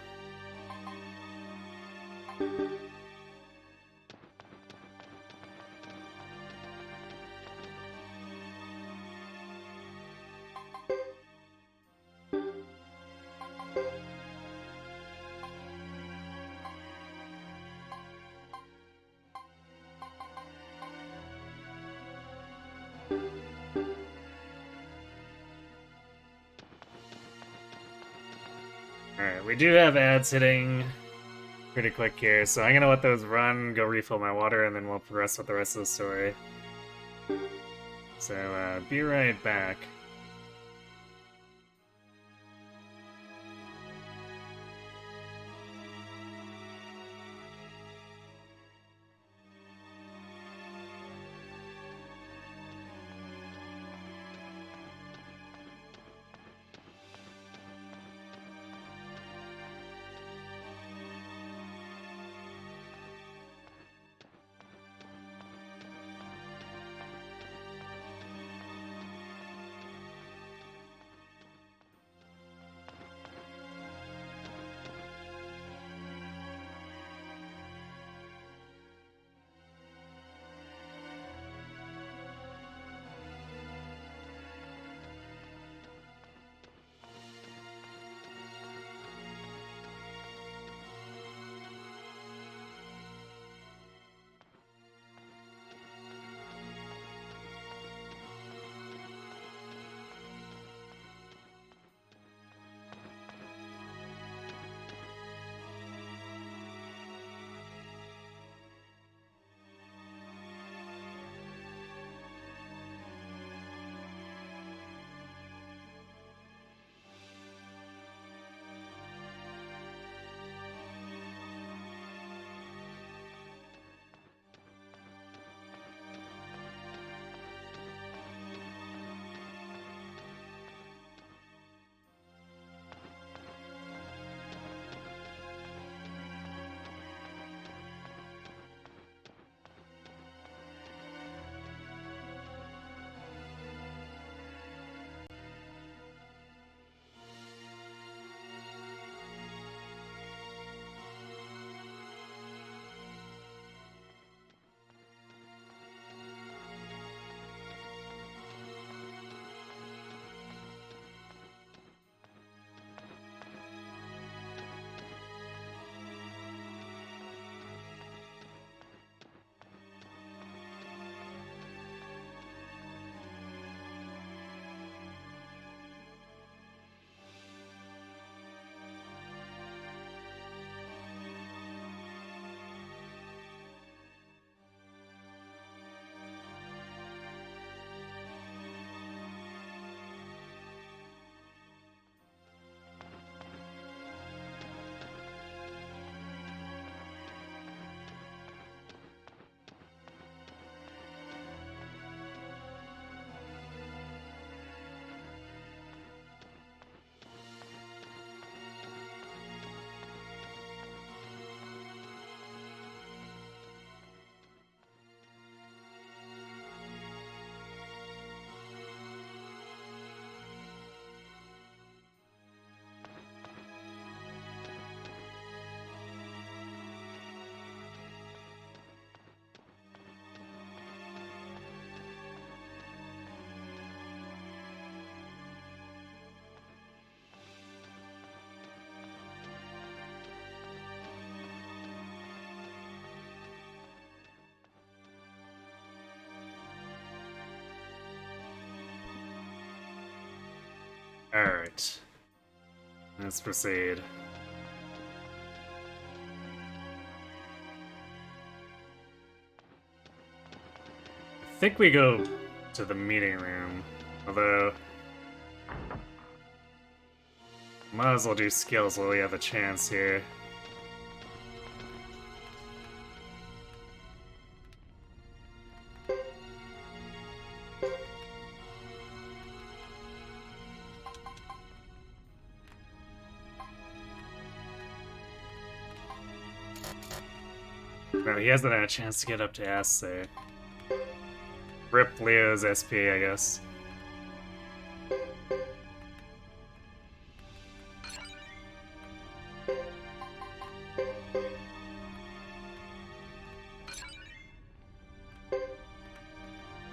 Alright, we do have ads hitting pretty quick here, so I'm gonna let those run, go refill my water, and then we'll progress with the rest of the story. So, be right back. Alright. Let's proceed. I think we go to the meeting room, although might as well do skills while we have a chance here. No, he hasn't had a chance to get up to S there. Rip Leo's SP, I guess.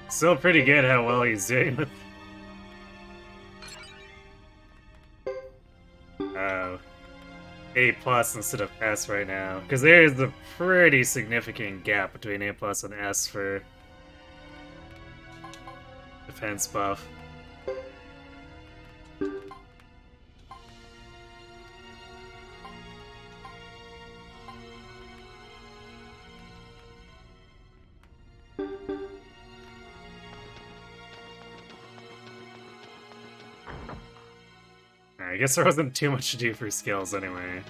Still pretty good how well he's doing with... A plus instead of S right now, because there is a pretty significant gap between A plus and S for defense buff. I guess there wasn't too much to do for skills anyway.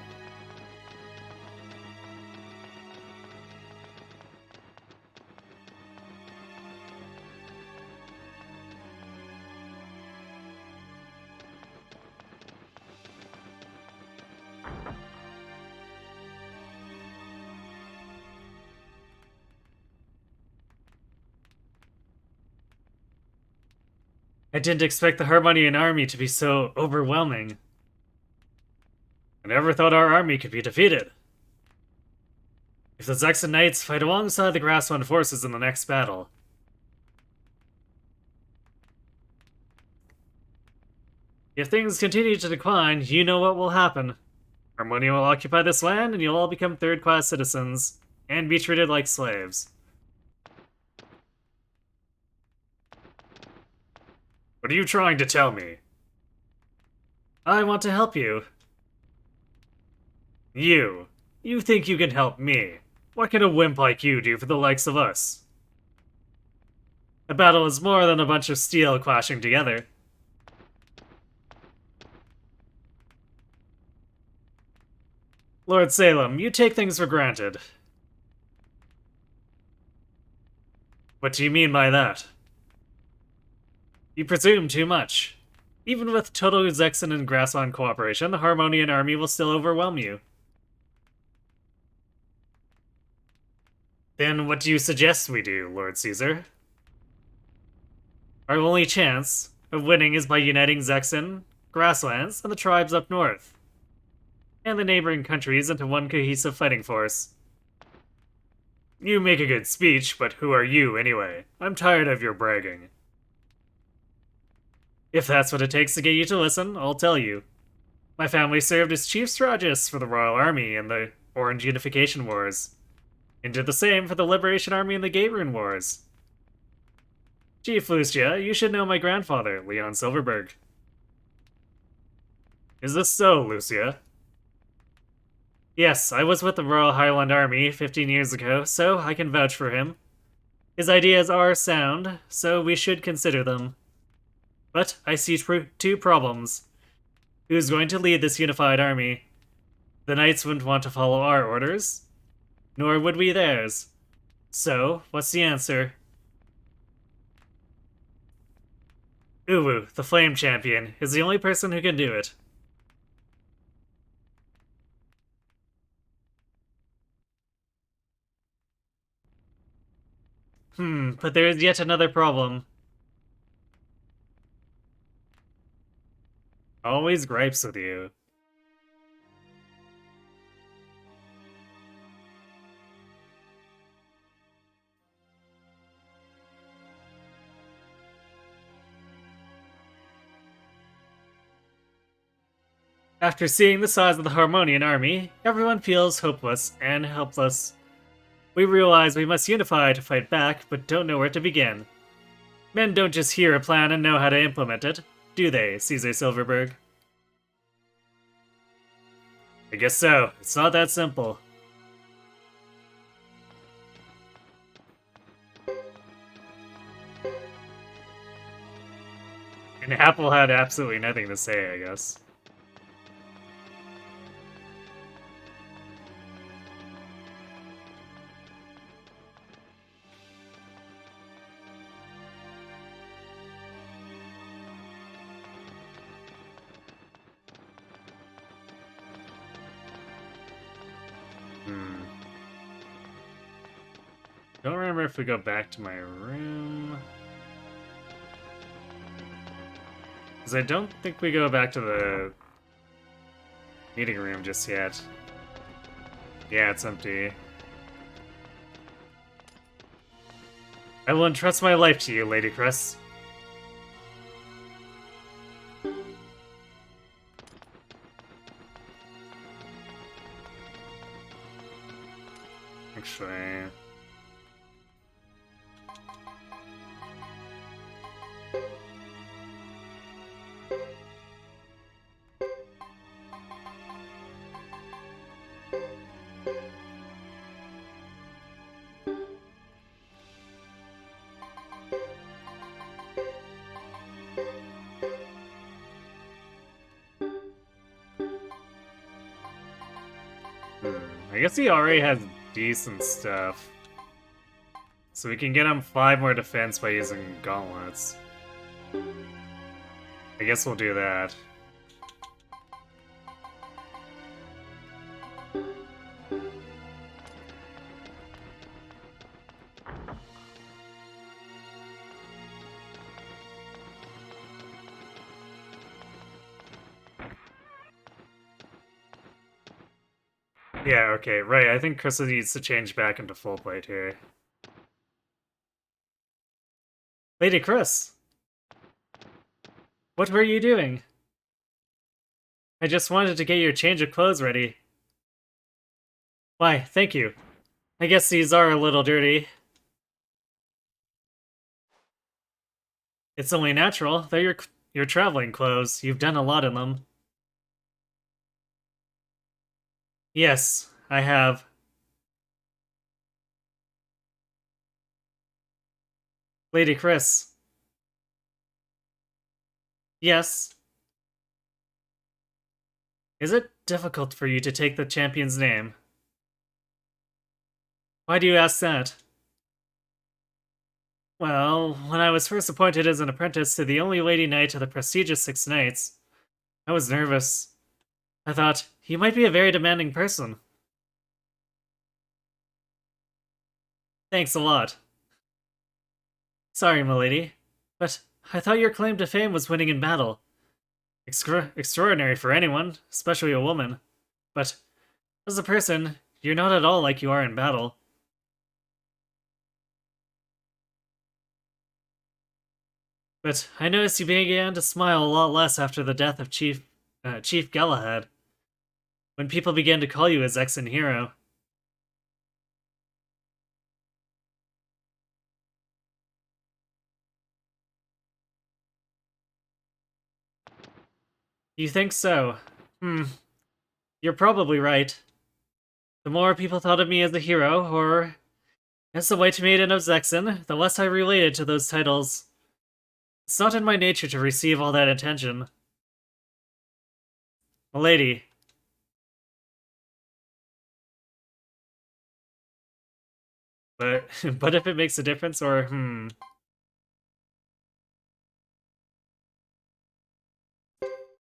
I didn't expect the Harmonian army to be so overwhelming. I never thought our army could be defeated. If the Zexan Knights fight alongside the Grassland forces in the next battle. If things continue to decline, you know what will happen. Harmonia will occupy this land, and you'll all become third-class citizens, and be treated like slaves. What are you trying to tell me? I want to help you. You think you can help me? What can a wimp like you do for the likes of us? A battle is more than a bunch of steel clashing together. Lord Salem, you take things for granted. What do you mean by that? You presume too much. Even with total Zexan and Grassland cooperation, the Harmonian army will still overwhelm you. Then what do you suggest we do, Lord Caesar? Our only chance of winning is by uniting Zexan, Grasslands, and the tribes up north, and the neighboring countries into one cohesive fighting force. You make a good speech, but who are you anyway? I'm tired of your bragging. If that's what it takes to get you to listen, I'll tell you. My family served as chief strategist for the Royal Army in the Orange Unification Wars, and did the same for the Liberation Army in the Gate Rune Wars. Chief Lucia, you should know my grandfather, Leon Silverberg. Is this so, Lucia? Yes, I was with the Royal Highland Army 15 years ago, so I can vouch for him. His ideas are sound, so we should consider them. But I see two problems. Who's going to lead this unified army? The knights wouldn't want to follow our orders, nor would we theirs. So, what's the answer? Uwu, the Flame Champion, is the only person who can do it. But there is yet another problem. Always gripes with you. After seeing the size of the Harmonian army, everyone feels hopeless and helpless. We realize we must unify to fight back, but don't know where to begin. Men don't just hear a plan and know how to implement it, do they, Caesar Silverberg? I guess so. It's not that simple. And Apple had absolutely nothing to say, I guess. Don't remember if we go back to my room. Because I don't think we go back to the meeting room just yet. Yeah, it's empty. I will entrust my life to you, Lady Chris. Actually... I guess he already has decent stuff. So we can get him 5 more defense by using gauntlets. I guess we'll do that. Yeah, okay, right. I think Krista needs to change back into full plate here. Lady Chris! What were you doing? I just wanted to get your change of clothes ready. Why, thank you. I guess these are a little dirty. It's only natural. They're your traveling clothes. You've done a lot in them. Yes, I have. Lady Chris. Yes. Is it difficult for you to take the champion's name? Why do you ask that? Well, when I was first appointed as an apprentice to the only lady knight of the prestigious 6 Knights, I was nervous. I thought, he might be a very demanding person. Thanks a lot. Sorry, milady, but I thought your claim to fame was winning in battle. Extraordinary for anyone, especially a woman. But, as a person, you're not at all like you are in battle. But I noticed you began to smile a lot less after the death of Chief Galahad, when people began to call you his ex-and hero. You think so? You're probably right. The more people thought of me as a hero, or as the White Maiden of Zexen, the less I related to those titles. It's not in my nature to receive all that attention. Milady. But, but if it makes a difference, or,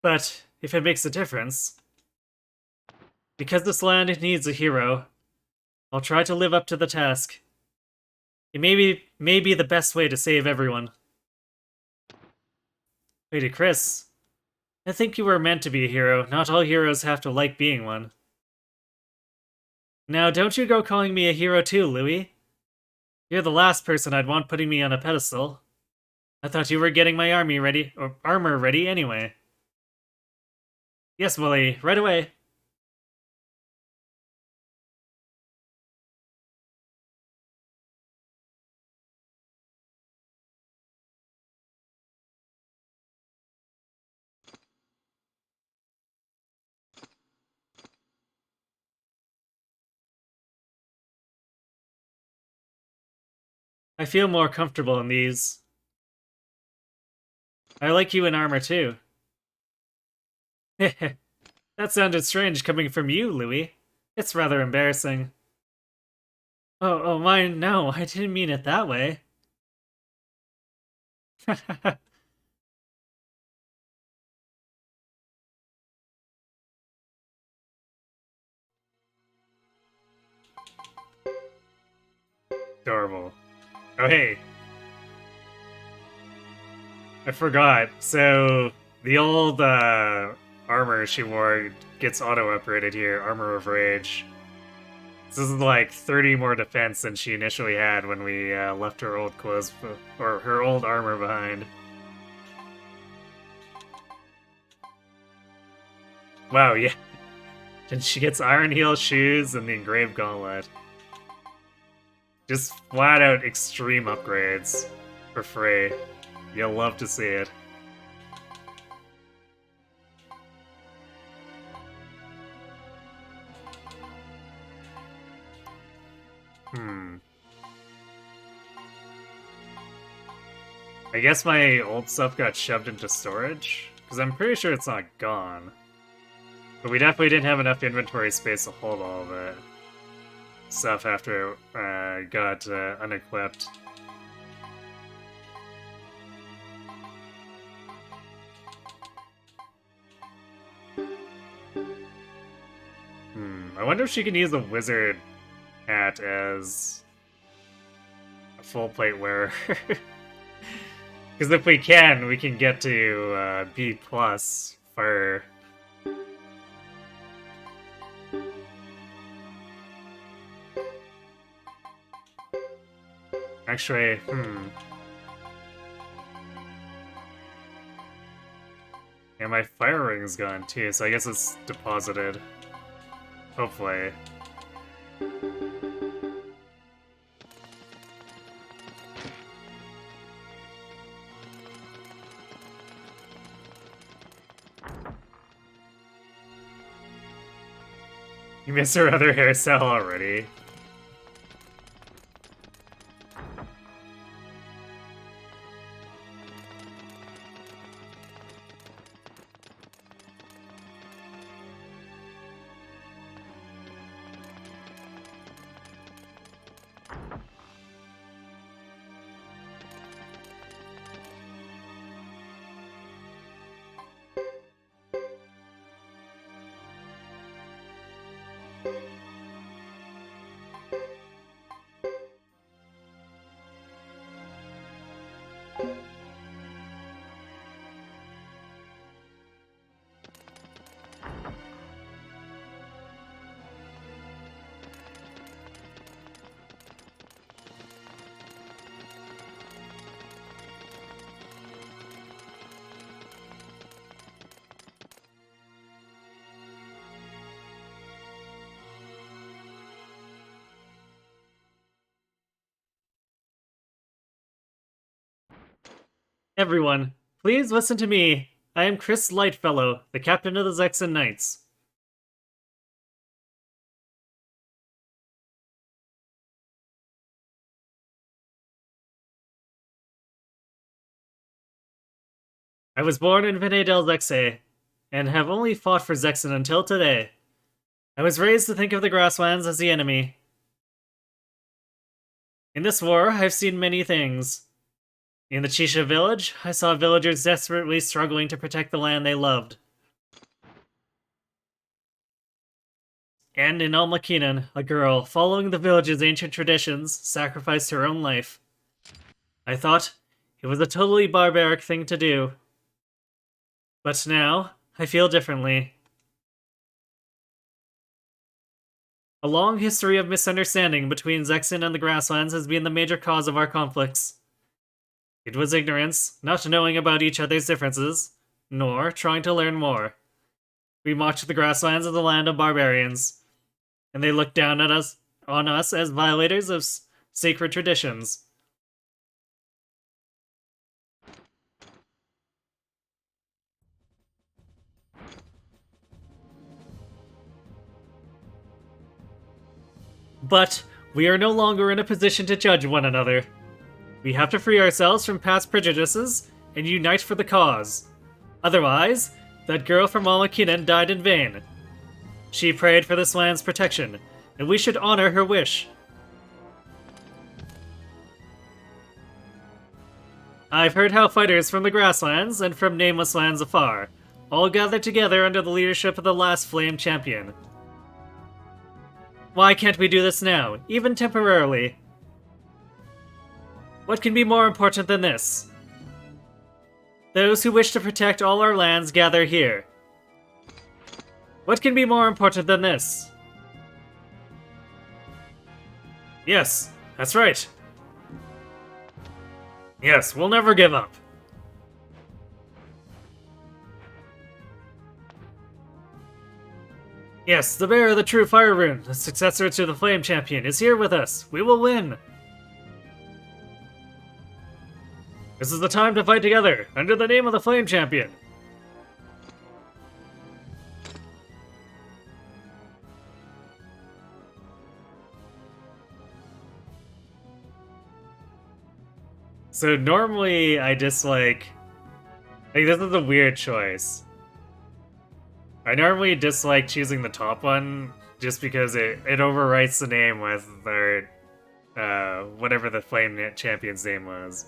But, if it makes a difference... Because this land needs a hero, I'll try to live up to the task. It may be the best way to save everyone. Lady Chris, I think you were meant to be a hero. Not all heroes have to like being one. Now, don't you go calling me a hero too, Louis. You're the last person I'd want putting me on a pedestal. I thought you were getting my armor ready anyway. Yes, Willie, right away. I feel more comfortable in these. I like you in armor too. That sounded strange coming from you, Louis. It's rather embarrassing. Oh, mine, no, I didn't mean it that way. Adorable. Oh, hey. I forgot. So, the old armor she wore gets auto-upgraded here. Armor of Rage. This is like 30 more defense than she initially had when we left her old clothes, or her old armor behind. Wow, yeah. And she gets Iron Heel shoes and the Engraved Gauntlet. Just flat out extreme upgrades for free. You'll love to see it. I guess my old stuff got shoved into storage? Because I'm pretty sure it's not gone. But we definitely didn't have enough inventory space to hold all of it. stuff after got unequipped. I wonder if she can use the wizard hat as a full plate wearer. Because if we can get to B plus for. Actually, Yeah, my fire ring's gone too, so I guess it's deposited. Hopefully. You missed her other hairstyle already. Everyone, please listen to me. I am Chris Lightfellow, the captain of the Zexen Knights. I was born in Vene del Zexe, and have only fought for Zexen until today. I was raised to think of the Grasslands as the enemy. In this war, I've seen many things. In the Chisha village, I saw villagers desperately struggling to protect the land they loved. And in Almakinan, a girl, following the village's ancient traditions, sacrificed her own life. I thought it was a totally barbaric thing to do. But now, I feel differently. A long history of misunderstanding between Zexen and the Grasslands has been the major cause of our conflicts. It was ignorance, not knowing about each other's differences, nor trying to learn more. We mocked the Grasslands as the land of barbarians, and they looked down at us as violators of sacred traditions. But we are no longer in a position to judge one another. We have to free ourselves from past prejudices and unite for the cause. Otherwise, that girl from Almakinan died in vain. She prayed for this land's protection, and we should honor her wish. I've heard how fighters from the Grasslands and from nameless lands afar all gathered together under the leadership of the last Flame Champion. Why can't we do this now, even temporarily? What can be more important than this? Those who wish to protect all our lands gather here. What can be more important than this? Yes, that's right. Yes, we'll never give up. Yes, the bearer of the true fire rune, the successor to the Flame Champion, is here with us. We will win. This is the time to fight together, under the name of the Flame Champion. So normally I dislike... Like, this is a weird choice. I normally dislike choosing the top one, just because it overwrites the name with their whatever the Flame Champion's name was.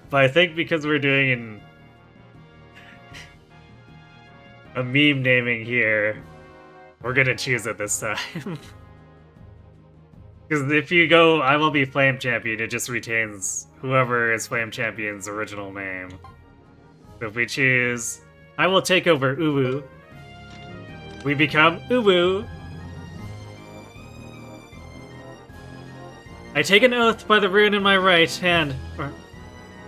But I think because we're doing a meme naming here, we're gonna choose it this time. Because if you go, I will be Flame Champion, it just retains whoever is Flame Champion's original name. So if we choose, I will take over Uwu, we become Uwu. I take an oath by the rune in my right hand,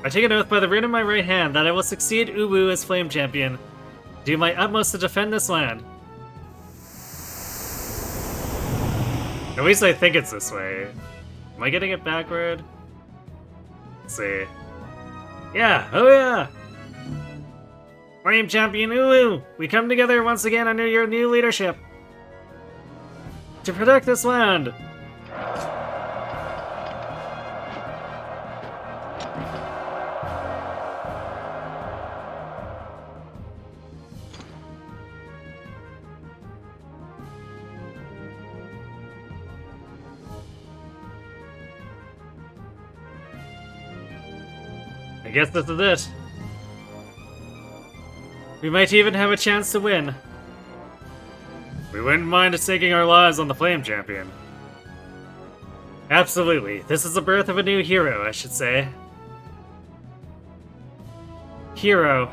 I take an oath by the rune in my right hand that I will succeed Uwu as Flame Champion, do my utmost to defend this land. At least I think it's this way. Am I getting it backward? Let's see. Yeah, oh yeah! Flame Champion Uwu! We come together once again under your new leadership to protect this land! I guess this is it. We might even have a chance to win. We wouldn't mind staking our lives on the Flame Champion. Absolutely. This is the birth of a new hero, I should say. Hero.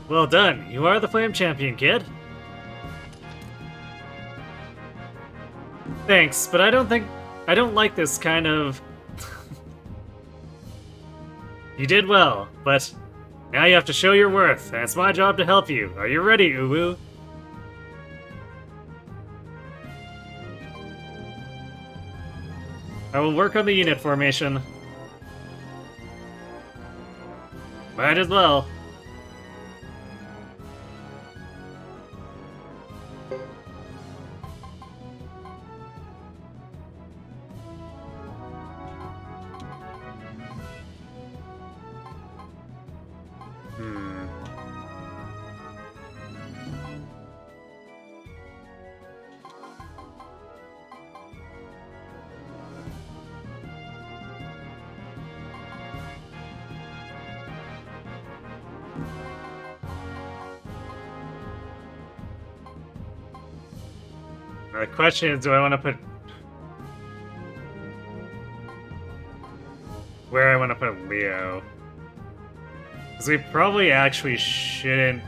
Well done. You are the Flame Champion, kid. Thanks, but I don't like this kind of... You did well, but now you have to show your worth, and it's my job to help you. Are you ready, Uwu? I will work on the unit formation. Might as well. The question is, do I want to put... Where I want to put Leo? Because we probably actually shouldn't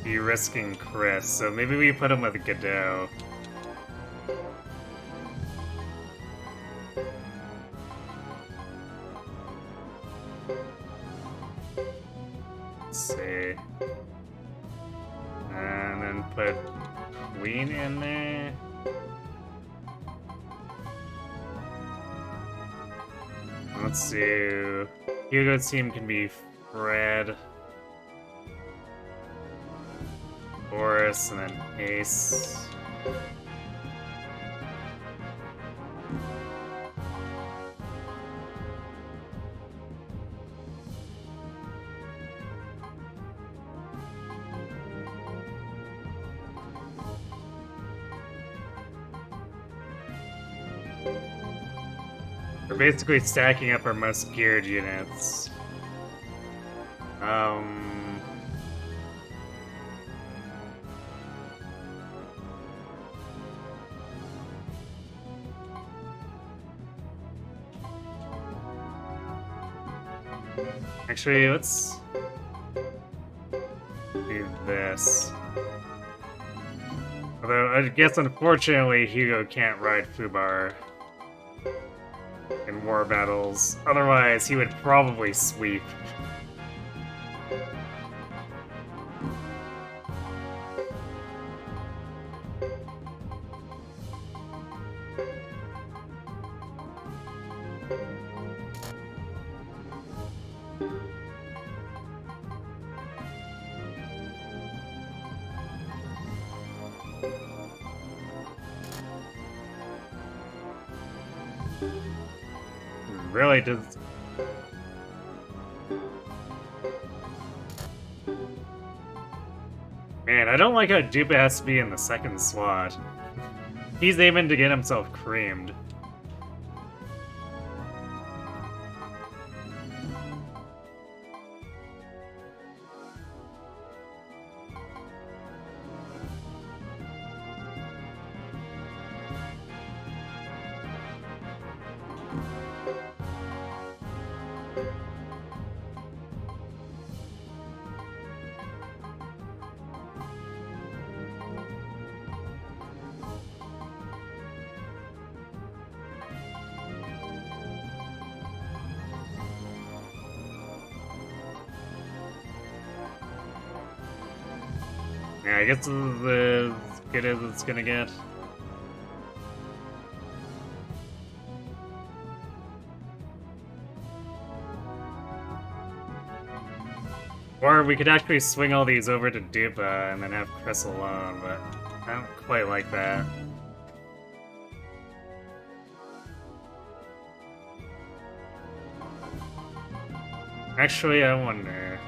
be risking Chris, so maybe we put him with Godot. Let's see. And then put Queen in there. Let's see. Hugo's team can be Fred, Boris, and then Ace. We're basically stacking up our most geared units. Actually, let's do this. Although, I guess unfortunately Hugo can't ride Fubar in war battles. Otherwise, he would probably sweep. Really does. Man, I don't like how Dupa has to be in the second slot. He's aiming to get himself creamed. Yeah, I guess this is as good as it's gonna get. Or we could actually swing all these over to Dupa and then have Chris alone, but I don't quite like that. Actually, I wonder.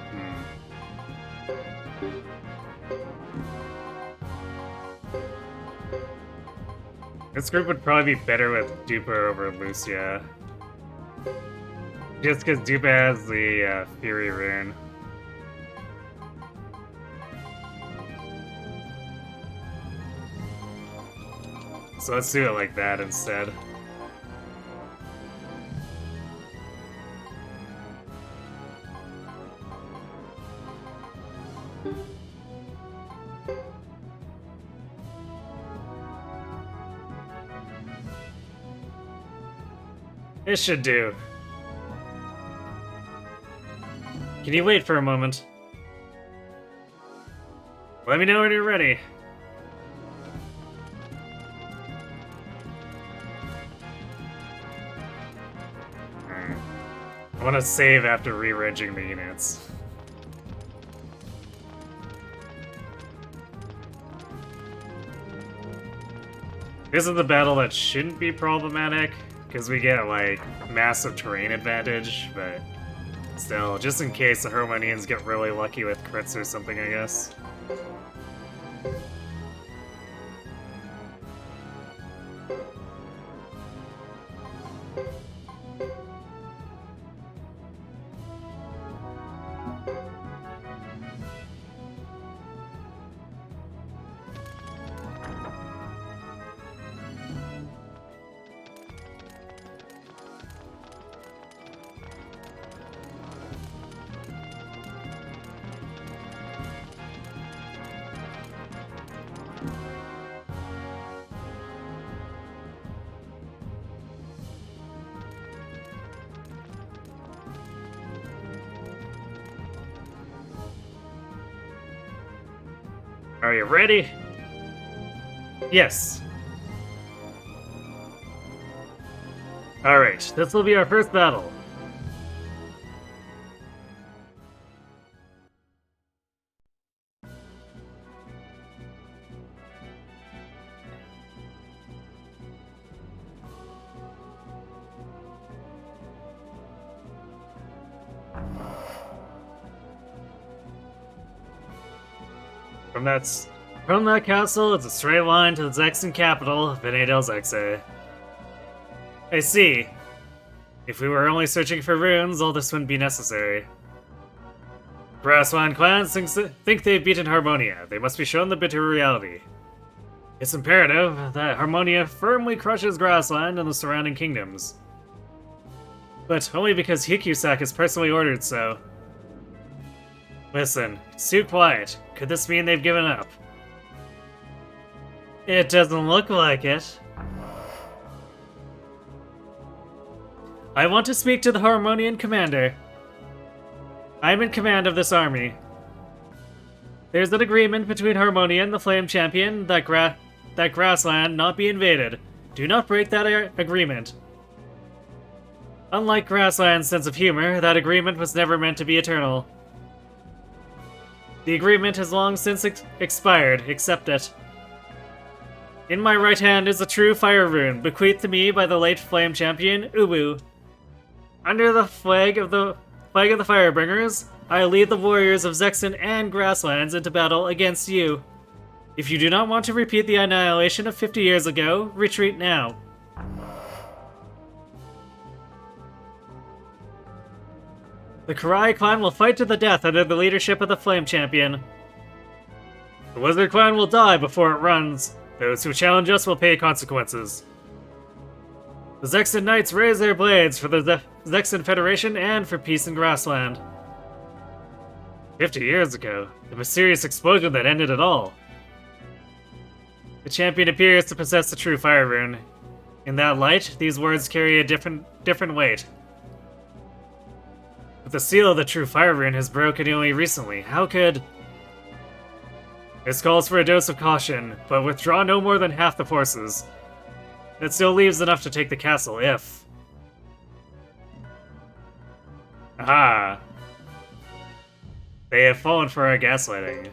This group would probably be better with Dupa over Lucia. Just because Dupa has the Fury rune. So let's do it like that instead. It should do. Can you wait for a moment? Let me know when you're ready. I want to save after re-regging the units. This is the battle that shouldn't be problematic, because we get, like, massive terrain advantage, but still, just in case the Harmonians get really lucky with crits or something, I guess. Are you ready? Yes. Alright, this will be our first battle. From that castle, it's a straight line to the Zexan capital, Venedel Zexe. I see. If we were only searching for runes, all this wouldn't be necessary. Grassland clans think they've beaten Harmonia. They must be shown the bitter reality. It's imperative that Harmonia firmly crushes Grassland and the surrounding kingdoms. But only because Hikyusak has personally ordered so. Listen, it's too quiet. Could this mean they've given up? It doesn't look like it. I want to speak to the Harmonian commander. I'm in command of this army. There's an agreement between Harmonia and the Flame Champion that Grassland not be invaded. Do not break that agreement. Unlike Grassland's sense of humor, that agreement was never meant to be eternal. The agreement has long since expired. Accept it. In my right hand is a true fire rune, bequeathed to me by the late flame champion, Ubu. Under the flag of the Firebringers, I lead the warriors of Zexen and Grasslands into battle against you. If you do not want to repeat the annihilation of 50 years ago, retreat now. The Karai clan will fight to the death under the leadership of the Flame Champion. The Wizard clan will die before it runs. Those who challenge us will pay consequences. The Zexen Knights raise their blades for the Zexen Federation and for peace in Grassland. 50 years ago, the mysterious explosion that ended it all. The champion appears to possess the true fire rune. In that light, these words carry a different weight. But the seal of the true fire rune has broken only recently. How could... This calls for a dose of caution, but withdraw no more than half the forces. That still leaves enough to take the castle, if... Aha! They have fallen for our gaslighting.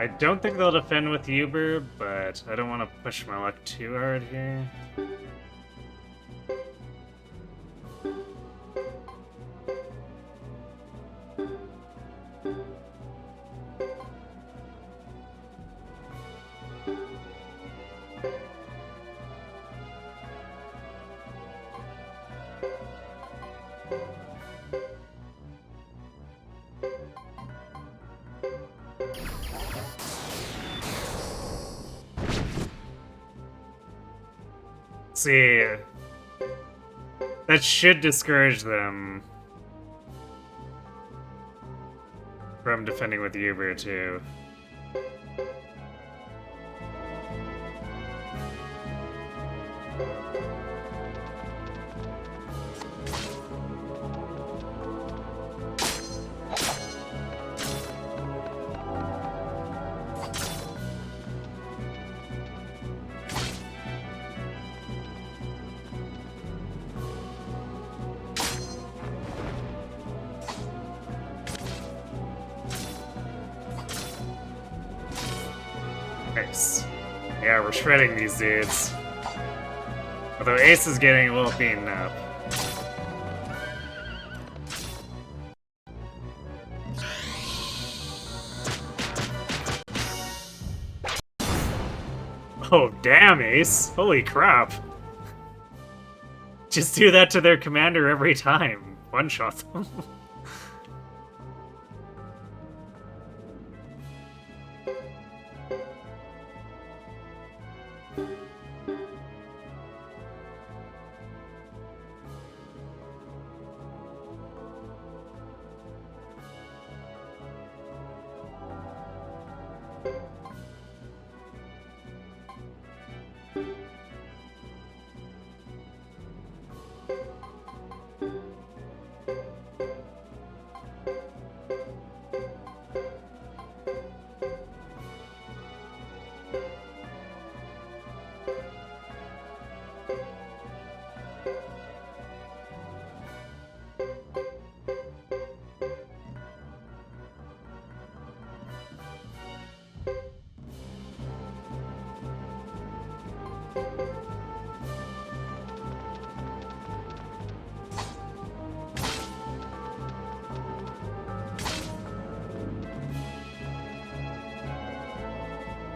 I don't think they'll defend with Uber, but I don't want to push my luck too hard here. See, that should discourage them from defending with Uber too. Nice. Yeah, we're shredding these dudes. Although Ace is getting a little beaten up. Oh, damn, Ace. Holy crap. Just do that to their commander every time. One-shot them.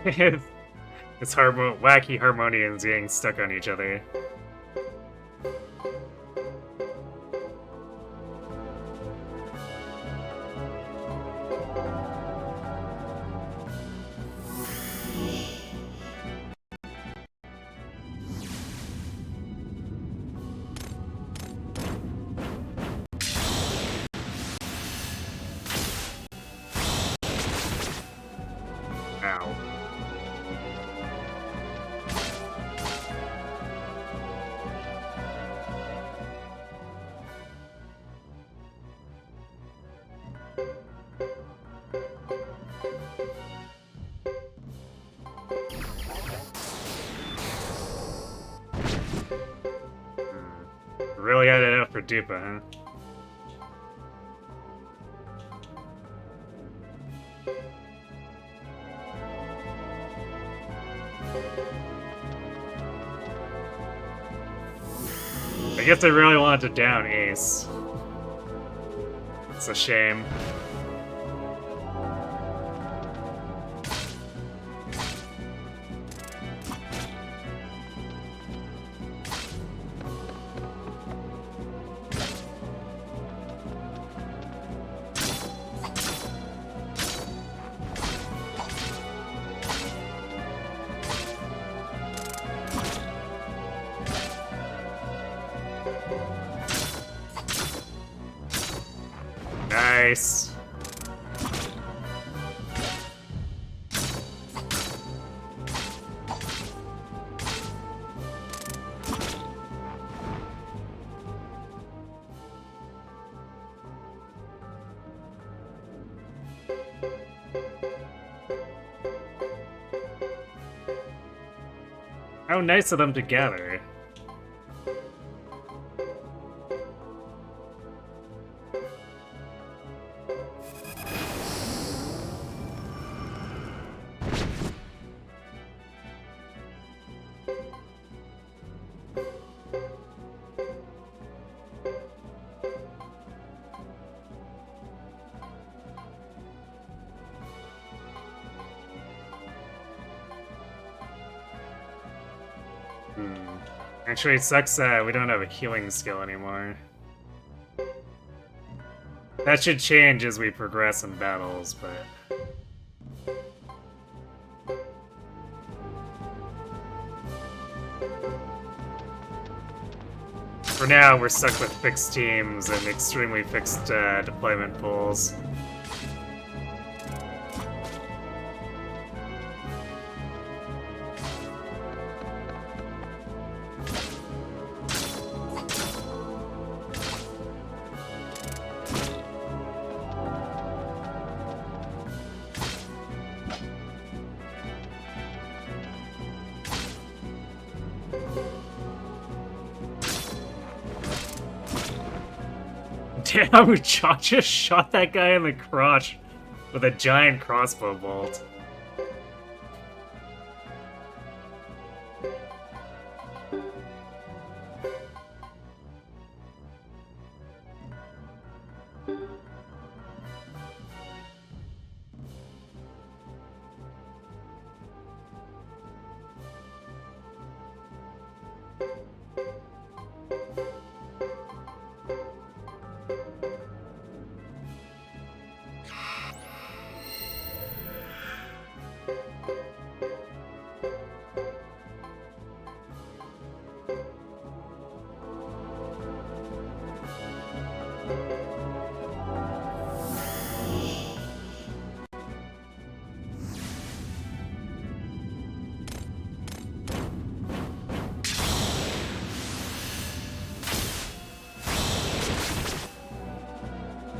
It's wacky harmonians getting stuck on each other. Ow. Really had it out for Dupa, huh? I guess I really wanted to down Ace. It's a shame. Nice. How nice of them to gather. Actually, it sucks that we don't have a healing skill anymore. That should change as we progress in battles, but... For now, we're stuck with fixed teams and extremely fixed deployment pools. Damn, Cha just shot that guy in the crotch with a giant crossbow bolt.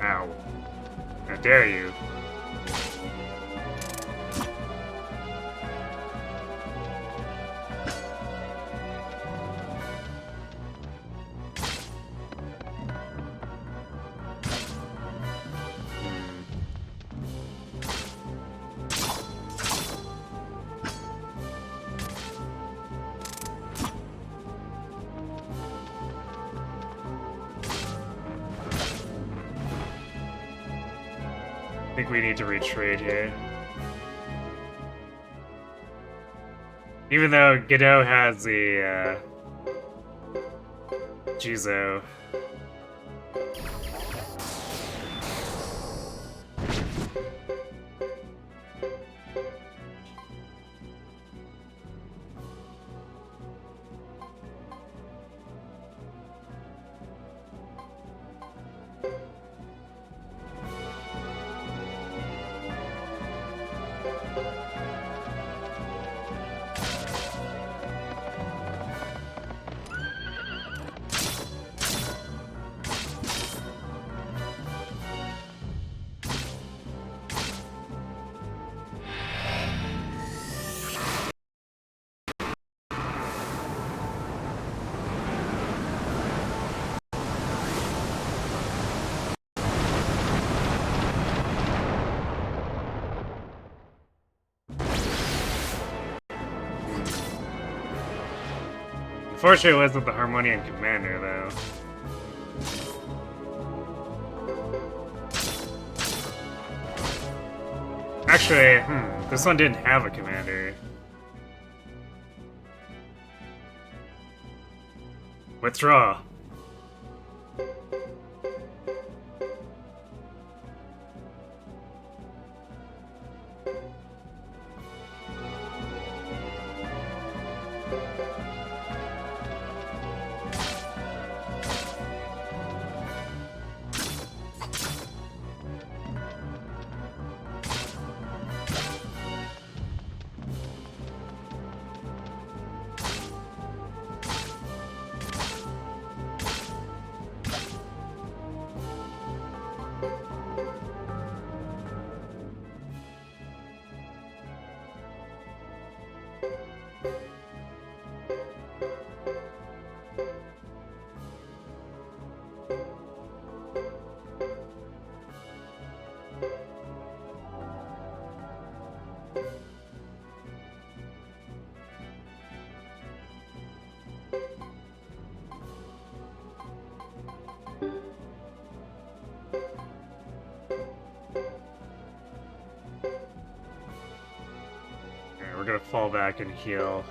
Ow. How dare you? I think we need to retreat here. Even though Godot has the, Juzo. Unfortunately, it wasn't the Harmonian Commander, though. Actually, this one didn't have a commander. Withdraw. We're gonna fall back and heal.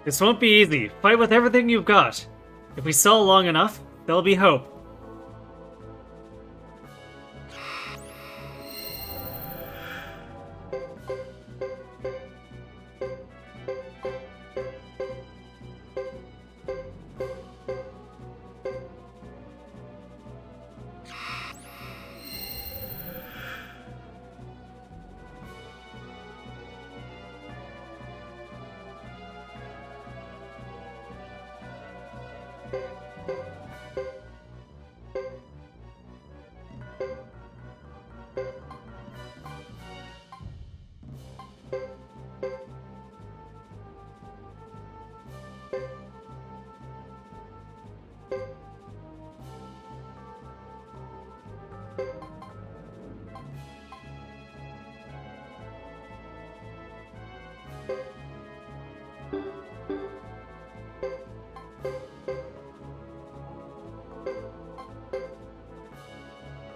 This won't be easy. Fight with everything you've got. If we stall long enough, there'll be hope.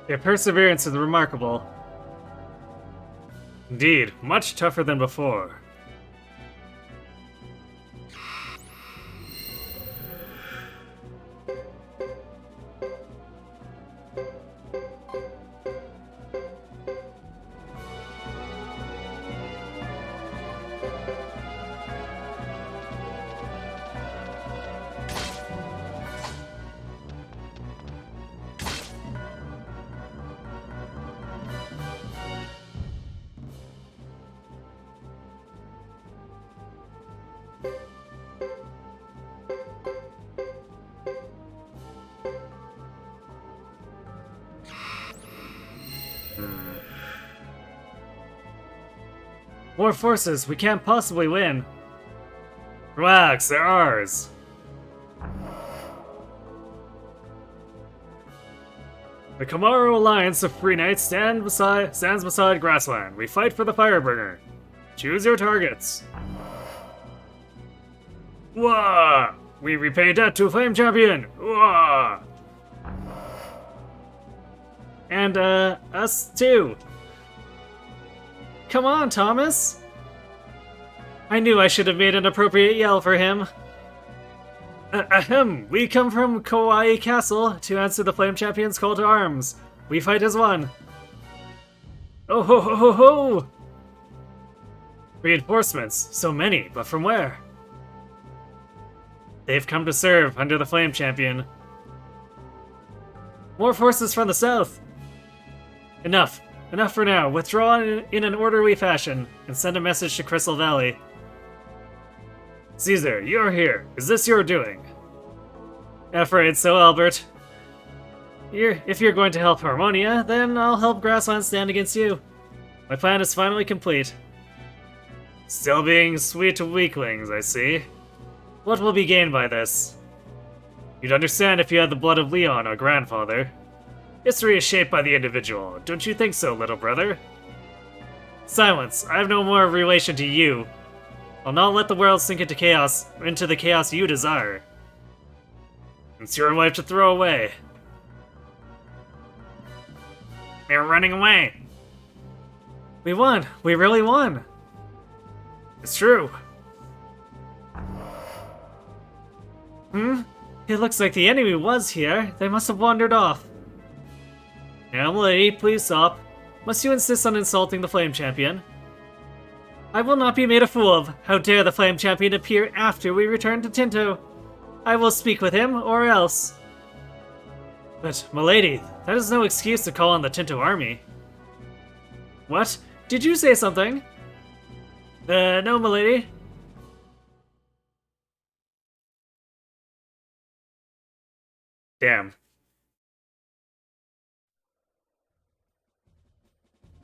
Your perseverance is remarkable. Indeed, much tougher than before. More forces, we can't possibly win. Relax, they're ours. The Kamaru Alliance of Free Knights stands beside Grassland. We fight for the Firebringer. Choose your targets. Wah! We repay debt to Flame Champion. Wah! And, us too. Come on, Thomas. I knew I should have made an appropriate yell for him. Ahem! We come from Kauai Castle to answer the Flame Champion's call to arms. We fight as one. Oh ho ho ho ho! Reinforcements, so many, but from where? They've come to serve under the Flame Champion. More forces from the south! Enough. Enough for now. Withdraw in an orderly fashion, and send a message to Crystal Valley. Caesar, you're here. Is this your doing? Afraid so, Albert. If you're going to help Harmonia, then I'll help Grassland stand against you. My plan is finally complete. Still being sweet to weaklings, I see. What will be gained by this? You'd understand if you had the blood of Leon, our grandfather. History is shaped by the individual. Don't you think so, little brother? Silence. I have no more relation to you. I'll not let the world sink into the chaos you desire. It's your life to throw away. They're running away. We won. We really won. It's true. It looks like the enemy was here. They must have wandered off. Now, lady, please stop. Must you insist on insulting the Flame Champion? I will not be made a fool of. How dare the Flame Champion appear after we return to Tinto? I will speak with him, or else. But, milady, that is no excuse to call on the Tinto army. What? Did you say something? No, milady. Damn.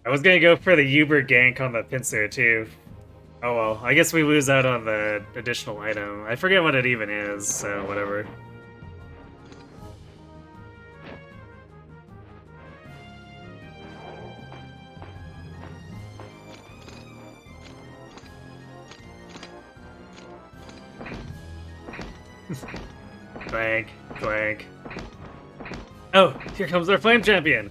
I was gonna go for the Uber gank on the pincer too. Oh well, I guess we lose out on the additional item. I forget what it even is, so whatever. Clank, clank. Oh, here comes our Flame Champion!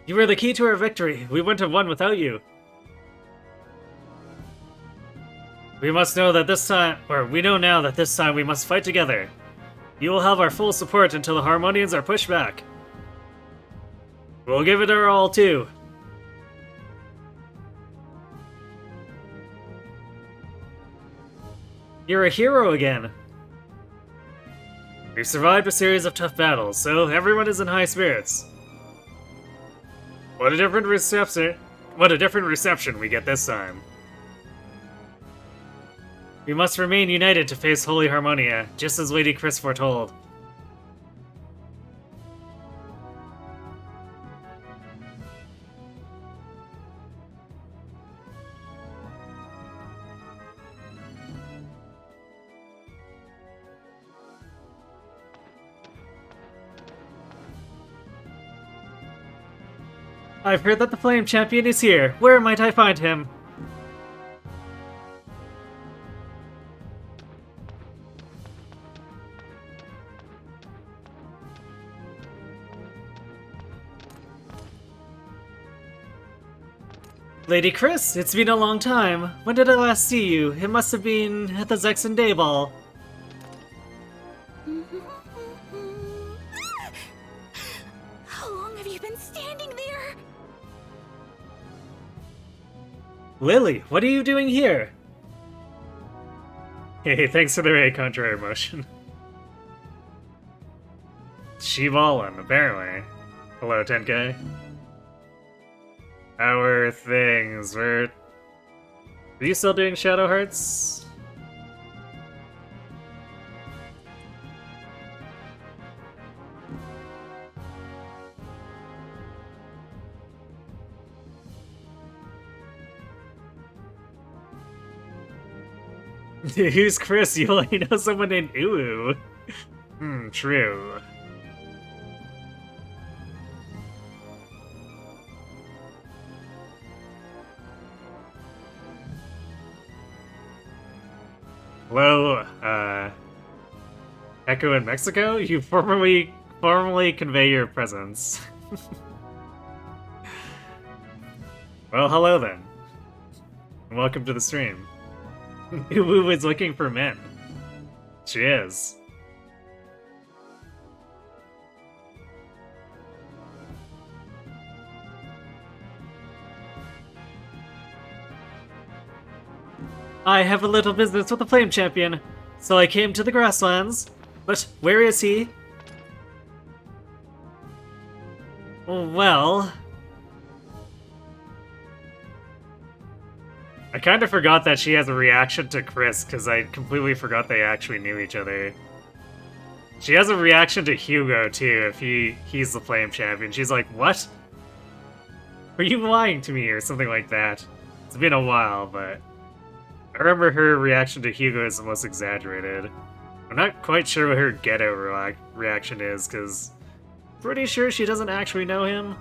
You were the key to our victory. We wouldn't have won without you. We must know that this time, or we know now that this time we must fight together. You will have our full support until the Harmonians are pushed back. We'll give it our all too. You're a hero again. We've survived a series of tough battles, so everyone is in high spirits. What a different reception we get this time. We must remain united to face Holy Harmonia, just as Lady Chris foretold. I've heard that the Flame Champion is here. Where might I find him? Lady Chris, it's been a long time. When did I last see you? It must have been at the Zexen Day Ball. How long have you been standing there? Lily, what are you doing here? Hey, thanks for the very contrary motion. She ballin', apparently. Hello, 10K. How are things? Are you still doing Shadow Hearts? Who's Chris? You only know someone named Uwu. True. Hello, Echo in Mexico? You formally convey your presence. Well, hello then. And welcome to the stream. Uwu is looking for men. She is. I have a little business with the Flame Champion, so I came to the grasslands. But where is he? Well... I kind of forgot that she has a reaction to Chris, because I completely forgot they actually knew each other. She has a reaction to Hugo, too, if he's the Flame Champion. She's like, what? Are you lying to me, or something like that? It's been a while, but... I remember her reaction to Hugo is the most exaggerated. I'm not quite sure what her Geto reaction is, because... pretty sure she doesn't actually know him.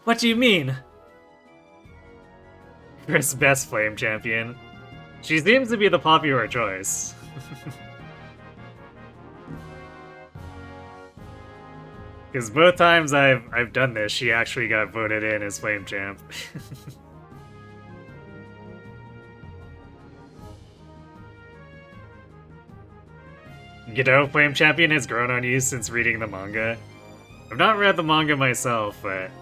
What do you mean? Chris' best Flame Champion. She seems to be the popular choice. Because both times I've done this, she actually got voted in as Flame Champ. Geto Flame Champion has grown on you since reading the manga. I've not read the manga myself, but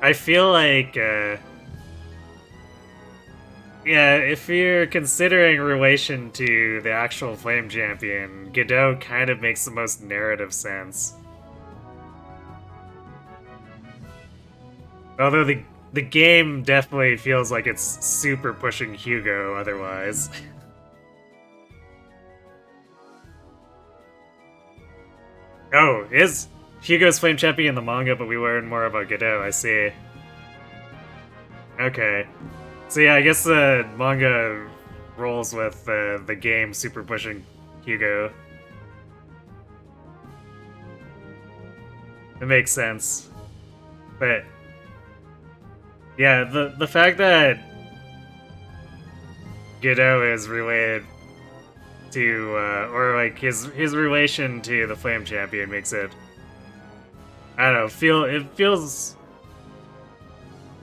I feel like, yeah, if you're considering relation to the actual Flame Champion, Geto kind of makes the most narrative sense. Although the game definitely feels like it's super pushing Hugo otherwise. Oh, is Hugo's Flame Champion in the manga, but we learn more about Geto, I see. Okay. So yeah, I guess the manga rolls with the game super pushing Hugo. It makes sense. But yeah, the fact that Geto is related to, or like his relation to the Flame Champion makes it, I don't know, it feels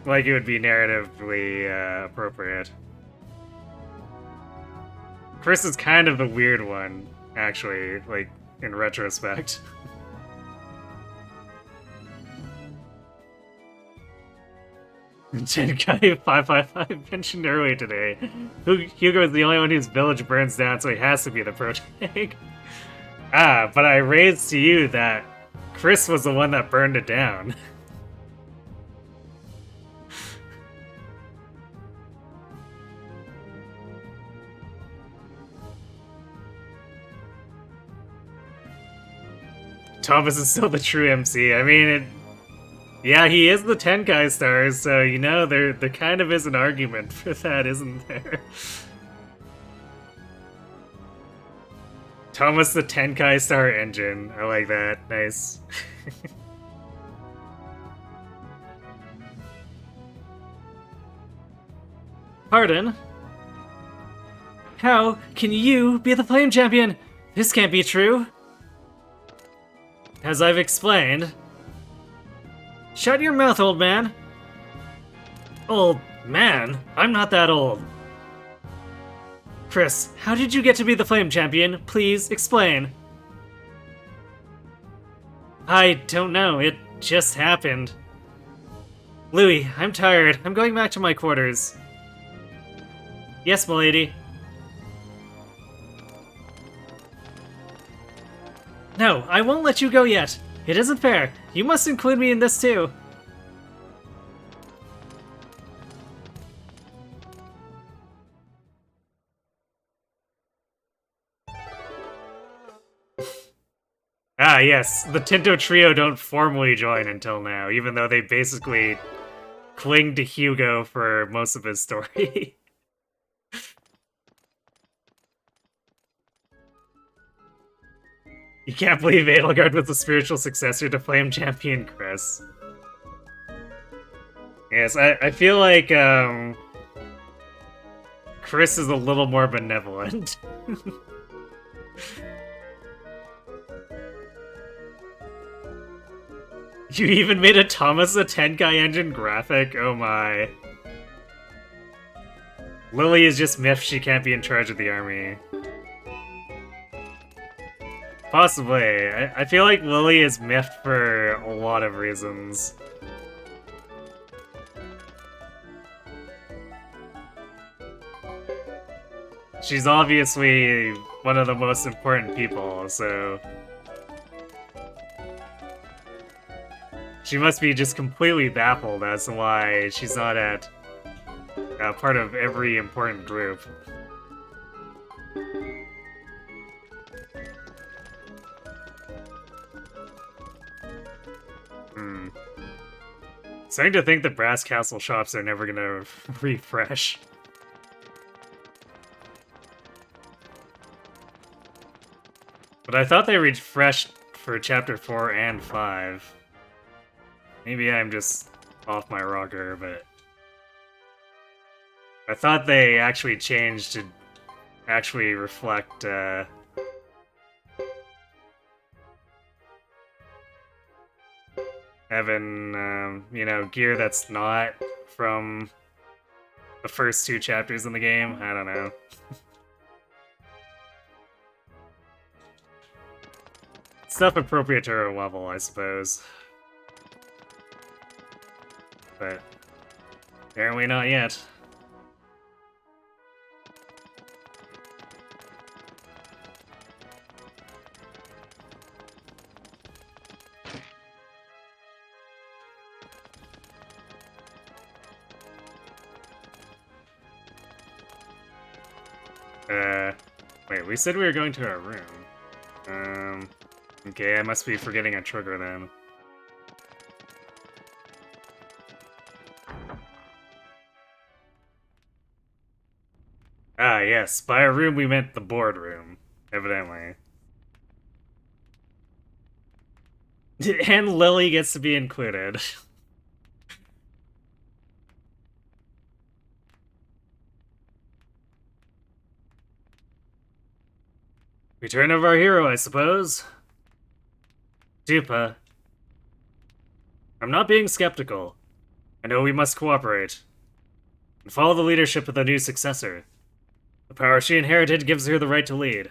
like it would be narratively appropriate. Chris is kind of the weird one, actually, like, in retrospect. Genkai 555 mentioned earlier today. Hugo is the only one whose village burns down, so he has to be the protagonist. Ah, but I raised to you that Chris was the one that burned it down. Thomas is still the true MC. I mean, yeah, he is the Tenkai stars, so, you know, there kind of is an argument for that, isn't there? Thomas the Tenkai star engine. I like that. Nice. Pardon? How can you be the Flame Champion? This can't be true. As I've explained... Shut your mouth, old man! Old man? I'm not that old. Chris, how did you get to be the Flame Champion? Please, explain. I don't know, it just happened. Louis, I'm tired. I'm going back to my quarters. Yes, milady. No, I won't let you go yet. It isn't fair. You must include me in this too. Ah, yes. The Tinto Trio don't formally join until now, even though they basically cling to Hugo for most of his story. You can't believe Edelgard was the spiritual successor to Flame Champion Chris. Yes, I feel like Chris is a little more benevolent. You even made a Thomas the Tank Guy engine graphic? Oh my. Lily is just miffed she can't be in charge of the army. Possibly. I feel like Lily is miffed for a lot of reasons. She's obviously one of the most important people, so... She must be just completely baffled as to why she's not at part of every important group. Starting to think the Brass Castle shops are never gonna refresh. But I thought they refreshed for Chapter 4 and 5. Maybe I'm just off my rocker, but... I thought they actually changed to actually reflect, having, you know, gear that's not from the first 2 chapters in the game. I don't know. Stuff appropriate to her level, I suppose. But apparently not yet. Wait, we said we were going to our room. Okay, I must be forgetting a trigger then. Ah, yes. By a room, we meant the boardroom, evidently. And Lily gets to be included. Return of our hero, I suppose. Dupa. I'm not being skeptical. I know we must cooperate. And follow the leadership of the new successor. The power she inherited gives her the right to lead.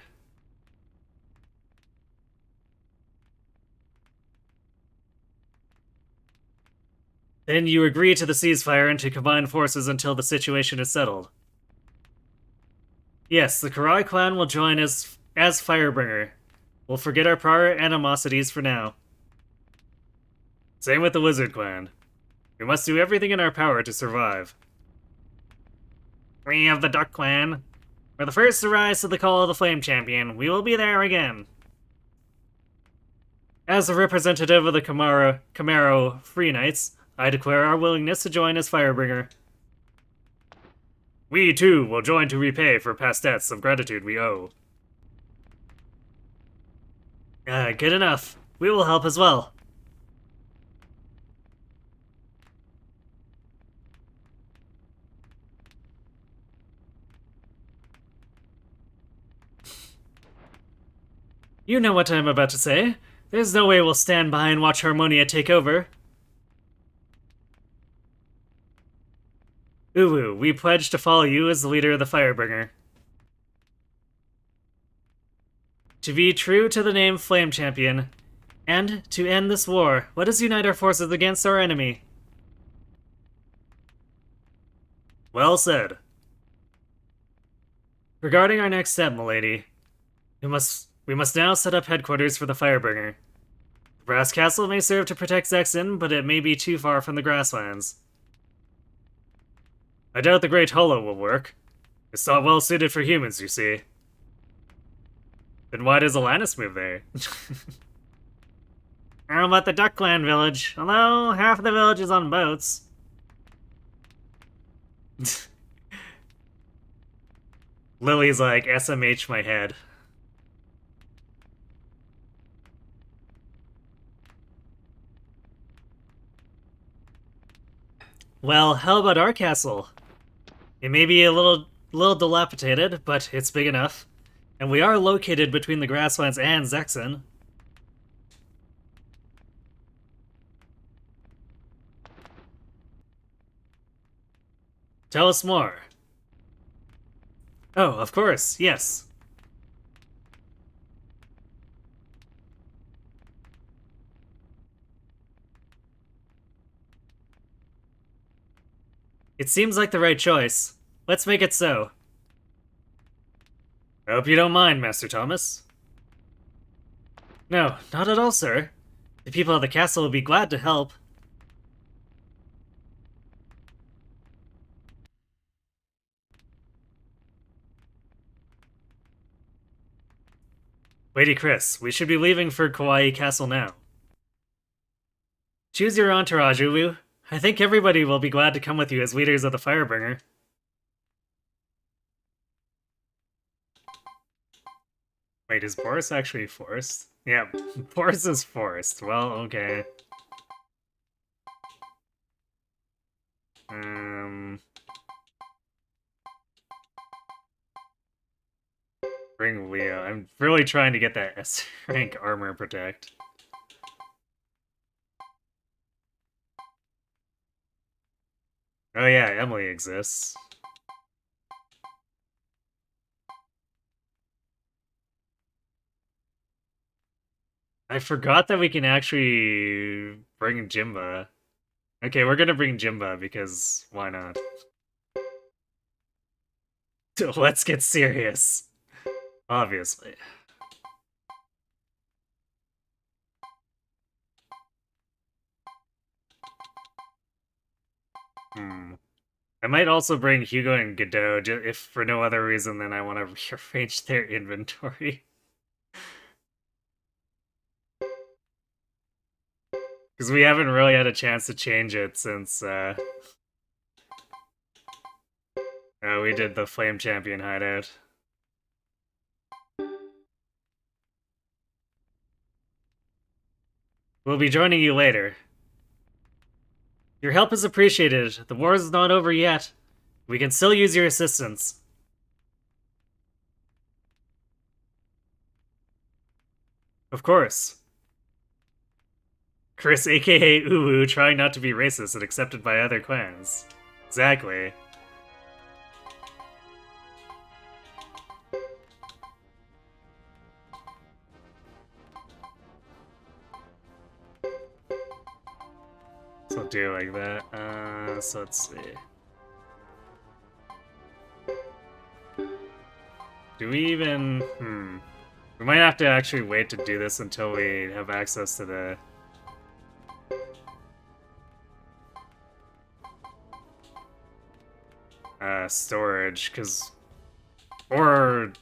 Then you agree to the ceasefire and to combine forces until the situation is settled. Yes, the Karai clan will join as Firebringer. We'll forget our prior animosities for now. Same with the Lizard clan. We must do everything in our power to survive. We of the Duck clan. We're the first to rise to the call of the Flame Champion. We will be there again. As a representative of the Camaro Free Knights, I declare our willingness to join as Firebringer. We, too, will join to repay for past debts of gratitude we owe. Good enough. We will help as well. You know what I'm about to say. There's no way we'll stand by and watch Harmonia take over. Uwu, we pledge to follow you as the leader of the Firebringer. To be true to the name Flame Champion, and to end this war, let us unite our forces against our enemy. Well said. Regarding our next step, milady, we must now set up headquarters for the Firebringer. The Brass Castle may serve to protect Zexen, but it may be too far from the grasslands. I doubt the Great Hollow will work. It's not well suited for humans, you see. Then why does Alanis move there? How about the Duck Clan village? Although half of the village is on boats. Lily's like, SMH my head. Well, how about our castle? It may be a little dilapidated, but it's big enough. And we are located between the grasslands and Zexen. Tell us more. Oh, of course, yes. It seems like the right choice. Let's make it so. I hope you don't mind, Master Thomas. No, not at all, sir. The people of the castle will be glad to help. Lady Chris, we should be leaving for Kawaii Castle now. Choose your entourage, Ulu. I think everybody will be glad to come with you as leaders of the Firebringer. Wait, is Boris actually forced? Yeah, Boris is forced. Well, okay. Bring Leo. I'm really trying to get that S rank armor protect. Oh yeah, Emily exists. I forgot that we can actually bring Jimba. Okay, we're gonna bring Jimba because why not? Let's get serious. Obviously. I might also bring Hugo and Godot, if for no other reason than I want to rearrange their inventory. Because we haven't really had a chance to change it since, we did the Flame Champion hideout. We'll be joining you later. Your help is appreciated. The war is not over yet. We can still use your assistance. Of course. Chris, aka Uwu, trying not to be racist and accepted by other clans. Exactly. So I'll do like that. So let's see. Do we even... We might have to actually wait to do this until we have access to the... storage, because... Or...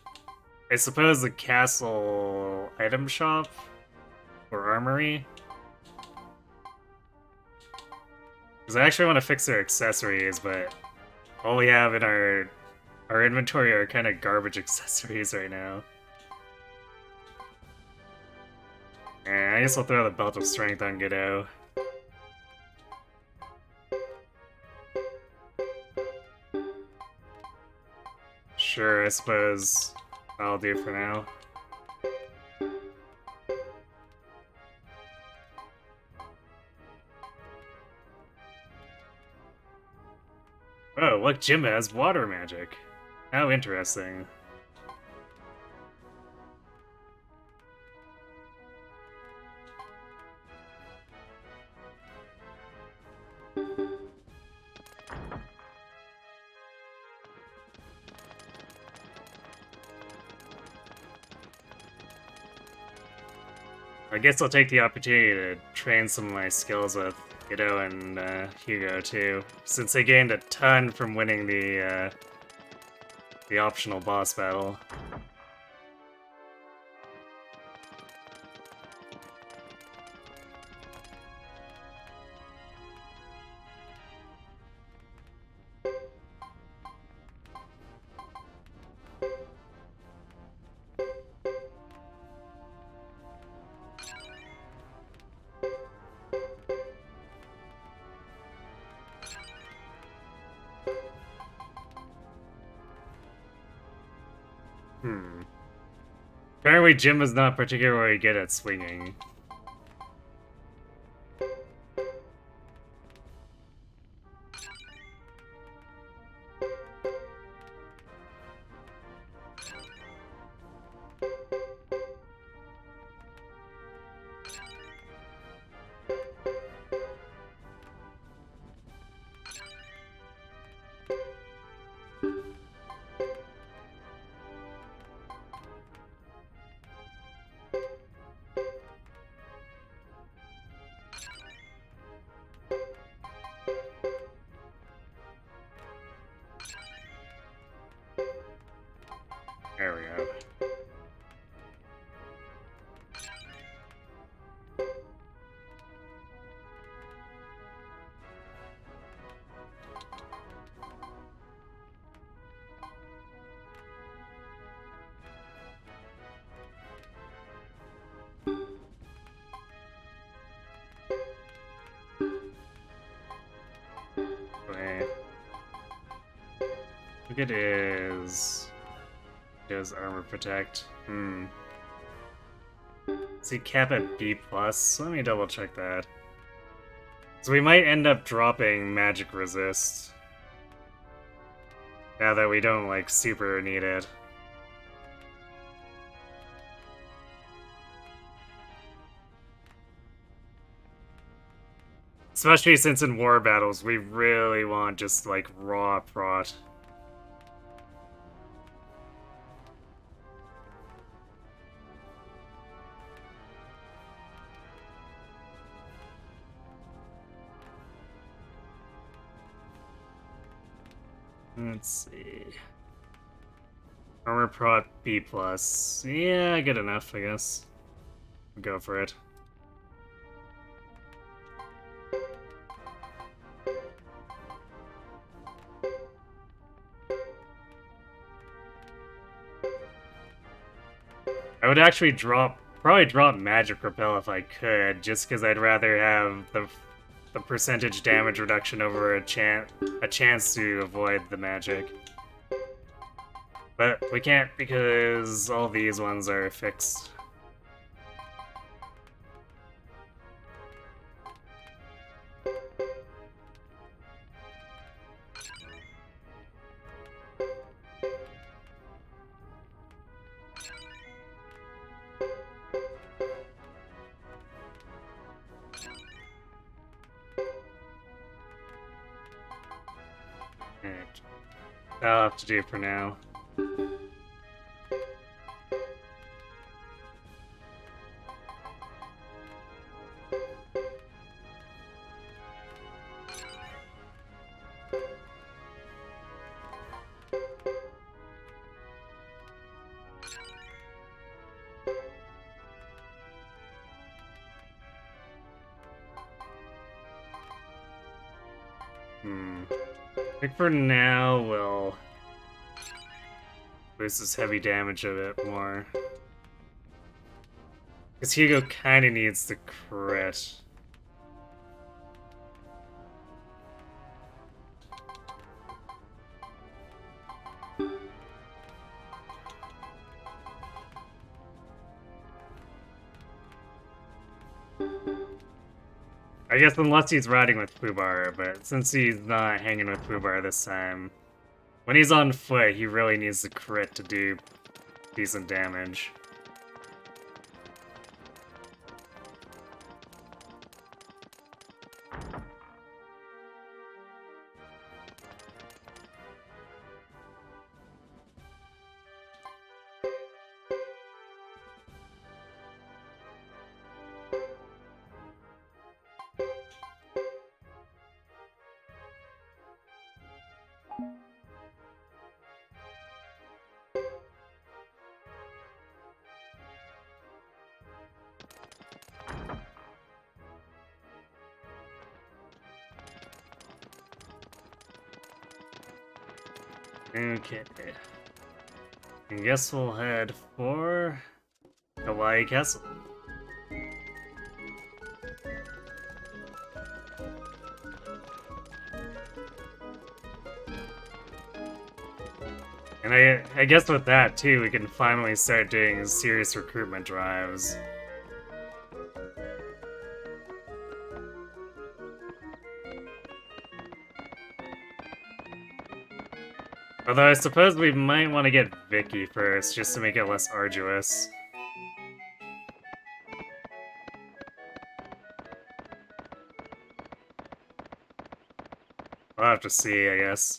I suppose the castle item shop? Or armory? Because I actually want to fix their accessories, but... all we have in our inventory are kind of garbage accessories right now. I guess I'll throw the Belt of Strength on Godot. Sure, I suppose I'll do for now. Oh, look, Jim has water magic. How interesting. I guess I'll take the opportunity to train some of my skills with Godot and Hugo too, since they gained a ton from winning the optional boss battle. Apparently Jim is not particularly good at swinging. There we go. Wait. Look at his... Does armor protect? Is he cap at B+? Let me double check that. So we might end up dropping magic resist. Now that we don't, like, super need it. Especially since in war battles, we really want just, like, raw prot. Let's see. Armor prot B+. Yeah, good enough, I guess. Go for it. I would actually probably drop Magic Repel if I could, just because I'd rather have the percentage damage reduction over a chance to avoid the magic. But we can't because all these ones are fixed. That'll have to do for now. I think for now we'll boost this heavy damage a bit more. Because Hugo kinda needs the crit. I guess unless he's riding with Fubar, but since he's not hanging with Fubar this time, when he's on foot, he really needs the crit to do decent damage. Okay. I guess we'll head for Hawaii Castle. And I guess with that too, we can finally start doing serious recruitment drives. Although I suppose we might want to get Vicky first, just to make it less arduous. I'll have to see, I guess.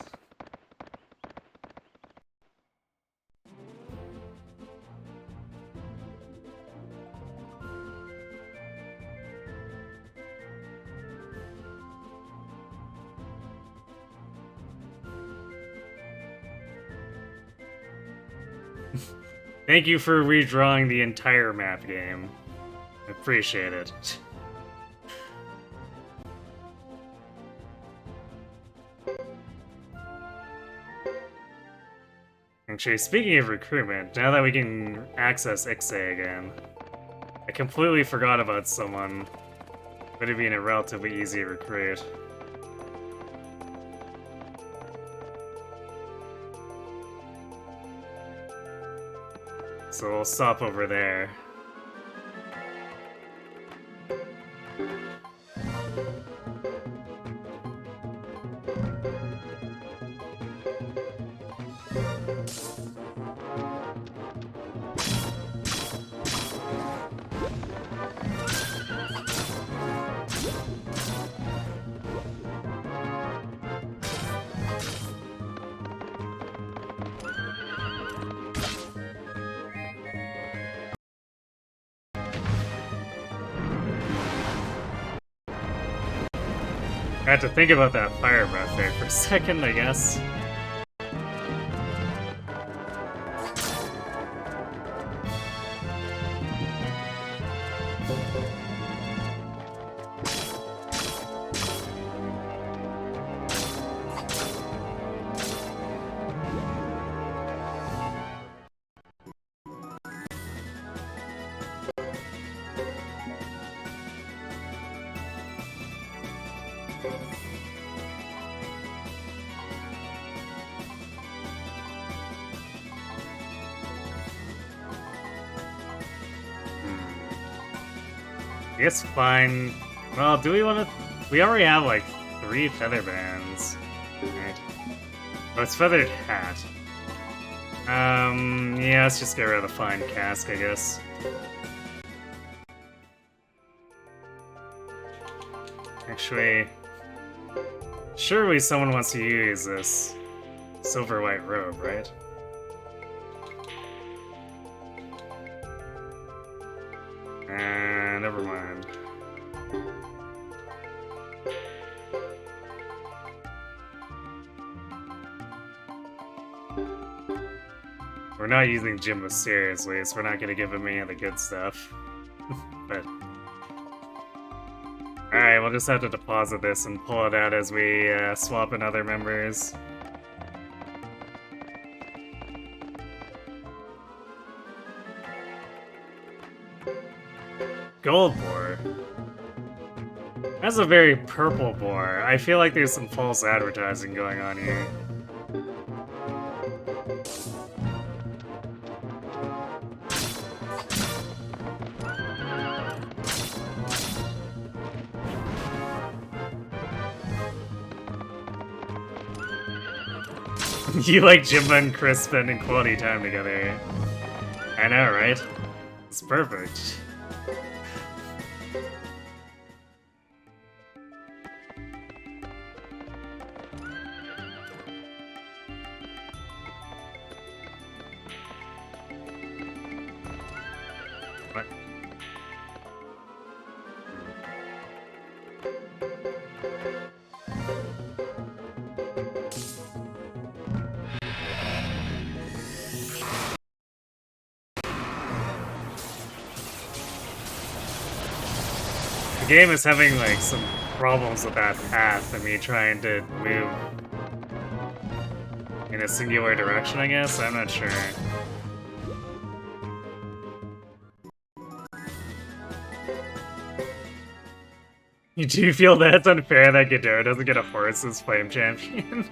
Thank you for redrawing the entire map game. I appreciate it. Actually, speaking of recruitment, now that we can access Ixay again, I completely forgot about someone. Would it be a relatively easy recruit? So we'll stop over there. I had to think about that fire breath there for a second, I guess. It's fine. Well, do we want to... We already have, like, 3 feather bands. Right. Oh, it's feathered hat. Yeah, let's just get rid of the fine cask, I guess. Actually... Surely someone wants to use this silver white robe, right? Never mind. We're not using Jimbo seriously, so we're not gonna give him any of the good stuff. But... Alright, we'll just have to deposit this and pull it out as we swap in other members. Gold boar. That's a very purple boar. I feel like there's some false advertising going on here. You like Jimbo and Chris spending quality time together. I know, right? It's perfect. What? The game is having like some problems with that path and me trying to move in a singular direction, I guess? I'm not sure. You do feel that it's unfair that Godot doesn't get a horse as Flame Champion?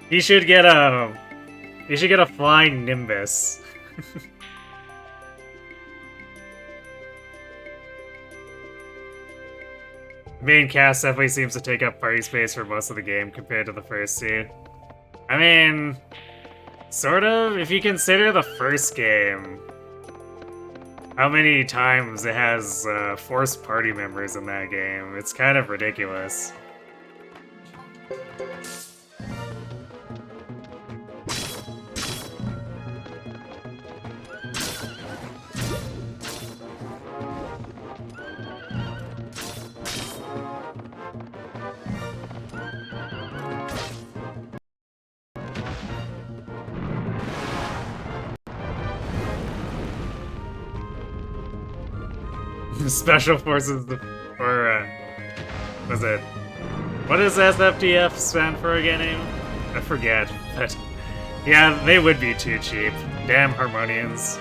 He should get a You should get a flying Nimbus. Main cast definitely seems to take up party space for most of the game compared to the first two. I mean, sort of, if you consider the first game. How many times it has forced party members in that game. It's kind of ridiculous. Special Forces, or was it? What does SFDF stand for again? I forget, but yeah, they would be too cheap. Damn Harmonians.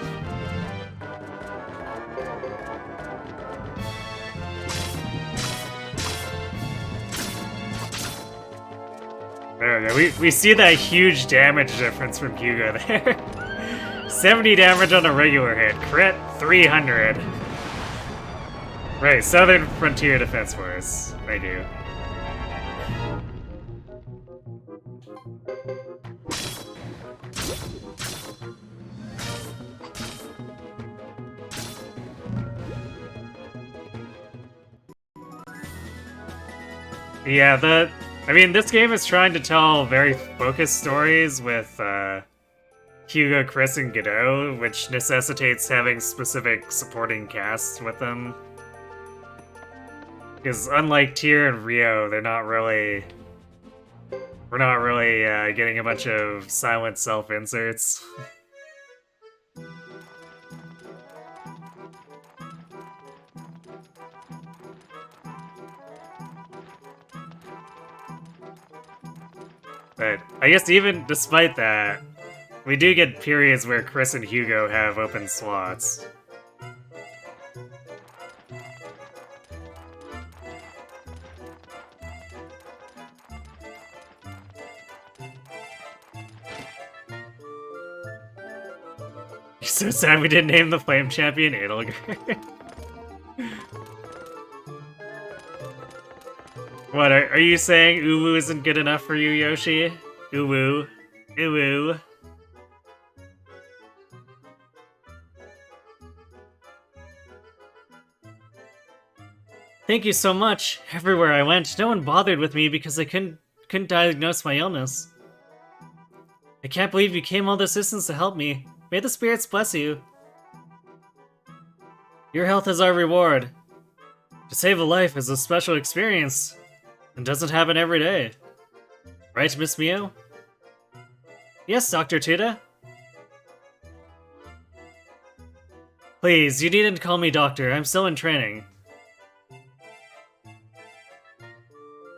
There we go. We see that huge damage difference from Hugo there. 70 damage on a regular hit, crit 300. Right, Southern Frontier Defense Force. Thank you. Yeah, I mean, this game is trying to tell very focused stories with Hugo, Chris, and Godot, which necessitates having specific supporting casts with them. Because unlike Tyr and Rio, we're not really getting a bunch of silent self-inserts. But I guess even despite that, we do get periods where Chris and Hugo have open slots. So sad we didn't name the Flame Champion Adelgard. What, are you saying Uwu isn't good enough for you, Yoshi? Uwu. Uwu. Thank you so much. Everywhere I went, no one bothered with me because they couldn't diagnose my illness. I can't believe you came all this distance to help me. May the spirits bless you. Your health is our reward. To save a life is a special experience, and doesn't happen every day. Right, Miss Mio? Yes, Dr. Tuda. Please, you needn't call me doctor. I'm still in training.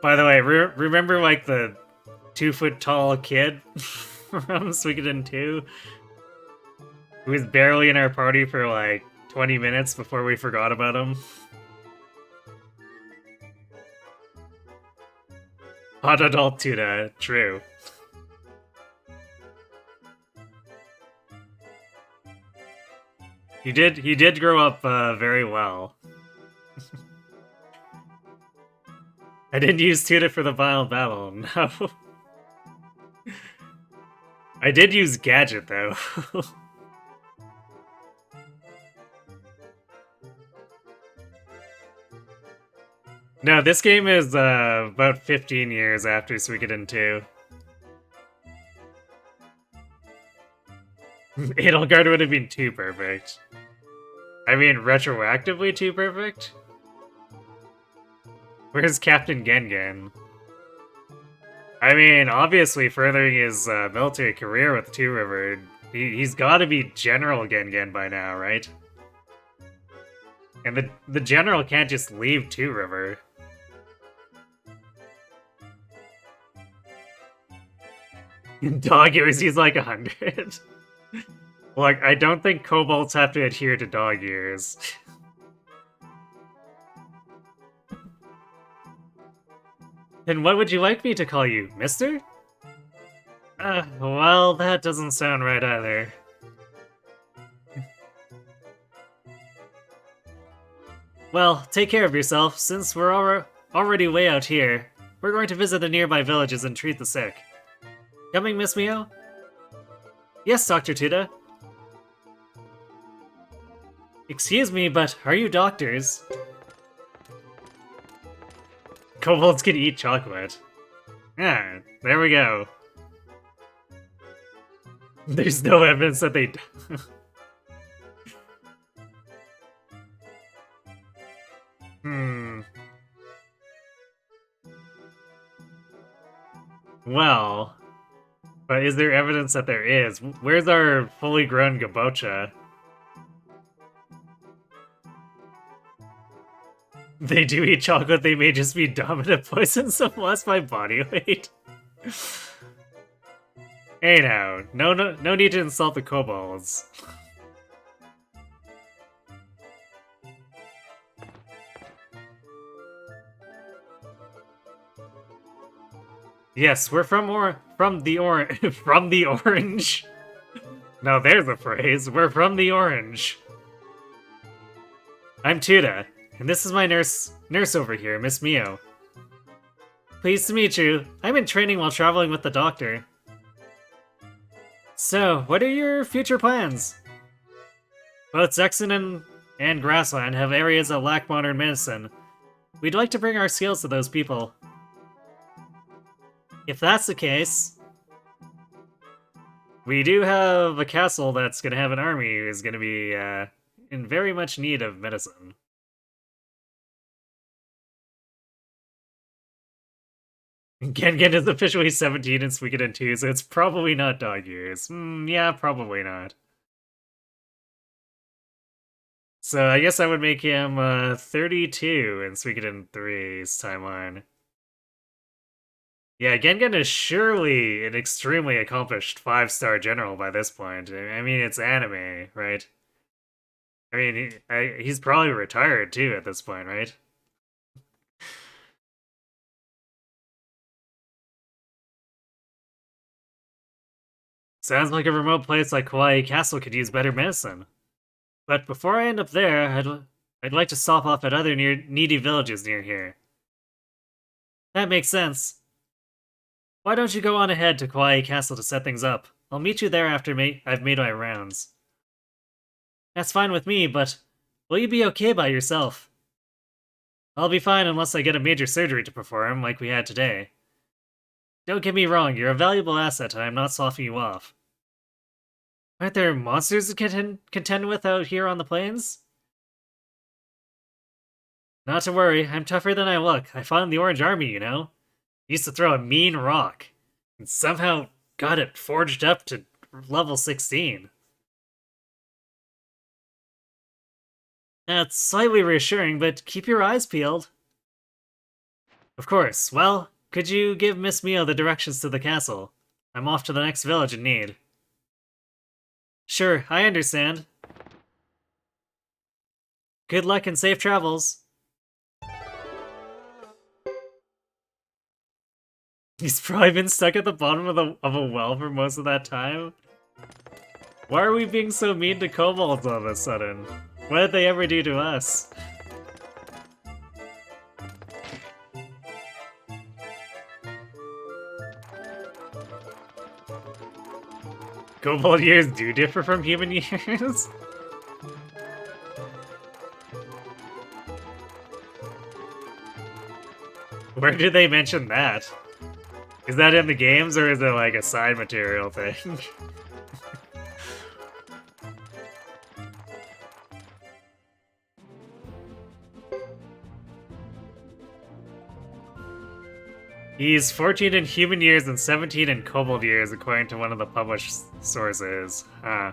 By the way, remember like the 2-foot-tall kid from Suikoden 2? Who was barely in our party for like 20 minutes before we forgot about him. Hot adult tuna, true. He did grow up very well. I didn't use tuna for the final battle, no. I did use Gadget though. No, this game is about 15 years after Suikoden 2. Edelgard would have been too perfect. I mean, retroactively too perfect? Where's Captain Gengen? I mean, obviously furthering his military career with Two River, he's gotta be General Gengen by now, right? And the General can't just leave Two River. In dog years, he's like 100. Like, I don't think kobolds have to adhere to dog years. And what would you like me to call you, mister? Well, that doesn't sound right either. Well, take care of yourself. Since we're already way out here, we're going to visit the nearby villages and treat the sick. Coming, Miss Mio? Yes, Dr. Tuda. Excuse me, but are you doctors? Kobolds can eat chocolate. Yeah, there we go. There's no evidence that they... Well... But is there evidence that there is? Where's our fully grown Gabocha? They do eat chocolate, they may just be dominant poisons of less by body weight. Hey now, no need to insult the kobolds. Yes, we're from the orange. Now there's a phrase. We're from the orange. I'm Tuda, and this is my nurse over here, Miss Mio. Pleased to meet you. I'm in training while traveling with the doctor. So, what are your future plans? Both Zexen and Grassland have areas that lack modern medicine. We'd like to bring our skills to those people. If that's the case, we do have a castle that's going to have an army who's going to be in very much need of medicine. Gengen is officially 17 in Suikoden 2, so it's probably not dog years. Yeah, probably not. So I guess I would make him 32 in Suikoden 3's timeline. Yeah, Gengen is surely an extremely accomplished 5-star general by this point. I mean, it's anime, right? I mean, he's probably retired too at this point, right? Sounds like a remote place like Kawaii Castle could use better medicine. But before I end up there, I'd like to stop off at other needy villages near here. That makes sense. Why don't you go on ahead to Kawaii Castle to set things up? I'll meet you there after I've made my rounds. That's fine with me, but will you be okay by yourself? I'll be fine unless I get a major surgery to perform, like we had today. Don't get me wrong, you're a valuable asset and I'm not sloughing you off. Aren't there monsters to contend with out here on the plains? Not to worry, I'm tougher than I look. I fought in the Orange Army, you know? Used to throw a mean rock, and somehow got it forged up to level 16. That's slightly reassuring, but keep your eyes peeled. Of course. Well, could you give Miss Mio the directions to the castle? I'm off to the next village in need. Sure, I understand. Good luck and safe travels. He's probably been stuck at the bottom of a well for most of that time. Why are we being so mean to kobolds all of a sudden? What did they ever do to us? Kobold years do differ from human years? Where do they mention that? Is that in the games, or is it like a side material thing? He's 14 in human years and 17 in kobold years, according to one of the published sources. Huh.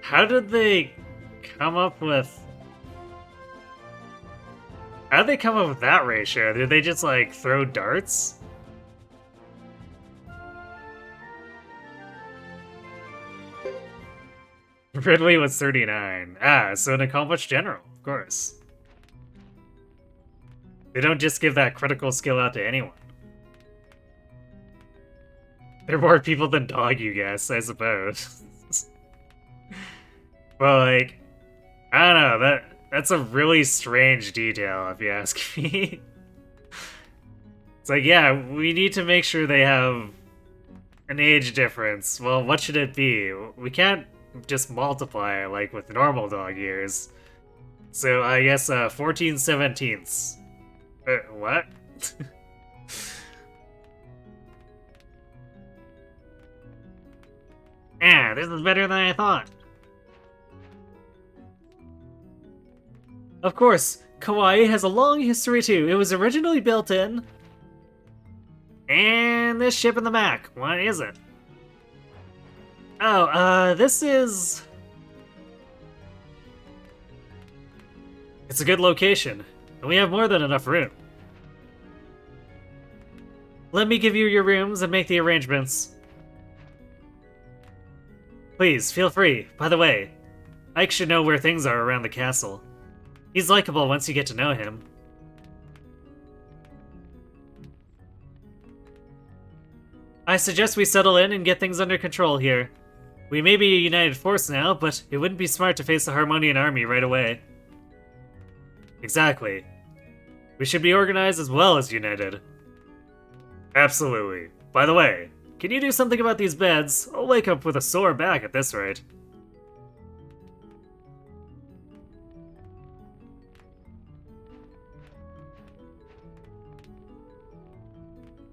How did they come up with... How did they come up with that ratio? Did they just, like, throw darts? Ridley was 39. Ah, so an accomplished general, of course. They don't just give that critical skill out to anyone. They're more people than dog, you guess, I suppose. Well, like, I don't know, that's a really strange detail, if you ask me. It's like, yeah, we need to make sure they have an age difference. Well, what should it be? We can't just multiply it like with normal dog years. So I guess 14/17. What? Yeah, this is better than I thought. Of course, Kawaii has a long history too. It was originally built in... And this ship in the back, what is it? Oh, this is... It's a good location, and we have more than enough room. Let me give you your rooms and make the arrangements. Please, feel free. By the way, Ike should know where things are around the castle. He's likable once you get to know him. I suggest we settle in and get things under control here. We may be a united force now, but it wouldn't be smart to face the Harmonian army right away. Exactly. We should be organized as well as united. Absolutely. By the way, can you do something about these beds? I'll wake up with a sore back at this rate.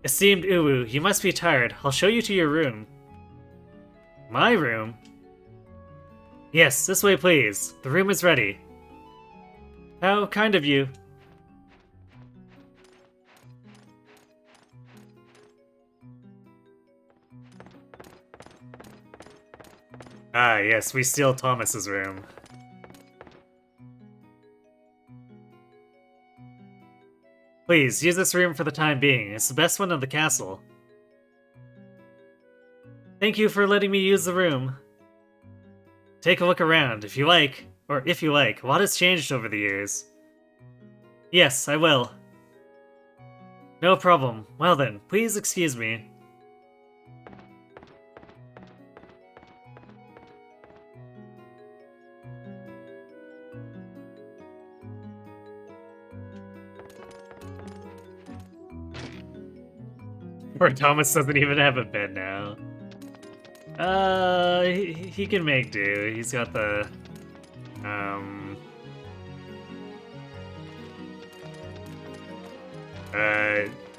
Esteemed Uwu, you must be tired. I'll show you to your room. My room? Yes, this way please. The room is ready. How kind of you. Ah, yes, we steal Thomas's room. Please, use this room for the time being. It's the best one in the castle. Thank you for letting me use the room. Take a look around, if you like. Or if you like. A lot has changed over the years. Yes, I will. No problem. Well then, please excuse me. Poor Thomas doesn't even have a bed now. He can make do. He's got the,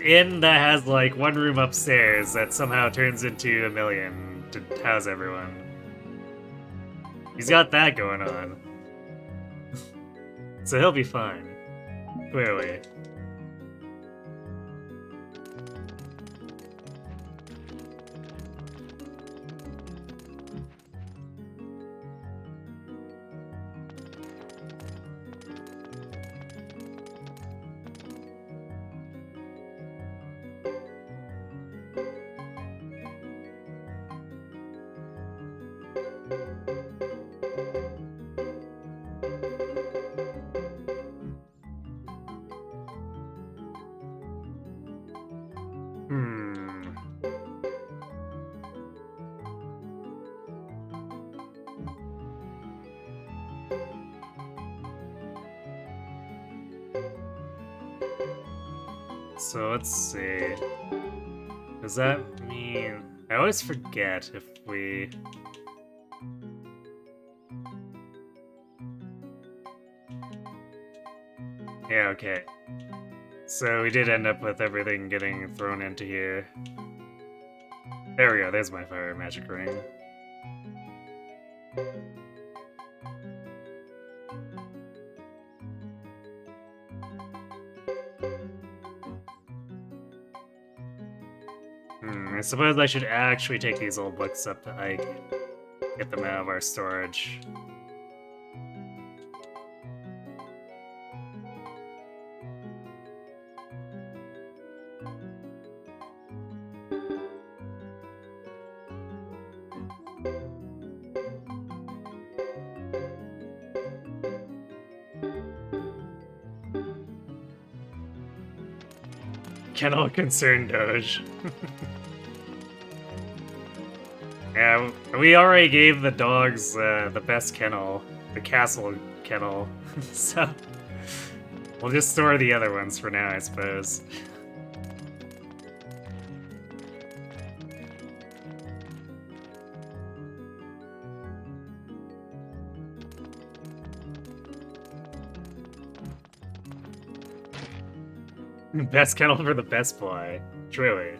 inn that has, like, one room upstairs that somehow turns into 1,000,000 to house everyone. He's got that going on. So he'll be fine. Clearly. So let's see. Does that mean... I always forget if we... Yeah, okay. So we did end up with everything getting thrown into here. There we go, there's my fire magic ring. I suppose I should actually take these old books up to Ike. Get them out of our storage. kennel concerned Doge. Yeah, we already gave the dogs the best kennel, the castle kennel, so we'll just store the other ones for now, I suppose. Best kennel for the best boy, truly.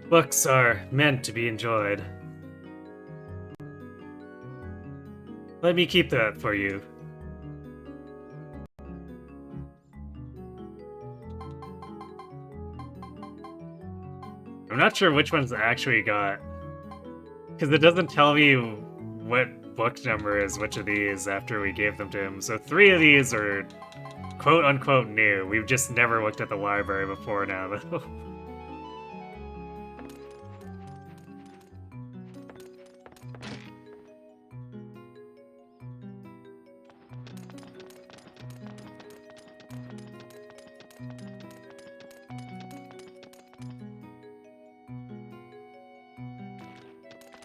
Books are meant to be enjoyed. Let me keep that for you. I'm not sure which ones I actually got, because it doesn't tell me what book number is which of these after we gave them to him. So 3 of these are quote-unquote new. We've just never looked at the library before now, though.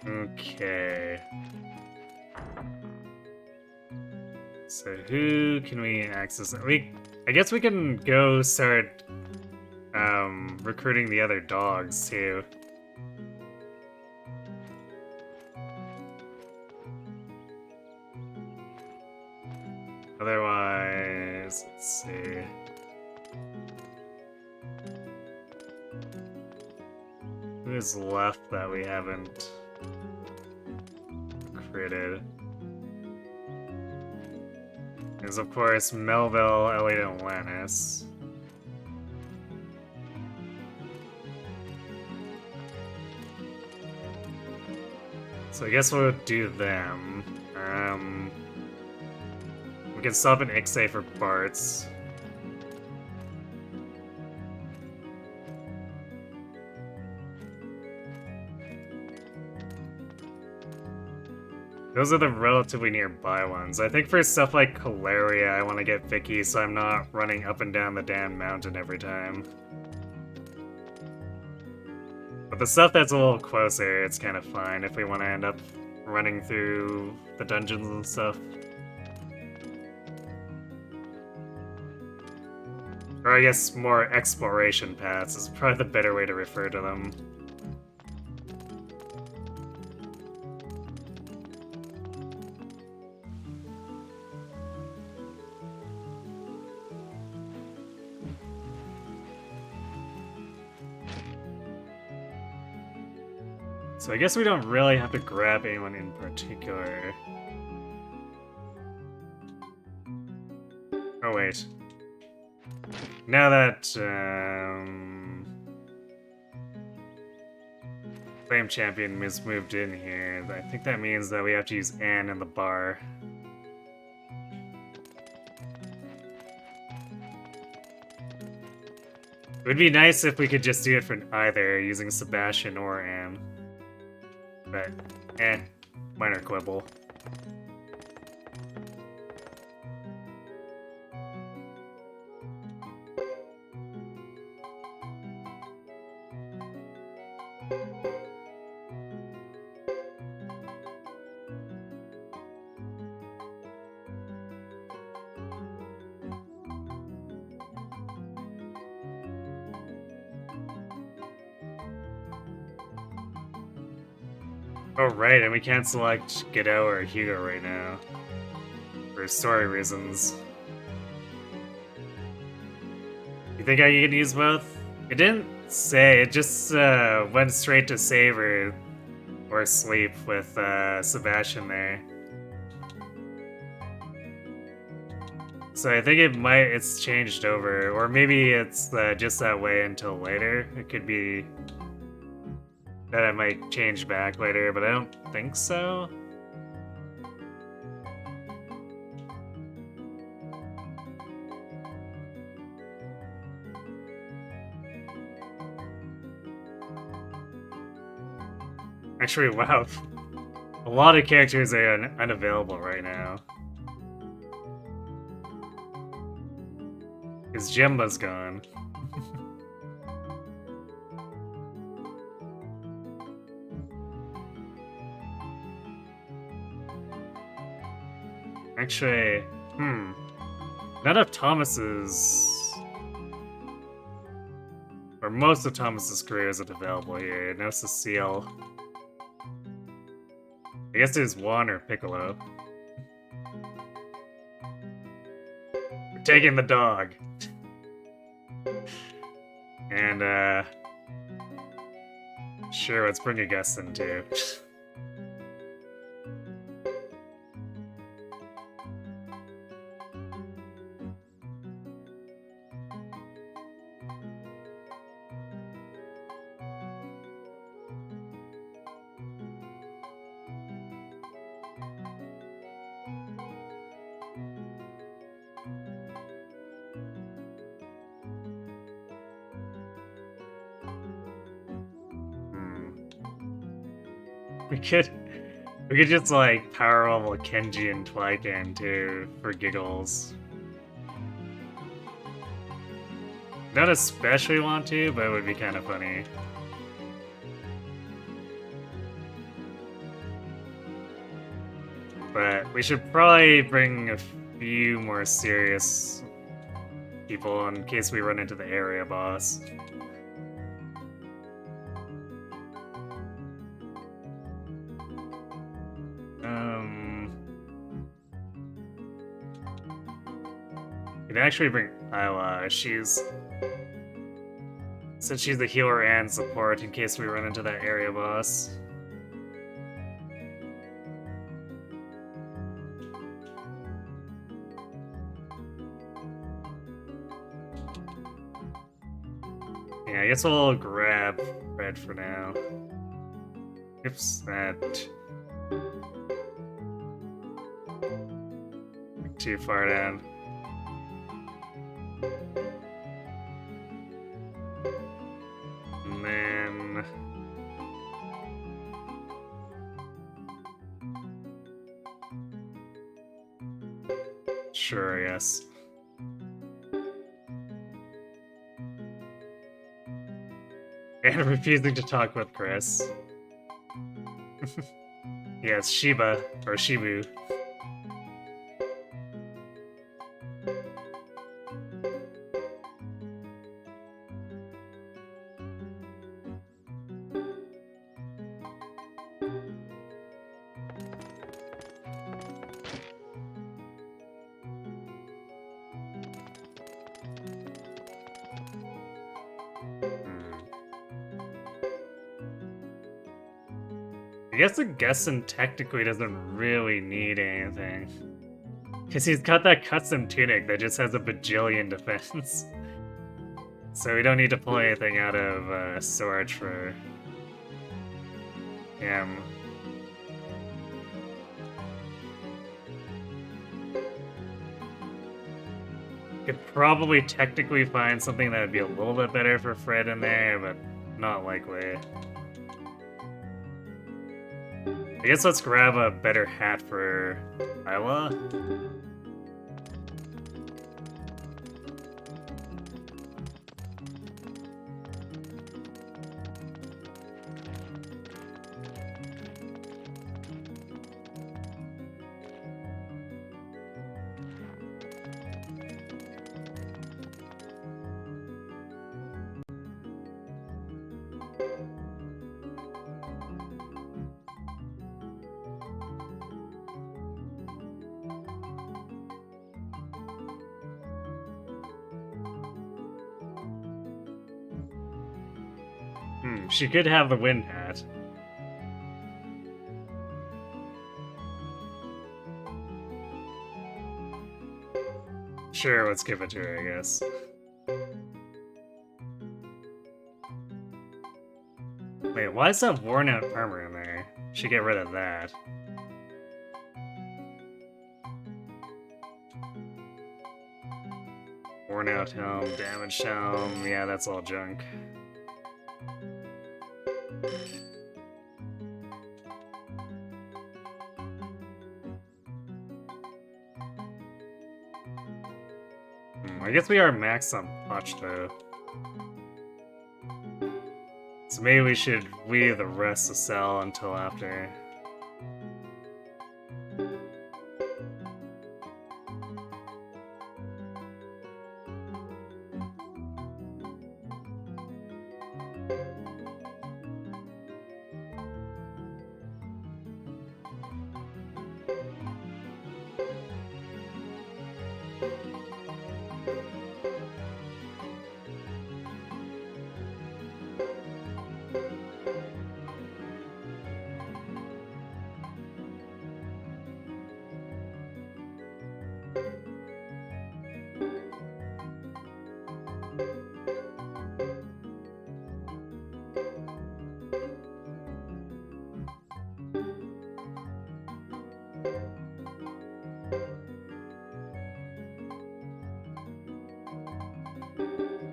Okay. So who can we access? I guess we can go start recruiting the other dogs too. Otherwise, let's see. Who's left that we haven't recruited? There's of course Melville, Elliot, and Lannis. So I guess we'll do them. We can stop an Ixay for Bart's. Those are the relatively nearby ones. I think for stuff like Caleria, I want to get Vicky so I'm not running up and down the damn mountain every time. But the stuff that's a little closer, it's kind of fine if we want to end up running through the dungeons and stuff. Or I guess more exploration paths is probably the better way to refer to them. So I guess we don't really have to grab anyone in particular. Oh wait. Now that Flame Champion has moved in here, I think that means that we have to use Anne in the bar. It would be nice if we could just do it for either, using Sebastian or Anne. But, minor quibble. Oh right, and we can't select Godot or Hugo right now. For story reasons. You think I can use both? It didn't say, it just went straight to save or sleep with Sebastian there. So I think it's changed over, or maybe it's just that way until later. It could be that it might change back later, but I don't think so. Actually, wow. A lot of characters are unavailable right now. His Gemba's gone. Actually, none of Thomas's, or most of Thomas's crew isn't available here. No Cecile. I guess there's Juan or Piccolo. We're taking the dog. And, sure, let's bring a guest in too. We could just like power level Kenji and Twycan too for giggles. Don't especially want to, but it would be kind of funny. But we should probably bring a few more serious people in case we run into the area boss. We'd actually bring Isla. Since she's the healer and support in case we run into that area boss. Yeah, I guess we'll grab Red for now. Oops, that... too far down. And then... sure, yes. And refusing to talk with Chris. Yes, Shiba, or Shibu. I guess the Gessin technically doesn't really need anything. Because he's got that custom tunic that just has a bajillion defense. So we don't need to pull anything out of storage for him. Could probably technically find something that would be a little bit better for Fred in there, but not likely. I guess let's grab a better hat for Isla. She could have the wind hat. Sure, let's give it to her, I guess. Wait, why is that worn out armor in there? Should get rid of that. Worn out helm, damaged helm, yeah, that's all junk. I I guess we are maxed on Potch though. So maybe we should leave the rest to sell until after.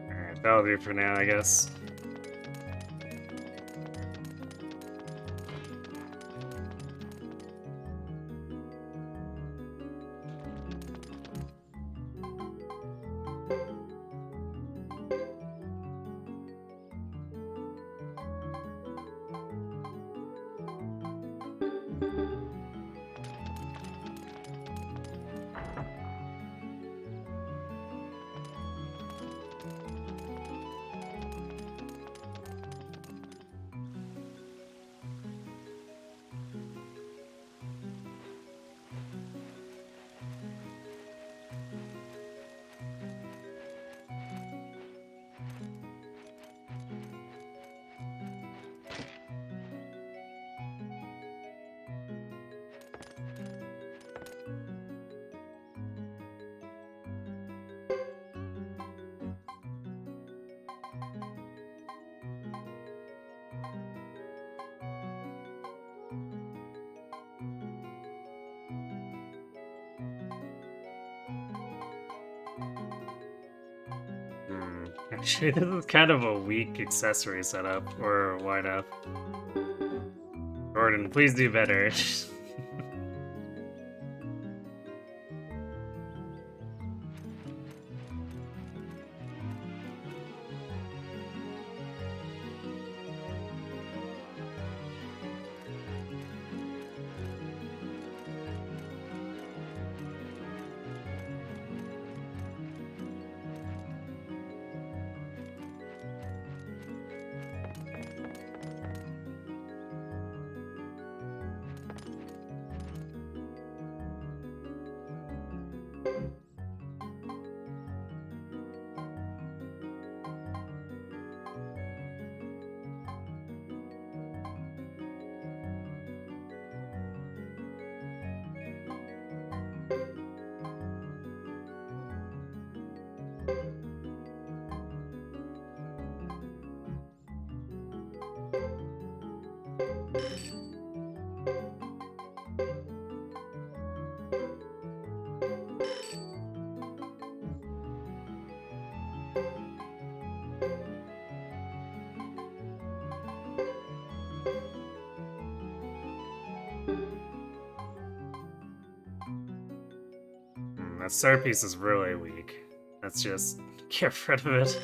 Alright, that'll do for now, I guess. Actually, this is kind of a weak accessory setup, or wind up. Gordon, please do better. That star piece is really weak. Let's just get rid of it.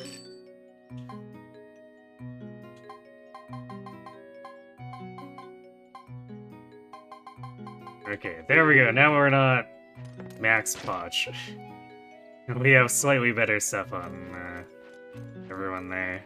Okay, there we go. Now we're not max potch. We have slightly better stuff on everyone there.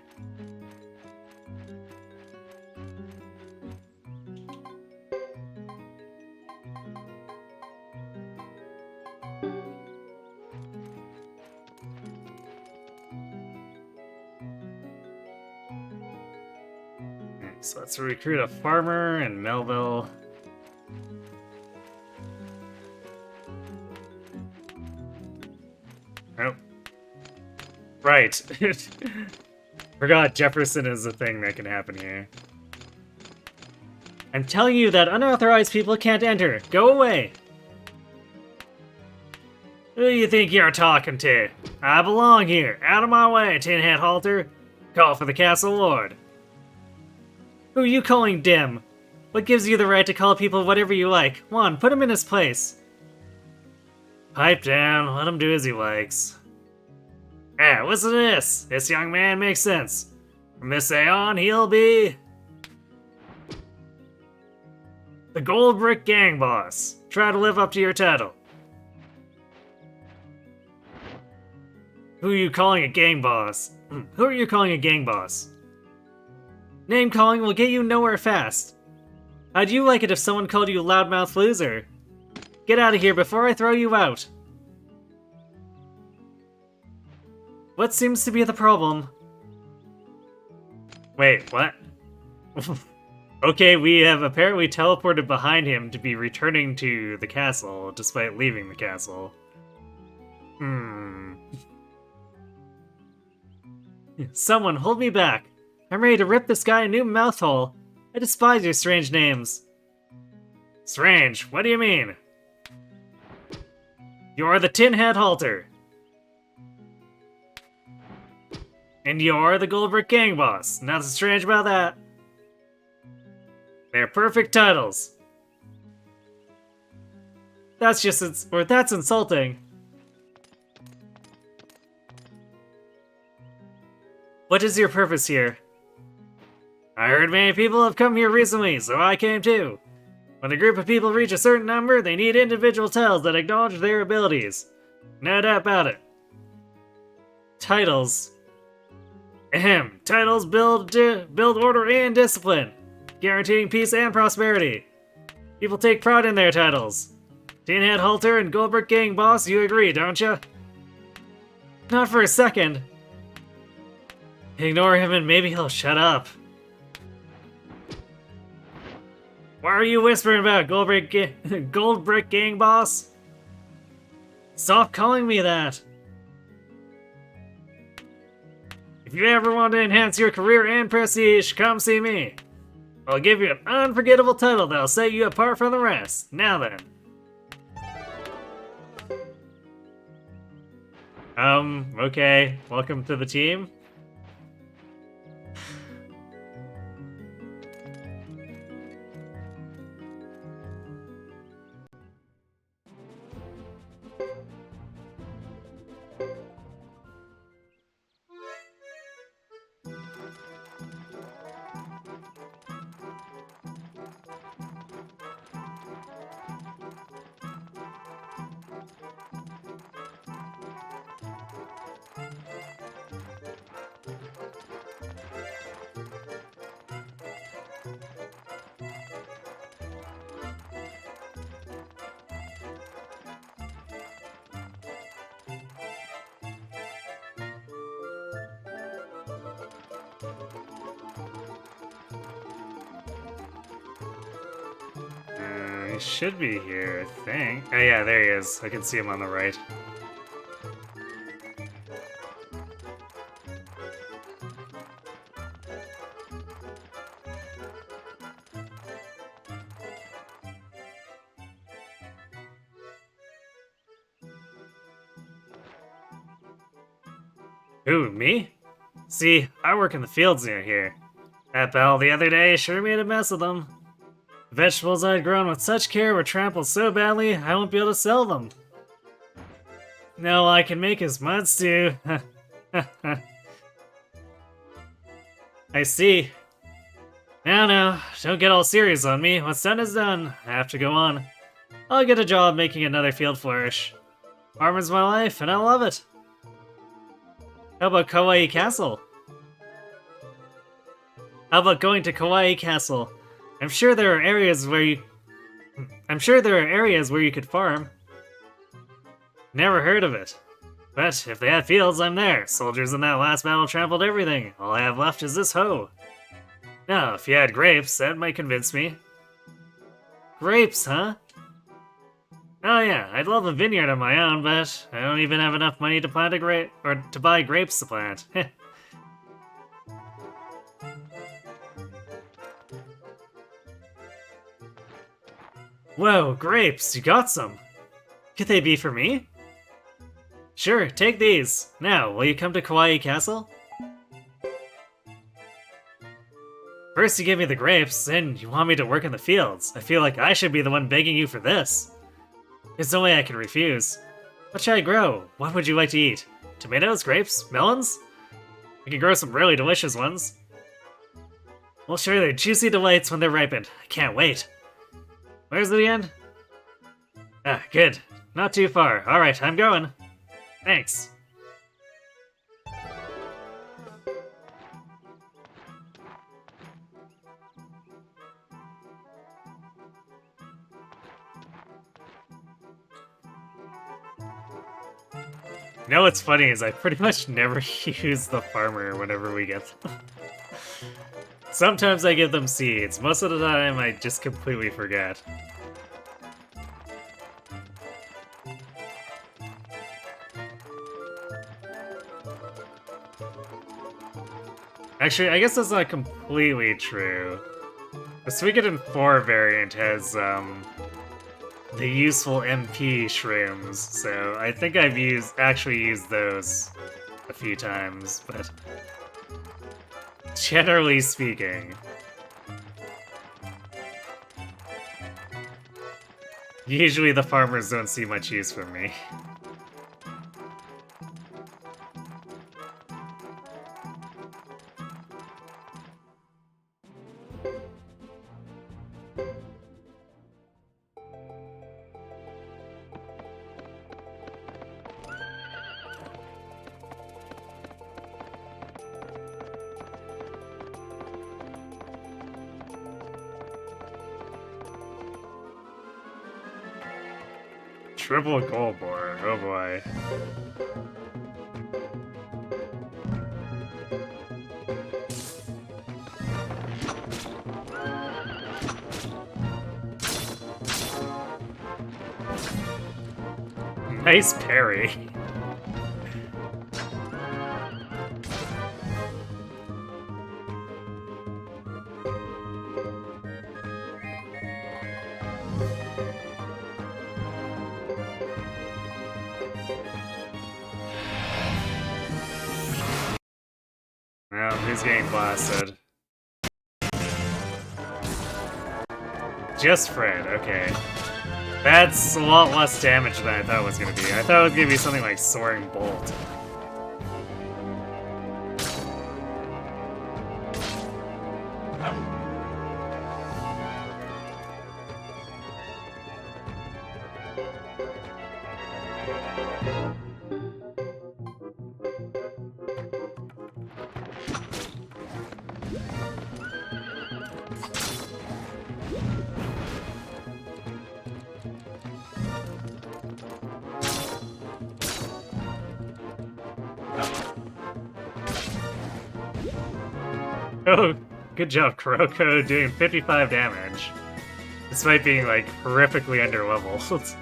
So let's recruit a farmer in Melville. Oh. Right. Forgot Jefferson is a thing that can happen here. I'm telling you that unauthorized people can't enter. Go away. Who do you think you're talking to? I belong here. Out of my way, Tin Hat Halter. Call for the Castle Lord. Who are you calling dim? What gives you the right to call people whatever you like? One, put him in his place. Pipe down, let him do as he likes. Listen to this. This young man makes sense. From this day on, he'll be the Gold Brick Gang Boss. Try to live up to your title. Who are you calling a gang boss? Who are you calling a gang boss? Name calling will get you nowhere fast. How'd you like it if someone called you loudmouth loser? Get out of here before I throw you out. What seems to be the problem? Wait, what? Okay, we have apparently teleported behind him to be returning to the castle, despite leaving the castle. Someone hold me back. I'm ready to rip this guy a new mouthhole. I despise your strange names. Strange? What do you mean? You're the Tin Head Halter. And you're the Goldbrick Gang Boss. Nothing strange about that. They're perfect titles. That's that's insulting. What is your purpose here? I heard many people have come here recently, so I came too. When a group of people reach a certain number, they need individual titles that acknowledge their abilities. No doubt about it. Titles. Ahem. Titles build order and discipline, guaranteeing peace and prosperity. People take pride in their titles. Tin Head Halter and Goldbrick Gang Boss, you agree, don't you? Not for a second. Ignore him and maybe he'll shut up. Why are you whispering about Goldbrick Gang Boss? Stop calling me that. If you ever want to enhance your career and prestige, come see me. I'll give you an unforgettable title that'll set you apart from the rest. Now then. Okay. Welcome to the team. He should be here, I think. Oh yeah, there he is. I can see him on the right. Who, me? See, I work in the fields near here. That bell the other day sure made a mess of them. The vegetables I'd grown with such care were trampled so badly I won't be able to sell them. No, I can make his mud stew. I see. Now, don't get all serious on me. What's done is done. I have to go on. I'll get a job making another field flourish. Farming's my life, and I love it. How about Kawaii Castle? How about going to Kawaii Castle? I'm sure there are areas where you could farm. Never heard of it. But if they have fields, I'm there. Soldiers in that last battle trampled everything. All I have left is this hoe. Now, if you had grapes, that might convince me. Grapes, huh? Oh yeah, I'd love a vineyard of my own, but I don't even have enough money to plant to buy grapes to plant. Whoa, grapes, you got some. Could they be for me? Sure, take these. Now, will you come to Kawaii Castle? First you give me the grapes, then you want me to work in the fields. I feel like I should be the one begging you for this. There's no way I can refuse. What should I grow? What would you like to eat? Tomatoes, grapes, melons? We can grow some really delicious ones. We'll share their juicy delights when they're ripened. I can't wait. Where's it again? Ah, good. Not too far. Alright, I'm going. Thanks. You know what's funny is I pretty much never use the farmer whenever we get them. Sometimes I give them seeds. Most of the time I just completely forget. Actually, I guess that's not completely true. The Suikoden 4 variant has, the useful MP shrooms, so I think I've actually used those a few times, but generally speaking, usually the farmers don't see much use from me. Triple gold boar, oh boy. Nice parry. Well, he's getting blasted. Just Fred, okay. That's a lot less damage than I thought it was gonna be. I thought it was gonna be something like Soaring Bolt. Oh, good job, Kuroko, doing 55 damage. Despite being, like, horrifically underleveled.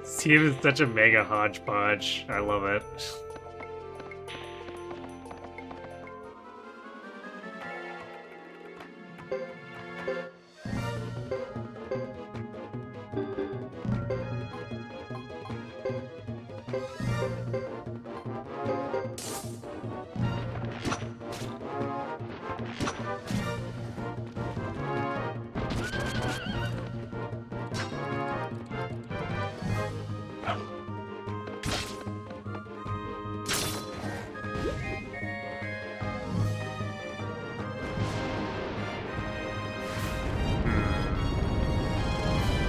This team is such a mega hodgepodge. I love it.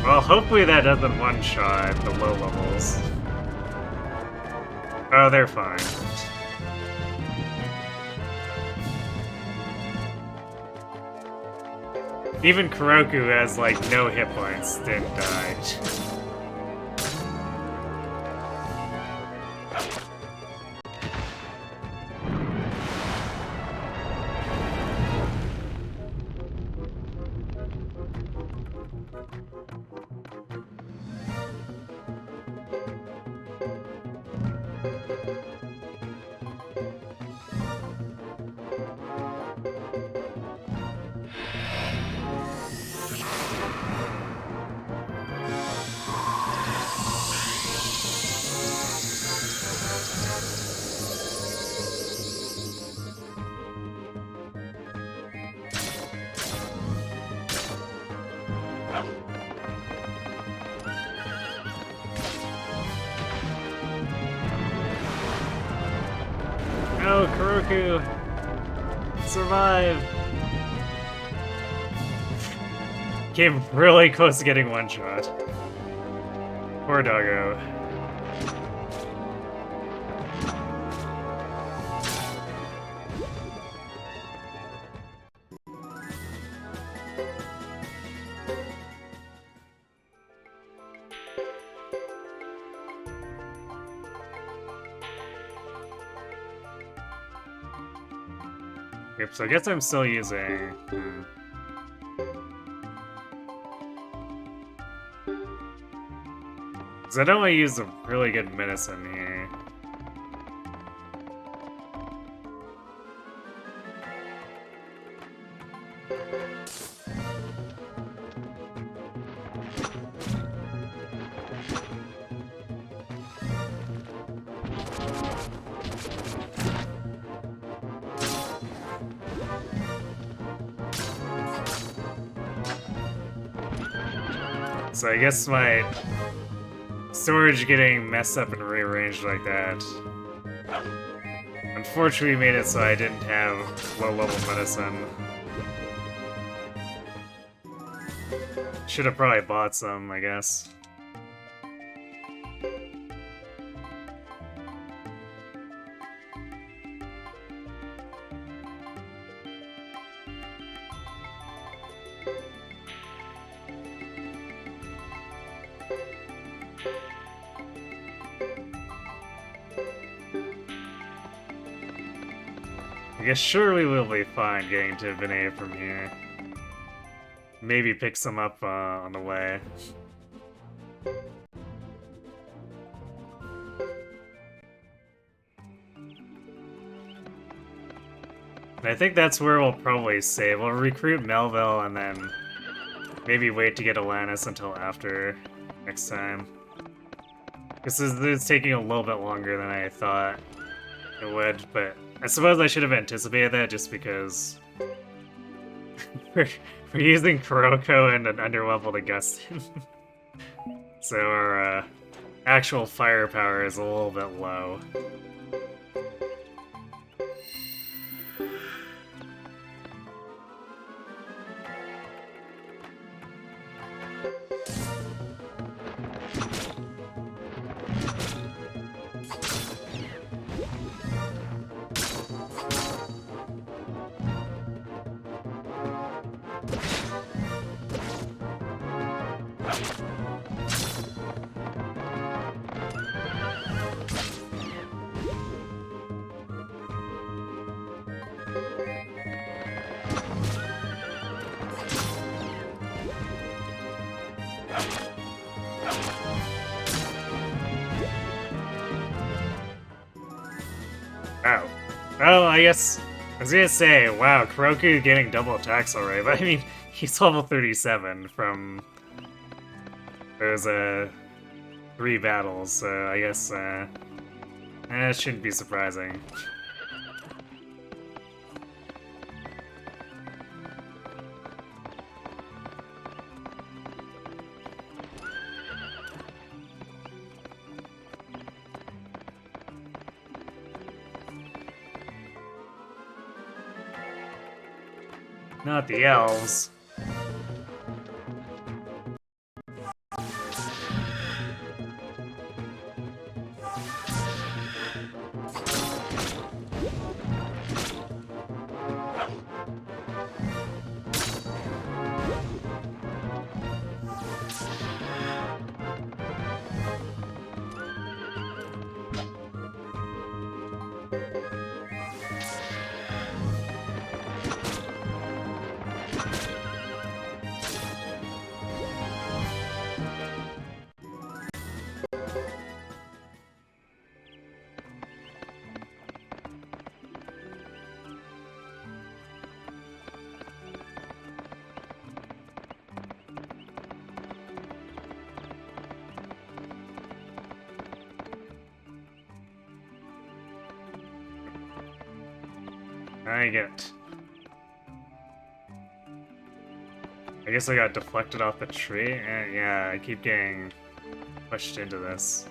Well, hopefully that doesn't one-shot the low levels. Oh, they're fine. Even Kuroko, who has, like, no hit points, didn't die. No, Kuroku! Survive! Came really close to getting one shot. Poor doggo. Yep, so I guess I'm still using... Because I don't want to use a really good medicine here. So I guess my storage getting messed up and rearranged like that unfortunately made it so I didn't have low-level medicine. Should have probably bought some, I guess. I guess surely we'll be fine getting to Vinay from here. Maybe pick some up on the way. And I think that's where we'll probably save. We'll recruit Melville and then maybe wait to get Alanis until after next time. This is taking a little bit longer than I thought it would, but I suppose I should have anticipated that just because we're using Kuroko and an underleveled Augustin. So our actual firepower is a little bit low. Oh. Oh, I guess... I was gonna say, wow, Kuroku getting double attacks already, but I mean, he's level 37 from those, 3 battles, so I guess, that shouldn't be surprising. Not the elves. I get. I guess I got deflected off the tree, and yeah, I keep getting pushed into this.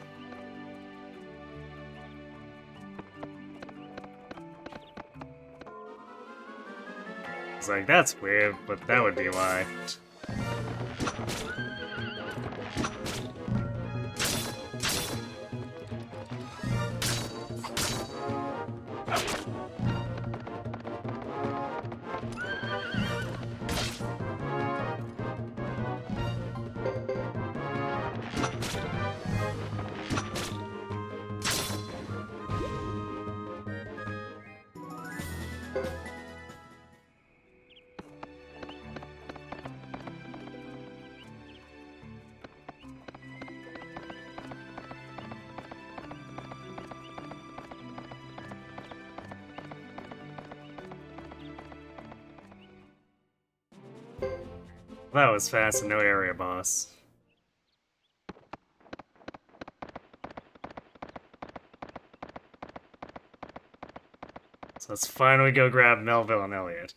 It's like, that's weird, but that would be why. That was fast and no area boss. So let's finally go grab Melville and Elliot.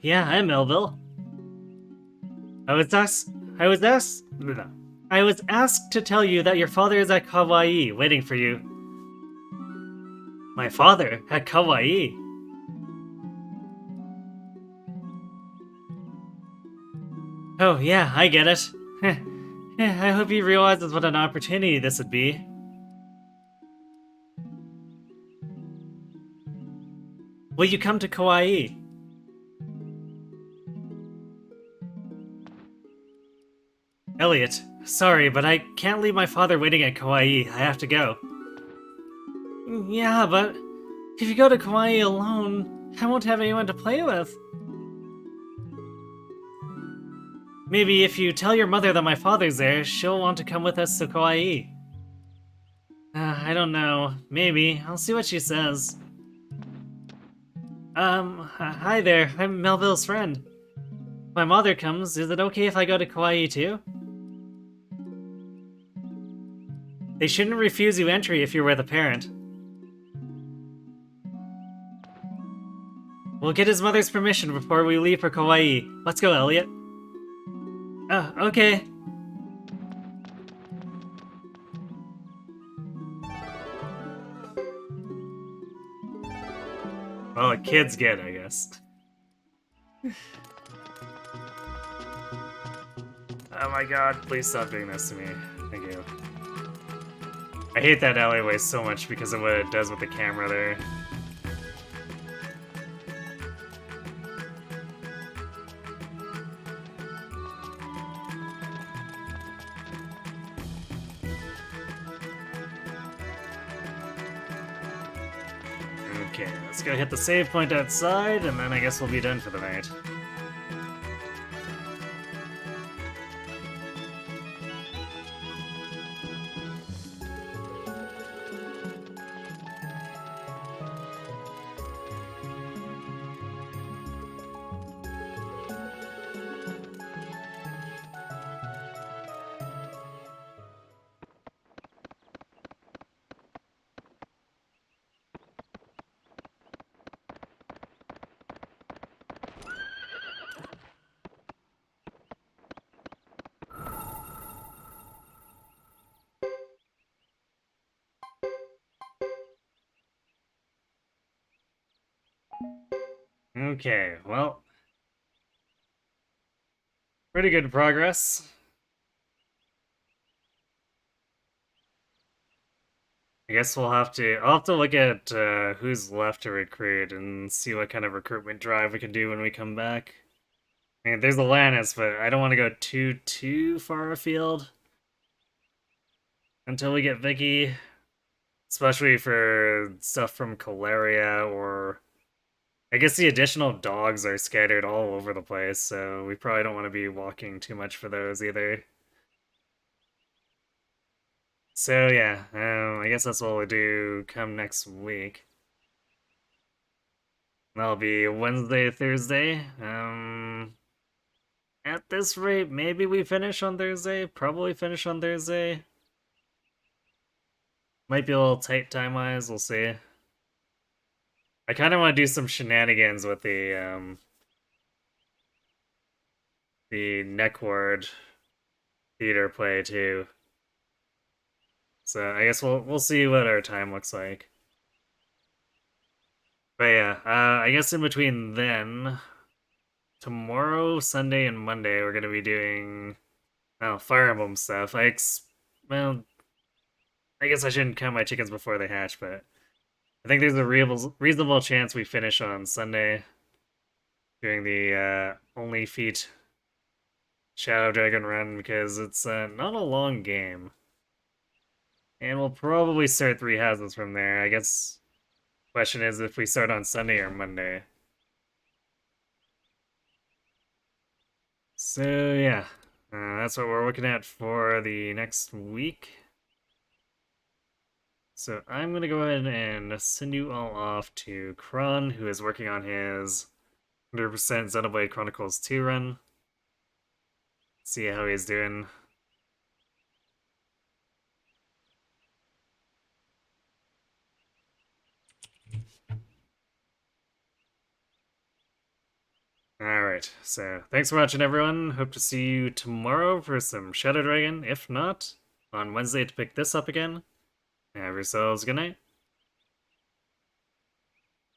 Yeah, I'm Melville. I was asked. I was asked to tell you that your father is at Kawaii, waiting for you. My father at Kawaii. Oh yeah, I get it. I hope he realizes what an opportunity this would be. Will you come to Kawaii? Elliot, sorry, but I can't leave my father waiting at Kawaii. I have to go. Yeah, but if you go to Kawaii alone, I won't have anyone to play with. Maybe if you tell your mother that my father's there, she'll want to come with us to Kawaii. I don't know. Maybe. I'll see what she says. Hi there. I'm Melville's friend. If my mother comes, is it okay if I go to Kawaii too? They shouldn't refuse you entry if you're with a parent. We'll get his mother's permission before we leave for Kawaii. Let's go, Elliot. Oh, okay. Well, kids get, I guess. Oh my god, please stop doing this to me. Thank you. I hate that alleyway so much because of what it does with the camera there. Okay, let's go hit the save point outside, and then I guess we'll be done for the night. Okay, well, pretty good progress. I guess I'll have to look at who's left to recruit and see what kind of recruitment drive we can do when we come back. I mean, there's Atlantis, but I don't want to go too far afield until we get Vicky, especially for stuff from Caleria, or I guess the additional dogs are scattered all over the place, so we probably don't want to be walking too much for those either. So yeah, I guess that's what we'll do come next week. That'll be Wednesday, Thursday. At this rate, maybe we finish on Thursday. Probably finish on Thursday. Might be a little tight time-wise, we'll see. I kind of want to do some shenanigans with the Neckward theater play too. So I guess we'll see what our time looks like. But yeah, I guess in between then, tomorrow, Sunday, and Monday, we're gonna be doing Fire Emblem stuff. Well, I guess I shouldn't count my chickens before they hatch, but I think there's a reasonable chance we finish on Sunday doing the only feat Shadow Dragon run because it's not a long game. And we'll probably start 3 houses from there. I guess question is if we start on Sunday or Monday. So yeah, that's what we're looking at for the next week. So I'm going to go ahead and send you all off to Kron, who is working on his 100% Xenoblade Chronicles 2 run. See how he's doing. Alright, so thanks for watching, everyone. Hope to see you tomorrow for some Shadow Dragon. If not, on Wednesday to pick this up again. Have yourselves a good night.